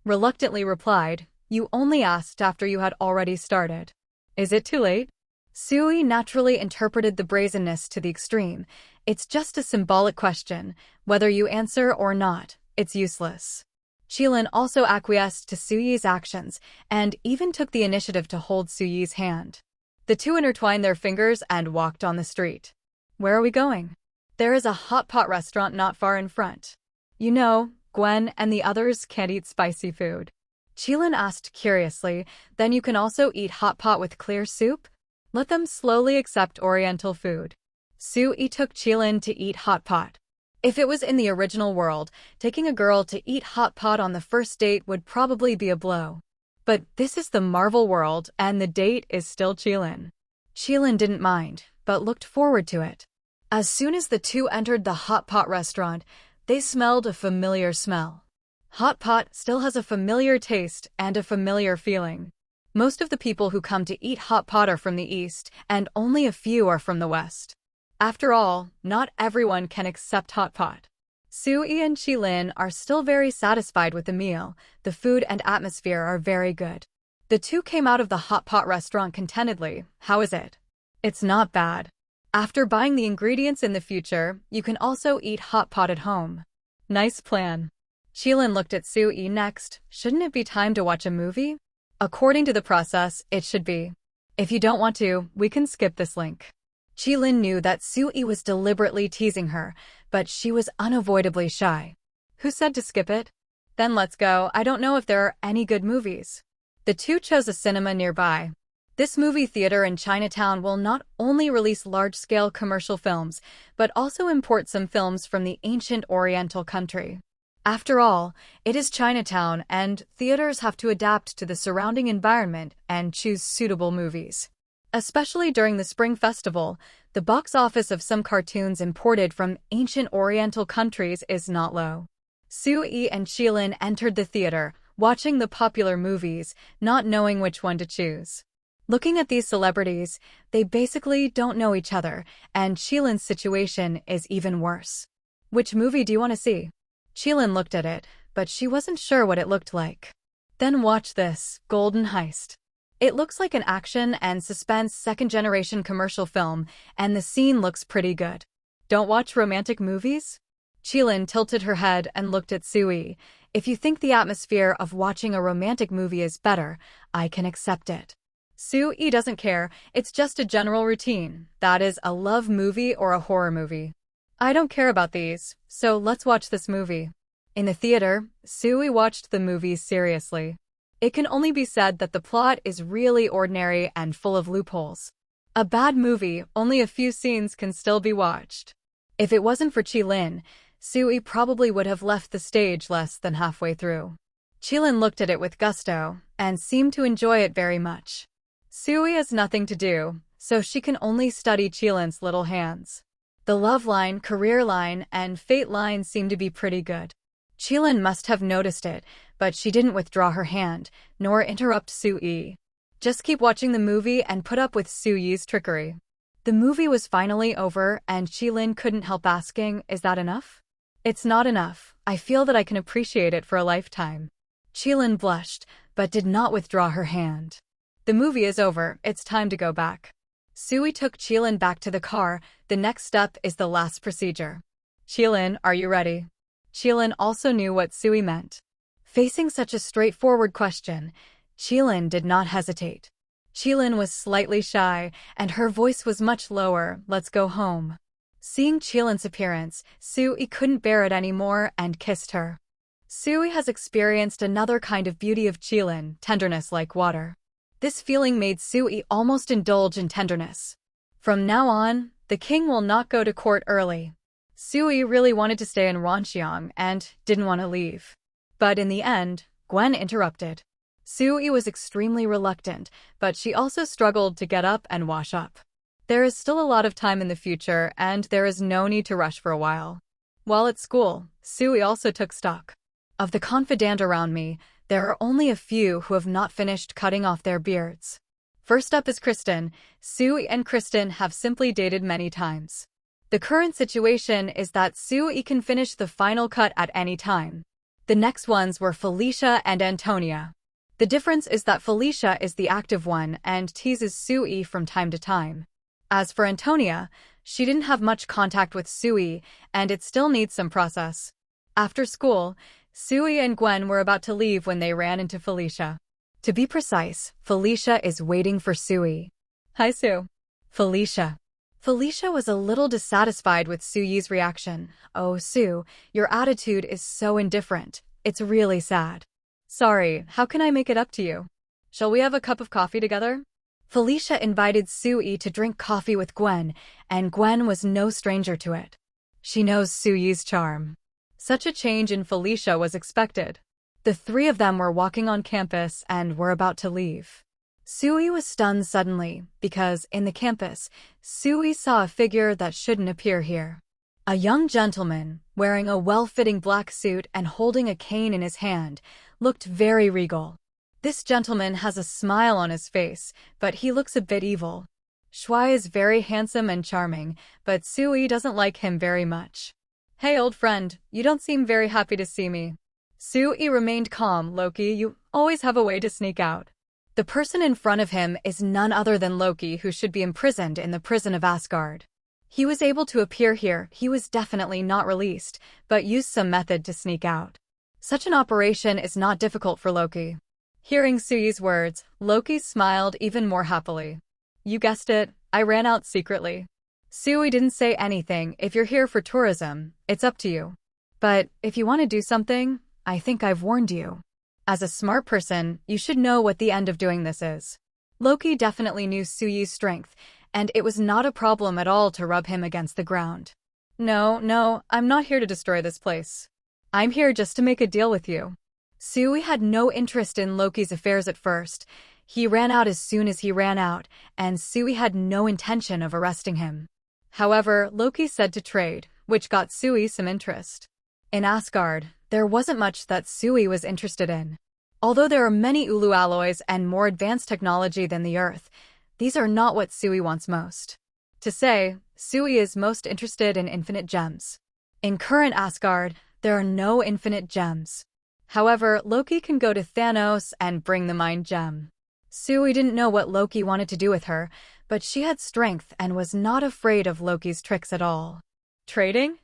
Reluctantly replied, you only asked after you had already started. Is it too late? Sui naturally interpreted the brazenness to the extreme. It's just a symbolic question. Whether you answer or not, it's useless. Qilin also acquiesced to Sui's actions, and even took the initiative to hold Sui's hand. The two intertwined their fingers and walked on the street. Where are we going? There is a hot pot restaurant not far in front. You know, Gwen and the others can't eat spicy food. Qilin asked curiously, then you can also eat hot pot with clear soup? Let them slowly accept Oriental food. Sui took Qilin to eat hot pot. If it was in the original world, taking a girl to eat hot pot on the first date would probably be a blow. But this is the Marvel world, and the date is still Qilin. Qilin didn't mind, but looked forward to it. As soon as the two entered the hot pot restaurant, they smelled a familiar smell. Hot pot still has a familiar taste and a familiar feeling. Most of the people who come to eat hot pot are from the East, and only a few are from the West. After all, not everyone can accept hot pot. Sui and Qilin are still very satisfied with the meal. The food and atmosphere are very good. The two came out of the hot pot restaurant contentedly. How is it? It's not bad. After buying the ingredients in the future, you can also eat hot pot at home. Nice plan. Qilin looked at Sui next. Shouldn't it be time to watch a movie? According to the process, it should be. If you don't want to, we can skip this link. Qilin knew that Sui was deliberately teasing her, but she was unavoidably shy. Who said to skip it? Then let's go. I don't know if there are any good movies. The two chose a cinema nearby. This movie theater in Chinatown will not only release large-scale commercial films, but also import some films from the ancient Oriental country. After all, it is Chinatown, and theaters have to adapt to the surrounding environment and choose suitable movies. Especially during the Spring Festival, the box office of some cartoons imported from ancient Oriental countries is not low. Sui and Qilin entered the theater, watching the popular movies, not knowing which one to choose. Looking at these celebrities, they basically don't know each other, and Qilin's situation is even worse. Which movie do you want to see? Qilin looked at it, but she wasn't sure what it looked like. Then watch this, Golden Heist. It looks like an action and suspense second-generation commercial film, and the scene looks pretty good. Don't watch romantic movies? Qilin tilted her head and looked at Sui. If you think the atmosphere of watching a romantic movie is better, I can accept it. Sui doesn't care, it's just a general routine. That is, a love movie or a horror movie. I don't care about these, so let's watch this movie. In the theater, Sui watched the movie seriously. It can only be said that the plot is really ordinary and full of loopholes. A bad movie, only a few scenes can still be watched. If it wasn't for Qilin, Sui probably would have left the stage less than halfway through. Qilin looked at it with gusto, and seemed to enjoy it very much. Sui has nothing to do, so she can only study Qeelin's little hands. The love line, career line, and fate line seem to be pretty good. Qeelin must have noticed it, but she didn't withdraw her hand, nor interrupt Su-yi. Just keep watching the movie and put up with Su-yi's trickery. The movie was finally over, and Qeelin couldn't help asking, is that enough? It's not enough. I feel that I can appreciate it for a lifetime. Qeelin blushed, but did not withdraw her hand. The movie is over, it's time to go back. Su-yi took Qeelin back to the car. The next step is the last procedure. Qeelin, are you ready? Qeelin also knew what Su-yi meant. Facing such a straightforward question, Qeelin did not hesitate. Qeelin was slightly shy, and her voice was much lower. Let's go home. Seeing Qeelin's appearance, Su-yi couldn't bear it anymore and kissed her. Su-yi has experienced another kind of beauty of Qeelin, tenderness like water. This feeling made Su-yi almost indulge in tenderness. From now on, the king will not go to court early. Su-yi really wanted to stay in Ranxiang and didn't want to leave. But in the end, Gwen interrupted. Su-yi was extremely reluctant, but she also struggled to get up and wash up. There is still a lot of time in the future, and there is no need to rush for a while. While at school, Su-yi also took stock. Of the confidant around me, there are only a few who have not finished cutting off their beards. First up is Kristen. Su-yi and Kristen have simply dated many times. The current situation is that Su-yi can finish the final cut at any time. The next ones were Felicia and Antonia. The difference is that Felicia is the active one and teases Su-yi from time to time. As for Antonia, she didn't have much contact with Su-yi, and it still needs some process. After school, Su-yi and Gwen were about to leave when they ran into Felicia. To be precise, Felicia is waiting for Su-yi. Hi, Sue. Felicia. Felicia was a little dissatisfied with Su-yi's reaction. Oh, Sue, your attitude is so indifferent. It's really sad. Sorry, how can I make it up to you? Shall we have a cup of coffee together? Felicia invited Su-yi to drink coffee with Gwen, and Gwen was no stranger to it. She knows Su-yi's charm. Such a change in Felicia was expected. The three of them were walking on campus and were about to leave. Su-yi was stunned suddenly, because, in the campus, Su-yi saw a figure that shouldn't appear here. A young gentleman, wearing a well-fitting black suit and holding a cane in his hand, looked very regal. This gentleman has a smile on his face, but he looks a bit evil. S.H.I.E.L.D is very handsome and charming, but Su-yi doesn't like him very much. Hey, old friend, you don't seem very happy to see me. Su-yi remained calm. Loki, you always have a way to sneak out. The person in front of him is none other than Loki, who should be imprisoned in the prison of Asgard. He was able to appear here. He was definitely not released, but used some method to sneak out. Such an operation is not difficult for Loki. Hearing Su-yi's words, Loki smiled even more happily. You guessed it, I ran out secretly. Su-yi didn't say anything. If you're here for tourism, it's up to you. But if you want to do something, I think I've warned you. As a smart person, you should know what the end of doing this is. Loki definitely knew Su-yi's strength, and it was not a problem at all to rub him against the ground. No, I'm not here to destroy this place. I'm here just to make a deal with you. Su-yi had no interest in Loki's affairs at first. He ran out as soon as he ran out, and Su-yi had no intention of arresting him. However, Loki said to trade, which got Su-yi some interest. In Asgard, there wasn't much that Su-yi was interested in. Although there are many Ulu alloys and more advanced technology than the Earth, these are not what Su-yi wants most. To say, Su-yi is most interested in infinite gems. In current Asgard, there are no infinite gems. However, Loki can go to Thanos and bring the mind gem. Su-yi didn't know what Loki wanted to do with her, but she had strength and was not afraid of Loki's tricks at all. Trading?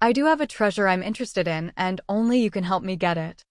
I do have a treasure I'm interested in, and only you can help me get it.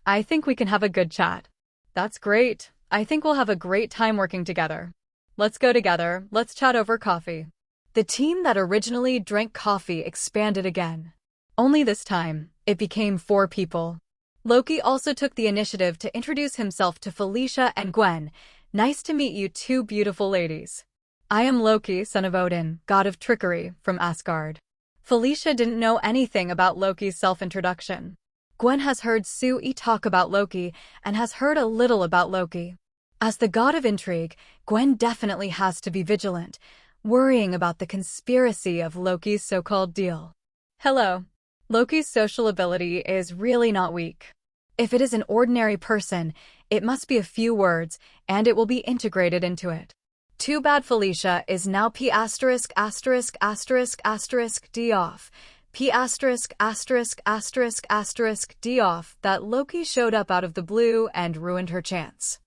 I think we can have a good chat. That's great. I think we'll have a great time working together. Let's go together. Let's chat over coffee. The team that originally drank coffee expanded again. Only this time, it became 4 people. Loki also took the initiative to introduce himself to Felicia and Gwen. Nice to meet you 2 beautiful ladies. I am Loki, son of Odin, god of trickery, from Asgard. Felicia didn't know anything about Loki's self-introduction. Gwen has heard Su-yi talk about Loki and has heard a little about Loki. As the god of intrigue, Gwen definitely has to be vigilant, worrying about the conspiracy of Loki's so-called deal. Hello. Loki's social ability is really not weak. If it is an ordinary person, it must be a few words, and it will be integrated into it. Too bad Felicia is now P*********** D off. P********* D off that Loki showed up out of the blue and ruined her chance.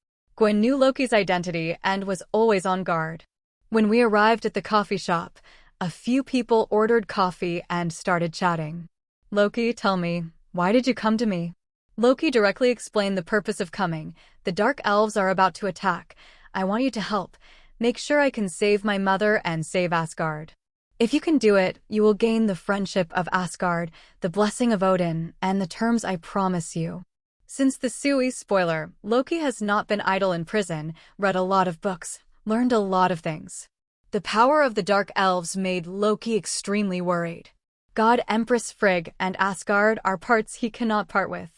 Gwen knew Loki's identity and was always on guard. When we arrived at the coffee shop, a few people ordered coffee and started chatting. Loki, tell me, why did you come to me? Loki directly explained the purpose of coming. The dark elves are about to attack. I want you to help. Make sure I can save my mother and save Asgard. If you can do it, you will gain the friendship of Asgard, the blessing of Odin, and the terms I promise you. Since the S.H.I.E.L.D. spoiler, Loki has not been idle in prison, read a lot of books, learned a lot of things. The power of the dark elves made Loki extremely worried. God Empress Frigg and Asgard are parts he cannot part with.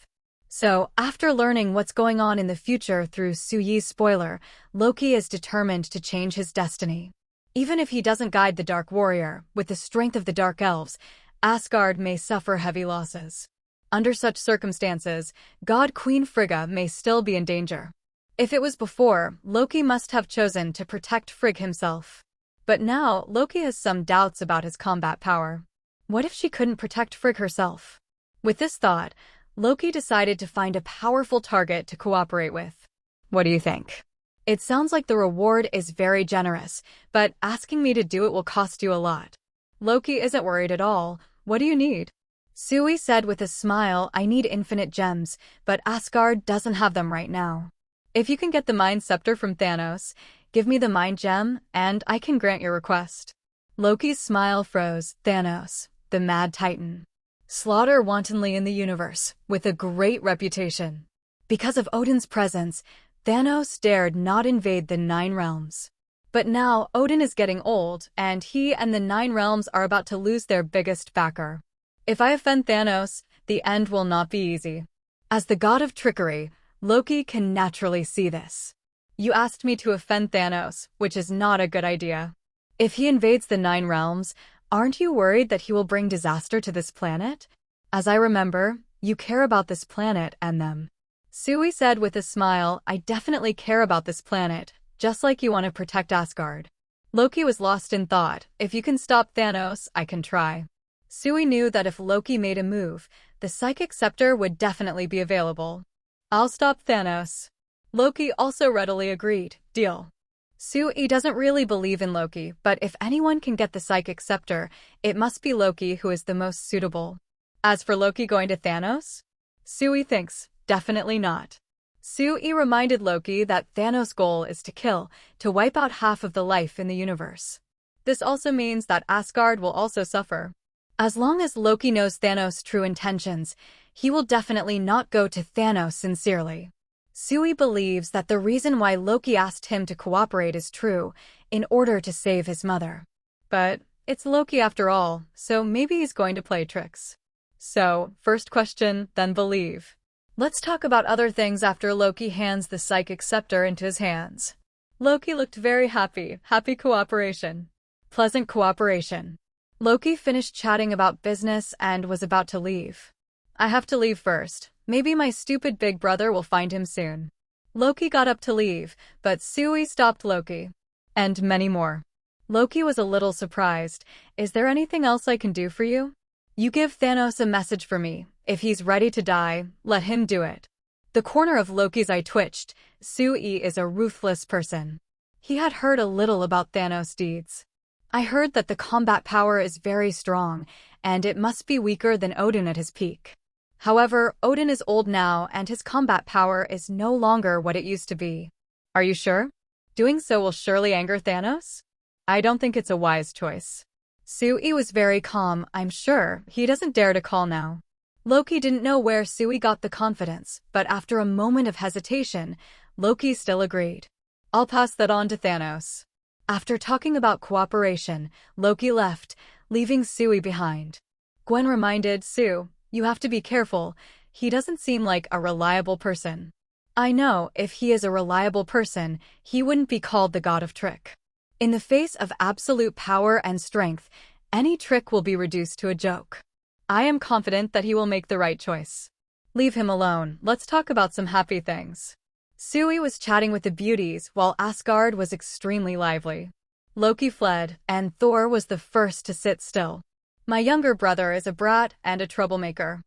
So, after learning what's going on in the future through S.H.I.E.L.D.'s spoiler, Loki is determined to change his destiny. Even if he doesn't guide the Dark Warrior, with the strength of the Dark Elves, Asgard may suffer heavy losses. Under such circumstances, God Queen Frigga may still be in danger. If it was before, Loki must have chosen to protect Frigg himself. But now, Loki has some doubts about his combat power. What if she couldn't protect Frigg herself? With this thought, Loki decided to find a powerful target to cooperate with. What do you think? It sounds like the reward is very generous, but asking me to do it will cost you a lot. Loki isn't worried at all. What do you need? S.H.I.E.L.D. said with a smile, I need infinite gems, but Asgard doesn't have them right now. If you can get the Mind Scepter from Thanos, give me the Mind Gem, and I can grant your request. Loki's smile froze. Thanos, the Mad Titan. Slaughter wantonly in the universe, with a great reputation. Because of Odin's presence, Thanos dared not invade the Nine Realms. But now, Odin is getting old, and he and the Nine Realms are about to lose their biggest backer. If I offend Thanos, the end will not be easy. As the god of trickery, Loki can naturally see this. You asked me to offend Thanos, which is not a good idea. If he invades the Nine Realms, aren't you worried that he will bring disaster to this planet? As I remember, you care about this planet and them. S.H.I.E.L.D. said with a smile, I definitely care about this planet, just like you want to protect Asgard. Loki was lost in thought. If you can stop Thanos, I can try. S.H.I.E.L.D. knew that if Loki made a move, the Psychic Scepter would definitely be available. I'll stop Thanos. Loki also readily agreed. Deal. S.H.I.E.L.D. doesn't really believe in Loki, but if anyone can get the Psychic Scepter, it must be Loki who is the most suitable. As for Loki going to Thanos? S.H.I.E.L.D. thinks, definitely not. S.H.I.E.L.D. reminded Loki that Thanos' goal is to kill, to wipe out half of the life in the universe. This also means that Asgard will also suffer. As long as Loki knows Thanos' true intentions, he will definitely not go to Thanos sincerely. S.H.I.E.L.D. believes that the reason why Loki asked him to cooperate is true, in order to save his mother. But it's Loki after all, so maybe he's going to play tricks. So, first question, then believe. Let's talk about other things after Loki hands the Psychic Scepter into his hands. Loki looked very happy. Happy cooperation. Pleasant cooperation. Loki finished chatting about business and was about to leave. I have to leave first. Maybe my stupid big brother will find him soon. Loki got up to leave, but S.H.I.E.L.D. stopped Loki. And many more. Loki was a little surprised. Is there anything else I can do for you? You give Thanos a message for me. If he's ready to die, let him do it. The corner of Loki's eye twitched. S.H.I.E.L.D. is a ruthless person. He had heard a little about Thanos' deeds. I heard that the combat power is very strong, and it must be weaker than Odin at his peak. However, Odin is old now and his combat power is no longer what it used to be. Are you sure? Doing so will surely anger Thanos? I don't think it's a wise choice. S.H.I.E.L.D. was very calm. I'm sure he doesn't dare to call now. Loki didn't know where S.H.I.E.L.D. got the confidence, but after a moment of hesitation, Loki still agreed. I'll pass that on to Thanos. After talking about cooperation, Loki left, leaving S.H.I.E.L.D. behind. Gwen reminded Sue, you have to be careful. He doesn't seem like a reliable person. I know if he is a reliable person, he wouldn't be called the god of trick. In the face of absolute power and strength, any trick will be reduced to a joke. I am confident that he will make the right choice. Leave him alone, let's talk about some happy things. S.H.I.E.L.D was chatting with the beauties while Asgard was extremely lively. Loki fled, and Thor was the first to sit still. My younger brother is a brat and a troublemaker.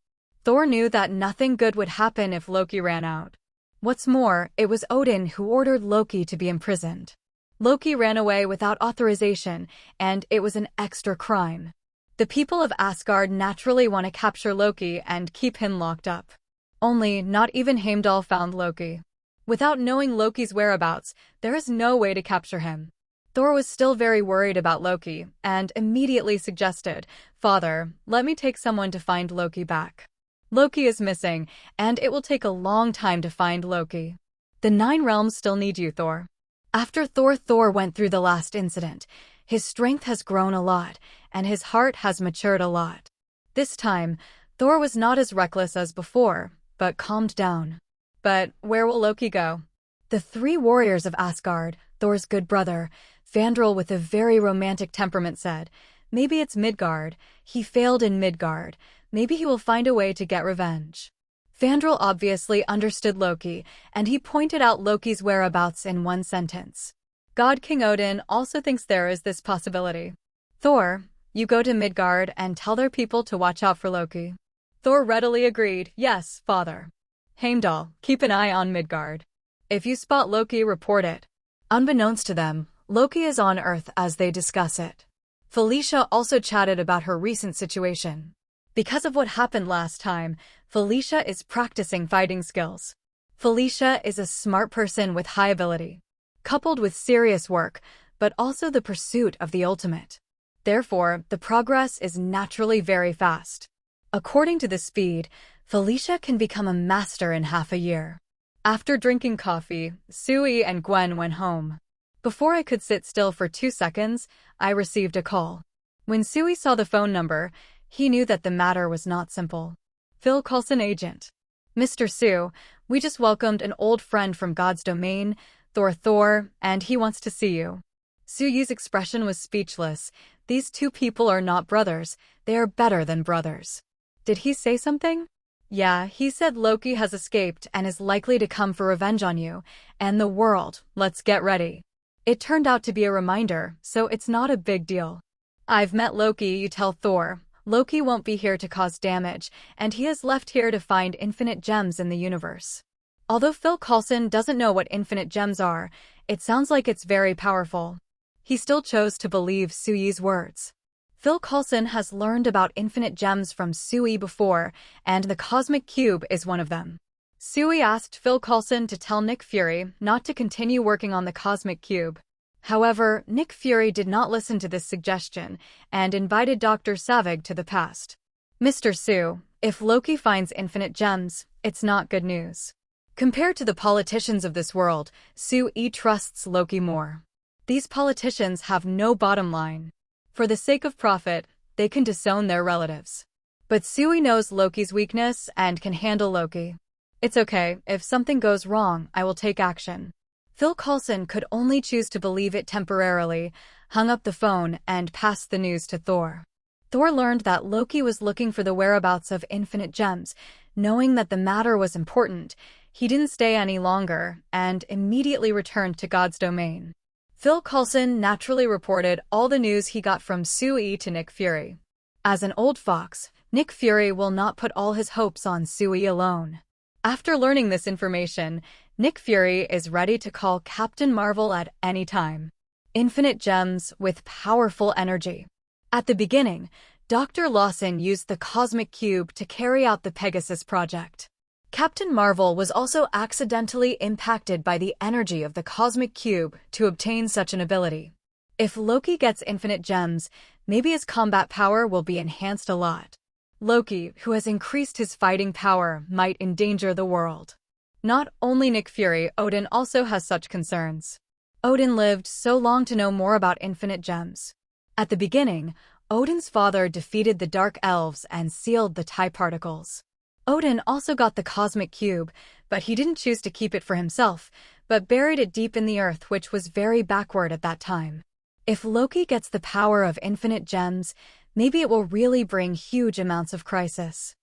Thor knew that nothing good would happen if Loki ran out. What's more, it was Odin who ordered Loki to be imprisoned. Loki ran away without authorization, and it was an extra crime. The people of Asgard naturally want to capture Loki and keep him locked up. Only, not even Heimdall found Loki. Without knowing Loki's whereabouts, there is no way to capture him. Thor was still very worried about Loki, and immediately suggested, "Father, let me take someone to find Loki back. Loki is missing, and it will take a long time to find Loki. The 9 realms still need you, Thor." After Thor went through the last incident, his strength has grown a lot, and his heart has matured a lot. This time, Thor was not as reckless as before, but calmed down. But where will Loki go? The 3 warriors of Asgard, Thor's good brother, Fandral with a very romantic temperament said, "Maybe it's Midgard. He failed in Midgard. Maybe he will find a way to get revenge." Fandral obviously understood Loki, and he pointed out Loki's whereabouts in one sentence. God King Odin also thinks there is this possibility. "Thor, you go to Midgard and tell their people to watch out for Loki." Thor readily agreed, "Yes, father." "Heimdall, keep an eye on Midgard. If you spot Loki, report it." Unbeknownst to them, Loki is on Earth as they discuss it. Felicia also chatted about her recent situation. Because of what happened last time, Felicia is practicing fighting skills. Felicia is a smart person with high ability, coupled with serious work, but also the pursuit of the ultimate. Therefore, the progress is naturally very fast. According to the speed, Felicia can become a master in half a year. After drinking coffee, S.H.I.E.L.D and Gwen went home. Before I could sit still for 2 seconds, I received a call. When S.H.I.E.L.D saw the phone number, he knew that the matter was not simple. "Phil Coulson, agent. Mr. Sue, we just welcomed an old friend from God's domain, Thor, and he wants to see you." Suyi's expression was speechless. These 2 people are not brothers, they are better than brothers. Did he say something? Yeah, he said Loki has escaped and is likely to come for revenge on you, and the world, let's get ready. It turned out to be a reminder, so it's not a big deal. "I've met Loki, you tell Thor. Loki won't be here to cause damage, and he is left here to find infinite gems in the universe." Although Phil Coulson doesn't know what infinite gems are, it sounds like it's very powerful. He still chose to believe Suyi's words. Phil Coulson has learned about infinite gems from S.H.I.E.L.D before, and the cosmic cube is one of them. S.H.I.E.L.D asked Phil Coulson to tell Nick Fury not to continue working on the cosmic cube. However, Nick Fury did not listen to this suggestion and invited Dr. Savig to the past. "Mr. Sue, if Loki finds infinite gems, it's not good news." Compared to the politicians of this world, S.H.I.E.L.D trusts Loki more. These politicians have no bottom line. For the sake of profit, they can disown their relatives. But S.H.I.E.L.D knows Loki's weakness and can handle Loki. "It's okay, if something goes wrong, I will take action." Phil Coulson could only choose to believe it temporarily, hung up the phone, and passed the news to Thor. Thor learned that Loki was looking for the whereabouts of infinite gems. Knowing that the matter was important, he didn't stay any longer and immediately returned to God's domain. Phil Coulson naturally reported all the news he got from S.H.I.E.L.D to Nick Fury. As an old fox, Nick Fury will not put all his hopes on S.H.I.E.L.D alone. After learning this information, Nick Fury is ready to call Captain Marvel at any time. Infinite gems with powerful energy. At the beginning, Dr. Lawson used the cosmic cube to carry out the Pegasus project. Captain Marvel was also accidentally impacted by the energy of the cosmic cube to obtain such an ability. If Loki gets infinite gems, maybe his combat power will be enhanced a lot. Loki, who has increased his fighting power, might endanger the world. Not only Nick Fury, Odin also has such concerns. Odin lived so long to know more about infinite gems. At the beginning, Odin's father defeated the Dark Elves and sealed the TIE particles. Odin also got the cosmic cube, but he didn't choose to keep it for himself, but buried it deep in the earth, which was very backward at that time. If Loki gets the power of infinite gems, maybe it will really bring huge amounts of crisis.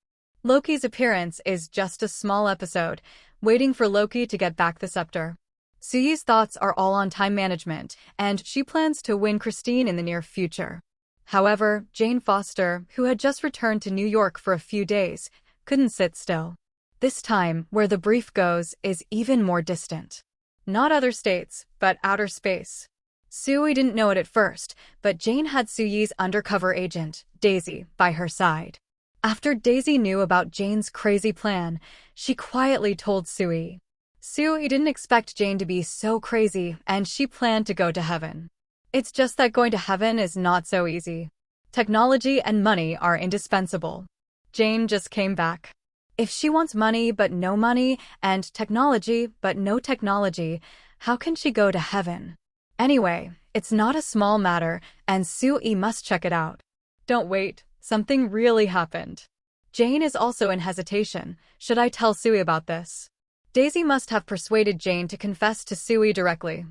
Loki's appearance is just a small episode, waiting for Loki to get back the scepter. Su-Yi's thoughts are all on time management, and she plans to win Christine in the near future. However, Jane Foster, who had just returned to New York for a few days, couldn't sit still. This time, where the brief goes is even more distant. Not other states, but outer space. Su-Yi didn't know it at first, but Jane had Su-Yi's undercover agent, Daisy, by her side. After Daisy knew about Jane's crazy plan, she quietly told Su-Yi. Su-Yi didn't expect Jane to be so crazy, and she planned to go to heaven. It's just that going to heaven is not so easy. Technology and money are indispensable. Jane just came back. If she wants money but no money, and technology but no technology, how can she go to heaven? Anyway, it's not a small matter, and Su-Yi must check it out. Don't wait, something really happened. Jane is also in hesitation. Should I tell Su-Yi about this? Daisy must have persuaded Jane to confess to Su-Yi directly.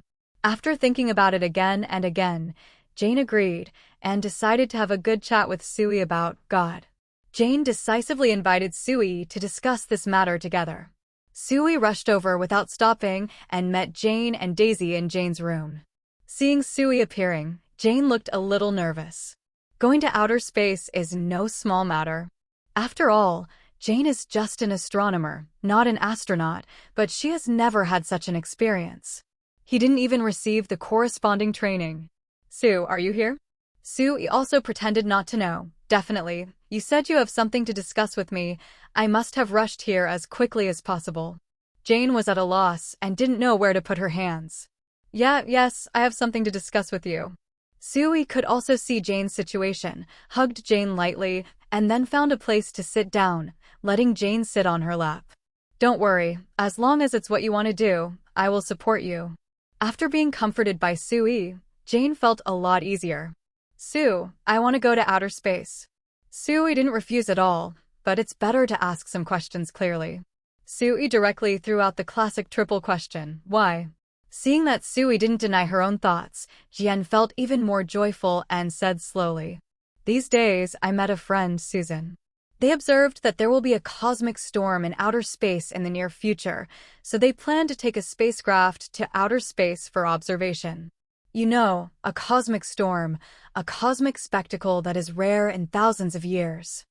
After thinking about it again and again, Jane agreed and decided to have a good chat with Su-Yi about God. Jane decisively invited Su-Yi to discuss this matter together. Su-Yi rushed over without stopping and met Jane and Daisy in Jane's room. Seeing Su-Yi appearing, Jane looked a little nervous. Going to outer space is no small matter. After all, Jane is just an astronomer, not an astronaut, but she has never had such an experience. He didn't even receive the corresponding training. Sue, are you here? Su-Yi also pretended not to know. Definitely. You said you have something to discuss with me. I must have rushed here as quickly as possible. Jane was at a loss and didn't know where to put her hands. Yes, I have something to discuss with you. Su-Yi could also see Jane's situation, hugged Jane lightly, and then found a place to sit down, letting Jane sit on her lap. Don't worry, as long as it's what you want to do, I will support you. After being comforted by Su-Yi, Jane felt a lot easier. Sue, I want to go to outer space. Su-Yi didn't refuse at all, but it's better to ask some questions clearly. Su-Yi directly threw out the classic triple question, why? Seeing that Su-Yi didn't deny her own thoughts, Jian felt even more joyful and said slowly, These days, I met a friend, Susan. They observed that there will be a cosmic storm in outer space in the near future, so they plan to take a spacecraft to outer space for observation. You know, a cosmic storm, a cosmic spectacle that is rare in thousands of years.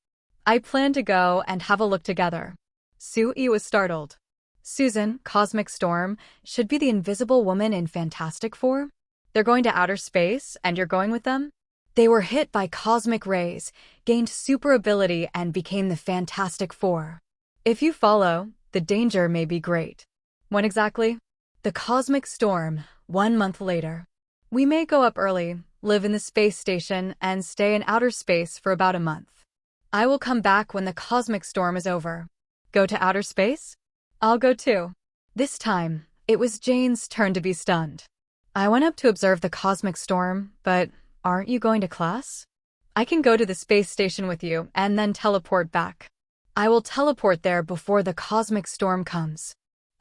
I plan to go and have a look together. Su-Yi was startled. Susan, cosmic storm, should be the invisible woman in Fantastic Four? They're going to outer space, and you're going with them? They were hit by cosmic rays, gained super ability, and became the Fantastic Four. If you follow, the danger may be great. When exactly? The cosmic storm, 1 month later. We may go up early, live in the space station, and stay in outer space for about a month. I will come back when the cosmic storm is over. Go to outer space? I'll go too. This time, it was Jane's turn to be stunned. I went up to observe the cosmic storm, but aren't you going to class? I can go to the space station with you and then teleport back. I will teleport there before the cosmic storm comes.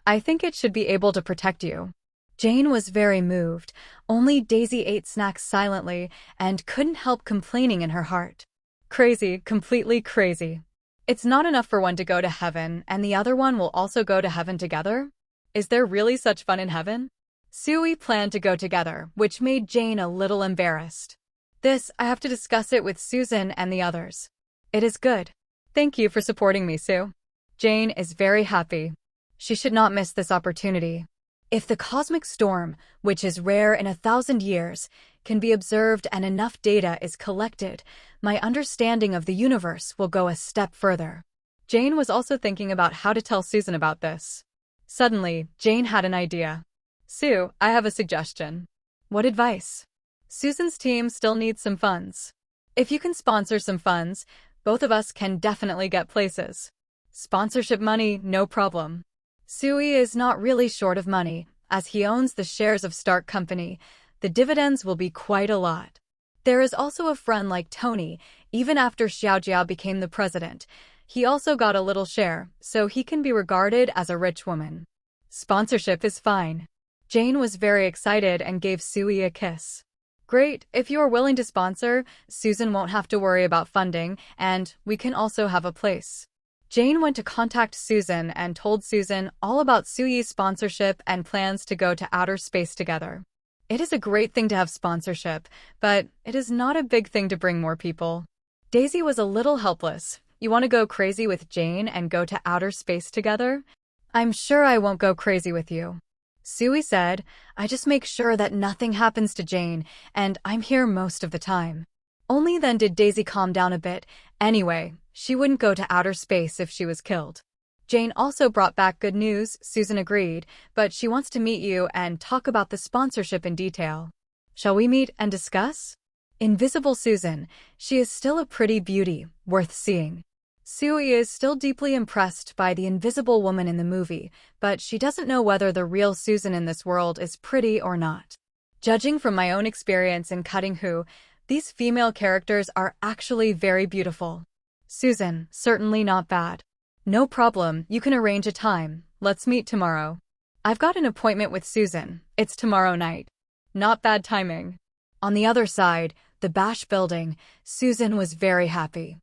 I think it should be able to protect you. Jane was very moved. Only Daisy ate snacks silently and couldn't help complaining in her heart. Crazy, completely crazy. It's not enough for one to go to heaven, and the other one will also go to heaven together? Is there really such fun in heaven? Su-Yi planned to go together, which made Jane a little embarrassed. This, I have to discuss it with Susan and the others. It is good. Thank you for supporting me, Sue. Jane is very happy. She should not miss this opportunity. If the cosmic storm, which is rare in 1,000 years, can be observed and enough data is collected, my understanding of the universe will go a step further. Jane was also thinking about how to tell Susan about this. Suddenly, Jane had an idea. Sue, I have a suggestion. What advice? Susan's team still needs some funds. If you can sponsor some funds, both of us can definitely get places. Sponsorship money, no problem. Su-Yi is not really short of money, as he owns the shares of Stark Company. The dividends will be quite a lot. There is also a friend like Tony. Even after Xiaojiao became the president, He also got a little share, so he can be regarded as a rich woman. Sponsorship is fine. Jane was very excited and gave Sui a kiss. Great, if you are willing to sponsor, Susan won't have to worry about funding, and we can also have a place. Jane went to contact Susan and told Susan all about Sui's sponsorship and plans to go to outer space together. It is a great thing to have sponsorship, but it is not a big thing to bring more people. Daisy was a little helpless. You want to go crazy with Jane and go to outer space together? I'm sure I won't go crazy with you. Sui said, I just make sure that nothing happens to Jane, and I'm here most of the time. Only then did Daisy calm down a bit. Anyway, she wouldn't go to outer space if she was killed. Jane also brought back good news, Susan agreed, but she wants to meet you and talk about the sponsorship in detail. Shall we meet and discuss? Invisible Susan, she is still a pretty beauty, worth seeing. Sui is still deeply impressed by the invisible woman in the movie, but she doesn't know whether the real Susan in this world is pretty or not. Judging from my own experience in Cutting Who, these female characters are actually very beautiful. Susan, certainly not bad. No problem, you can arrange a time. Let's meet tomorrow. I've got an appointment with Susan. It's tomorrow night. Not bad timing. On the other side, the Bash building, Susan was very happy.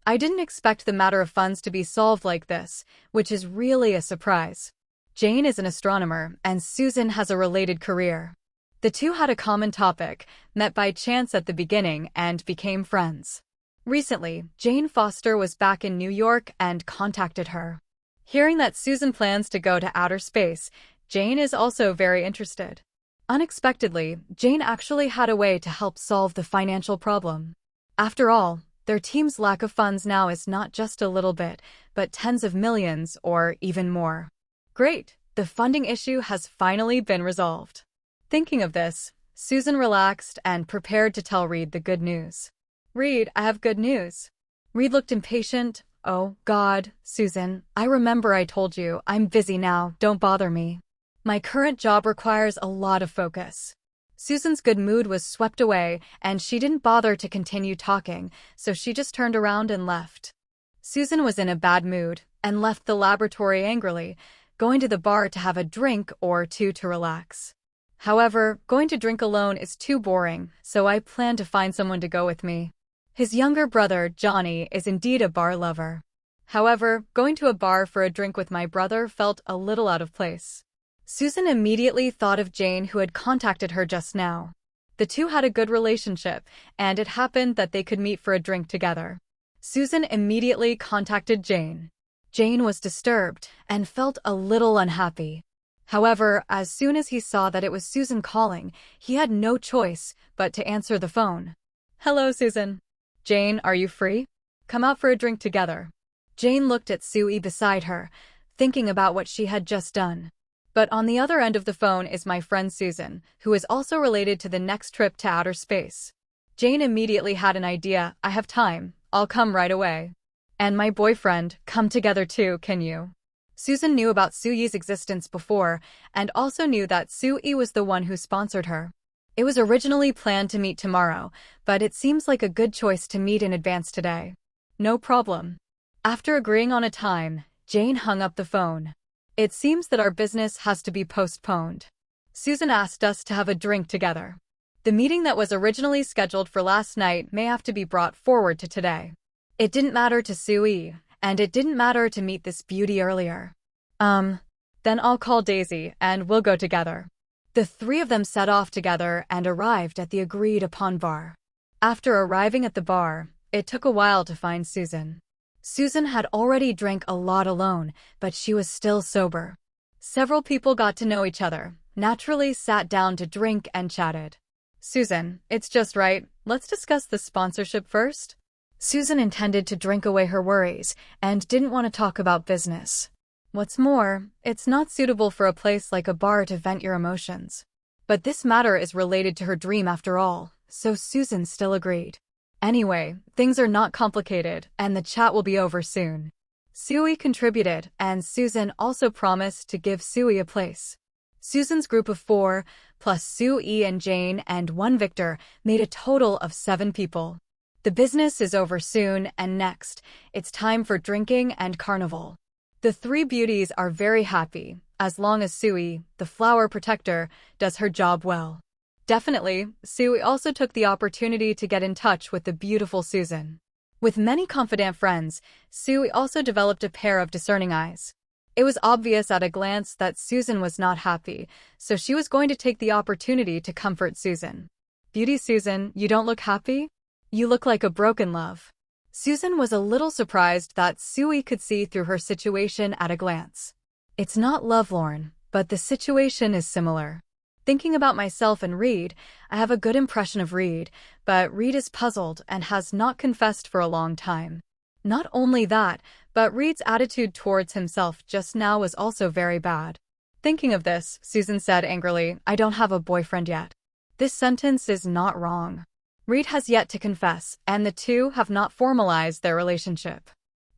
I didn't expect the matter of funds to be solved like this, which is really a surprise. Jane is an astronomer, and Susan has a related career. The two had a common topic, met by chance at the beginning, and became friends. Recently, Jane Foster was back in New York and contacted her. Hearing that Susan plans to go to outer space, Jane is also very interested. Unexpectedly, Jane actually had a way to help solve the financial problem. After all, their team's lack of funds now is not just a little bit, but tens of millions or even more. Great, the funding issue has finally been resolved. Thinking of this, Susan relaxed and prepared to tell Reed the good news. Reed, I have good news. Reed looked impatient. Oh, God, Susan, I remember I told you, I'm busy now, don't bother me. My current job requires a lot of focus. Susan's good mood was swept away, and she didn't bother to continue talking, so she just turned around and left. Susan was in a bad mood, and left the laboratory angrily, going to the bar to have a drink or two to relax. However, going to drink alone is too boring, so I plan to find someone to go with me. His younger brother, Johnny, is indeed a bar lover. However, going to a bar for a drink with my brother felt a little out of place. Susan immediately thought of Jane, who had contacted her just now. The two had a good relationship, and it happened that they could meet for a drink together. Susan immediately contacted Jane. Jane was disturbed and felt a little unhappy. However, as soon as he saw that it was Susan calling, he had no choice but to answer the phone. Hello, Susan. Jane, are you free? Come out for a drink together. Jane looked at Sui beside her, thinking about what she had just done. But on the other end of the phone is my friend Susan, who is also related to the next trip to outer space. Jane immediately had an idea. I have time. I'll come right away. And my boyfriend, come together too, can you? Susan knew about Sui's existence before, and also knew that Sui was the one who sponsored her. It was originally planned to meet tomorrow, but it seems like a good choice to meet in advance today. No problem. After agreeing on a time, Jane hung up the phone. It seems that our business has to be postponed. Susan asked us to have a drink together. The meeting that was originally scheduled for last night may have to be brought forward to today. It didn't matter to Sui, and it didn't matter to meet this beauty earlier. Then I'll call Daisy, and we'll go together. The three of them set off together and arrived at the agreed-upon bar. After arriving at the bar, it took a while to find Susan. Susan had already drank a lot alone, but she was still sober. Several people got to know each other, naturally sat down to drink and chatted. Susan, it's just right, let's discuss the sponsorship first. Susan intended to drink away her worries and didn't want to talk about business. What's more, it's not suitable for a place like a bar to vent your emotions. But this matter is related to her dream after all, so Susan still agreed. Anyway, things are not complicated, and the chat will be over soon. Sui contributed, and Susan also promised to give Sui a place. Susan's group of 4, plus Sui and Jane and one Victor, made a total of 7 people. The business is over soon, and next, it's time for drinking and carnival. The three beauties are very happy, as long as S.H.I.E.L.D, the flower protector, does her job well. Definitely, S.H.I.E.L.D also took the opportunity to get in touch with the beautiful Susan. With many confidant friends, S.H.I.E.L.D also developed a pair of discerning eyes. It was obvious at a glance that Susan was not happy, so she was going to take the opportunity to comfort Susan. "Beauty Susan, you don't look happy? You look like a broken love." Susan was a little surprised that S.H.I.E.L.D could see through her situation at a glance. "It's not lovelorn, but the situation is similar. Thinking about myself and Reed, I have a good impression of Reed, but Reed is puzzled and has not confessed for a long time. Not only that, but Reed's attitude towards himself just now was also very bad." Thinking of this, Susan said angrily, "I don't have a boyfriend yet." This sentence is not wrong. Reed has yet to confess, and the two have not formalized their relationship.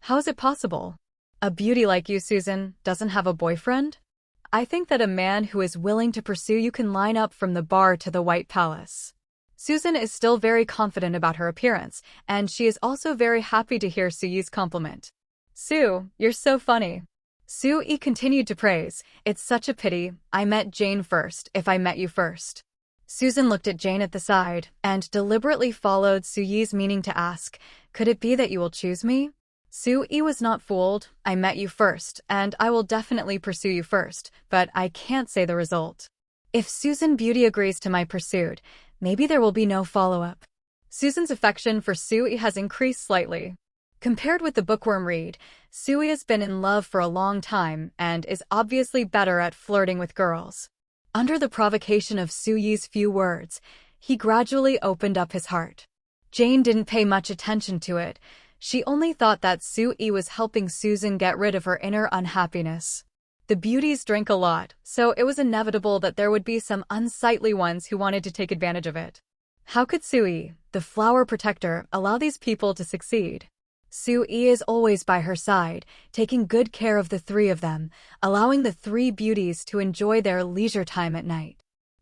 How is it possible? A beauty like you, Susan, doesn't have a boyfriend? I think that a man who is willing to pursue you can line up from the bar to the White Palace. Susan is still very confident about her appearance, and she is also very happy to hear S.H.I.E.L.D's compliment. "Sue, you're so funny." S.H.I.E.L.D continued to praise, "It's such a pity, I met Jane first, if I met you first." Susan looked at Jane at the side, and deliberately followed S.H.I.E.L.D's meaning to ask, "Could it be that you will choose me?" S.H.I.E.L.D was not fooled. "I met you first, and I will definitely pursue you first, but I can't say the result. If Susan Beauty agrees to my pursuit, maybe there will be no follow-up." Susan's affection for S.H.I.E.L.D has increased slightly. Compared with the bookworm Reed, S.H.I.E.L.D has been in love for a long time and is obviously better at flirting with girls. Under the provocation of S.H.I.E.L.D's few words, he gradually opened up his heart. Jane didn't pay much attention to it. She only thought that S.H.I.E.L.D was helping Susan get rid of her inner unhappiness. The beauties drink a lot, so it was inevitable that there would be some unsightly ones who wanted to take advantage of it. How could S.H.I.E.L.D, the flower protector, allow these people to succeed? S.H.I.E.L.D is always by her side, taking good care of the three of them, allowing the three beauties to enjoy their leisure time at night.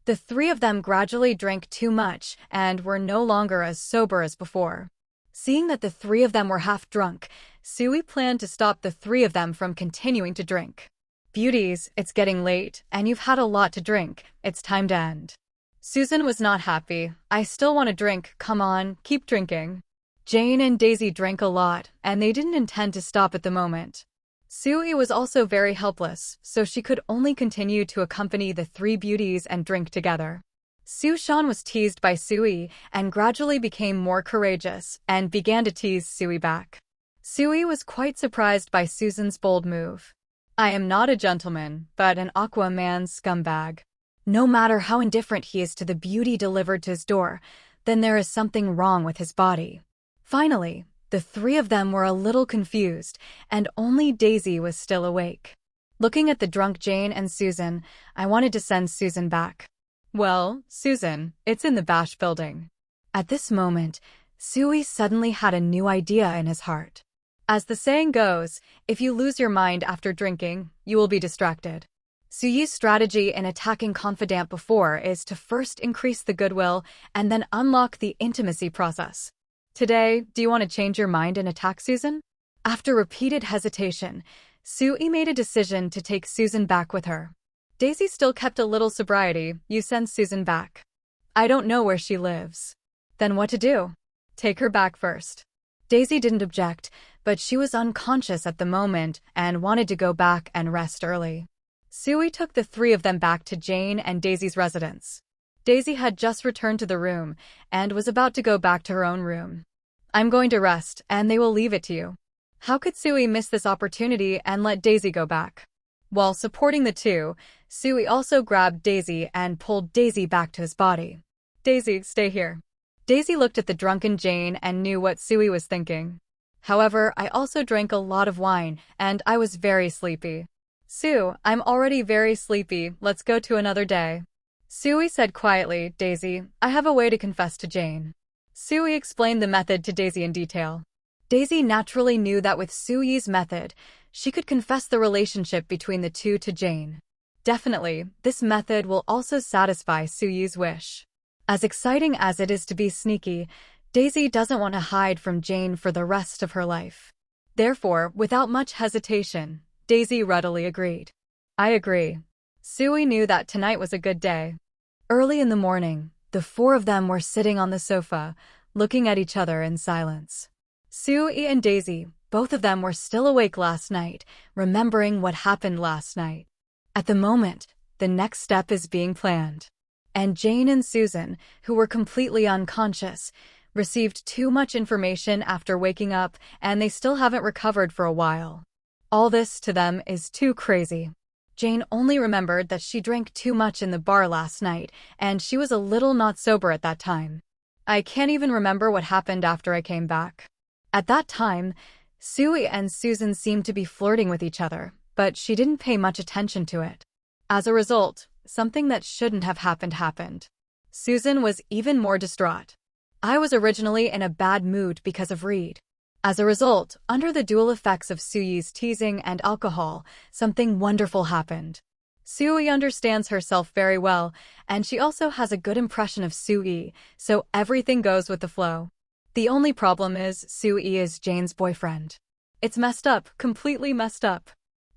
The three of them gradually drank too much and were no longer as sober as before. Seeing that the three of them were half drunk, S.H.I.E.L.D planned to stop the three of them from continuing to drink. "Beauties, it's getting late, and you've had a lot to drink. It's time to end." Susan was not happy. "I still want to drink, come on, keep drinking." Jane and Daisy drank a lot, and they didn't intend to stop at the moment. S.H.I.E.L.D was also very helpless, so she could only continue to accompany the three beauties and drink together. Su-Shan was teased by S.H.I.E.L.D and gradually became more courageous and began to tease S.H.I.E.L.D back. S.H.I.E.L.D was quite surprised by Susan's bold move. "I am not a gentleman, but an Aquaman scumbag. No matter how indifferent he is to the beauty delivered to his door, then there is something wrong with his body." Finally, the three of them were a little confused, and only Daisy was still awake. Looking at the drunk Jane and Susan, I wanted to send Susan back. "Well, Susan, it's in the Bash building." At this moment, S.H.I.E.L.D suddenly had a new idea in his heart. As the saying goes, if you lose your mind after drinking, you will be distracted. S.H.I.E.L.D's strategy in attacking confidant before is to first increase the goodwill and then unlock the intimacy process. Today, do you want to change your mind and attack Susan? After repeated hesitation, S.H.I.E.L.D made a decision to take Susan back with her. Daisy still kept a little sobriety. "You send Susan back." "I don't know where she lives." "Then what to do?" "Take her back first." Daisy didn't object, but she was unconscious at the moment and wanted to go back and rest early. S.H.I.E.L.D took the three of them back to Jane and Daisy's residence. Daisy had just returned to the room and was about to go back to her own room. "I'm going to rest, and they will leave it to you." How could S.H.I.E.L.D miss this opportunity and let Daisy go back? While supporting the two, S.H.I.E.L.D also grabbed Daisy and pulled Daisy back to his body. "Daisy, stay here." Daisy looked at the drunken Jane and knew what S.H.I.E.L.D was thinking. "However, I also drank a lot of wine, and I was very sleepy." "Sue, I'm already very sleepy, let's go to another day." S.H.I.E.L.D said quietly, "Daisy, I have a way to confess to Jane." S.H.I.E.L.D explained the method to Daisy in detail. Daisy naturally knew that with S.H.I.E.L.D's method, she could confess the relationship between the two to Jane. Definitely, this method will also satisfy S.H.I.E.L.D's wish. As exciting as it is to be sneaky, Daisy doesn't want to hide from Jane for the rest of her life. Therefore, without much hesitation, Daisy readily agreed. I agree. S.H.I.E.L.D knew that tonight was a good day. Early in the morning, the four of them were sitting on the sofa, looking at each other in silence. S.H.I.E.L.D and Daisy, both of them were still awake last night, remembering what happened last night. At the moment, the next step is being planned. And Jane and Susan, who were completely unconscious, received too much information after waking up, and they still haven't recovered for a while. All this to them is too crazy. Jane only remembered that she drank too much in the bar last night, and she was a little not sober at that time. I can't even remember what happened after I came back. At that time, S.H.I.E.L.D and Susan seemed to be flirting with each other, but she didn't pay much attention to it. As a result, something that shouldn't have happened. Susan was even more distraught. I was originally in a bad mood because of Reed. As a result, under the dual effects of S.H.I.E.L.D's teasing and alcohol, something wonderful happened. S.H.I.E.L.D understands herself very well, and she also has a good impression of S.H.I.E.L.D, so everything goes with the flow. The only problem is S.H.I.E.L.D is Jane's boyfriend. It's messed up, completely messed up.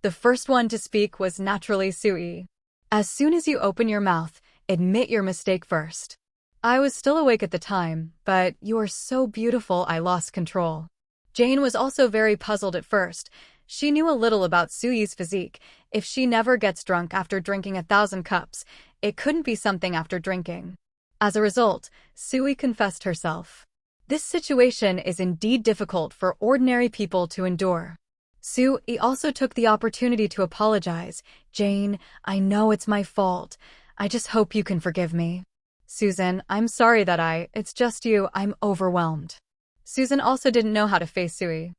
The first one to speak was naturally S.H.I.E.L.D. As soon as you open your mouth, admit your mistake first. I was still awake at the time, but you are so beautiful I lost control. Jane was also very puzzled at first. She knew a little about S.H.I.E.L.D's physique. If she never gets drunk after drinking 1,000 cups, it couldn't be something after drinking. As a result, S.H.I.E.L.D confessed herself. This situation is indeed difficult for ordinary people to endure. S.H.I.E.L.D also took the opportunity to apologize. Jane, I know it's my fault. I just hope you can forgive me. Susan, I'm sorry that it's just you, I'm overwhelmed. Susan also didn't know how to face S.H.I.E.L.D.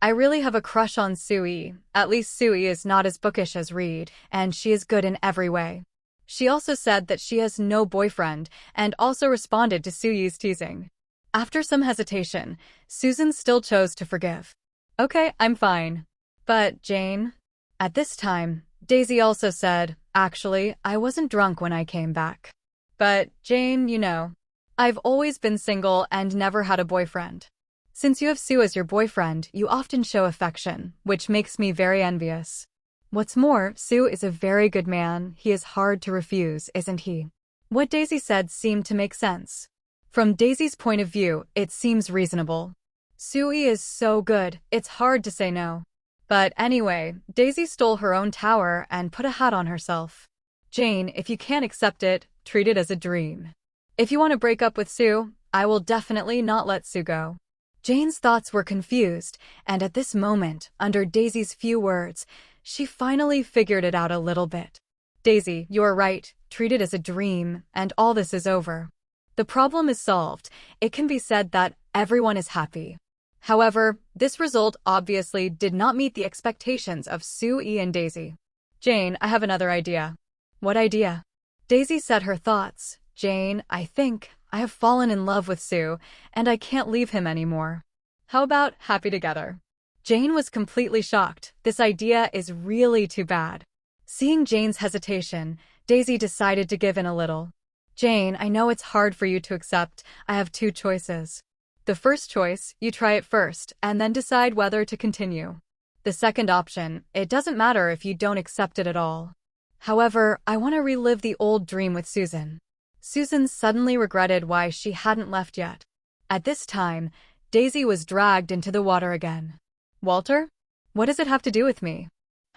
I really have a crush on S.H.I.E.L.D. At least S.H.I.E.L.D is not as bookish as Reed, and she is good in every way. She also said that she has no boyfriend, and also responded to S.H.I.E.L.D's teasing. After some hesitation, Susan still chose to forgive. Okay, I'm fine. But, Jane? At this time, Daisy also said, actually, I wasn't drunk when I came back. But, Jane, you know, I've always been single and never had a boyfriend. Since you have Sue as your boyfriend, you often show affection, which makes me very envious. What's more, Sue is a very good man, he is hard to refuse, isn't he? What Daisy said seemed to make sense. From Daisy's point of view, it seems reasonable. S.H.I.E.L.D is so good, it's hard to say no. But anyway, Daisy stole her own tower and put a hat on herself. Jane, if you can't accept it, treat it as a dream. If you want to break up with Sue, I will definitely not let Sue go. Jane's thoughts were confused, and at this moment, under Daisy's few words, she finally figured it out a little bit. Daisy, you're right, treat it as a dream, and all this is over. The problem is solved. It can be said that everyone is happy. However, this result obviously did not meet the expectations of S.H.I.E.L.D and Daisy. Jane, I have another idea. What idea? Daisy said her thoughts. Jane, I think I have fallen in love with Sue, and I can't leave him anymore. How about happy together? Jane was completely shocked. This idea is really too bad. Seeing Jane's hesitation, Daisy decided to give in a little. Jane, I know it's hard for you to accept. I have two choices. The first choice, you try it first, and then decide whether to continue. The second option, it doesn't matter if you don't accept it at all. However, I want to relive the old dream with Susan. Susan suddenly regretted why she hadn't left yet. At this time, Daisy was dragged into the water again. Walter? What does it have to do with me?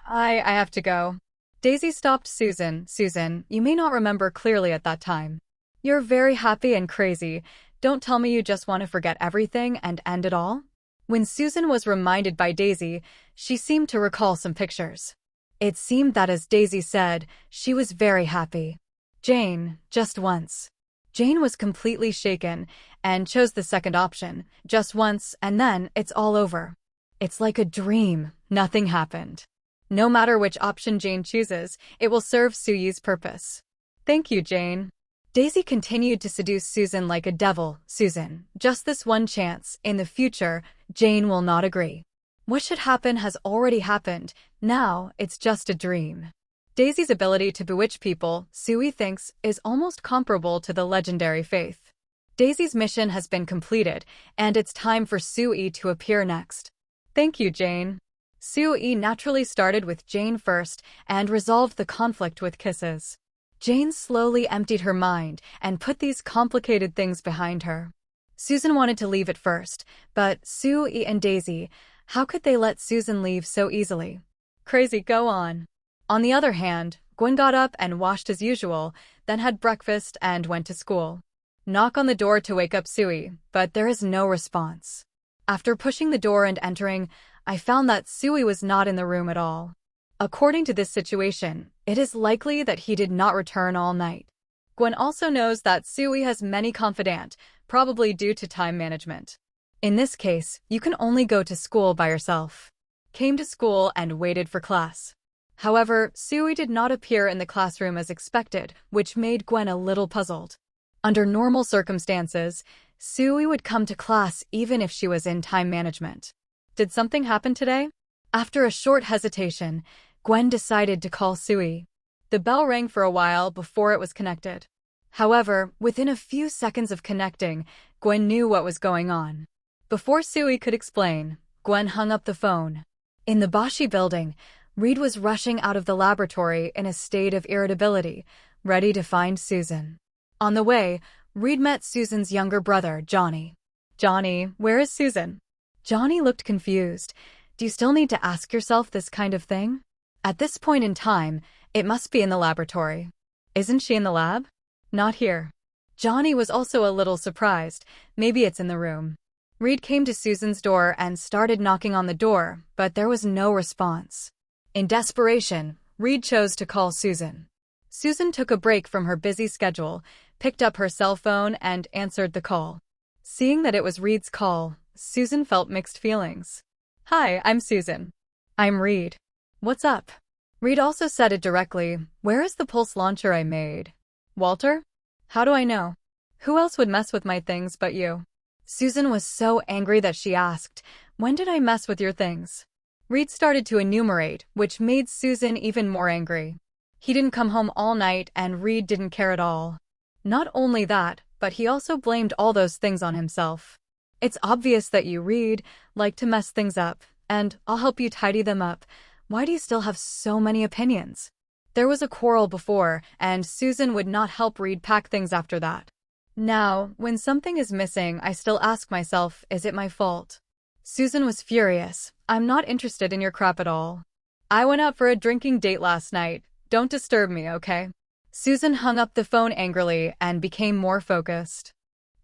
I have to go. Daisy stopped Susan. Susan, you may not remember clearly at that time. You're very happy and crazy. Don't tell me you just want to forget everything and end it all? When Susan was reminded by Daisy, she seemed to recall some pictures. It seemed that as Daisy said, she was very happy. Jane, just once. Jane was completely shaken and chose the second option, just once, and then it's all over. It's like a dream, nothing happened. No matter which option Jane chooses, it will serve S.H.I.E.L.D's purpose. Thank you, Jane. Daisy continued to seduce Susan like a devil. Susan, just this one chance. In the future, Jane will not agree. What should happen has already happened. Now, it's just a dream. Daisy's ability to bewitch people, S.H.I.E.L.D thinks, is almost comparable to the legendary Faith. Daisy's mission has been completed, and it's time for Sue to appear next. Thank you, Jane. Sue naturally started with Jane first and resolved the conflict with kisses. Jane slowly emptied her mind and put these complicated things behind her. Susan wanted to leave at first, but Sue and Daisy, how could they let Susan leave so easily? Crazy, go on. On the other hand, Gwen got up and washed as usual, then had breakfast and went to school. Knock on the door to wake up Sue, but there is no response. After pushing the door and entering, I found that Sue was not in the room at all. According to this situation, it is likely that he did not return all night. Gwen also knows that Sue has many confidants, probably due to time management. In this case, you can only go to school by yourself. Came to school and waited for class. However, Sue did not appear in the classroom as expected, which made Gwen a little puzzled. Under normal circumstances, Sue would come to class even if she was in time management. Did something happen today? After a short hesitation, Gwen decided to call Sue. The bell rang for a while before it was connected. However, within a few seconds of connecting, Gwen knew what was going on. Before Sue could explain, Gwen hung up the phone. In the S.H.I.E.L.D. building, Reed was rushing out of the laboratory in a state of irritability, ready to find Susan. On the way, Reed met Susan's younger brother, Johnny. Johnny, where is Susan? Johnny looked confused. Do you still need to ask yourself this kind of thing? At this point in time, it must be in the laboratory. Isn't she in the lab? Not here. Johnny was also a little surprised. Maybe it's in the room. Reed came to Susan's door and started knocking on the door, but there was no response. In desperation, Reed chose to call Susan. Susan took a break from her busy schedule, picked up her cell phone, and answered the call. Seeing that it was Reed's call, Susan felt mixed feelings. Hi, I'm Susan. I'm Reed. What's up? Reed also said it directly. Where is the pulse launcher I made? Walter? How do I know? Who else would mess with my things but you? Susan was so angry that she asked, when did I mess with your things? Reed started to enumerate, which made Susan even more angry. He didn't come home all night and Reed didn't care at all. Not only that, but he also blamed all those things on himself. It's obvious that you, Reed, like to mess things up, and I'll help you tidy them up. Why do you still have so many opinions? There was a quarrel before, and Susan would not help Reed pack things after that. Now, when something is missing, I still ask myself, is it my fault? Susan was furious. I'm not interested in your crap at all. I went out for a drinking date last night. Don't disturb me, okay? Susan hung up the phone angrily and became more focused.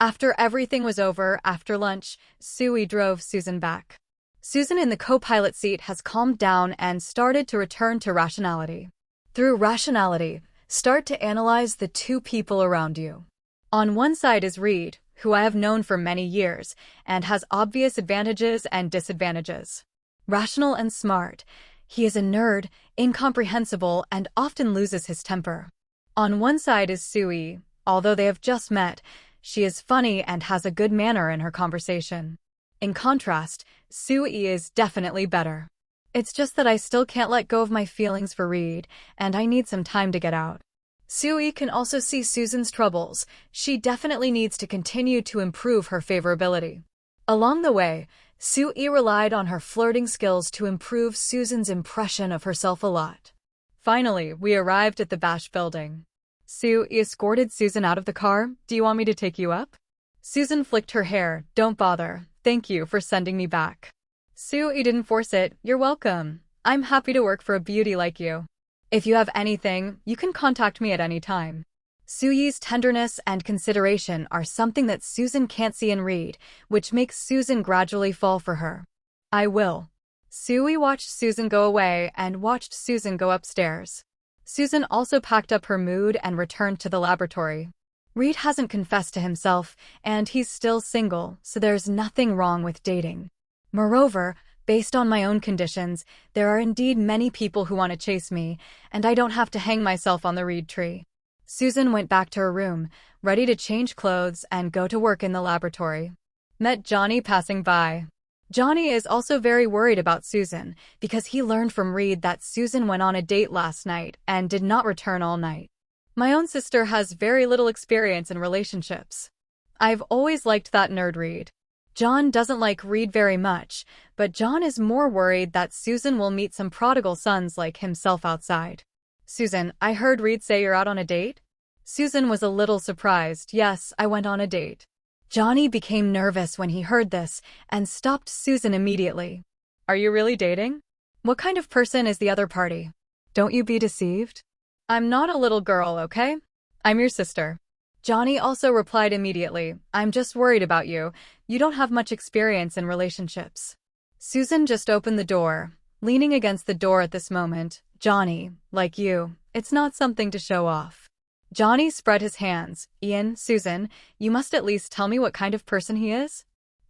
After everything was over, after lunch, Sue drove Susan back. Susan in the co-pilot seat has calmed down and started to return to rationality. Through rationality, start to analyze the two people around you. On one side is Reed, who I have known for many years, and has obvious advantages and disadvantages. Rational and smart, he is a nerd, incomprehensible, and often loses his temper. On one side is Sue. Although they have just met, she is funny and has a good manner in her conversation. In contrast, Sue is definitely better. It's just that I still can't let go of my feelings for Reed, and I need some time to get out. Sue can also see Susan's troubles. She definitely needs to continue to improve her favorability. Along the way, Sue relied on her flirting skills to improve Susan's impression of herself a lot. Finally, we arrived at the Bash building. Sue escorted Susan out of the car. Do you want me to take you up? Susan flicked her hair. Don't bother. Thank you for sending me back. Sue didn't force it. You're welcome. I'm happy to work for a beauty like you. If you have anything, you can contact me at any time. Sue's tenderness and consideration are something that Susan can't see in Reed, which makes Susan gradually fall for her. I will. Sue watched Susan go away and watched Susan go upstairs. Susan also packed up her mood and returned to the laboratory. Reed hasn't confessed to himself, and he's still single, so there's nothing wrong with dating. Moreover, based on my own conditions, there are indeed many people who want to chase me, and I don't have to hang myself on the reed tree. Susan went back to her room, ready to change clothes and go to work in the laboratory. Met Johnny passing by. Johnny is also very worried about Susan, because he learned from Reed that Susan went on a date last night and did not return all night. My own sister has very little experience in relationships. I've always liked that nerd Reed. John doesn't like Reed very much, but John is more worried that Susan will meet some prodigal sons like himself outside. Susan, I heard Reed say you're out on a date? Susan was a little surprised. Yes, I went on a date. Johnny became nervous when he heard this and stopped Susan immediately. Are you really dating? What kind of person is the other party? Don't you be deceived? I'm not a little girl, okay? I'm your sister. Johnny also replied immediately, I'm just worried about you. You don't have much experience in relationships. Susan just opened the door, leaning against the door at this moment. Johnny, like you, it's not something to show off. Johnny spread his hands. Ian, Susan, you must at least tell me what kind of person he is?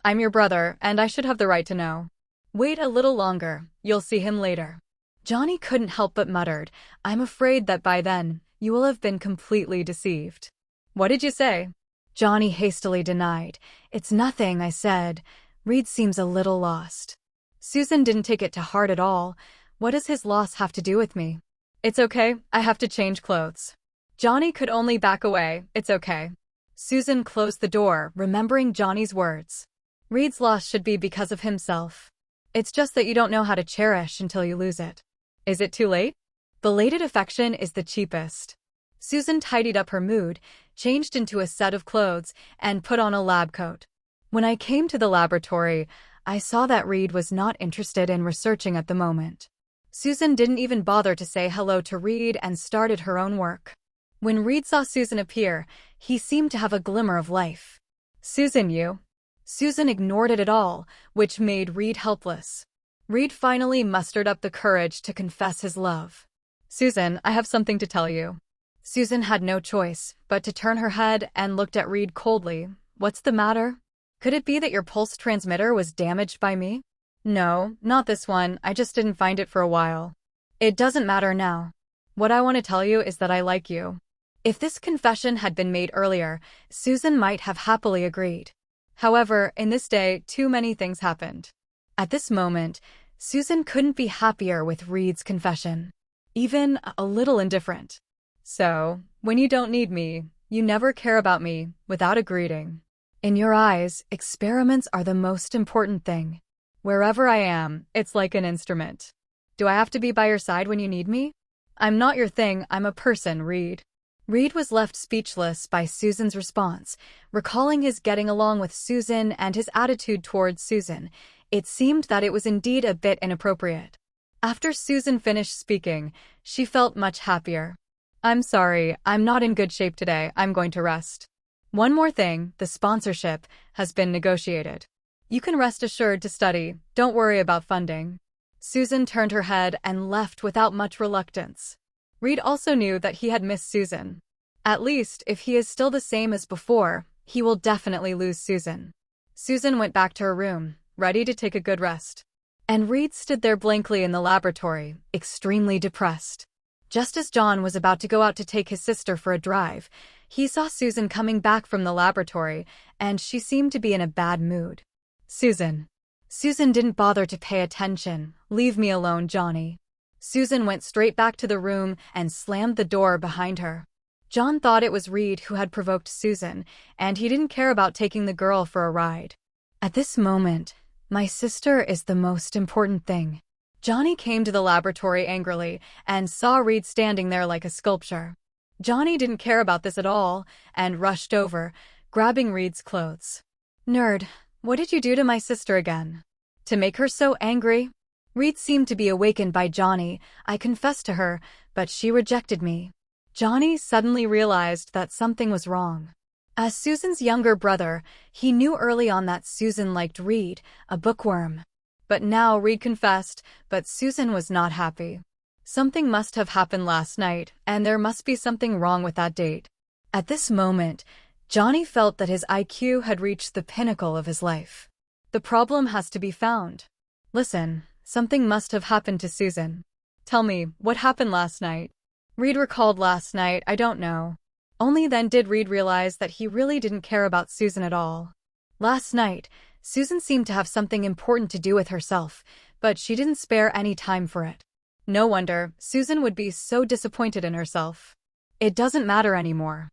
I'm your brother, and I should have the right to know. Wait a little longer, you'll see him later. Johnny couldn't help but muttered, I'm afraid that by then, you will have been completely deceived. What did you say? Johnny hastily denied. It's nothing, I said. Reed seems a little lost. Susan didn't take it to heart at all. What does his loss have to do with me? It's okay, I have to change clothes. Johnny could only back away. It's okay. Susan closed the door, remembering Johnny's words. Reed's loss should be because of himself. It's just that you don't know how to cherish until you lose it. Is it too late? Belated affection is the cheapest. Susan tidied up her mood, changed into a set of clothes, and put on a lab coat. When I came to the laboratory, I saw that Reed was not interested in researching at the moment. Susan didn't even bother to say hello to Reed and started her own work. When Reed saw Susan appear, he seemed to have a glimmer of life. Susan, you. Susan ignored it at all, which made Reed helpless. Reed finally mustered up the courage to confess his love. Susan, I have something to tell you. Susan had no choice but to turn her head and looked at Reed coldly. What's the matter? Could it be that your pulse transmitter was damaged by me? No, not this one. I just didn't find it for a while. It doesn't matter now. What I want to tell you is that I like you. If this confession had been made earlier, Susan might have happily agreed. However, in this day, too many things happened. At this moment, Susan couldn't be happier with Reed's confession. Even a little indifferent. So, when you don't need me, you never care about me, without a greeting. In your eyes, experiments are the most important thing. Wherever I am, it's like an instrument. Do I have to be by your side when you need me? I'm not your thing, I'm a person, Reed. Reed was left speechless by Susan's response, recalling his getting along with Susan and his attitude towards Susan. It seemed that it was indeed a bit inappropriate. After Susan finished speaking, she felt much happier. I'm sorry, I'm not in good shape today, I'm going to rest. One more thing, the sponsorship has been negotiated. You can rest assured to study, don't worry about funding. Susan turned her head and left without much reluctance. Reed also knew that he had missed Susan. At least, if he is still the same as before, he will definitely lose Susan. Susan went back to her room, ready to take a good rest. And Reed stood there blankly in the laboratory, extremely depressed. Just as John was about to go out to take his sister for a drive, he saw Susan coming back from the laboratory, and she seemed to be in a bad mood. Susan. Susan didn't bother to pay attention. Leave me alone, Johnny. Susan went straight back to the room and slammed the door behind her. John thought it was Reed who had provoked Susan, and he didn't care about taking the girl for a ride. At this moment, my sister is the most important thing. Johnny came to the laboratory angrily and saw Reed standing there like a sculpture. Johnny didn't care about this at all and rushed over, grabbing Reed's clothes. Nerd, what did you do to my sister again? To make her so angry? Reed seemed to be awakened by Johnny. I confessed to her, but she rejected me. Johnny suddenly realized that something was wrong. As Susan's younger brother, he knew early on that Susan liked Reed, a bookworm. But now Reed confessed, but Susan was not happy. Something must have happened last night, and there must be something wrong with that date. At this moment, Johnny felt that his IQ had reached the pinnacle of his life. The problem has to be found. Listen, something must have happened to Susan. Tell me, what happened last night? Reed recalled last night, I don't know. Only then did Reed realize that he really didn't care about Susan at all. Last night, Susan seemed to have something important to do with herself, but she didn't spare any time for it. No wonder, Susan would be so disappointed in herself. It doesn't matter anymore.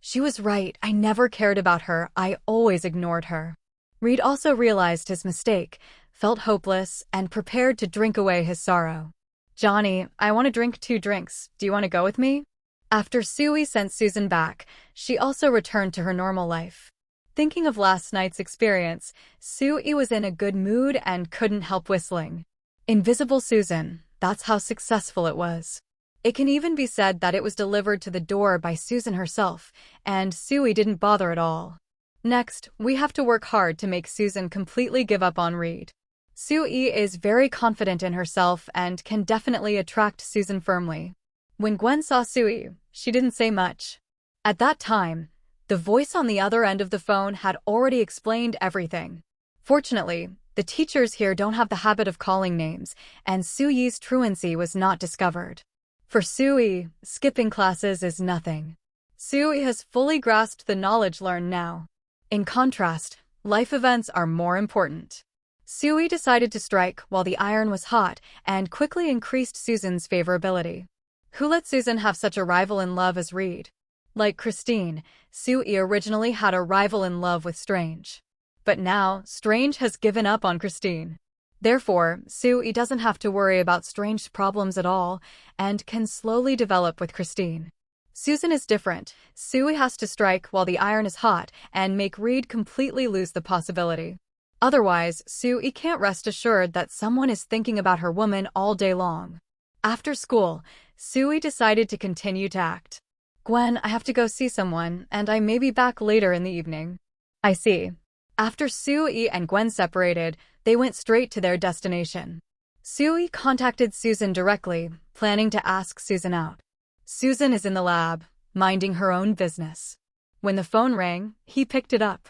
She was right. I never cared about her. I always ignored her. Reed also realized his mistake, felt hopeless, and prepared to drink away his sorrow. Johnny, I want to drink 2 drinks. Do you want to go with me? After S.H.I.E.L.D sent Susan back, she also returned to her normal life. Thinking of last night's experience, S.H.I.E.L.D was in a good mood and couldn't help whistling. Invisible Susan, that's how successful it was. It can even be said that it was delivered to the door by Susan herself, and S.H.I.E.L.D didn't bother at all. Next, we have to work hard to make Susan completely give up on Reed. S.H.I.E.L.D is very confident in herself and can definitely attract Susan firmly. When Gwen saw S.H.I.E.L.D, she didn't say much. At that time, the voice on the other end of the phone had already explained everything. Fortunately, the teachers here don't have the habit of calling names, and S.H.I.E.L.D's truancy was not discovered. For S.H.I.E.L.D, skipping classes is nothing. S.H.I.E.L.D has fully grasped the knowledge learned now. In contrast, life events are more important. S.H.I.E.L.D decided to strike while the iron was hot and quickly increased Susan's favorability. Who let Susan have such a rival in love as Reed? Like Christine, S.H.I.E.L.D originally had a rival in love with Strange. But now, Strange has given up on Christine. Therefore, S.H.I.E.L.D doesn't have to worry about Strange's problems at all and can slowly develop with Christine. Susan is different. S.H.I.E.L.D has to strike while the iron is hot and make Reed completely lose the possibility. Otherwise, S.H.I.E.L.D can't rest assured that someone is thinking about her woman all day long. After school, S.H.I.E.L.D decided to continue to act. Gwen, I have to go see someone, and I may be back later in the evening. I see. After S.H.I.E.L.D and Gwen separated, they went straight to their destination. S.H.I.E.L.D contacted Susan directly, planning to ask Susan out. Susan is in the lab, minding her own business. When the phone rang, he picked it up.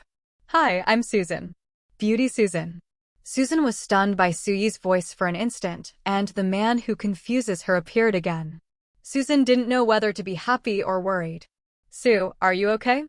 Hi, I'm Susan. Beauty Susan. Susan was stunned by S.H.I.E.L.D's voice for an instant, and the man who confuses her appeared again. Susan didn't know whether to be happy or worried. Sue, are you okay?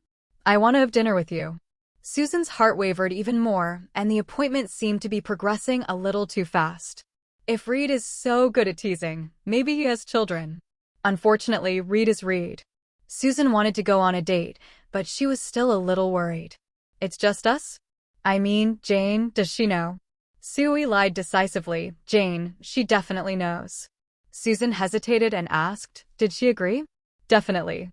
I want to have dinner with you. Susan's heart wavered even more, and the appointment seemed to be progressing a little too fast. If Reed is so good at teasing, maybe he has children. Unfortunately, Reed is Reed. Susan wanted to go on a date, but she was still a little worried. It's just us? I mean, Jane, does she know? S.H.I.E.L.D lied decisively. Jane, she definitely knows. Susan hesitated and asked, did she agree? Definitely.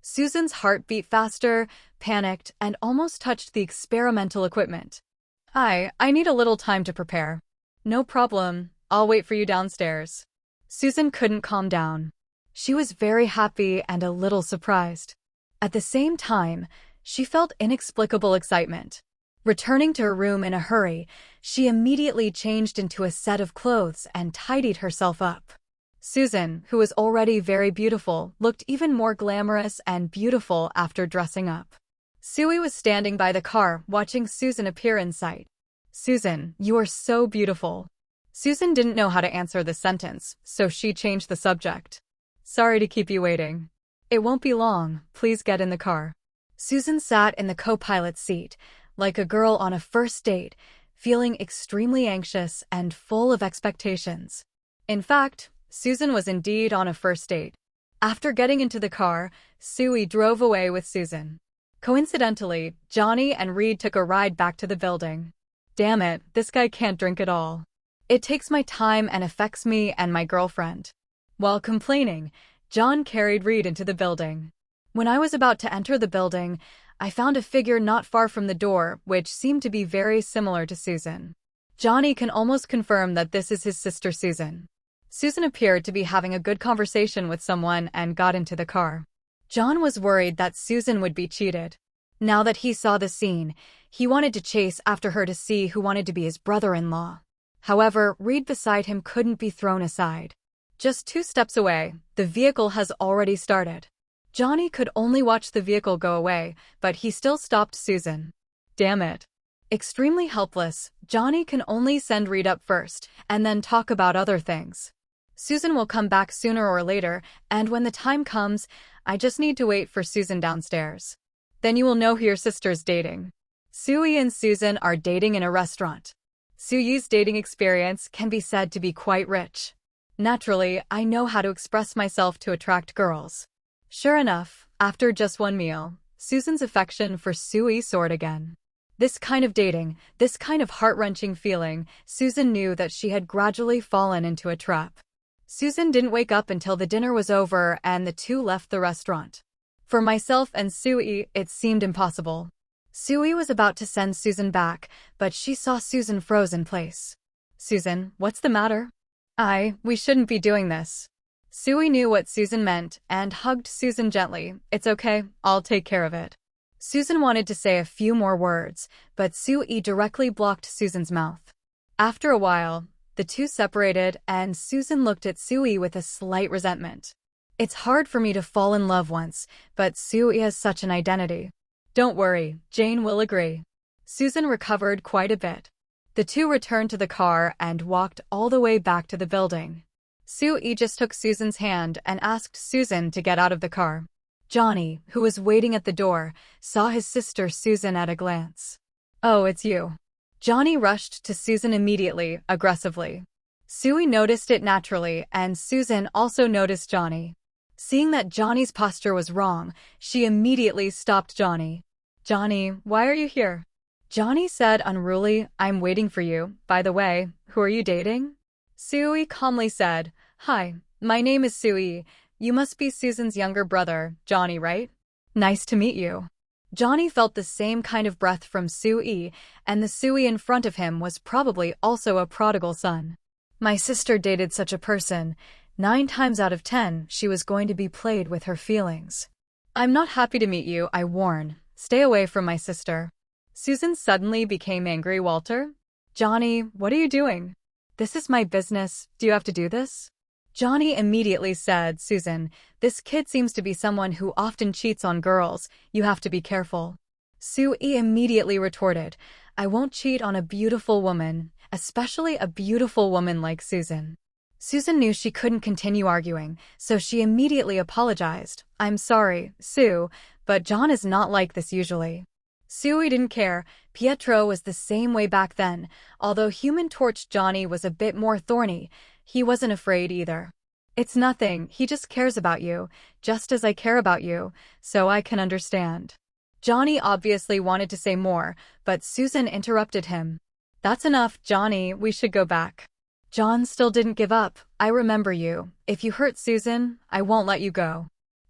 Susan's heart beat faster, panicked, and almost touched the experimental equipment. Hi, I need a little time to prepare. No problem, I'll wait for you downstairs. Susan couldn't calm down. She was very happy and a little surprised. At the same time, she felt inexplicable excitement. Returning to her room in a hurry, she immediately changed into a set of clothes and tidied herself up. Susan, who was already very beautiful, looked even more glamorous and beautiful after dressing up. S.H.I.E.L.D was standing by the car, watching Susan appear in sight. Susan, you are so beautiful. Susan didn't know how to answer the sentence, so she changed the subject. Sorry to keep you waiting. It won't be long, please get in the car. Susan sat in the co-pilot's seat, like a girl on a first date, feeling extremely anxious and full of expectations. In fact, Susan was indeed on a first date. After getting into the car, S.H.I.E.L.D drove away with Susan. Coincidentally, Johnny and Reed took a ride back to the building. Damn it, this guy can't drink at all. It takes my time and affects me and my girlfriend. While complaining, John carried Reed into the building. When I was about to enter the building, I found a figure not far from the door, which seemed to be very similar to Susan. Johnny can almost confirm that this is his sister Susan. Susan appeared to be having a good conversation with someone and got into the car. John was worried that Susan would be cheated. Now that he saw the scene, he wanted to chase after her to see who wanted to be his brother-in-law. However, Reed beside him couldn't be thrown aside. Just 2 steps away, the vehicle has already started. Johnny could only watch the vehicle go away, but he still stopped Susan. Damn it. Extremely helpless, Johnny can only send Reed up first, and then talk about other things. Susan will come back sooner or later, and when the time comes, I just need to wait for Susan downstairs. Then you will know who your sister's dating. S.H.I.E.L.D and Susan are dating in a restaurant. S.H.I.E.L.D's dating experience can be said to be quite rich. Naturally, I know how to express myself to attract girls. Sure enough, after just 1 meal, Susan's affection for S.H.I.E.L.D soared again. This kind of dating, this kind of heart-wrenching feeling, Susan knew that she had gradually fallen into a trap. Susan didn't wake up until the dinner was over and the two left the restaurant. For myself and S.H.I.E.L.D, it seemed impossible. S.H.I.E.L.D was about to send Susan back, but she saw Susan froze in place. "Susan, what's the matter?" We shouldn't be doing this." S.H.I.E.L.D knew what Susan meant and hugged Susan gently. "It's okay, I'll take care of it." Susan wanted to say a few more words, but S.H.I.E.L.D directly blocked Susan's mouth. After a while, the two separated and Susan looked at S.H.I.E.L.D with a slight resentment. "It's hard for me to fall in love once, but S.H.I.E.L.D has such an identity." "Don't worry, Jane will agree." Susan recovered quite a bit. The two returned to the car and walked all the way back to the building. S.H.I.E.L.D just took Susan's hand and asked Susan to get out of the car. Johnny, who was waiting at the door, saw his sister Susan at a glance. "Oh, it's you." Johnny rushed to Susan immediately, aggressively. S.H.I.E.L.D noticed it naturally, and Susan also noticed Johnny. Seeing that Johnny's posture was wrong, she immediately stopped Johnny. "Johnny, why are you here?" Johnny said unruly, "I'm waiting for you. By the way, who are you dating?" S.H.I.E.L.D calmly said, "Hi, my name is S.H.I.E.L.D. You must be Susan's younger brother, Johnny, right? Nice to meet you." Johnny felt the same kind of breath from S.H.I.E.L.D, and the S.H.I.E.L.D in front of him was probably also a prodigal son. "My sister dated such a person. 9 times out of 10, she was going to be played with her feelings." "I'm not happy to meet you, I warn. Stay away from my sister." Susan suddenly became angry. "Walter? Johnny, what are you doing?" "This is my business. Do you have to do this?" Johnny immediately said, "Susan, this kid seems to be someone who often cheats on girls. You have to be careful." S.H.I.E.L.D immediately retorted, "I won't cheat on a beautiful woman, especially a beautiful woman like Susan." Susan knew she couldn't continue arguing, so she immediately apologized. "I'm sorry, Sue, but John is not like this usually." S.H.I.E.L.D didn't care. Pietro was the same way back then. Although Human Torch Johnny was a bit more thorny, he wasn't afraid either. "It's nothing, he just cares about you, just as I care about you, so I can understand." Johnny obviously wanted to say more, but Susan interrupted him. "That's enough, Johnny, we should go back." John still didn't give up. "I remember you. If you hurt Susan, I won't let you go."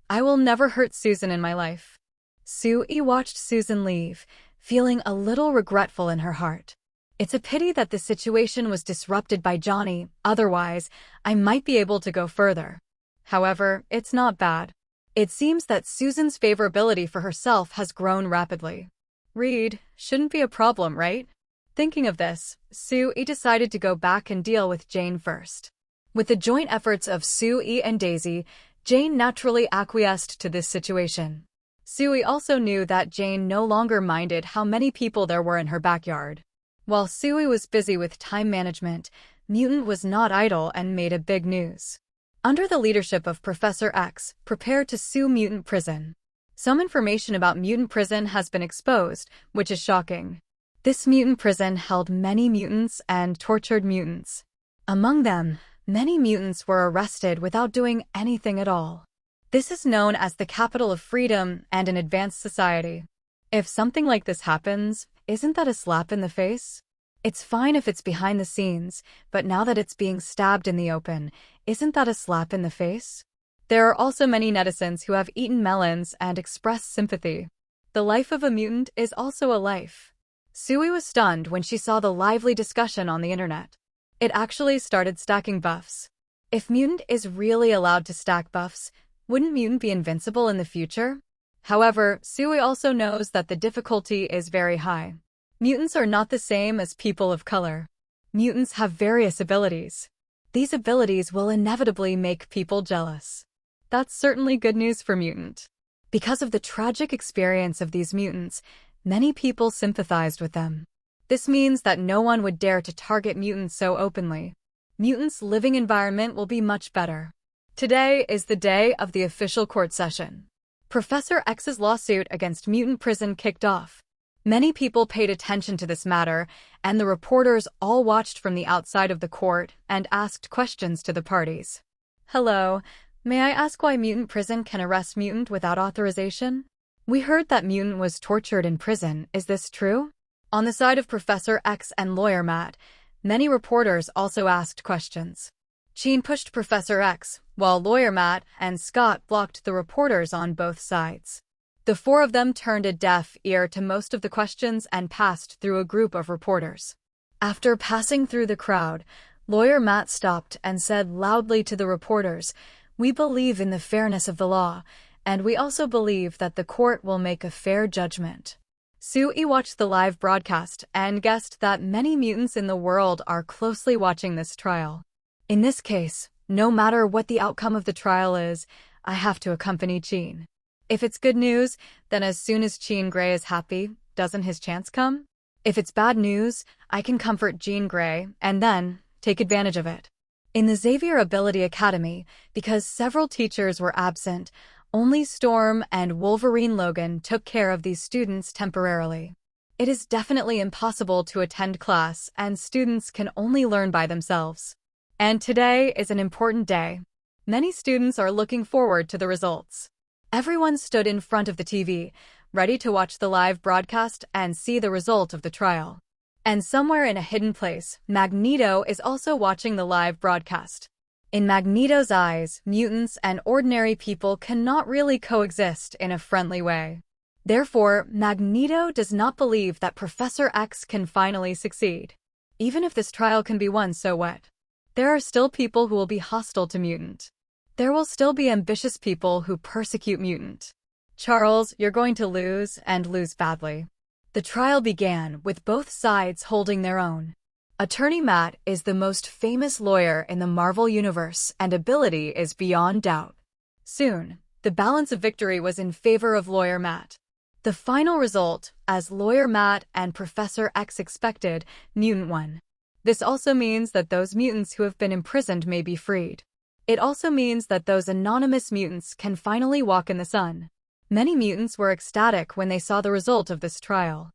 "I will never hurt Susan in my life." S.H.I.E.L.D watched Susan leave, feeling a little regretful in her heart. "It's a pity that the situation was disrupted by Johnny, otherwise, I might be able to go further." However, it's not bad. It seems that Susan's favorability for herself has grown rapidly. Reed shouldn't be a problem, right? Thinking of this, S.H.I.E.L.D decided to go back and deal with Jane first. With the joint efforts of S.H.I.E.L.D and Daisy, Jane naturally acquiesced to this situation. S.H.I.E.L.D also knew that Jane no longer minded how many people there were in her backyard. While S.H.I.E.L.D was busy with time management, Mutant was not idle and made a big news. Under the leadership of Professor X, prepared to sue Mutant Prison. Some information about Mutant Prison has been exposed, which is shocking. This mutant prison held many mutants and tortured mutants. Among them, many mutants were arrested without doing anything at all. This is known as the capital of freedom and an advanced society. If something like this happens, isn't that a slap in the face? It's fine if it's behind the scenes, but now that it's being stabbed in the open, isn't that a slap in the face? There are also many netizens who have eaten melons and expressed sympathy. The life of a mutant is also a life. S.H.I.E.L.D was stunned when she saw the lively discussion on the internet. It actually started stacking buffs. If Mutant is really allowed to stack buffs, wouldn't Mutant be invincible in the future? However, S.H.I.E.L.D also knows that the difficulty is very high. Mutants are not the same as people of color. Mutants have various abilities. These abilities will inevitably make people jealous. That's certainly good news for Mutant. Because of the tragic experience of these mutants, many people sympathized with them. This means that no one would dare to target mutants so openly. Mutants' living environment will be much better. Today is the day of the official court session. Professor X's lawsuit against Mutant Prison kicked off. Many people paid attention to this matter, and the reporters all watched from the outside of the court and asked questions to the parties. "Hello, may I ask why Mutant Prison can arrest Mutant without authorization?" We heard that Mutant was tortured in prison. Is this true? On the side of Professor X and Lawyer Matt, many reporters also asked questions. S.H.I.E.L.D pushed Professor X, while Lawyer Matt and Scott blocked the reporters on both sides. The four of them turned a deaf ear to most of the questions and passed through a group of reporters. After passing through the crowd, Lawyer Matt stopped and said loudly to the reporters, "We believe in the fairness of the law, and we also believe that the court will make a fair judgment." S.H.I.E.L.D watched the live broadcast and guessed that many mutants in the world are closely watching this trial. In this case, no matter what the outcome of the trial is, I have to accompany S.H.I.E.L.D. If it's good news, then as soon as Jean Grey is happy, doesn't his chance come? If it's bad news, I can comfort Jean Grey and then take advantage of it. In the Xavier Ability Academy, because several teachers were absent, only Storm and Wolverine Logan took care of these students temporarily. It is definitely impossible to attend class, and students can only learn by themselves. And today is an important day. Many students are looking forward to the results. Everyone stood in front of the TV, ready to watch the live broadcast and see the result of the trial. And somewhere in a hidden place, Magneto is also watching the live broadcast. In Magneto's eyes, mutants and ordinary people cannot really coexist in a friendly way. Therefore, Magneto does not believe that Professor X can finally succeed. Even if this trial can be won, so what? There are still people who will be hostile to Mutant. There will still be ambitious people who persecute Mutant. Charles, you're going to lose, and lose badly. The trial began with both sides holding their own. Attorney Matt is the most famous lawyer in the Marvel Universe, and ability is beyond doubt. Soon, the balance of victory was in favor of Lawyer Matt. The final result, as Lawyer Matt and Professor X expected, Mutant won. This also means that those mutants who have been imprisoned may be freed. It also means that those anonymous mutants can finally walk in the sun. Many mutants were ecstatic when they saw the result of this trial.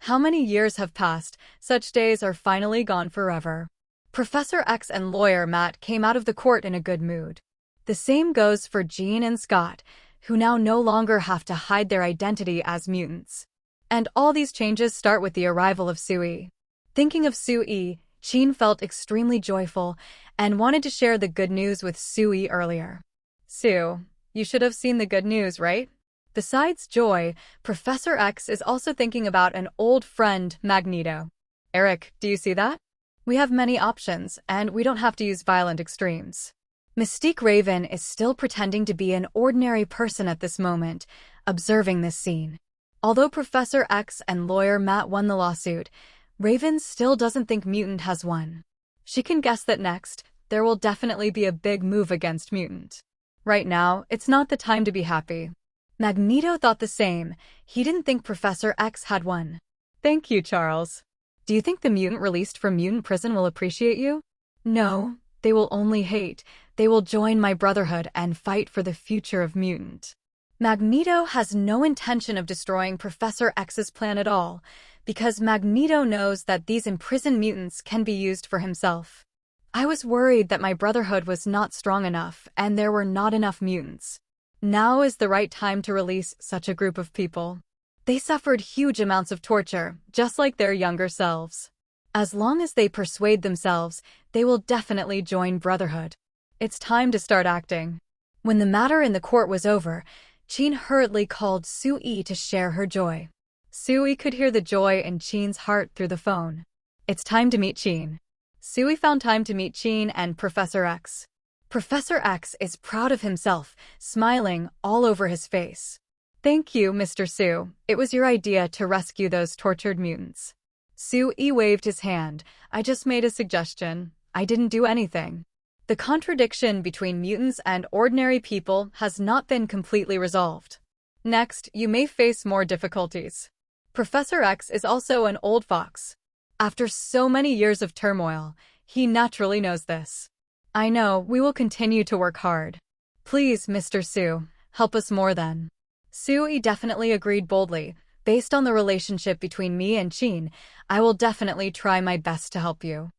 How many years have passed? Such days are finally gone forever. Professor X and Lawyer Matt came out of the court in a good mood. The same goes for Jean and Scott, who now no longer have to hide their identity as mutants. And all these changes start with the arrival of S.H.I.E.L.D. Thinking of S.H.I.E.L.D, Jean felt extremely joyful and wanted to share the good news with S.H.I.E.L.D. earlier. "Sue, you should have seen the good news, right?" Besides joy, Professor X is also thinking about an old friend, Magneto. "Eric, do you see that? We have many options, and we don't have to use violent extremes." Mystique Raven is still pretending to be an ordinary person at this moment, observing this scene. Although Professor X and Lawyer Matt won the lawsuit, Raven still doesn't think Mutant has won. She can guess that next, there will definitely be a big move against Mutant. Right now, it's not the time to be happy. Magneto thought the same. He didn't think Professor X had won. "Thank you, Charles. Do you think the mutant released from mutant prison will appreciate you?" "No, they will only hate. They will join my brotherhood and fight for the future of Mutant." Magneto has no intention of destroying Professor X's plan at all, because Magneto knows that these imprisoned mutants can be used for himself. "I was worried that my brotherhood was not strong enough and there were not enough mutants. Now is the right time to release such a group of people. They suffered huge amounts of torture, just like their younger selves. As long as they persuade themselves, they will definitely join Brotherhood. It's time to start acting." When the matter in the court was over, Jean hurriedly called S.H.I.E.L.D. to share her joy. S.H.I.E.L.D. could hear the joy in Jean's heart through the phone. It's time to meet Jean. S.H.I.E.L.D. found time to meet Jean and Professor X. Professor X is proud of himself, smiling all over his face. "Thank you, Mr. Sue. It was your idea to rescue those tortured mutants." S.H.I.E.L.D. waved his hand. "I just made a suggestion. I didn't do anything." The contradiction between mutants and ordinary people has not been completely resolved. Next, you may face more difficulties. Professor X is also an old fox. After so many years of turmoil, he naturally knows this. "I know, we will continue to work hard. Please, Mr. Sue, help us more then." S.H.I.E.L.D. definitely agreed boldly. "Based on the relationship between me and Jean, I will definitely try my best to help you."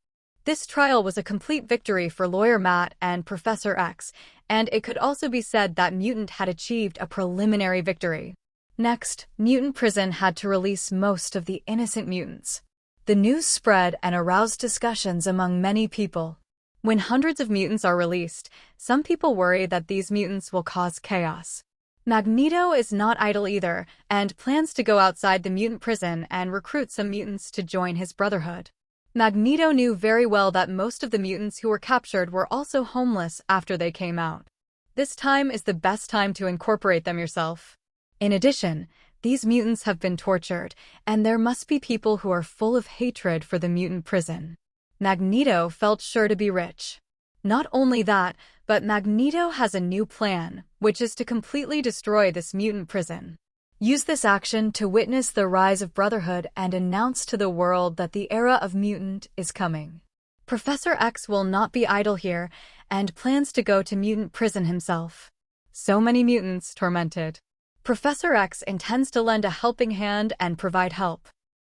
This trial was a complete victory for Lawyer Matt and Professor X, and it could also be said that Mutant had achieved a preliminary victory. Next, Mutant Prison had to release most of the innocent mutants. The news spread and aroused discussions among many people. When hundreds of mutants are released, some people worry that these mutants will cause chaos. Magneto is not idle either, and plans to go outside the mutant prison and recruit some mutants to join his brotherhood. Magneto knew very well that most of the mutants who were captured were also homeless after they came out. This time is the best time to incorporate them yourself. In addition, these mutants have been tortured, and there must be people who are full of hatred for the mutant prison. Magneto felt sure to be rich. Not only that, but Magneto has a new plan, which is to completely destroy this mutant prison. Use this action to witness the rise of Brotherhood and announce to the world that the era of mutant is coming. Professor X will not be idle here and plans to go to mutant prison himself. So many mutants tormented. Professor X intends to lend a helping hand and provide help.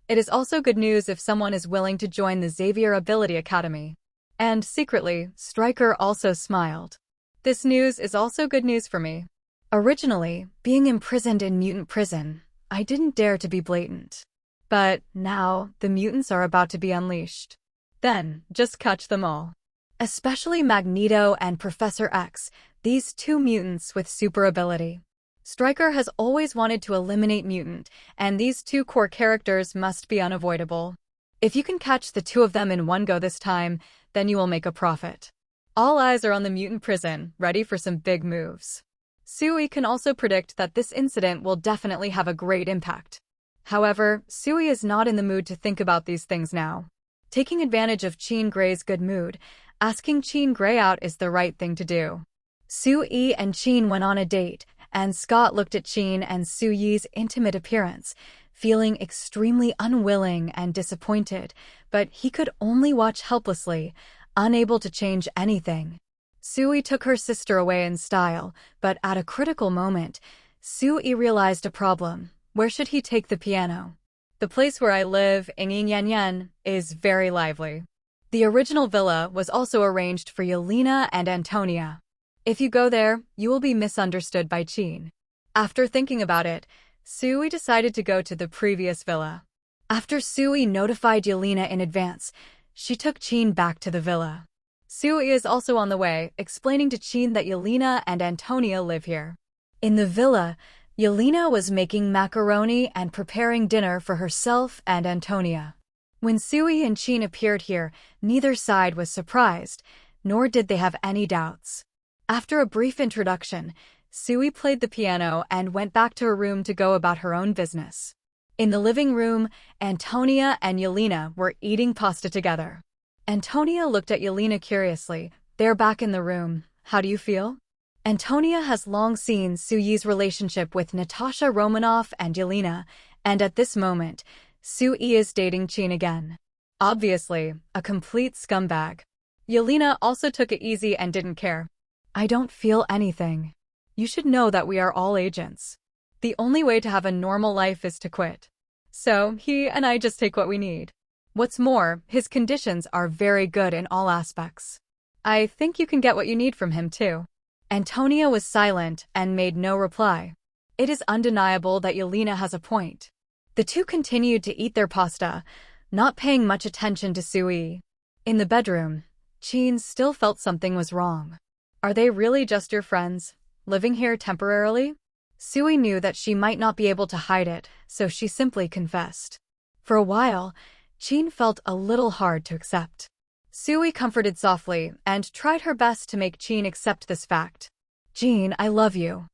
It is also good news if someone is willing to join the Xavier Ability Academy. And secretly, Stryker also smiled. This news is also good news for me. Originally, being imprisoned in mutant prison, I didn't dare to be blatant. But now, the mutants are about to be unleashed. Then, just catch them all. Especially Magneto and Professor X, these two mutants with super ability. Stryker has always wanted to eliminate mutant, and these two core characters must be unavoidable. If you can catch the two of them in one go this time, then you will make a profit. All eyes are on the mutant prison, ready for some big moves. S.H.I.E.L.D. can also predict that this incident will definitely have a great impact. However, S.H.I.E.L.D. is not in the mood to think about these things now. Taking advantage of Jean Grey's good mood, asking Jean Grey out is the right thing to do. S.H.I.E.L.D. and Jean went on a date, and Scott looked at Jean and Su-Yi's intimate appearance, feeling extremely unwilling and disappointed, but he could only watch helplessly, unable to change anything. Su-Yi took her sister away in style, but at a critical moment, Su-Yi realized a problem. Where should he take the piano? The place where I live, Yin Yan Yan, is very lively. The original villa was also arranged for Yelena and Antonia. If you go there, you will be misunderstood by Jean. After thinking about it, Su-Yi decided to go to the previous villa. After Su-Yi notified Yelena in advance, she took Jean back to the villa. Su-Yi is also on the way, explaining to Jean that Yelena and Antonia live here. In the villa, Yelena was making macaroni and preparing dinner for herself and Antonia. When Su-Yi and Jean appeared here, neither side was surprised, nor did they have any doubts. After a brief introduction, Su-Yi played the piano and went back to her room to go about her own business. In the living room, Antonia and Yelena were eating pasta together. Antonia looked at Yelena curiously. They're back in the room. How do you feel? Antonia has long seen Su-Yi's relationship with Natasha Romanoff and Yelena, and at this moment, Su-Yi is dating Jean again. Obviously, a complete scumbag. Yelena also took it easy and didn't care. I don't feel anything. You should know that we are all agents. The only way to have a normal life is to quit. So, he and I just take what we need. What's more, his conditions are very good in all aspects. I think you can get what you need from him too. Antonia was silent and made no reply. It is undeniable that Yelena has a point. The two continued to eat their pasta, not paying much attention to Su-Yi. In the bedroom, Jean still felt something was wrong. Are they really just your friends, living here temporarily? Su-Yi knew that she might not be able to hide it, so she simply confessed. For a while, Jean felt a little hard to accept. Su-Yi comforted softly and tried her best to make Jean accept this fact. Jean, I love you.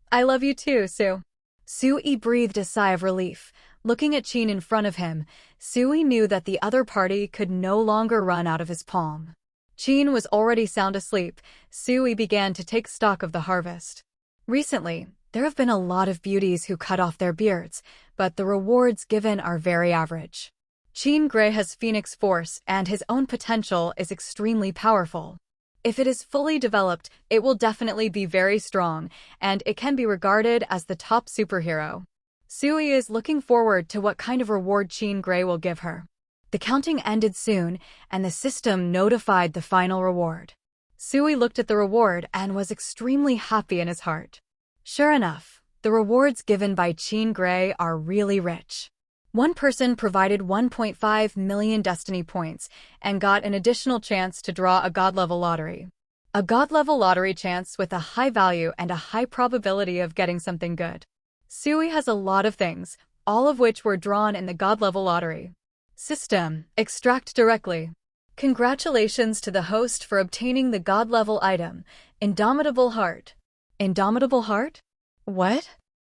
I love you too, Su. Su-Yi breathed a sigh of relief. Looking at Jean in front of him, Su-Yi knew that the other party could no longer run out of his palm. Jean was already sound asleep. Su-Yi began to take stock of the harvest. Recently, there have been a lot of beauties who cut off their beards, but the rewards given are very average. Jean Grey has Phoenix Force, and his own potential is extremely powerful. If it is fully developed, it will definitely be very strong, and it can be regarded as the top superhero. Su-Yi is looking forward to what kind of reward Jean Grey will give her. The counting ended soon, and the system notified the final reward. Su-Yi looked at the reward and was extremely happy in his heart. Sure enough, The rewards given by Jean Grey are really rich. One person provided 1.5 million destiny points and got an additional chance to draw a god-level lottery. A god-level lottery chance with a high value and a high probability of getting something good. S.H.I.E.L.D has a lot of things, all of which were drawn in the god-level lottery. System: extract directly. Congratulations to the host for obtaining the god-level item, Indomitable Heart. Indomitable Heart? What?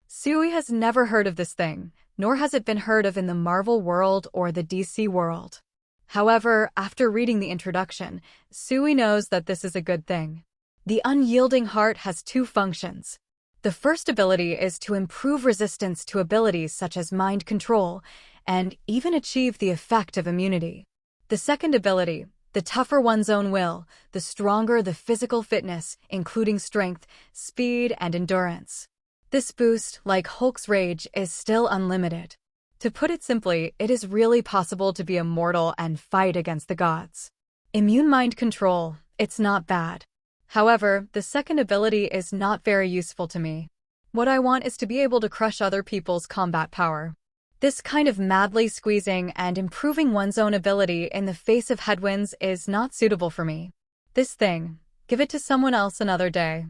S.H.I.E.L.D has never heard of this thing, nor has it been heard of in the Marvel world or the DC world. However, after reading the introduction, S.H.I.E.L.D knows that this is a good thing. The Unyielding Heart has two functions. The first ability is to improve resistance to abilities such as mind control, and even achieve the effect of immunity. The second ability, the tougher one's own will, the stronger the physical fitness, including strength, speed, and endurance. This boost, like Hulk's rage, is still unlimited. To put it simply, it is really possible to be immortal and fight against the gods. Immune mind control, it's not bad. However, the second ability is not very useful to me. What I want is to be able to crush other people's combat power. This kind of madly squeezing and improving one's own ability in the face of headwinds is not suitable for me. This thing, give it to someone else another day.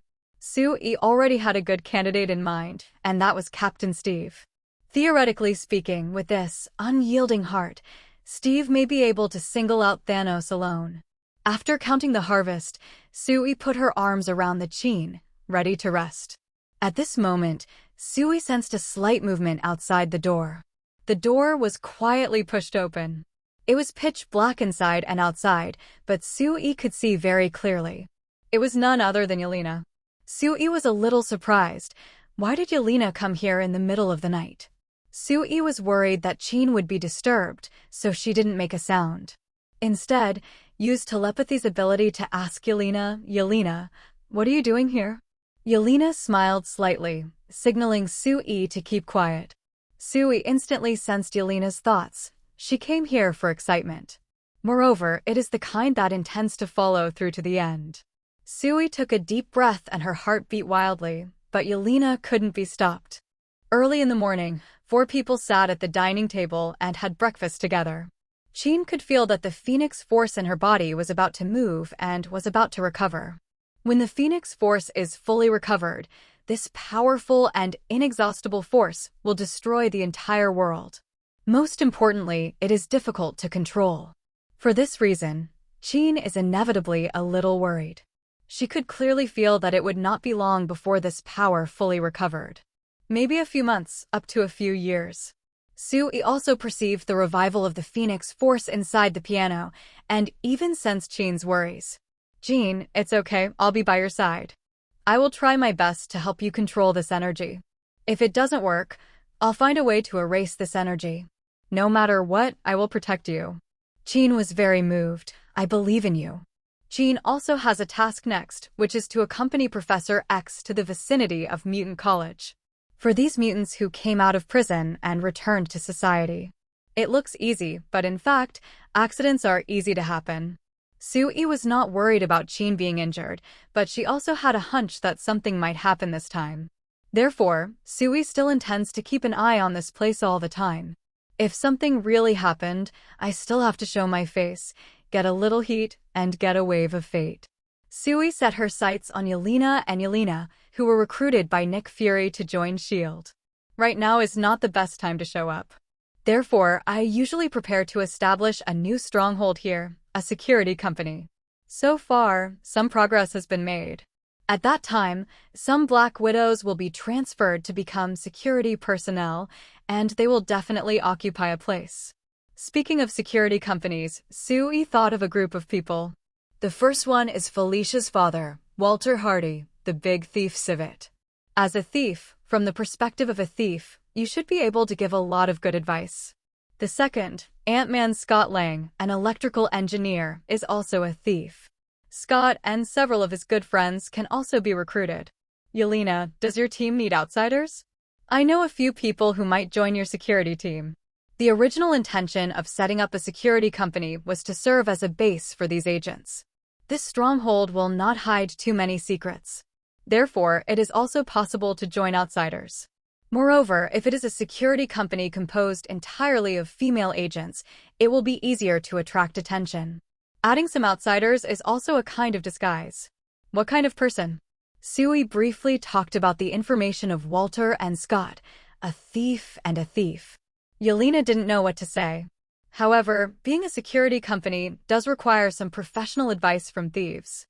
S.H.I.E.L.D already had a good candidate in mind, and that was Captain Steve. Theoretically speaking, with this unyielding heart, Steve may be able to single out Thanos alone. After counting the harvest, S.H.I.E.L.D put her arms around the Jean, ready to rest. At this moment, S.H.I.E.L.D sensed a slight movement outside the door. The door was quietly pushed open. It was pitch black inside and outside, but S.H.I.E.L.D could see very clearly. It was none other than Yelena. S.H.I.E.L.D was a little surprised. Why did Yelena come here in the middle of the night? S.H.I.E.L.D was worried that Jean would be disturbed, so she didn't make a sound. Instead, used telepathy's ability to ask Yelena, what are you doing here? Yelena smiled slightly, signaling S.H.I.E.L.D to keep quiet. S.H.I.E.L.D instantly sensed Yelena's thoughts. She came here for excitement. Moreover, it is the kind that intends to follow through to the end. S.H.I.E.L.D took a deep breath and her heart beat wildly, but Yelena couldn't be stopped. Early in the morning, 4 people sat at the dining table and had breakfast together. Jean could feel that the Phoenix force in her body was about to move and was about to recover. When the Phoenix force is fully recovered, this powerful and inexhaustible force will destroy the entire world. Most importantly, it is difficult to control. For this reason, Jean is inevitably a little worried. She could clearly feel that it would not be long before this power fully recovered. Maybe a few months, up to a few years. S.H.I.E.L.D also perceived the revival of the Phoenix force inside the piano, and even sensed Jean's worries. Jean, it's okay, I'll be by your side. I will try my best to help you control this energy. If it doesn't work, I'll find a way to erase this energy. No matter what, I will protect you. Jean was very moved. I believe in you. Jean also has a task next, which is to accompany Professor X to the vicinity of Mutant College. For these mutants who came out of prison and returned to society. It looks easy, but in fact, accidents are easy to happen. S.H.I.E.L.D was not worried about Jean being injured, but she also had a hunch that something might happen this time. Therefore, S.H.I.E.L.D still intends to keep an eye on this place all the time. If something really happened, I still have to show my face, get a little heat, and get a wave of fate. S.H.I.E.L.D set her sights on Yelena, who were recruited by Nick Fury to join S.H.I.E.L.D. Right now is not the best time to show up. Therefore, I usually prepare to establish a new stronghold here, a security company. So far, some progress has been made. At that time, some Black Widows will be transferred to become security personnel, and they will definitely occupy a place. Speaking of security companies, S.H.I.E.L.D thought of a group of people. The first one is Felicia's father, Walter Hardy, the big thief civet. As a thief, from the perspective of a thief, you should be able to give a lot of good advice. The second, Ant-Man Scott Lang, an electrical engineer, is also a thief. Scott and several of his good friends can also be recruited. Yelena, does your team need outsiders? I know a few people who might join your security team. The original intention of setting up a security company was to serve as a base for these agents. This stronghold will not hide too many secrets. Therefore, it is also possible to join outsiders. Moreover, if it is a security company composed entirely of female agents, it will be easier to attract attention. Adding some outsiders is also a kind of disguise. What kind of person? S.H.I.E.L.D. briefly talked about the information of Walter and Scott, a thief and a thief. Yelena didn't know what to say. However, being a security company does require some professional advice from thieves.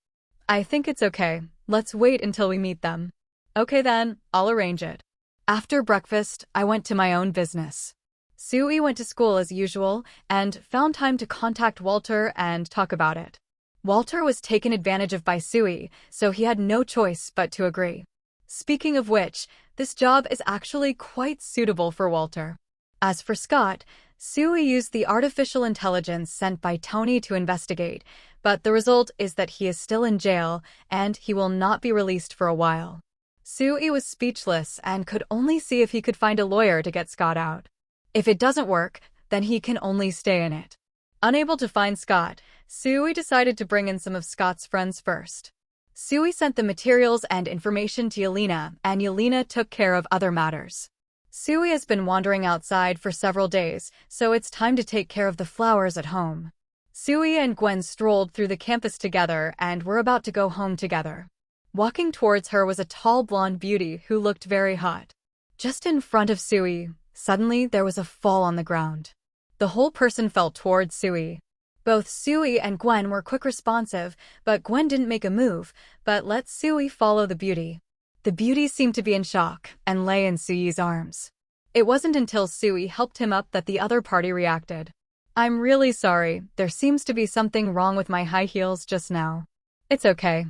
I think it's okay. Let's wait until we meet them. Okay then, I'll arrange it. After breakfast, I went to my own business. S.H.I.E.L.D. went to school as usual and found time to contact Walter and talk about it. Walter was taken advantage of by S.H.I.E.L.D., so he had no choice but to agree. Speaking of which, this job is actually quite suitable for Walter. As for Scott, S.H.I.E.L.D. used the artificial intelligence sent by Tony to investigate, but the result is that he is still in jail and he will not be released for a while. S.H.I.E.L.D. was speechless and could only see if he could find a lawyer to get Scott out. If it doesn't work, then he can only stay in it. Unable to find Scott, S.H.I.E.L.D. decided to bring in some of Scott's friends first. S.H.I.E.L.D. sent the materials and information to Yelena, and Yelena took care of other matters. S.H.I.E.L.D. has been wandering outside for several days, so it's time to take care of the flowers at home. S.H.I.E.L.D. and Gwen strolled through the campus together and were about to go home together. Walking towards her was a tall blonde beauty who looked very hot. Just in front of S.H.I.E.L.D., suddenly there was a fall on the ground. The whole person fell towards S.H.I.E.L.D. Both S.H.I.E.L.D. and Gwen were quick responsive, but Gwen didn't make a move, but let S.H.I.E.L.D. follow the beauty. The beauty seemed to be in shock and lay in S.H.I.E.L.D.'s arms. It wasn't until S.H.I.E.L.D. helped him up that the other party reacted. I'm really sorry, there seems to be something wrong with my high heels just now. It's okay.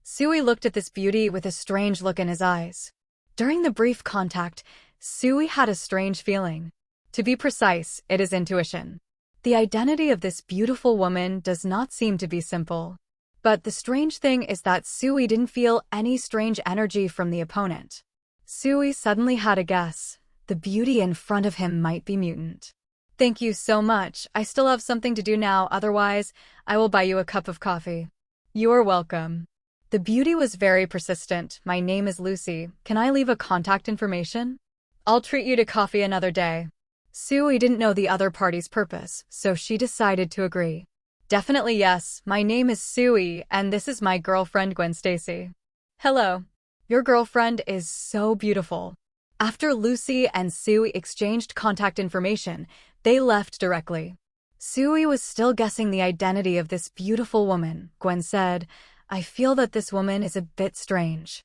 S.H.I.E.L.D. looked at this beauty with a strange look in his eyes. During the brief contact, S.H.I.E.L.D. had a strange feeling. To be precise, it is intuition. The identity of this beautiful woman does not seem to be simple. But the strange thing is that S.H.I.E.L.D. didn't feel any strange energy from the opponent. S.H.I.E.L.D. suddenly had a guess. The beauty in front of him might be mutant. Thank you so much. I still have something to do now, otherwise, I will buy you a cup of coffee. You are welcome. The beauty was very persistent. My name is Lucy. Can I leave a contact information? I'll treat you to coffee another day. S.H.I.E.L.D. didn't know the other party's purpose, so she decided to agree. Definitely yes, my name is S.H.I.E.L.D. and this is my girlfriend Gwen Stacy. Hello. Your girlfriend is so beautiful. After Lucy and S.H.I.E.L.D. exchanged contact information, they left directly. S.H.I.E.L.D. was still guessing the identity of this beautiful woman. Gwen said, I feel that this woman is a bit strange.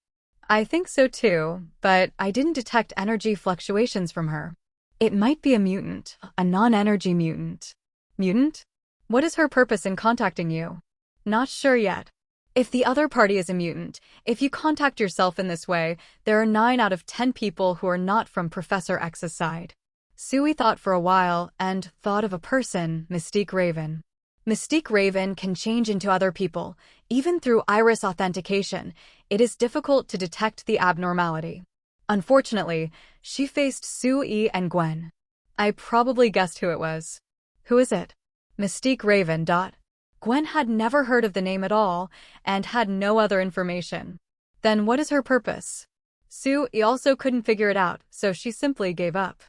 I think so too, but I didn't detect energy fluctuations from her. It might be a mutant, a non-energy mutant. Mutant? What is her purpose in contacting you? Not sure yet. If the other party is a mutant, if you contact yourself in this way, there are 9 out of 10 people who are not from Professor X's side. S.H.I.E.L.D. thought for a while and thought of a person, Mystique Raven. Mystique Raven can change into other people. Even through iris authentication, it is difficult to detect the abnormality. Unfortunately, she faced S.H.I.E.L.D. and Gwen. I probably guessed who it was. Who is it? Mystique Raven. Gwen had never heard of the name at all and had no other information. Then what is her purpose? S.H.I.E.L.D. also couldn't figure it out, so she simply gave up.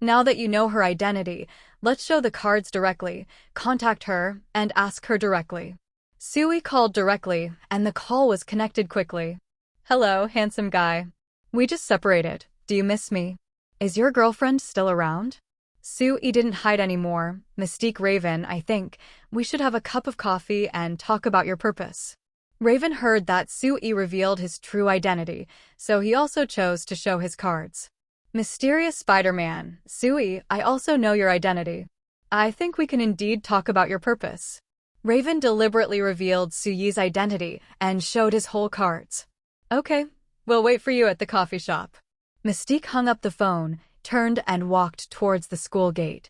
Now that you know her identity, let's show the cards directly, contact her, and ask her directly. S.H.I.E.L.D. called directly, and the call was connected quickly. Hello, handsome guy. We just separated. Do you miss me? Is your girlfriend still around? S.H.I.E.L.D. didn't hide anymore. Mystique Raven, I think we should have a cup of coffee and talk about your purpose. Raven heard that S.H.I.E.L.D. revealed his true identity, so he also chose to show his cards. Mysterious Spider-Man, S.H.I.E.L.D., I also know your identity. I think we can indeed talk about your purpose. Raven deliberately revealed S.H.I.E.L.D.'s identity and showed his whole cards. Okay, we'll wait for you at the coffee shop. Mystique hung up the phone, turned and walked towards the school gate.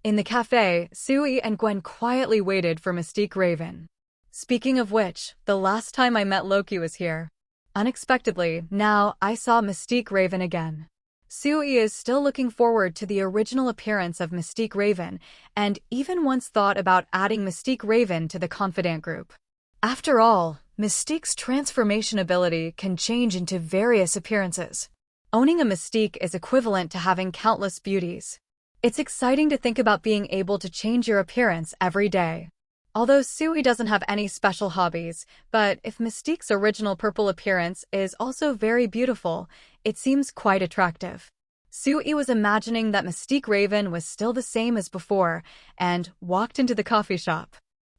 In the cafe, S.H.I.E.L.D. and Gwen quietly waited for Mystique Raven. Speaking of which, the last time I met Loki was here. Unexpectedly, now I saw Mystique Raven again. S.H.I.E.L.D. is still looking forward to the original appearance of Mystique Raven, and even once thought about adding Mystique Raven to the Confidant group. After all, Mystique's transformation ability can change into various appearances. Owning a mystique is equivalent to having countless beauties. It's exciting to think about being able to change your appearance every day. Although S.H.I.E.L.D doesn't have any special hobbies, but if Mystique's original purple appearance is also very beautiful, it seems quite attractive. S.H.I.E.L.D was imagining that Mystique Raven was still the same as before and walked into the coffee shop.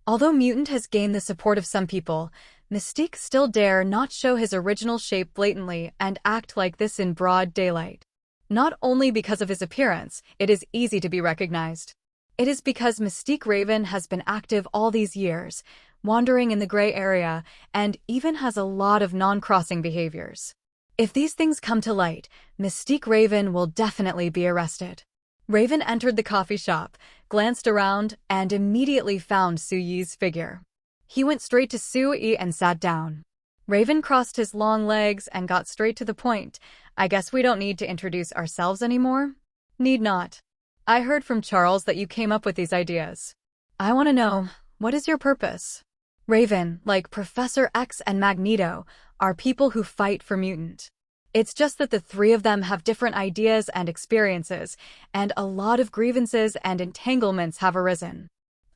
Although Mutant has gained the support of some people, Mystique still dare not show his original shape blatantly and act like this in broad daylight. Not only because of his appearance, it is easy to be recognized. It is because Mystique Raven has been active all these years, wandering in the gray area, and even has a lot of non-crossing behaviors. If these things come to light, Mystique Raven will definitely be arrested. Raven entered the coffee shop, glanced around, and immediately found Su-Yi's figure. He went straight to Su-Yi and sat down. Raven crossed his long legs and got straight to the point. I guess we don't need to introduce ourselves anymore? Need not. I heard from Charles that you came up with these ideas. I want to know, what is your purpose? Raven, like Professor X and Magneto, are people who fight for Mutant. It's just that the three of them have different ideas and experiences, and a lot of grievances and entanglements have arisen.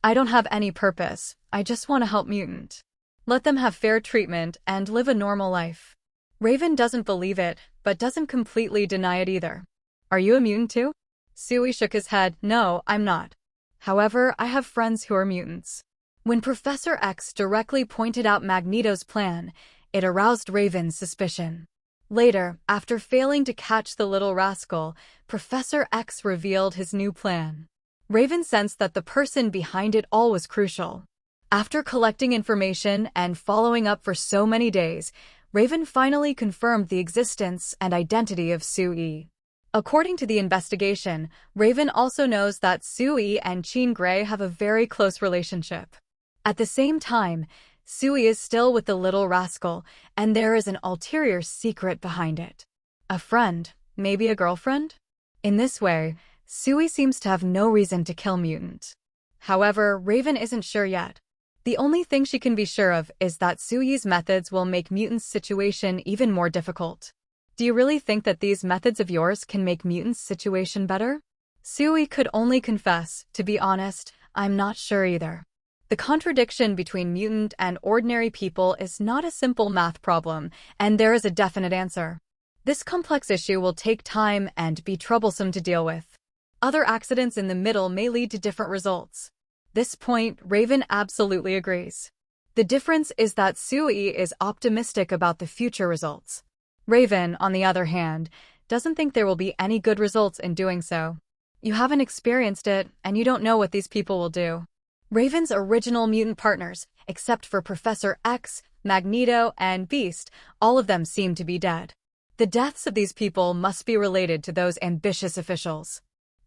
I don't have any purpose, I just want to help Mutant. Let them have fair treatment and live a normal life. Raven doesn't believe it, but doesn't completely deny it either. Are you a mutant too? Su-Yi shook his head. No, I'm not. However, I have friends who are mutants. When Professor X directly pointed out Magneto's plan, it aroused Raven's suspicion. Later, after failing to catch the little rascal, Professor X revealed his new plan. Raven sensed that the person behind it all was crucial. After collecting information and following up for so many days, Raven finally confirmed the existence and identity of Su-Yi. According to the investigation, Raven also knows that Su-Yi and Jean Grey have a very close relationship. At the same time, Su-Yi is still with the little rascal, and there is an ulterior secret behind it. A friend, maybe a girlfriend? In this way, Su-Yi seems to have no reason to kill Mutant. However, Raven isn't sure yet. The only thing she can be sure of is that Su-Yi's methods will make Mutant's situation even more difficult. Do you really think that these methods of yours can make Mutant's situation better? Su-Yi could only confess, to be honest, I'm not sure either. The contradiction between mutant and ordinary people is not a simple math problem, and there is a definite answer. This complex issue will take time and be troublesome to deal with. Other accidents in the middle may lead to different results. This point, Raven absolutely agrees. The difference is that Su-Yi is optimistic about the future results. Raven, on the other hand, doesn't think there will be any good results in doing so. You haven't experienced it, and you don't know what these people will do. Raven's original mutant partners, except for Professor X, Magneto, and Beast, all of them seem to be dead. The deaths of these people must be related to those ambitious officials.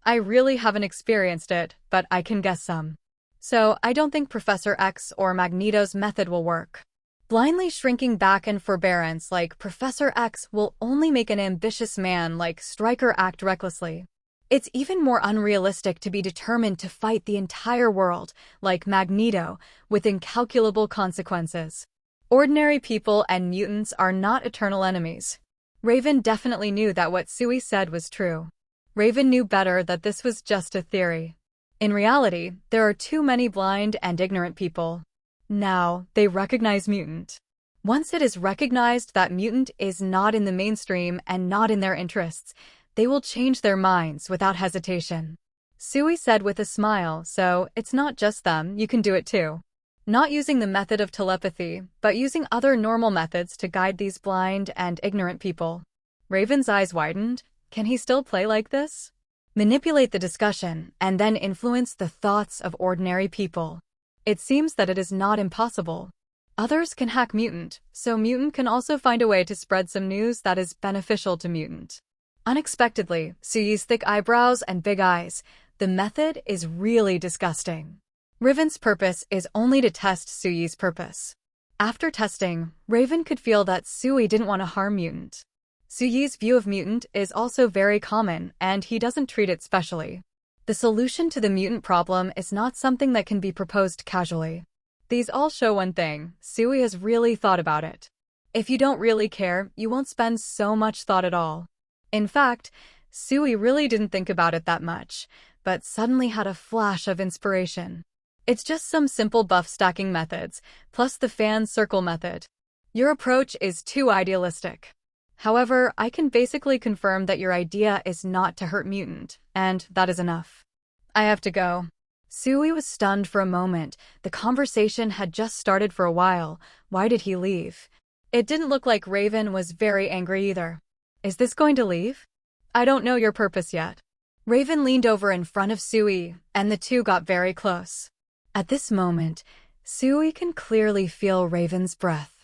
I really haven't experienced it, but I can guess some. So, I don't think Professor X or Magneto's method will work. Blindly shrinking back in forbearance like Professor X will only make an ambitious man like Stryker act recklessly. It's even more unrealistic to be determined to fight the entire world, like Magneto, with incalculable consequences. Ordinary people and mutants are not eternal enemies. Raven definitely knew that what Su-Yi said was true. Raven knew better that this was just a theory. In reality, there are too many blind and ignorant people. Now, they recognize mutant. Once it is recognized that mutant is not in the mainstream and not in their interests, they will change their minds without hesitation. Su-Yi said with a smile, so it's not just them, you can do it too. Not using the method of telepathy, but using other normal methods to guide these blind and ignorant people. Raven's eyes widened. Can he still play like this? Manipulate the discussion and then influence the thoughts of ordinary people. It seems that it is not impossible. Others can hack mutant, so mutant can also find a way to spread some news that is beneficial to mutant. Unexpectedly, Su-Yi's thick eyebrows and big eyes. The method is really disgusting. Raven's purpose is only to test Su-Yi's purpose. After testing, Raven could feel that Su-Yi didn't want to harm mutant. Su-Yi's view of mutant is also very common, and he doesn't treat it specially. The solution to the mutant problem is not something that can be proposed casually. These all show one thing: Su-Yi has really thought about it. If you don't really care, you won't spend so much thought at all. In fact, Sui really didn't think about it that much, but suddenly had a flash of inspiration. It's just some simple buff stacking methods, plus the fan circle method. Your approach is too idealistic. However, I can basically confirm that your idea is not to hurt mutant, and that is enough. I have to go. Sui was stunned for a moment. The conversation had just started for a while. Why did he leave? It didn't look like Raven was very angry either. Is this going to leave? I don't know your purpose yet. Raven leaned over in front of Sui, and the two got very close. At this moment, Sui can clearly feel Raven's breath.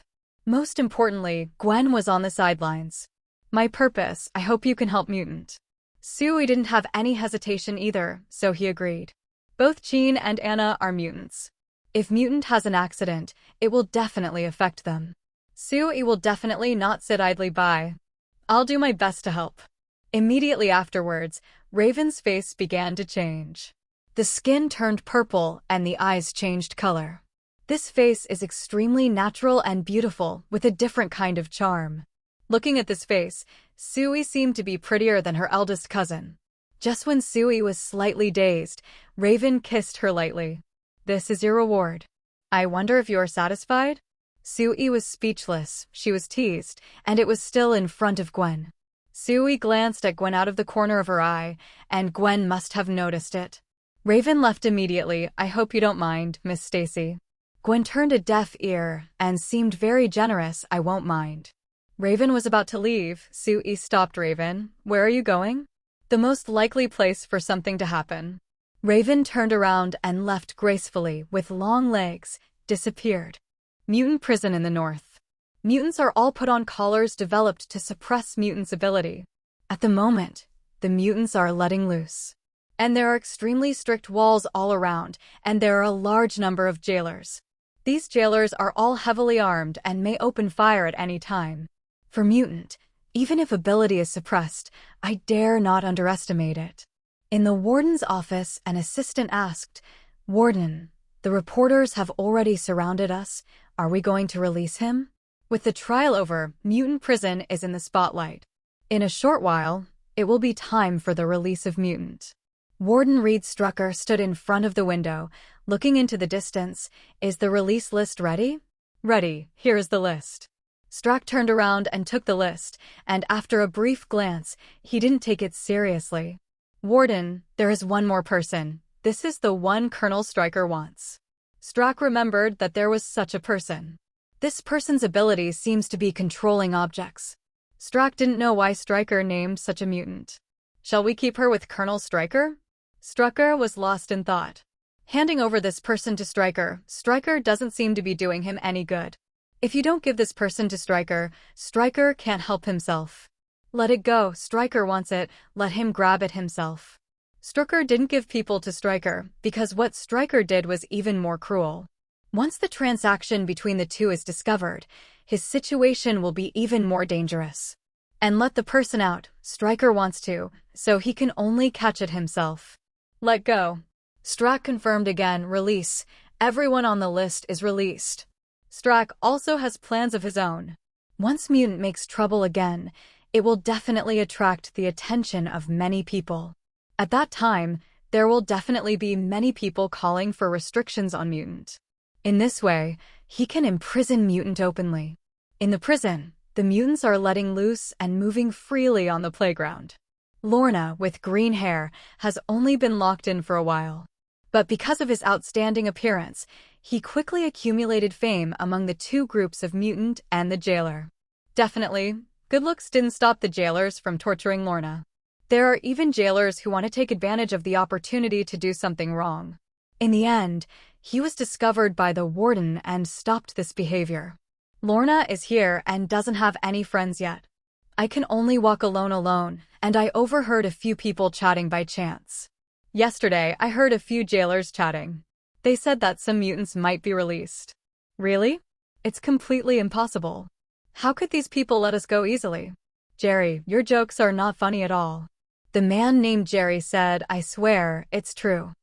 Most importantly, Gwen was on the sidelines. My purpose, I hope you can help mutant. Sui didn't have any hesitation either, so he agreed. Both Jean and Anna are mutants. If mutant has an accident, it will definitely affect them. Sui will definitely not sit idly by. I'll do my best to help. Immediately afterwards, Raven's face began to change. The skin turned purple and the eyes changed color. This face is extremely natural and beautiful, with a different kind of charm. Looking at this face, Sui seemed to be prettier than her eldest cousin. Just when Sui was slightly dazed, Raven kissed her lightly. This is your reward. I wonder if you're satisfied? Sui was speechless, she was teased, and it was still in front of Gwen. Sui glanced at Gwen out of the corner of her eye, and Gwen must have noticed it. Raven left immediately. I hope you don't mind, Miss Stacy. Gwen turned a deaf ear and seemed very generous. I won't mind. Raven was about to leave. Sui stopped Raven. Where are you going? The most likely place for something to happen. Raven turned around and left gracefully, with long legs, disappeared. Mutant prison in the north. Mutants are all put on collars developed to suppress mutants' ability. At the moment, the mutants are letting loose. And there are extremely strict walls all around, and there are a large number of jailers. These jailers are all heavily armed and may open fire at any time. For mutant, even if ability is suppressed, I dare not underestimate it. In the warden's office, an assistant asked, "Warden, the reporters have already surrounded us. Are we going to release him?" With the trial over, mutant prison is in the spotlight. In a short while, it will be time for the release of mutant. Warden Reed Strucker stood in front of the window, looking into the distance. Is the release list ready? Ready, here is the list. Strack turned around and took the list, and after a brief glance, he didn't take it seriously. Warden, there is one more person. This is the one Colonel Stryker wants. Strack remembered that there was such a person. This person's ability seems to be controlling objects. Strack didn't know why Stryker named such a mutant. Shall we keep her with Colonel Stryker? Stryker was lost in thought. Handing over this person to Stryker doesn't seem to be doing him any good. If you don't give this person to Stryker can't help himself. Let it go, Stryker wants it, let him grab it himself. Stryker didn't give people to Stryker because what Stryker did was even more cruel. Once the transaction between the two is discovered, his situation will be even more dangerous. And let the person out, Stryker wants to, so he can only catch it himself. Let go. Strack confirmed again, release. Everyone on the list is released. Strack also has plans of his own. Once mutant makes trouble again, it will definitely attract the attention of many people. At that time, there will definitely be many people calling for restrictions on mutant. In this way, he can imprison mutant openly. In the prison, the mutants are letting loose and moving freely on the playground. Lorna, with green hair, has only been locked in for a while. But because of his outstanding appearance, he quickly accumulated fame among the two groups of mutant and the jailer. Definitely, good looks didn't stop the jailers from torturing Lorna. There are even jailers who want to take advantage of the opportunity to do something wrong. In the end, he was discovered by the warden and stopped this behavior. Lorna is here and doesn't have any friends yet. I can only walk alone, and I overheard a few people chatting by chance. Yesterday, I heard a few jailers chatting. They said that some mutants might be released. Really? It's completely impossible. How could these people let us go easily? Jerry, your jokes are not funny at all. The man named Jerry said, I swear, it's true.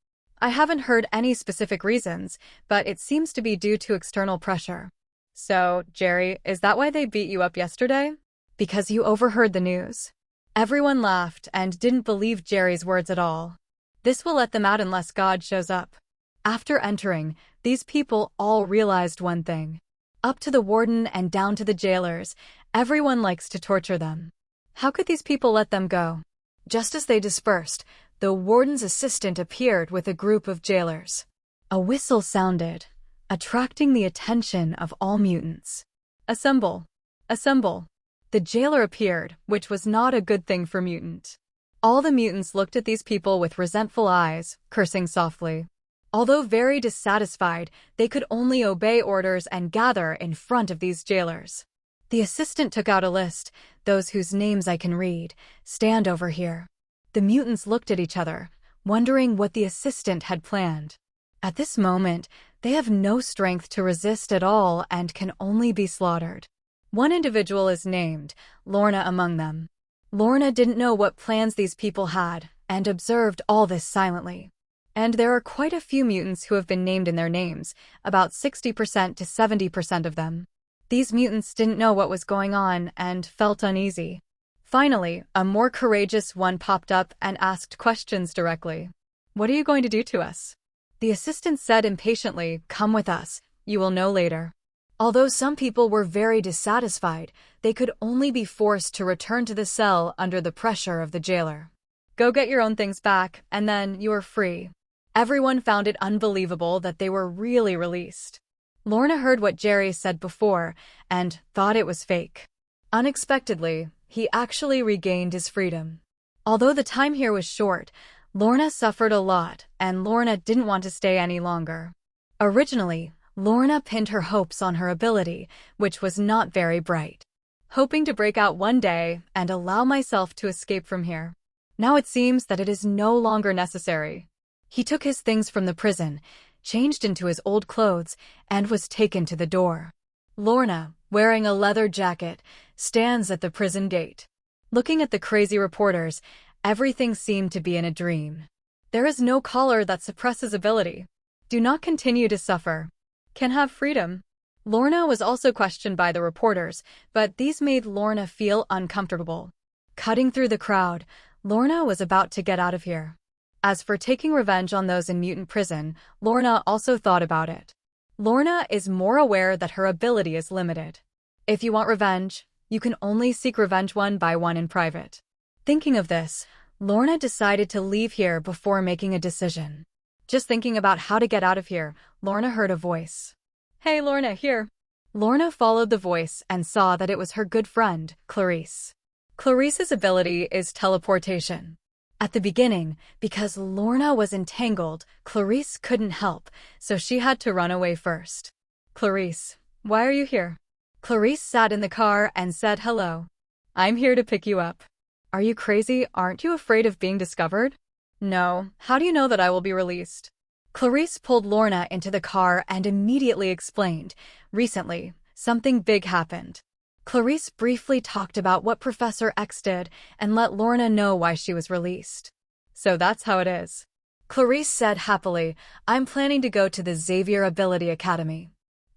I haven't heard any specific reasons, but it seems to be due to external pressure. So, Jerry, is that why they beat you up yesterday? Because you overheard the news. Everyone laughed and didn't believe Jerry's words at all. This will let them out unless God shows up. After entering, these people all realized one thing. Up to the warden and down to the jailers, everyone likes to torture them. How could these people let them go? Just as they dispersed, the warden's assistant appeared with a group of jailers. A whistle sounded, attracting the attention of all mutants. Assemble! Assemble! The jailer appeared, which was not a good thing for mutant. All the mutants looked at these people with resentful eyes, cursing softly. Although very dissatisfied, they could only obey orders and gather in front of these jailers. The assistant took out a list. Those whose names I can read, stand over here. The mutants looked at each other, wondering what the assistant had planned. At this moment, they have no strength to resist at all and can only be slaughtered. One individual is named, Lorna among them. Lorna didn't know what plans these people had, and observed all this silently. And there are quite a few mutants who have been named in their names, about 60% to 70% of them. These mutants didn't know what was going on and felt uneasy. Finally, a more courageous one popped up and asked questions directly. "What are you going to do to us?" The assistant said impatiently, "Come with us, you will know later." Although some people were very dissatisfied, they could only be forced to return to the cell under the pressure of the jailer. "Go get your own things back, and then you are free." Everyone found it unbelievable that they were really released. Lorna heard what Jerry said before and thought it was fake. Unexpectedly, he actually regained his freedom. Although the time here was short, Lorna suffered a lot, and Lorna didn't want to stay any longer. Originally, Lorna pinned her hopes on her ability, which was not very bright. Hoping to break out one day and allow myself to escape from here. Now it seems that it is no longer necessary. He took his things from the prison, changed into his old clothes, and was taken to the door. Lorna, wearing a leather jacket, stands at the prison gate. Looking at the crazy reporters, everything seemed to be in a dream. There is no collar that suppresses ability. Do not continue to suffer. Can have freedom. Lorna was also questioned by the reporters, but these made Lorna feel uncomfortable. Cutting through the crowd, Lorna was about to get out of here. As for taking revenge on those in mutant prison, Lorna also thought about it. Lorna is more aware that her ability is limited. If you want revenge, you can only seek revenge one by one in private. Thinking of this, Lorna decided to leave here before making a decision. Just thinking about how to get out of here, Lorna heard a voice. "Hey, Lorna, here." Lorna followed the voice and saw that it was her good friend, Clarice. Clarice's ability is teleportation. At the beginning, because Lorna was entangled, Clarice couldn't help, so she had to run away first. "Clarice, why are you here?" Clarice sat in the car and said hello. "I'm here to pick you up." "Are you crazy? Aren't you afraid of being discovered?" "No. How do you know that I will be released?" Clarice pulled Lorna into the car and immediately explained, "Recently, something big happened." Clarice briefly talked about what Professor X did and let Lorna know why she was released. "So that's how it is." Clarice said happily, "I'm planning to go to the Xavier Ability Academy.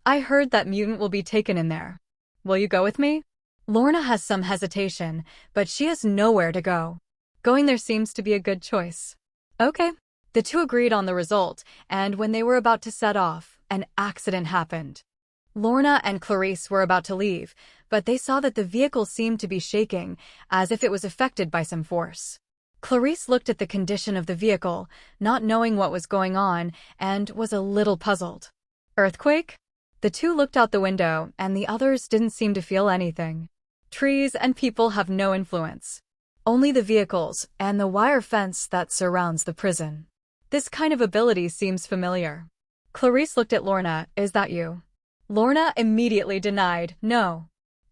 I heard that mutant will be taken in there. Will you go with me?" Lorna has some hesitation, but she has nowhere to go. Going there seems to be a good choice. Okay. The two agreed on the result, and when they were about to set off, an accident happened. Lorna and Clarice were about to leave, but they saw that the vehicle seemed to be shaking, as if it was affected by some force. Clarice looked at the condition of the vehicle, not knowing what was going on, and was a little puzzled. "Earthquake?" The two looked out the window, and the others didn't seem to feel anything. Trees and people have no influence. Only the vehicles and the wire fence that surrounds the prison. This kind of ability seems familiar. Clarice looked at Lorna. "Is that you?" Lorna immediately denied, "No.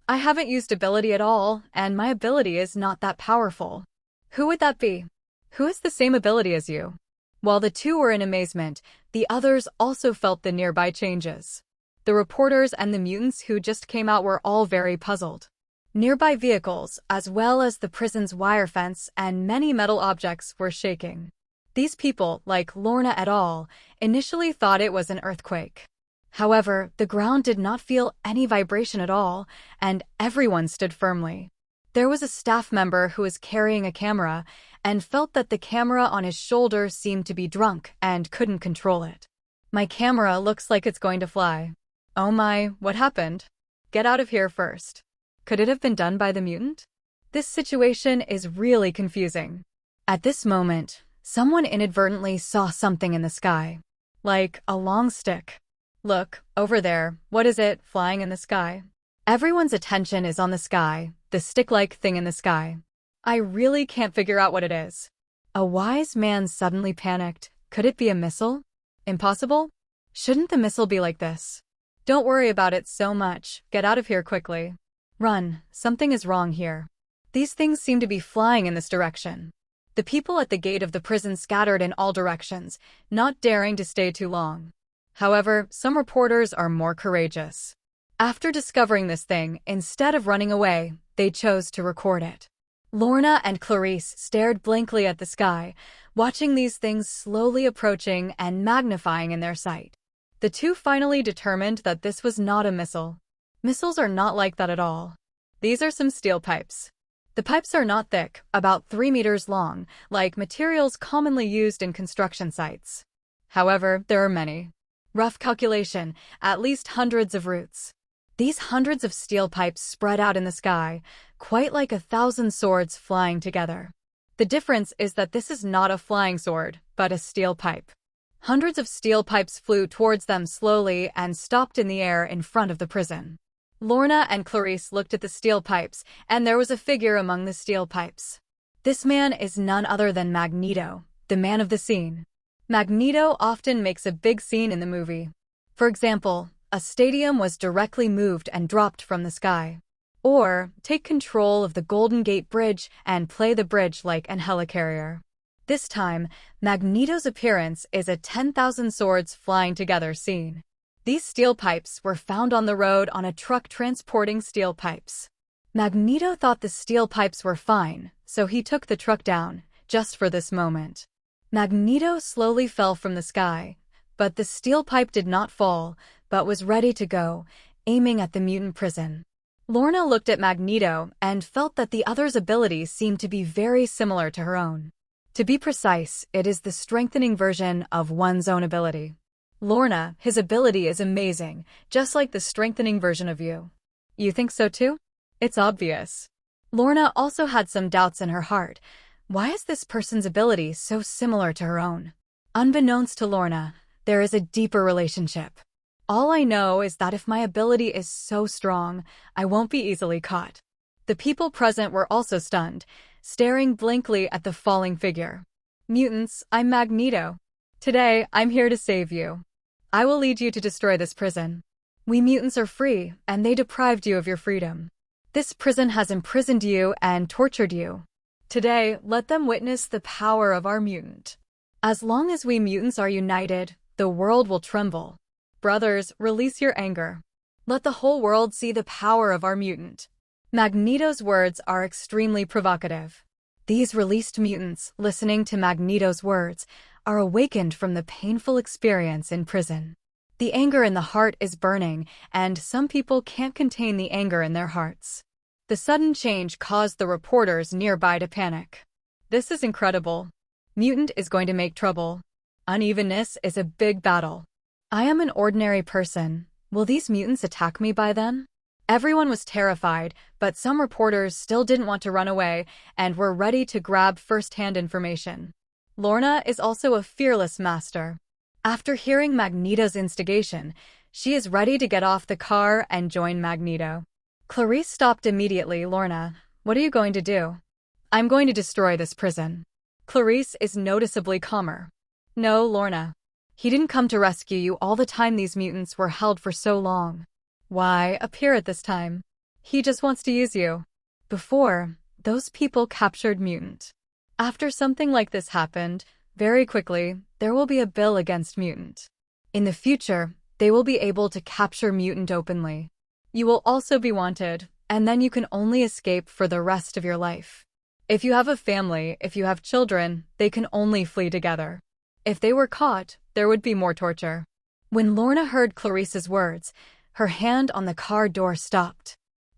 I haven't used ability at all, and my ability is not that powerful." "Who would that be? Who has the same ability as you?" While the two were in amazement, the others also felt the nearby changes. The reporters and the mutants who just came out were all very puzzled. Nearby vehicles, as well as the prison's wire fence and many metal objects, were shaking. These people, like Lorna et al., initially thought it was an earthquake. However, the ground did not feel any vibration at all, and everyone stood firmly. There was a staff member who was carrying a camera and felt that the camera on his shoulder seemed to be drunk and couldn't control it. My camera looks like it's going to fly. Oh my, what happened? Get out of here first. Could it have been done by the mutant? This situation is really confusing. At this moment, someone inadvertently saw something in the sky. Like a long stick. Look, over there, what is it flying in the sky? Everyone's attention is on the sky, the stick-like thing in the sky. I really can't figure out what it is. A wise man suddenly panicked. Could it be a missile? Impossible? Shouldn't the missile be like this? Don't worry about it so much. Get out of here quickly. Run, something is wrong here. These things seem to be flying in this direction. The people at the gate of the prison scattered in all directions, not daring to stay too long. However, some reporters are more courageous. After discovering this thing, instead of running away, they chose to record it. Lorna and Clarice stared blankly at the sky, watching these things slowly approaching and magnifying in their sight. The two finally determined that this was not a missile. Missiles are not like that at all. These are some steel pipes. The pipes are not thick, about 3 meters long, like materials commonly used in construction sites. However, there are many. Rough calculation, at least hundreds of roots. These hundreds of steel pipes spread out in the sky, quite like 1,000 swords flying together. The difference is that this is not a flying sword, but a steel pipe. Hundreds of steel pipes flew towards them slowly and stopped in the air in front of the prison. Lorna and Clarice looked at the steel pipes, and there was a figure among the steel pipes. This man is none other than Magneto, the man of the scene. Magneto often makes a big scene in the movie. For example, a stadium was directly moved and dropped from the sky. Or, take control of the Golden Gate Bridge and play the bridge like an helicarrier. This time, Magneto's appearance is a 10,000 swords flying together scene. These steel pipes were found on the road on a truck transporting steel pipes. Magneto thought the steel pipes were fine, so he took the truck down, just for this moment. Magneto slowly fell from the sky, but the steel pipe did not fall, but was ready to go, aiming at the mutant prison. Lorna looked at Magneto and felt that the other's abilities seemed to be very similar to her own. To be precise, it is the strengthening version of one's own ability. Lorna, his ability is amazing, just like the strengthening version of you. You think so too? It's obvious. Lorna also had some doubts in her heart. Why is this person's ability so similar to her own? Unbeknownst to Lorna, there is a deeper relationship. All I know is that if my ability is so strong, I won't be easily caught. The people present were also stunned, staring blankly at the falling figure. Mutants, I'm Magneto. Today, I'm here to save you. I will lead you to destroy this prison. We mutants are free, and they deprived you of your freedom. This prison has imprisoned you and tortured you. Today, let them witness the power of our mutant. As long as we mutants are united, the world will tremble. Brothers, release your anger. Let the whole world see the power of our mutant. Magneto's words are extremely provocative. These released mutants, listening to Magneto's words, are awakened from the painful experience in prison. The anger in the heart is burning, and some people can't contain the anger in their hearts. The sudden change caused the reporters nearby to panic. This is incredible. Mutant is going to make trouble. Unevenness is a big battle. I am an ordinary person. Will these mutants attack me by then? Everyone was terrified, but some reporters still didn't want to run away and were ready to grab first-hand information. Lorna is also a fearless master. After hearing Magneto's instigation, she is ready to get off the car and join Magneto. Clarice stopped immediately. Lorna, what are you going to do? I'm going to destroy this prison. Clarice is noticeably calmer. No, Lorna. He didn't come to rescue you all the time these mutants were held for so long. Why appear at this time? He just wants to use you. Before, those people captured mutant. After something like this happened, very quickly, there will be a bill against mutant. In the future, they will be able to capture mutant openly. You will also be wanted, and then you can only escape for the rest of your life. If you have a family, if you have children, they can only flee together. If they were caught, there would be more torture. When Lorna heard Clarice's words, her hand on the car door stopped.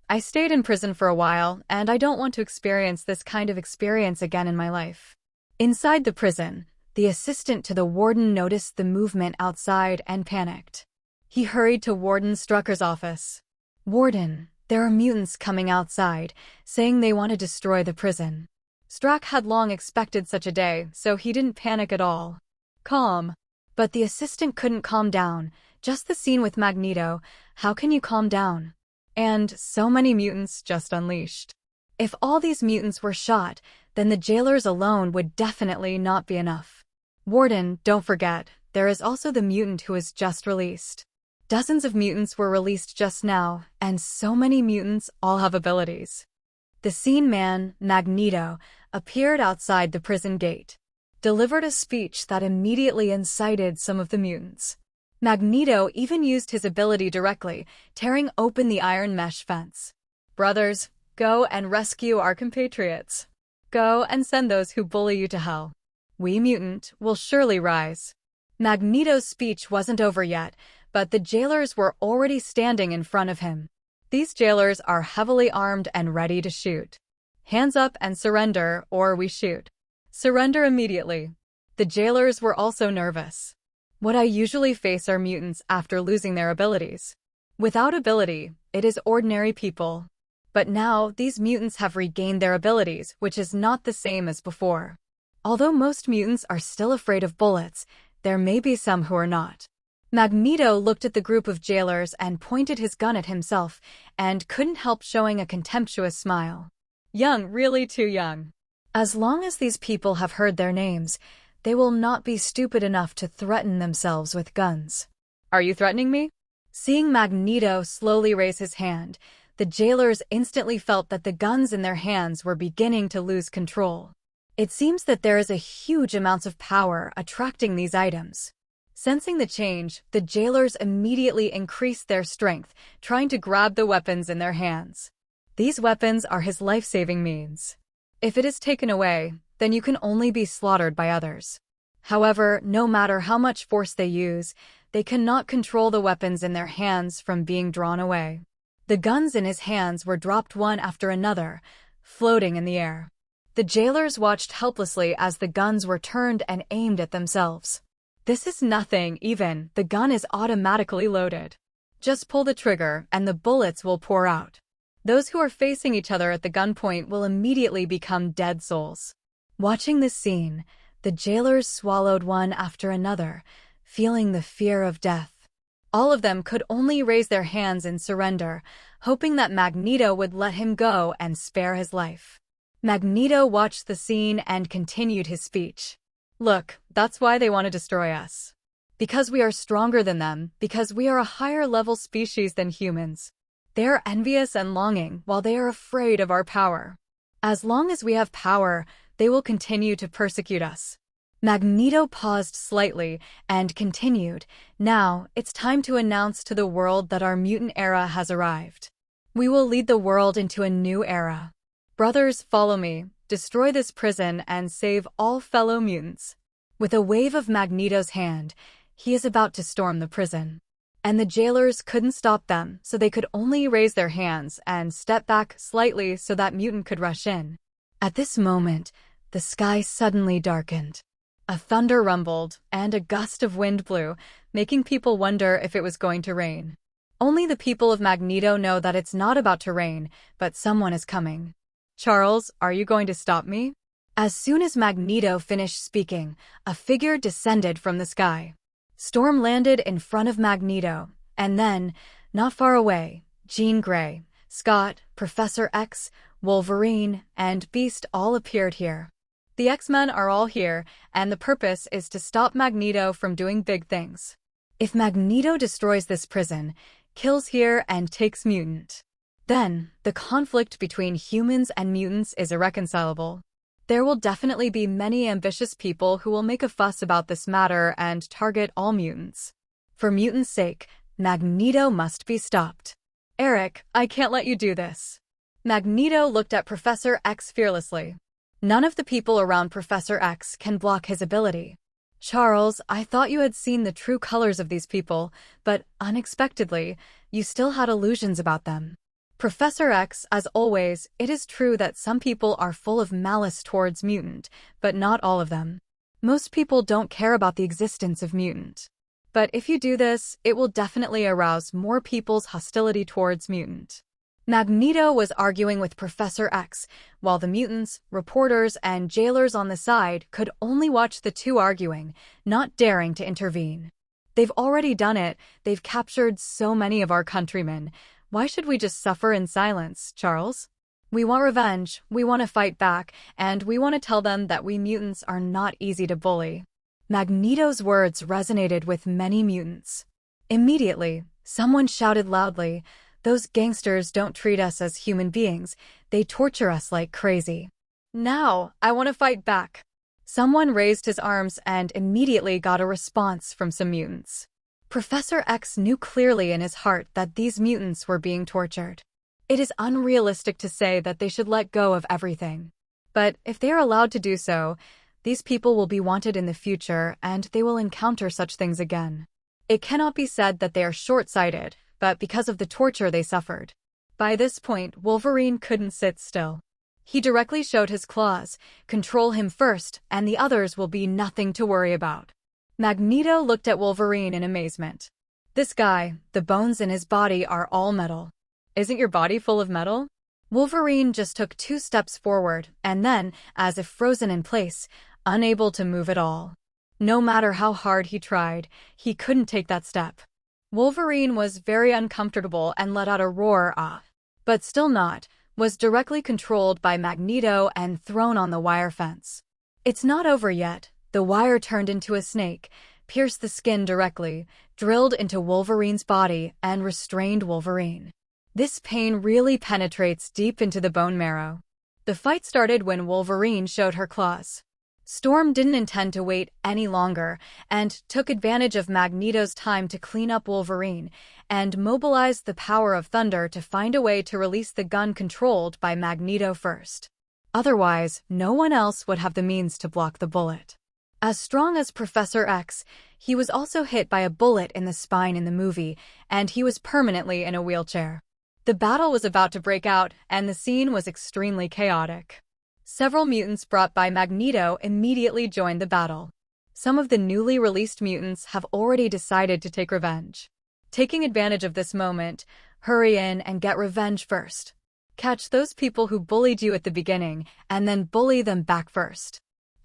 I stayed in prison for a while, and I don't want to experience this kind of experience again in my life. Inside the prison, the assistant to the warden noticed the movement outside and panicked. He hurried to Warden Strucker's office. "Warden, there are mutants coming outside, saying they want to destroy the prison." Strack had long expected such a day, so he didn't panic at all. Calm. But the assistant couldn't calm down. Just the scene with Magneto. How can you calm down? And so many mutants just unleashed. If all these mutants were shot, then the jailers alone would definitely not be enough. Warden, don't forget, there is also the mutant who was just released. Dozens of mutants were released just now, and so many mutants all have abilities. The scene man, Magneto, appeared outside the prison gate, delivered a speech that immediately incited some of the mutants. Magneto even used his ability directly, tearing open the iron mesh fence. "Brothers, go and rescue our compatriots. Go and send those who bully you to hell. We mutant will surely rise." Magneto's speech wasn't over yet, but the jailers were already standing in front of him. These jailers are heavily armed and ready to shoot. "Hands up and surrender, or we shoot. Surrender immediately." The jailers were also nervous. What I usually face are mutants after losing their abilities. Without ability, it is ordinary people. But now, these mutants have regained their abilities, which is not the same as before. Although most mutants are still afraid of bullets, there may be some who are not. Magneto looked at the group of jailers and pointed his gun at himself, and couldn't help showing a contemptuous smile. Young, really too young. As long as these people have heard their names, they will not be stupid enough to threaten themselves with guns. "Are you threatening me?" Seeing Magneto slowly raise his hand, the jailers instantly felt that the guns in their hands were beginning to lose control. It seems that there is a huge amount of power attracting these items. Sensing the change, the jailers immediately increased their strength, trying to grab the weapons in their hands. These weapons are his life-saving means. If it is taken away, then you can only be slaughtered by others. However, no matter how much force they use, they cannot control the weapons in their hands from being drawn away. The guns in his hands were dropped one after another, floating in the air. The jailers watched helplessly as the guns were turned and aimed at themselves. "This is nothing, even. The gun is automatically loaded. Just pull the trigger and the bullets will pour out." Those who are facing each other at the gunpoint will immediately become dead souls. Watching this scene, the jailers swallowed one after another, feeling the fear of death. All of them could only raise their hands in surrender, hoping that Magneto would let him go and spare his life. Magneto watched the scene and continued his speech. "Look, that's why they want to destroy us. Because we are stronger than them, because we are a higher-level species than humans. They are envious and longing while they are afraid of our power. As long as we have power, they will continue to persecute us." Magneto paused slightly and continued, "Now, it's time to announce to the world that our mutant era has arrived. We will lead the world into a new era. Brothers, follow me. Destroy this prison and save all fellow mutants." With a wave of Magneto's hand, he is about to storm the prison. And the jailers couldn't stop them, so they could only raise their hands and step back slightly so that mutant could rush in. At this moment, the sky suddenly darkened. A thunder rumbled, and a gust of wind blew, making people wonder if it was going to rain. Only the people of Magneto know that it's not about to rain, but someone is coming. "Charles, are you going to stop me?" As soon as Magneto finished speaking, a figure descended from the sky. Storm landed in front of Magneto, and then, not far away, Jean Grey, Scott, Professor X, Wolverine, and Beast all appeared here. The X-Men are all here, and the purpose is to stop Magneto from doing big things. If Magneto destroys this prison, kills here, and takes mutant, then the conflict between humans and mutants is irreconcilable. There will definitely be many ambitious people who will make a fuss about this matter and target all mutants. For mutants' sake, Magneto must be stopped. "Eric, I can't let you do this." Magneto looked at Professor X fearlessly. None of the people around Professor X can block his ability. "Charles, I thought you had seen the true colors of these people, but unexpectedly, you still had illusions about them." Professor X, as always, it is true that some people are full of malice towards mutant, but not all of them. Most people don't care about the existence of mutant. But if you do this, it will definitely arouse more people's hostility towards mutant. Magneto was arguing with Professor X, while the mutants, reporters, and jailers on the side could only watch the two arguing, not daring to intervene. They've already done it. They've captured so many of our countrymen. Why should we just suffer in silence, Charles? We want revenge, we want to fight back, and we want to tell them that we mutants are not easy to bully. Magneto's words resonated with many mutants. Immediately, someone shouted loudly, "Those gangsters don't treat us as human beings, they torture us like crazy. Now, I want to fight back." Someone raised his arms and immediately got a response from some mutants. Professor X knew clearly in his heart that these mutants were being tortured. It is unrealistic to say that they should let go of everything. But if they are allowed to do so, these people will be wanted in the future and they will encounter such things again. It cannot be said that they are short-sighted, but because of the torture they suffered. By this point, Wolverine couldn't sit still. He directly showed his claws. Control him first, and the others will be nothing to worry about. Magneto looked at Wolverine in amazement. This guy, the bones in his body are all metal. Isn't your body full of metal? Wolverine just took 2 steps forward, and then, as if frozen in place, unable to move at all. No matter how hard he tried, he couldn't take that step. Wolverine was very uncomfortable and let out a roar, but still was directly controlled by Magneto and thrown on the wire fence. It's not over yet. The wire turned into a snake, pierced the skin directly, drilled into Wolverine's body, and restrained Wolverine. This pain really penetrates deep into the bone marrow. The fight started when Wolverine showed her claws. Storm didn't intend to wait any longer and took advantage of Magneto's time to clean up Wolverine and mobilized the power of Thunder to find a way to release the gun controlled by Magneto first. Otherwise, no one else would have the means to block the bullet. As strong as Professor X, he was also hit by a bullet in the spine in the movie, and he was permanently in a wheelchair. The battle was about to break out, and the scene was extremely chaotic. Several mutants brought by Magneto immediately joined the battle. Some of the newly released mutants have already decided to take revenge. Taking advantage of this moment, hurry in and get revenge first. Catch those people who bullied you at the beginning, and then bully them back first.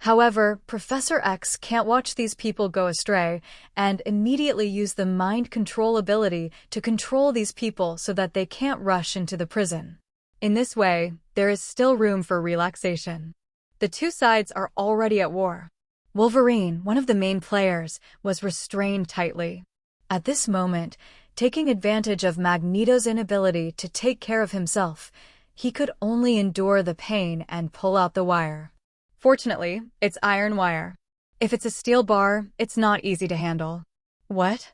However, Professor X can't watch these people go astray and immediately use the mind control ability to control these people so that they can't rush into the prison. In this way, there is still room for relaxation. The two sides are already at war. Wolverine, one of the main players, was restrained tightly. At this moment, taking advantage of Magneto's inability to take care of himself, he could only endure the pain and pull out the wire. Fortunately, it's iron wire. If it's a steel bar, it's not easy to handle. What?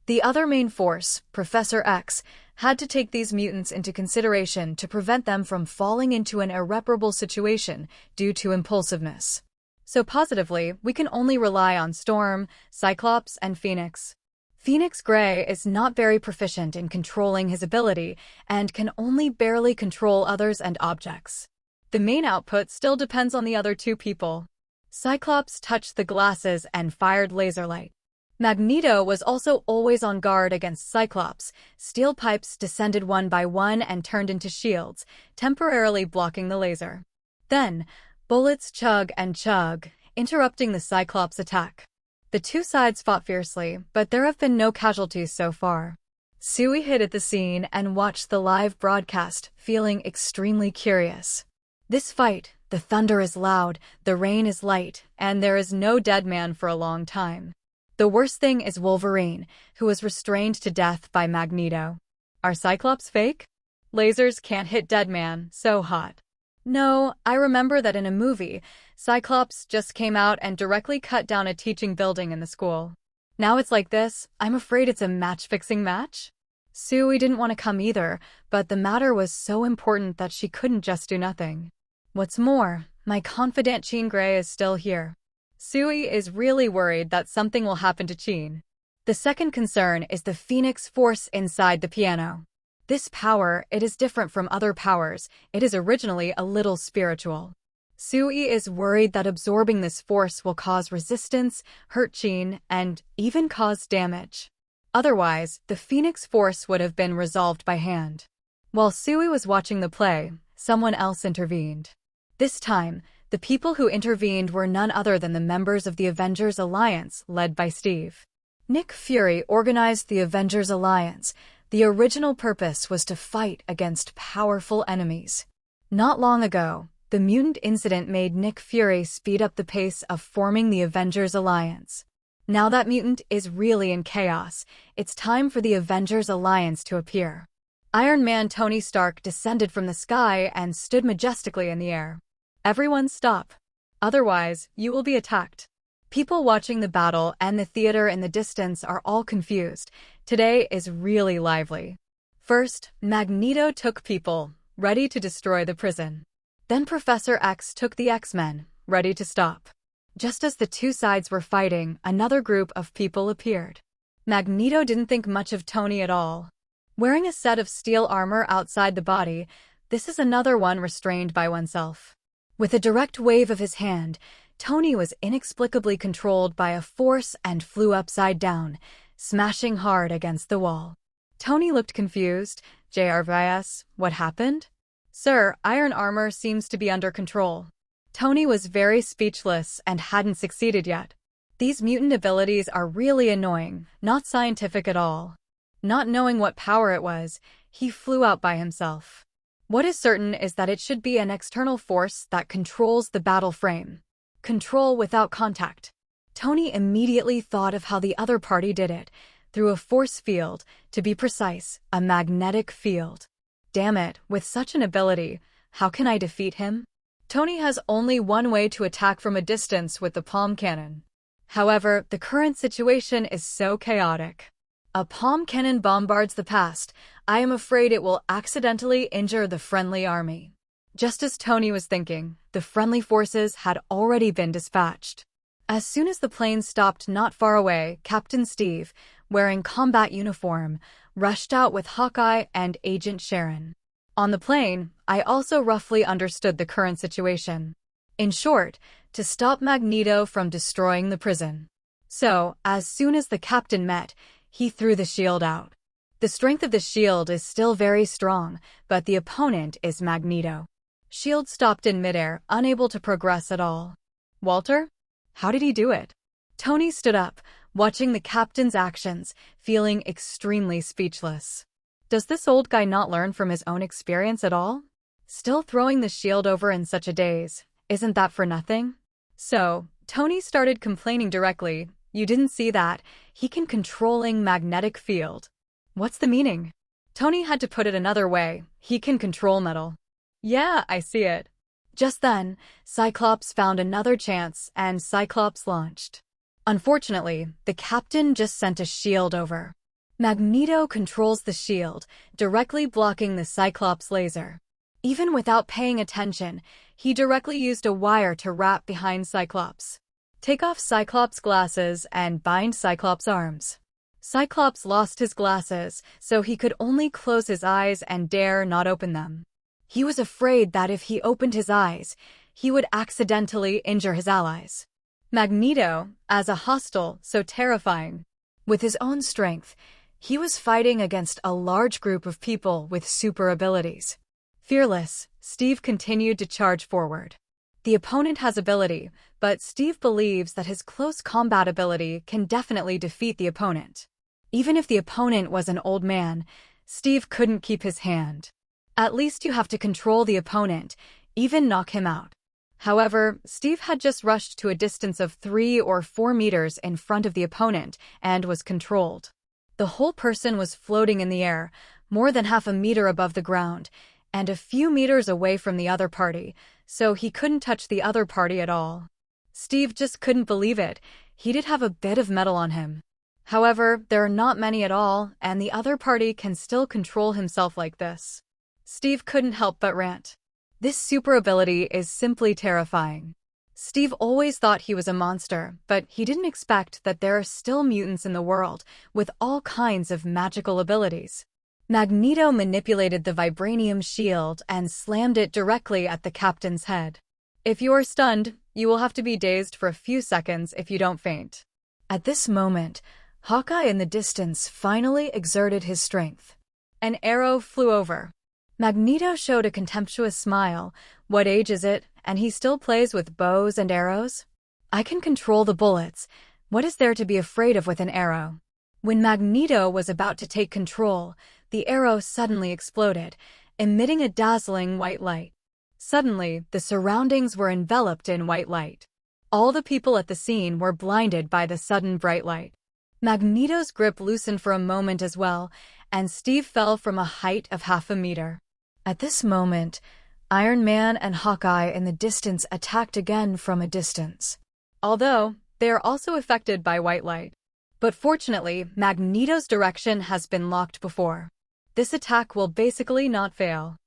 The other main force, Professor X, had to take these mutants into consideration to prevent them from falling into an irreparable situation due to impulsiveness. So positively, we can only rely on Storm, Cyclops, and Phoenix. Phoenix Gray is not very proficient in controlling his ability and can only barely control others and objects. The main output still depends on the other two people. Cyclops touched the glasses and fired laser light. Magneto was also always on guard against Cyclops. Steel pipes descended one by one and turned into shields, temporarily blocking the laser. Then, bullets chug and chug, interrupting the Cyclops attack. The two sides fought fiercely, but there have been no casualties so far. Sui hid at the scene and watched the live broadcast, feeling extremely curious. This fight, the thunder is loud, the rain is light, and there is no dead man for a long time. The worst thing is Wolverine, who was restrained to death by Magneto. Are Cyclops fake? Lasers can't hit dead man, so hot. No, I remember that in a movie, Cyclops just came out and directly cut down a teaching building in the school. Now it's like this, I'm afraid it's a match-fixing match? Sui didn't want to come either, but the matter was so important that she couldn't just do nothing. What's more, my confidant Jean Grey is still here. Sui is really worried that something will happen to Jean. The second concern is the Phoenix force inside the piano. This power, it is different from other powers. It is originally a little spiritual. Sui is worried that absorbing this force will cause resistance, hurt Jean, and even cause damage. Otherwise, the Phoenix Force would have been resolved by hand. While Sui was watching the play, someone else intervened. This time, the people who intervened were none other than the members of the Avengers Alliance, led by Steve. Nick Fury organized the Avengers Alliance. The original purpose was to fight against powerful enemies. Not long ago, the mutant incident made Nick Fury speed up the pace of forming the Avengers Alliance. Now that mutant is really in chaos, it's time for the Avengers Alliance to appear. Iron Man Tony Stark descended from the sky and stood majestically in the air. Everyone stop. Otherwise, you will be attacked. People watching the battle and the theater in the distance are all confused. Today is really lively. First, Magneto took people, ready to destroy the prison. Then Professor X took the X-Men, ready to stop. Just as the two sides were fighting, another group of people appeared. Magneto didn't think much of Tony at all. Wearing a set of steel armor outside the body, this is another one restrained by oneself. With a direct wave of his hand, Tony was inexplicably controlled by a force and flew upside down, smashing hard against the wall. Tony looked confused. JRVS, what happened? Sir, iron armor seems to be under control. Tony was very speechless and hadn't succeeded yet. These mutant abilities are really annoying, not scientific at all. Not knowing what power it was, he flew out by himself. What is certain is that it should be an external force that controls the battle frame. Control without contact. Tony immediately thought of how the other party did it, through a force field, to be precise, a magnetic field. Damn it, with such an ability, how can I defeat him? Tony has only one way to attack from a distance with the palm cannon. However, the current situation is so chaotic. A palm cannon bombards the past. I am afraid it will accidentally injure the friendly army. Just as Tony was thinking, the friendly forces had already been dispatched. As soon as the plane stopped not far away, Captain Steve, wearing combat uniform, rushed out with Hawkeye and Agent Sharon. On the plane, I also roughly understood the current situation. In short, to stop Magneto from destroying the prison. So, as soon as the captain met, he threw the shield out. The strength of the shield is still very strong, but the opponent is Magneto. Shield stopped in midair, unable to progress at all. Walter? How did he do it? Tony stood up, watching the captain's actions, feeling extremely speechless. Does this old guy not learn from his own experience at all? Still throwing the shield over in such a daze, isn't that for nothing? So, Tony started complaining directly. You didn't see that? He can controlling magnetic field. What's the meaning? Tony had to put it another way. He can control metal. Yeah, I see it. Just then, Cyclops found another chance and Cyclops launched. Unfortunately, the captain just sent a shield over. Magneto controls the shield, directly blocking the Cyclops laser. Even without paying attention, he directly used a wire to wrap behind Cyclops. Take off Cyclops' glasses and bind Cyclops' arms. Cyclops lost his glasses, so he could only close his eyes and dare not open them. He was afraid that if he opened his eyes, he would accidentally injure his allies. Magneto, as a hostile, so terrifying. With his own strength, he was fighting against a large group of people with super abilities. Fearless, Steve continued to charge forward. The opponent has ability, but Steve believes that his close combat ability can definitely defeat the opponent. Even if the opponent was an old man, Steve couldn't keep his hand. At least you have to control the opponent, even knock him out. However, Steve had just rushed to a distance of 3 or 4 meters in front of the opponent and was controlled. The whole person was floating in the air, more than half a meter above the ground, and a few meters away from the other party, so he couldn't touch the other party at all. Steve just couldn't believe it. He did have a bit of metal on him. However, there are not many at all, and the other party can still control himself like this. Steve couldn't help but rant. This super ability is simply terrifying. Steve always thought he was a monster, but he didn't expect that there are still mutants in the world with all kinds of magical abilities. Magneto manipulated the vibranium shield and slammed it directly at the captain's head. If you are stunned, you will have to be dazed for a few seconds if you don't faint. At this moment, Hawkeye in the distance finally exerted his strength. An arrow flew over. Magneto showed a contemptuous smile. What age is it, and he still plays with bows and arrows? I can control the bullets. What is there to be afraid of with an arrow? When Magneto was about to take control, the arrow suddenly exploded, emitting a dazzling white light. Suddenly, the surroundings were enveloped in white light. All the people at the scene were blinded by the sudden bright light. Magneto's grip loosened for a moment as well, and Steve fell from a height of 1/2 meter. At this moment, Iron Man and Hawkeye in the distance attacked again from a distance, although they are also affected by white light. But fortunately, Magneto's direction has been locked before. This attack will basically not fail.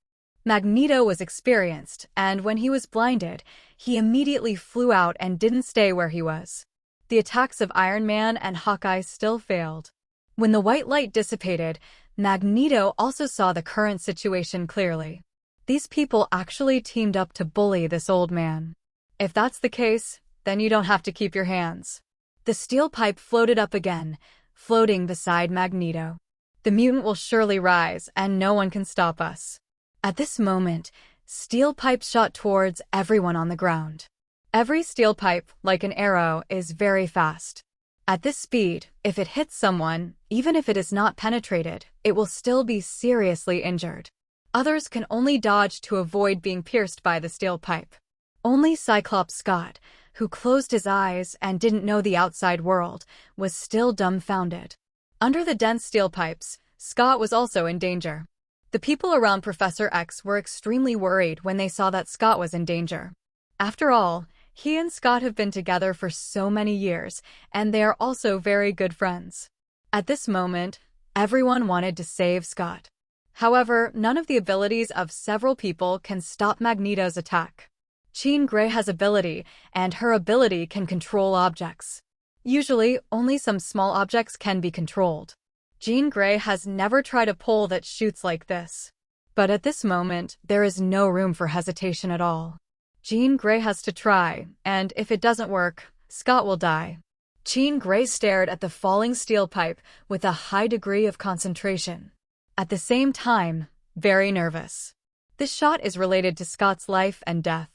Magneto was experienced, and when he was blinded, he immediately flew out and didn't stay where he was. The attacks of Iron Man and Hawkeye still failed. When the white light dissipated, Magneto also saw the current situation clearly. These people actually teamed up to bully this old man. If that's the case, then you don't have to keep your hands. The steel pipe floated up again, floating beside Magneto. The mutant will surely rise, and no one can stop us. At this moment, steel pipes shot towards everyone on the ground. Every steel pipe, like an arrow, is very fast. At this speed, if it hits someone, even if it is not penetrated, it will still be seriously injured. Others can only dodge to avoid being pierced by the steel pipe. Only Cyclops Scott, who closed his eyes and didn't know the outside world, was still dumbfounded. Under the dense steel pipes, Scott was also in danger. The people around Professor X were extremely worried when they saw that Scott was in danger. After all, he and Scott have been together for so many years, and they are also very good friends. At this moment, everyone wanted to save Scott. However, none of the abilities of several people can stop Magneto's attack. Jean Grey has ability, and her ability can control objects. Usually, only some small objects can be controlled. Jean Grey has never tried a pole that shoots like this. But at this moment, there is no room for hesitation at all. Jean Grey has to try, and if it doesn't work, Scott will die. Jean Grey stared at the falling steel pipe with a high degree of concentration. At the same time, very nervous. This shot is related to Scott's life and death.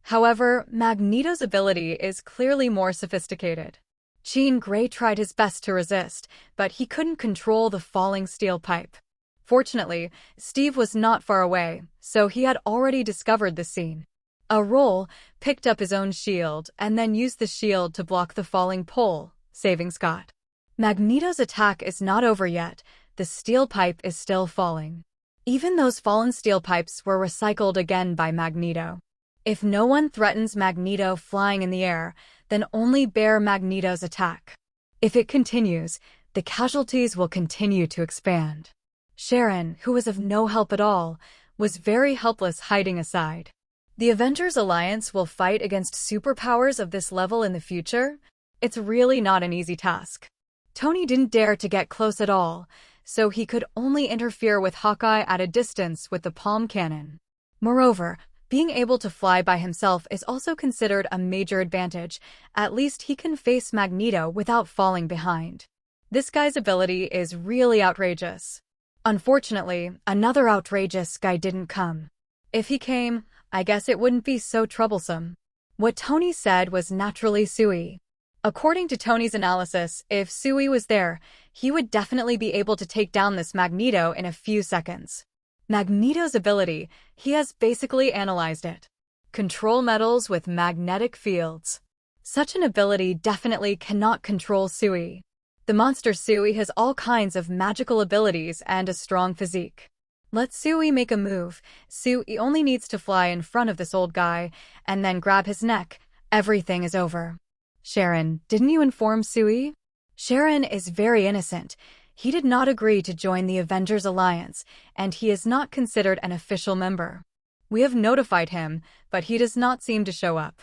However, Magneto's ability is clearly more sophisticated. Jean Grey tried his best to resist, but he couldn't control the falling steel pipe. Fortunately, Steve was not far away, so he had already discovered the scene. A roll picked up his own shield and then used the shield to block the falling pole, saving Scott. Magneto's attack is not over yet. The steel pipe is still falling. Even those fallen steel pipes were recycled again by Magneto. If no one threatens Magneto flying in the air, then only bear Magneto's attack. If it continues, the casualties will continue to expand. Sharon, who was of no help at all, was very helpless hiding aside. The Avengers Alliance will fight against superpowers of this level in the future? It's really not an easy task. Tony didn't dare to get close at all, so he could only interfere with Hawkeye at a distance with the palm cannon. Moreover, being able to fly by himself is also considered a major advantage. At least he can face Magneto without falling behind. This guy's ability is really outrageous. Unfortunately, another outrageous guy didn't come. If he came, I guess it wouldn't be so troublesome. What Tony said was naturally S.H.I.E.L.D. According to Tony's analysis, if S.H.I.E.L.D. was there, he would definitely be able to take down this Magneto in a few seconds. Magneto's ability, he has basically analyzed it. Control metals with magnetic fields. Such an ability definitely cannot control S.H.I.E.L.D. The monster S.H.I.E.L.D. has all kinds of magical abilities and a strong physique. Let S.H.I.E.L.D. make a move. S.H.I.E.L.D. only needs to fly in front of this old guy and then grab his neck. Everything is over. Sharon, didn't you inform S.H.I.E.L.D.? Sharon is very innocent. He did not agree to join the Avengers Alliance, and he is not considered an official member. We have notified him, but he does not seem to show up.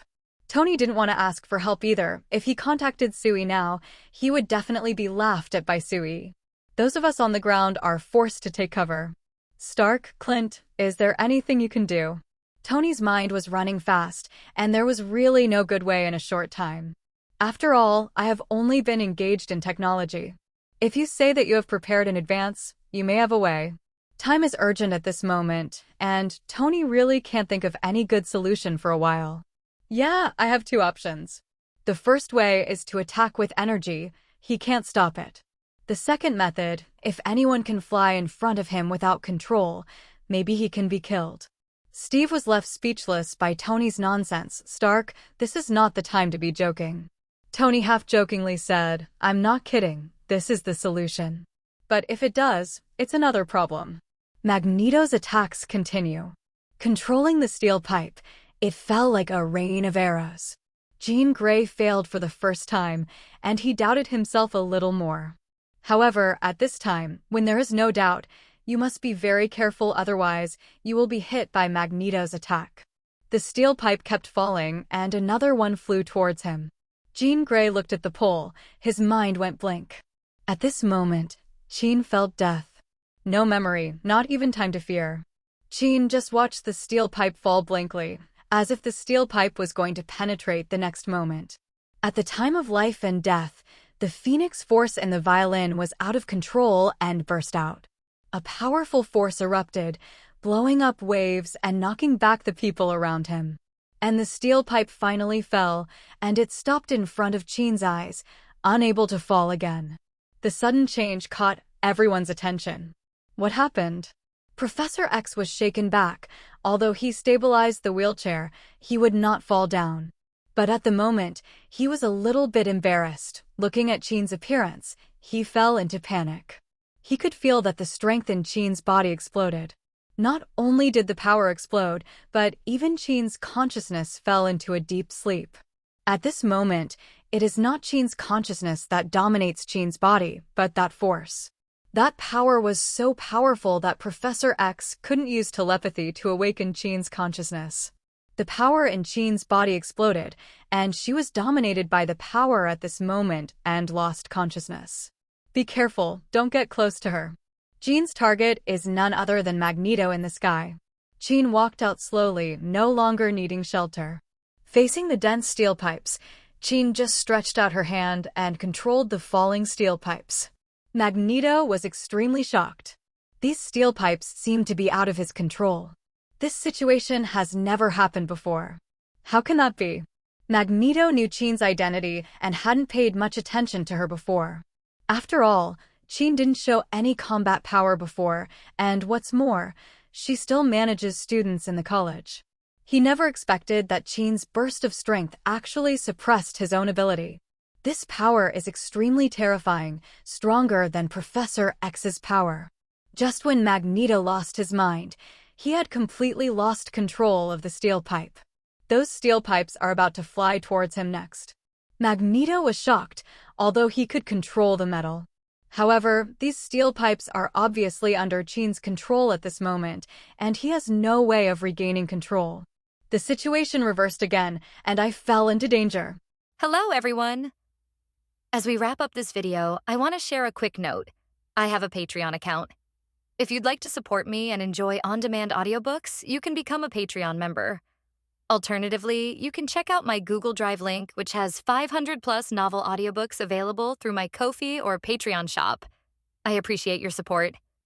Tony didn't want to ask for help either. If he contacted S.H.I.E.L.D. now, he would definitely be laughed at by S.H.I.E.L.D. Those of us on the ground are forced to take cover. Stark, Clint, is there anything you can do? Tony's mind was running fast, and there was really no good way in a short time. After all, I have only been engaged in technology. If you say that you have prepared in advance, you may have a way. Time is urgent at this moment, and Tony really can't think of any good solution for a while. Yeah, I have two options. The first way is to attack with energy. He can't stop it. The second method, if anyone can fly in front of him without control, maybe he can be killed. Steve was left speechless by Tony's nonsense. Stark, this is not the time to be joking. Tony half-jokingly said, I'm not kidding, this is the solution. But if it does, it's another problem. Magneto's attacks continue. Controlling the steel pipe, it fell like a rain of arrows. Jean Grey failed for the first time, and he doubted himself a little more. However, at this time, when there is no doubt, you must be very careful, otherwise you will be hit by Magneto's attack. The steel pipe kept falling, and another one flew towards him. Jean Grey looked at the pole, his mind went blank. At this moment, Jean felt death. No memory, not even time to fear. Jean just watched the steel pipe fall blankly, as if the steel pipe was going to penetrate the next moment. At the time of life and death, the Phoenix force in the violin was out of control and burst out. A powerful force erupted, blowing up waves and knocking back the people around him. And the steel pipe finally fell, and it stopped in front of Jean's eyes, unable to fall again. The sudden change caught everyone's attention. What happened? Professor X was shaken back. Although he stabilized the wheelchair, he would not fall down. But at the moment, he was a little bit embarrassed. Looking at Jean's appearance, he fell into panic. He could feel that the strength in Jean's body exploded. Not only did the power explode, but even Jean's consciousness fell into a deep sleep. At this moment, it is not Jean's consciousness that dominates Jean's body, but that force. That power was so powerful that Professor X couldn't use telepathy to awaken Jean's consciousness. The power in Jean's body exploded, and she was dominated by the power at this moment and lost consciousness. Be careful, don't get close to her. Jean's target is none other than Magneto in the sky. Jean walked out slowly, no longer needing shelter. Facing the dense steel pipes, Jean just stretched out her hand and controlled the falling steel pipes. Magneto was extremely shocked. These steel pipes seemed to be out of his control. This situation has never happened before. How can that be? Magneto knew Jean's identity and hadn't paid much attention to her before. After all, Jean didn't show any combat power before, and what's more, she still manages students in the college. He never expected that Jean's burst of strength actually suppressed his own ability. This power is extremely terrifying, stronger than Professor X's power. Just when Magneto lost his mind, he had completely lost control of the steel pipe. Those steel pipes are about to fly towards him next. Magneto was shocked, although he could control the metal. However, these steel pipes are obviously under Jean's control at this moment, and he has no way of regaining control. The situation reversed again, and I fell into danger. Hello, everyone! As we wrap up this video, I want to share a quick note. I have a Patreon account. If you'd like to support me and enjoy on-demand audiobooks, you can become a Patreon member. Alternatively, you can check out my Google Drive link, which has 500+ novel audiobooks available through my Ko-fi or Patreon shop. I appreciate your support.